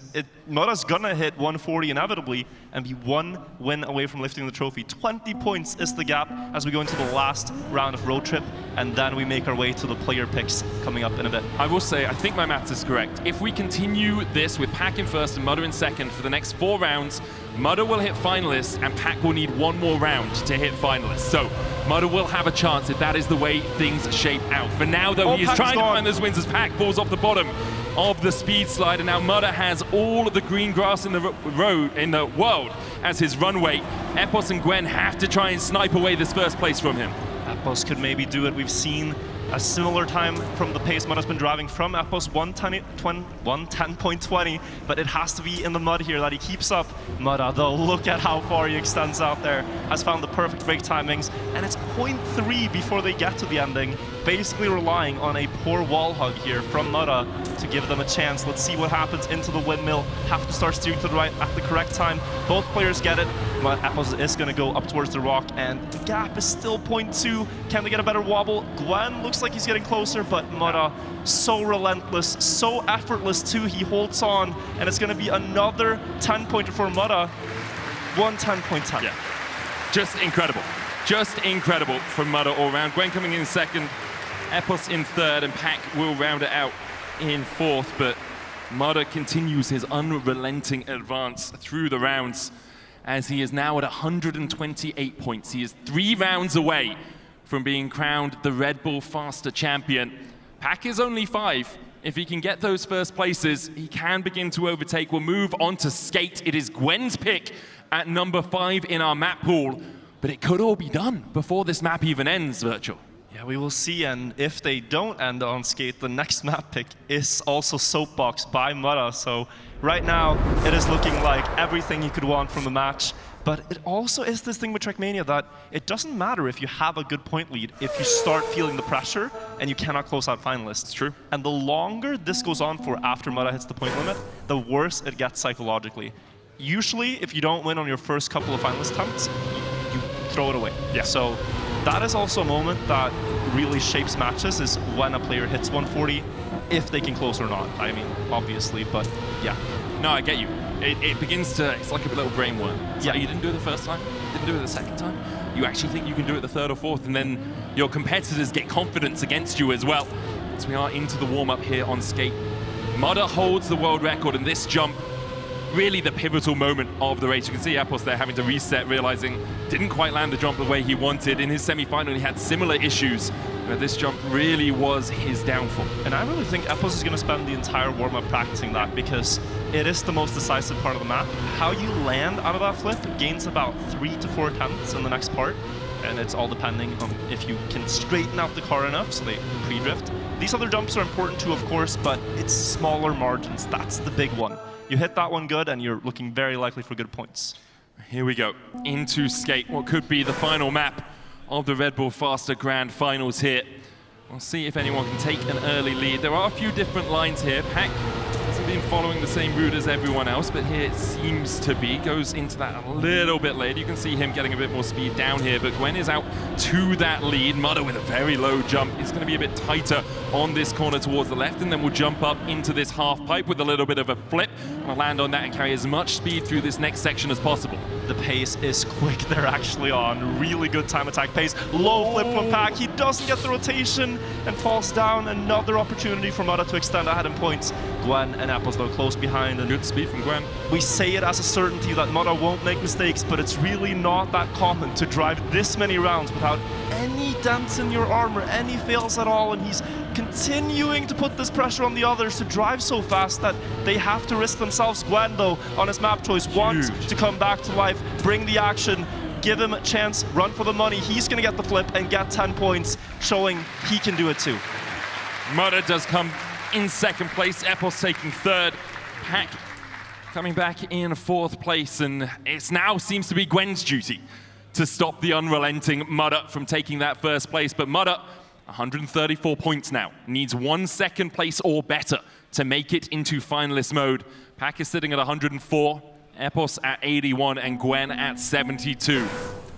Mudda's gonna hit 140 inevitably and be 1 win away from lifting the trophy. 20 points is the gap as we go into the last round of Road Trip, and then we make our way to the player picks coming up in a bit. I will say, I think my maths is correct. If we continue this with Pack in first and Mudda in second for the next 4 rounds, Mudda will hit finalists and Pack will need 1 more round to hit finalists. So Mudda will have a chance if that is the way things shape out. For now, though, he is trying to find those wins as Pack falls off the bottom of the speed slide, and now Mudda has all of the green grass in the world as his runway. Epos and Gwen have to try and snipe away this first place from him. Epos could maybe do it. We've seen A similar time from the pace Mudda's been driving from Epos, 110.20, but it has to be in the mud here that he keeps up. Mudda, though, look at how far he extends out there. Has found the perfect brake timings, and it's 0.3 before they get to the ending. Basically relying on a poor wall hug here from Mudda to give them a chance. Let's see what happens into the windmill. Have to start steering to the right at the correct time. Both players get it, but Epos is going to go up towards the rock, and the gap is still 0.2. Can they get a better wobble? Gwen looks like he's getting closer, but Mudda, so relentless, so effortless too. He holds on, and it's going to be another 10-pointer for Mudda. 110.10. Yeah, just incredible. Just incredible from Mudda all round. Gwen coming in second, Epos in third, and Pack will round it out in fourth, but Mudda continues his unrelenting advance through the rounds as he is now at 128 points. He is 3 rounds away from being crowned the Red Bull Faster champion. Pack is only 5. If he can get those first places, he can begin to overtake. We'll move on to skate. It is Gwen's pick at number 5 in our map pool, but it could all be done before this map even ends, Wirtual. Yeah, we will see, and if they don't end on skate, the next map pick is also Soapbox by Mudda. So right now, it is looking like everything you could want from the match. But it also is this thing with Trackmania that it doesn't matter if you have a good point lead if you start feeling the pressure and you cannot close out finalists. It's true. And the longer this goes on for after Mudda hits the point limit, the worse it gets psychologically. Usually, if you don't win on your first couple of finalist attempts, you throw it away. Yeah. So that is also a moment that really shapes matches, is when a player hits 140, if they can close or not. I mean, obviously, but yeah. No, I get you. It begins to, it's like a little brain worm. It's like you didn't do it the first time, didn't do it the second time. You actually think you can do it the third or fourth, and then your competitors get confidence against you as well. So we are into the warm-up here on skate. Mudda holds the world record, and this jump, really the pivotal moment of the race. You can see Epos there having to reset, realizing didn't quite land the jump the way he wanted. In his semi-final, he had similar issues, but this jump really was his downfall. And I really think Epos is going to spend the entire warm-up practicing that, because it is the most decisive part of the map. How you land out of that flip gains about 3 to 4 tenths in the next part, and it's all depending on if you can straighten out the car enough so they pre-drift. These other jumps are important too, of course, but it's smaller margins. That's the big one. You hit that one good, and you're looking very likely for good points. Here we go, into skate, what could be the final map of the Red Bull Faster Grand Finals here. We'll see if anyone can take an early lead. There are a few different lines here. Pack hasn't been following the same route as everyone else, but here it seems to be. Goes into that a little bit late. You can see him getting a bit more speed down here, but Gwen is out to that lead. Mudda with a very low jump. It's going to be a bit tighter on this corner towards the left, and then we'll jump up into this half pipe with a little bit of a flip. I'll land on that and carry as much speed through this next section as possible. The pace is quick. They're actually on really good time attack pace. Low flip from Pack. He doesn't get the rotation and falls down. Another opportunity for Mudda to extend ahead in points. Gwen and Epos, though, close behind. And good speed from Gwen. We say it as a certainty that Mudda won't make mistakes, but it's really not that common to drive this many rounds without any dents in your armor, any fails at all, and he's continuing to put this pressure on the others to drive so fast that they have to risk themselves. Gwen, though, on his map choice, wants to come back to life, bring the action, give him a chance, run for the money. He's going to get the flip and get 10 points, showing he can do it too. Mudda does come in second place, Epos taking third, Pack coming back in fourth place, and it now seems to be Gwen's duty to stop the unrelenting Mudda from taking that first place. But Mudda, 134 points now, needs 1 second place or better to make it into finalist mode. Pack is sitting at 104, Epos at 81, and Gwen at 72.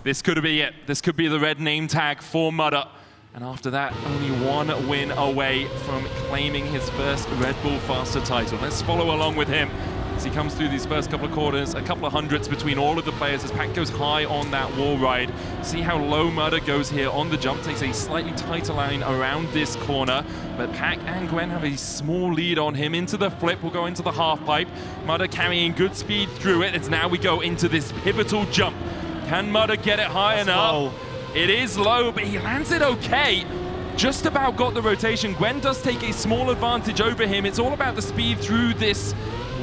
This could be it. This could be the red name tag for Mudda. And after that, only 1 win away from claiming his first Red Bull Faster title. Let's follow along with him as he comes through these first couple of quarters, a couple of hundreds between all of the players as Pack goes high on that wall ride. See how low Mudda goes here on the jump, takes a slightly tighter line around this corner, but Pack and Gwen have a small lead on him. Into the flip, will go into the half pipe. Mudda carrying good speed through it, as now we go into this pivotal jump. Can Mudda get it high enough? Low. It is low, but he lands it okay. Just about got the rotation. Gwen does take a small advantage over him. It's all about the speed through this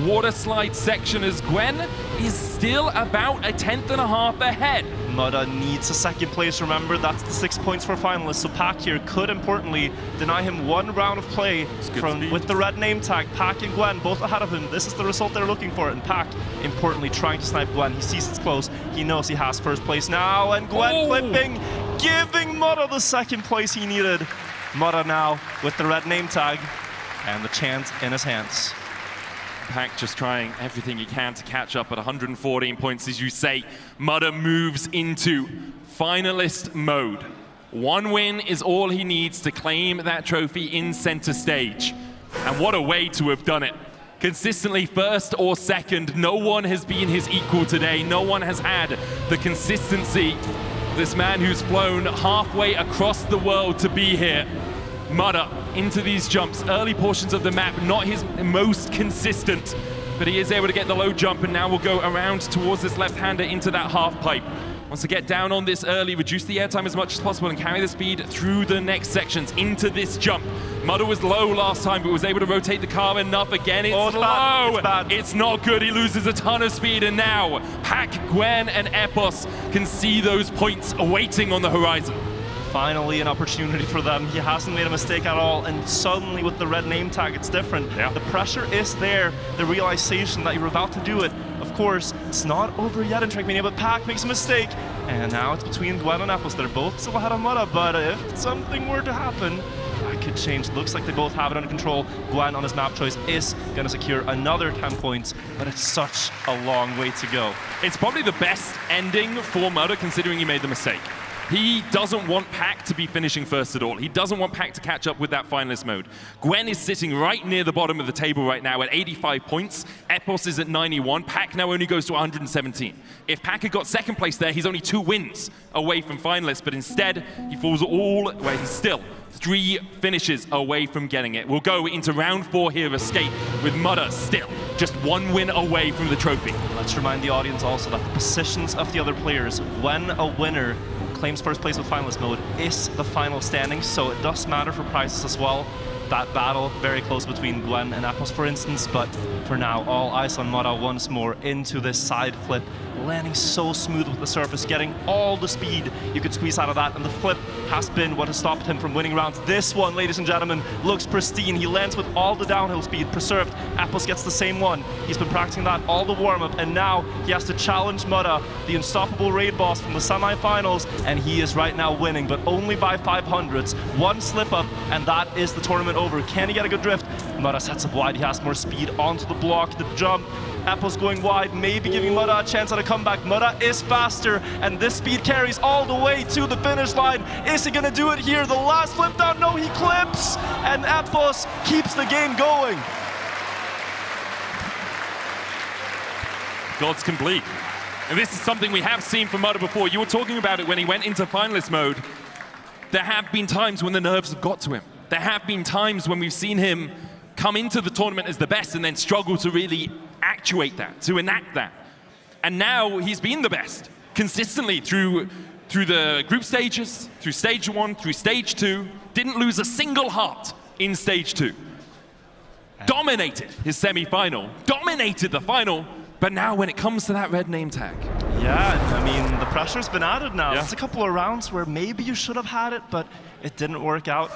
water slide section as Gwen is still about a 10th ahead. Mudda needs a second place, remember, that's the 6 points for finalists, so Pack here could importantly deny him one round of play with the red name tag. Pack and Gwen both ahead of him, this is the result they're looking for, and Pack, importantly, trying to snipe Gwen. He sees it's close, he knows he has first place now, and Gwen clipping, giving Mudda the second place he needed. Mudda now with the red name tag, and the chant in his hands. Pack just trying everything he can to catch up at 114 points, as you say. Mudda moves into finalist mode. One win is all he needs to claim that trophy in center stage. And what a way to have done it. Consistently first or second, no one has been his equal today. No one has had the consistency. This man who's flown halfway across the world to be here. Mudda into these jumps, early portions of the map, not his most consistent, but he is able to get the low jump, and now we'll go around towards this left-hander into that half pipe. Wants to get down on this early, reduce the airtime as much as possible, and carry the speed through the next sections into this jump. Mudda was low last time, but was able to rotate the car enough. Again, it's low. Bad. It's bad. It's not good. He loses a ton of speed, and now Pack, Gwen, and Epos can see those points awaiting on the horizon. Finally an opportunity for them. He hasn't made a mistake at all, and suddenly with the red name tag, it's different. Yeah. The pressure is there, the realization that you're about to do it. Of course, it's not over yet in Trackmania, but Pack makes a mistake, and now it's between Gwen and Apples. They're both still ahead of Mudda, but if something were to happen, that could change. Looks like they both have it under control. Gwen on his map choice is going to secure another 10 points, but it's such a long way to go. It's probably the best ending for Mudda, considering he made the mistake. He doesn't want Pack to be finishing first at all. He doesn't want Pack to catch up with that finalist mode. Gwen is sitting right near the bottom of the table right now at 85 points. Epos is at 91. Pack now only goes to 117. If Pack had got second place there, he's only 2 wins away from finalists, but instead he falls all, well, he's still 3 finishes away from getting it. We'll go into round 4 here of Escape with Mudda still just 1 win away from the trophy. Let's remind the audience also that the positions of the other players, when a winner claims first place with finalist mode, is the final standing, so it does matter for prizes as well. That battle very close between Gwen and Apples, for instance, but for now, all eyes on Mudda once more into this side flip, landing so smooth with the surface, getting all the speed you could squeeze out of that, and the flip has been what has stopped him from winning rounds. This one, ladies and gentlemen, looks pristine. He lands with all the downhill speed preserved. Apples gets the same one. He's been practicing that all the warm-up, and now he has to challenge Mudda, the unstoppable raid boss from the semifinals, and he is right now winning, but only by 500s. One slip-up, and that is the tournament over. Can he get a good drift? Mudda sets up wide. He has more speed onto the block, the jump. Apples going wide, maybe giving Mudda a chance at a comeback. Mudda is faster, and this speed carries all the way to the finish line. Is he gonna do it here? The last flip down, no, he clips, and Apples keeps the game going. God's complete. And this is something we have seen from Mudda before. You were talking about it when he went into finalist mode. There have been times when the nerves have got to him. There have been times when we've seen him come into the tournament as the best and then struggle to really actuate that, to enact that. And now he's been the best consistently through the group stages, through stage 1, through stage 2, didn't lose a single heart in stage 2. Dominated his semi-final, dominated the final, but now when it comes to that red name tag. Yeah, I mean, the pressure's been added now. Yeah. It's a couple of rounds where maybe you should have had it, but it didn't work out.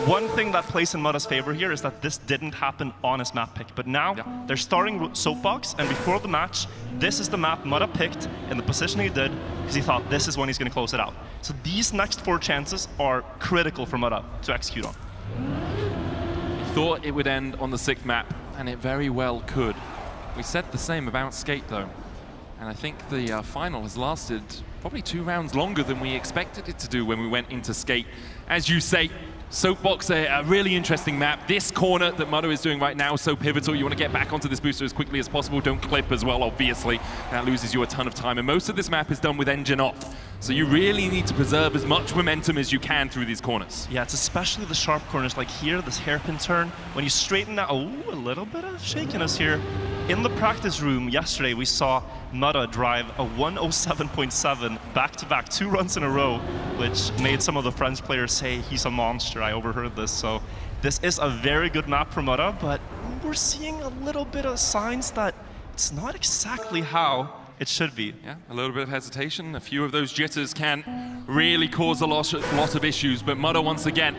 One thing that plays in Mudda's favor here is that this didn't happen on his map pick, but now they're starting Soapbox, and before the match, this is the map Mudda picked in the position he did, because he thought this is when he's going to close it out. So these next 4 chances are critical for Mudda to execute on. He thought it would end on the 6th map, and it very well could. We said the same about Skate, though. And I think the final has lasted probably 2 rounds longer than we expected it to do when we went into Skate. As you say, Soapbox, a really interesting map. This corner that Mudda is doing right now is so pivotal. You want to get back onto this booster as quickly as possible. Don't clip as well, obviously. That loses you a ton of time. And most of this map is done with engine off. So you really need to preserve as much momentum as you can through these corners. Yeah, it's especially the sharp corners, like here, this hairpin turn. When you straighten that, oh, a little bit of shakiness here. In the practice room yesterday, we saw Mudda drive a 107.7 back-to-back, 2 runs in a row, which made some of the French players say he's a monster. I overheard this. So this is a very good map for Mudda, but we're seeing a little bit of signs that it's not exactly how it should be. Yeah, a little bit of hesitation. A few of those jitters can really cause a lot of issues. But Mudder, once again,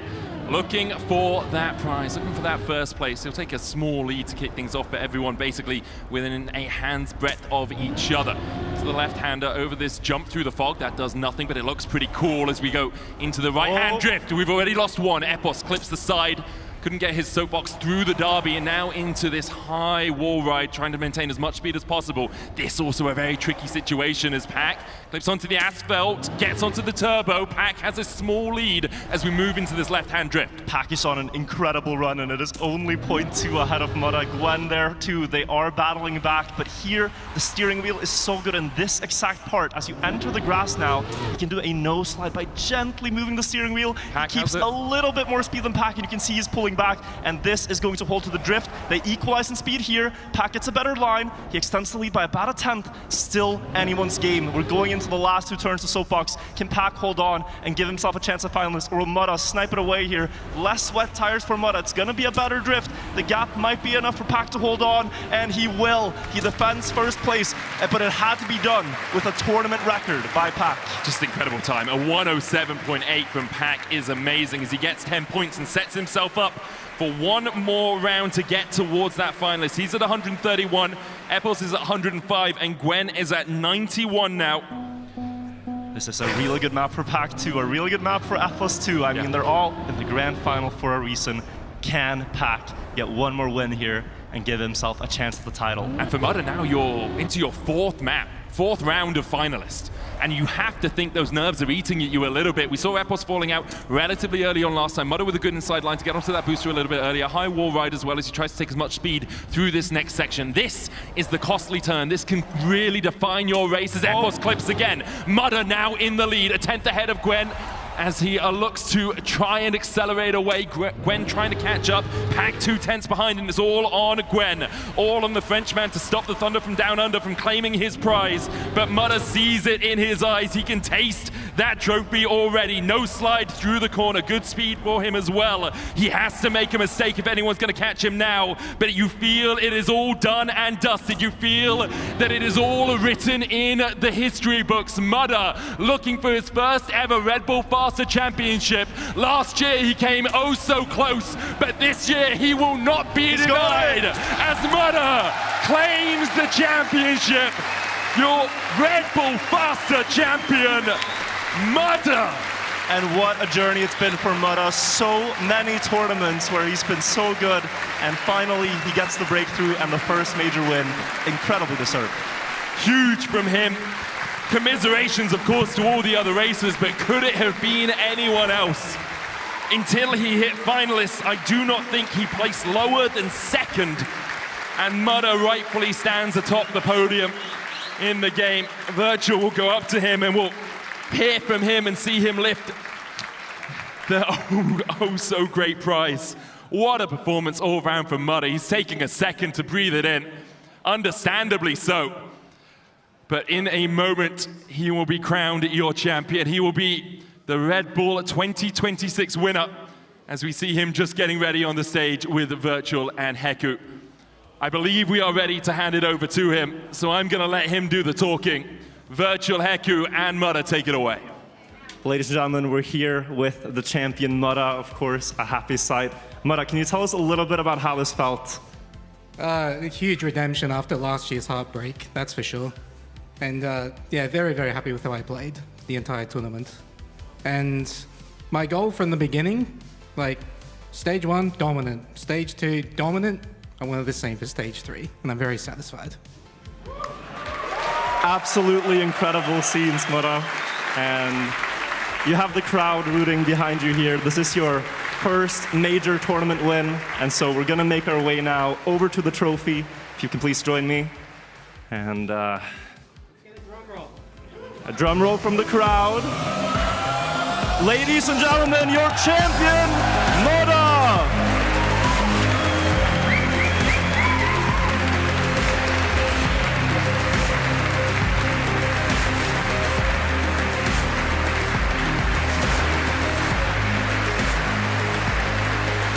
looking for that prize, looking for that first place. He'll take a small lead to kick things off, but everyone basically within a hand's breadth of each other. To the left-hander over this jump through the fog. That does nothing, but it looks pretty cool as we go into the right-hand drift. We've already lost one. Epos clips the side. Couldn't get his soapbox through the derby, and now into this high wall ride, trying to maintain as much speed as possible. This also a very tricky situation as Pack clips onto the asphalt, gets onto the turbo. Pack has a small lead as we move into this left-hand drift. Pack is on an incredible run, and it is only 0.2 ahead of Mudder. Gwen there too, they are battling back, but here the steering wheel is so good in this exact part. As you enter the grass now, you can do a no slide by gently moving the steering wheel. Pack Keeps a little bit more speed than Pack, and you can see he's pulling back, and this is going to hold to the drift. They equalize in speed here. Pack gets a better line. He extends the lead by about a 1/10. Still anyone's game. We're going into the last 2 turns to soapbox. Can Pack hold on and give himself a chance at finalist, or will Mudder snipe it away here? Less wet tires for Mudder. It's gonna be a better drift. The gap might be enough for Pack to hold on, and he will. He defends first place, but it had to be done with a tournament record by Pack. Just incredible time. A 107.8 from Pack is amazing as he gets 10 points and sets himself up for one more round to get towards that finalist. He's at 131, Epos is at 105, and Gwen is at 91 now. This is a really good map for Pack 2, a really good map for Epos 2. I mean, they're all in the grand final for a reason. Can Pack get one more win here and give himself a chance at the title? And for Mudder, now you're into your fourth round of finalists. And you have to think those nerves are eating at you a little bit. We saw Epos falling out relatively early on last time. Mudder with a good inside line to get onto that booster a little bit earlier. High wall ride as well as he tries to take as much speed through this next section. This is the costly turn. This can really define your race as Epos clips again. Mudder now in the lead, a 10th ahead of Gwen, as he looks to try and accelerate away. Gwen trying to catch up. Pack 2 tenths behind, and it's all on Gwen. All on the Frenchman to stop the Thunder from down under from claiming his prize. But Mudder sees it in his eyes. He can taste that trophy already. No slide through the corner. Good speed for him as well. He has to make a mistake if anyone's going to catch him now. But you feel it is all done and dusted. You feel that it is all written in the history books. Mudder looking for his first ever Red Bull Faster Championship. Last year he came oh so close, but this year he will not be denied as Mudder claims the championship. Your Red Bull Faster champion, Mudder. And what a journey it's been for Mudder. So many tournaments where he's been so good, and finally he gets the breakthrough and the first major win. Incredibly deserved. Huge from him. Commiserations, of course, to all the other racers, but could it have been anyone else? Until he hit finalists, I do not think he placed lower than second, and Mudder rightfully stands atop the podium in the game. Wirtual will go up to him and will hear from him and see him lift the oh so great prize. What a performance all round from Mudder. He's taking a second to breathe it in, understandably so. But in a moment, he will be crowned your champion. He will be the Red Bull 2026 winner as we see him just getting ready on the stage with Wirtual and Heku. I believe we are ready to hand it over to him, so I'm going to let him do the talking. Wirtual, Heku, and Mudder, take it away. Ladies and gentlemen, we're here with the champion Mudder, of course, a happy sight. Mudder, can you tell us a little bit about how this felt? A huge redemption after last year's heartbreak, that's for sure. And yeah, very, very happy with how I played the entire tournament. And my goal from the beginning, like stage 1, dominant. Stage 2, dominant. I wanted the same for stage 3, and I'm very satisfied. Absolutely incredible scenes, Mudder. And you have the crowd rooting behind you here. This is your first major tournament win, and so we're gonna make our way now over to the trophy. If you can please join me. And a drum roll from the crowd. Ladies and gentlemen, your champion, Mudder!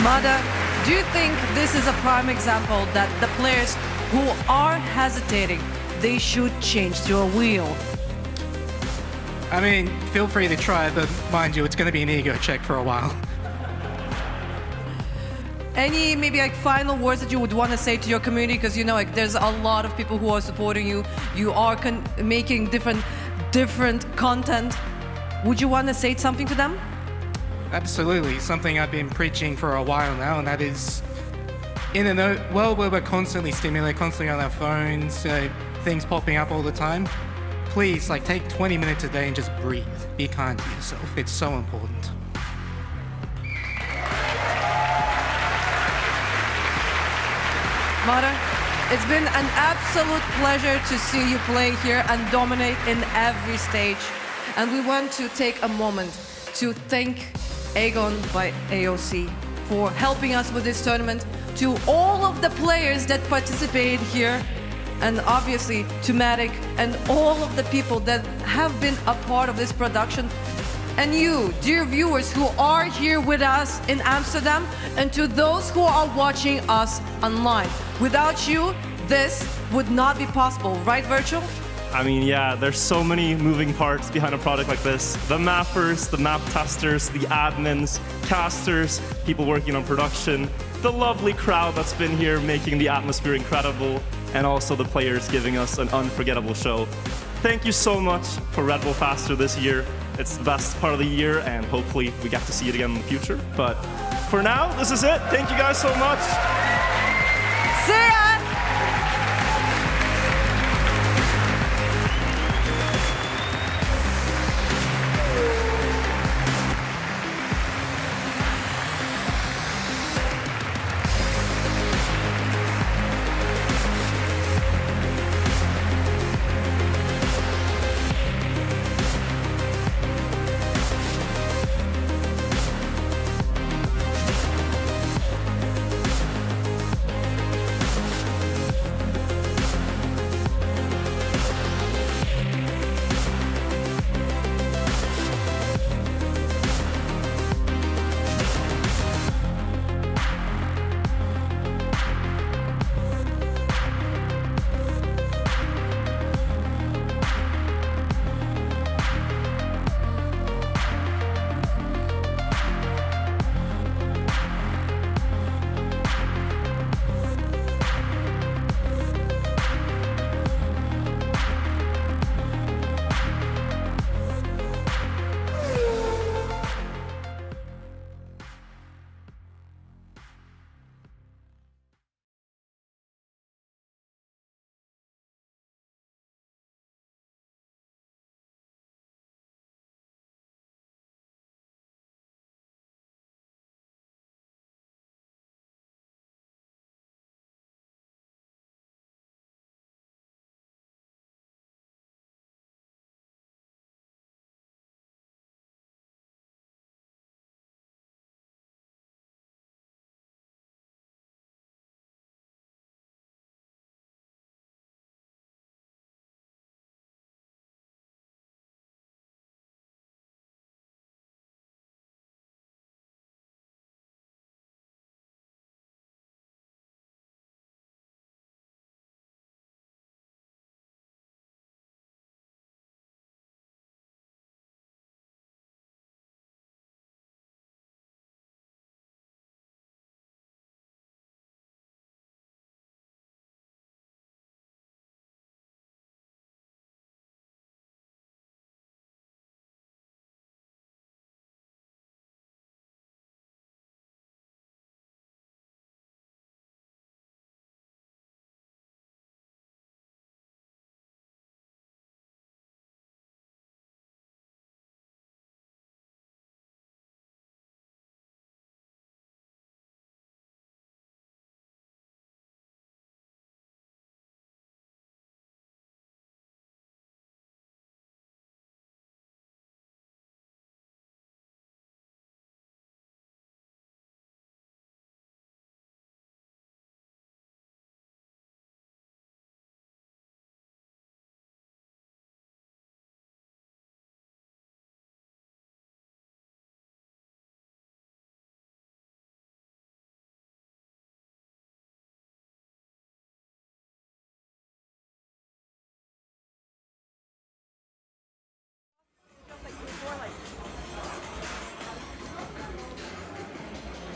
Mudder, do you think this is a prime example that the players who are hesitating, they should change to a wheel? I mean, feel free to try, but mind you, it's going to be an ego check for a while. Any maybe like final words that you would want to say to your community? Because you know, like there's a lot of people who are supporting you. You are making different content. Would you want to say something to them? Absolutely, something I've been preaching for a while now, and that is, in a world where we're constantly stimulated, constantly on our phones, things popping up all the time, please, like, take 20 minutes a day and just breathe. Be kind to yourself. It's so important. Mara, it's been an absolute pleasure to see you play here and dominate in every stage. And we want to take a moment to thank Aegon by AOC for helping us with this tournament, to all of the players that participated here, and obviously to Matic and all of the people that have been a part of this production. And you, dear viewers who are here with us in Amsterdam, and to those who are watching us online. Without you, this would not be possible, right, Wirtual? I mean, yeah, there's so many moving parts behind a product like this. The mappers, the map testers, the admins, casters, people working on production, the lovely crowd that's been here making the atmosphere incredible, and also the players giving us an unforgettable show. Thank you so much for Red Bull Faster this year. It's the best part of the year, and hopefully we get to see it again in the future. But for now, this is it. Thank you guys so much. See ya!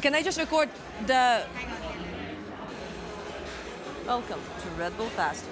Can I just record the... Welcome to Red Bull Faster.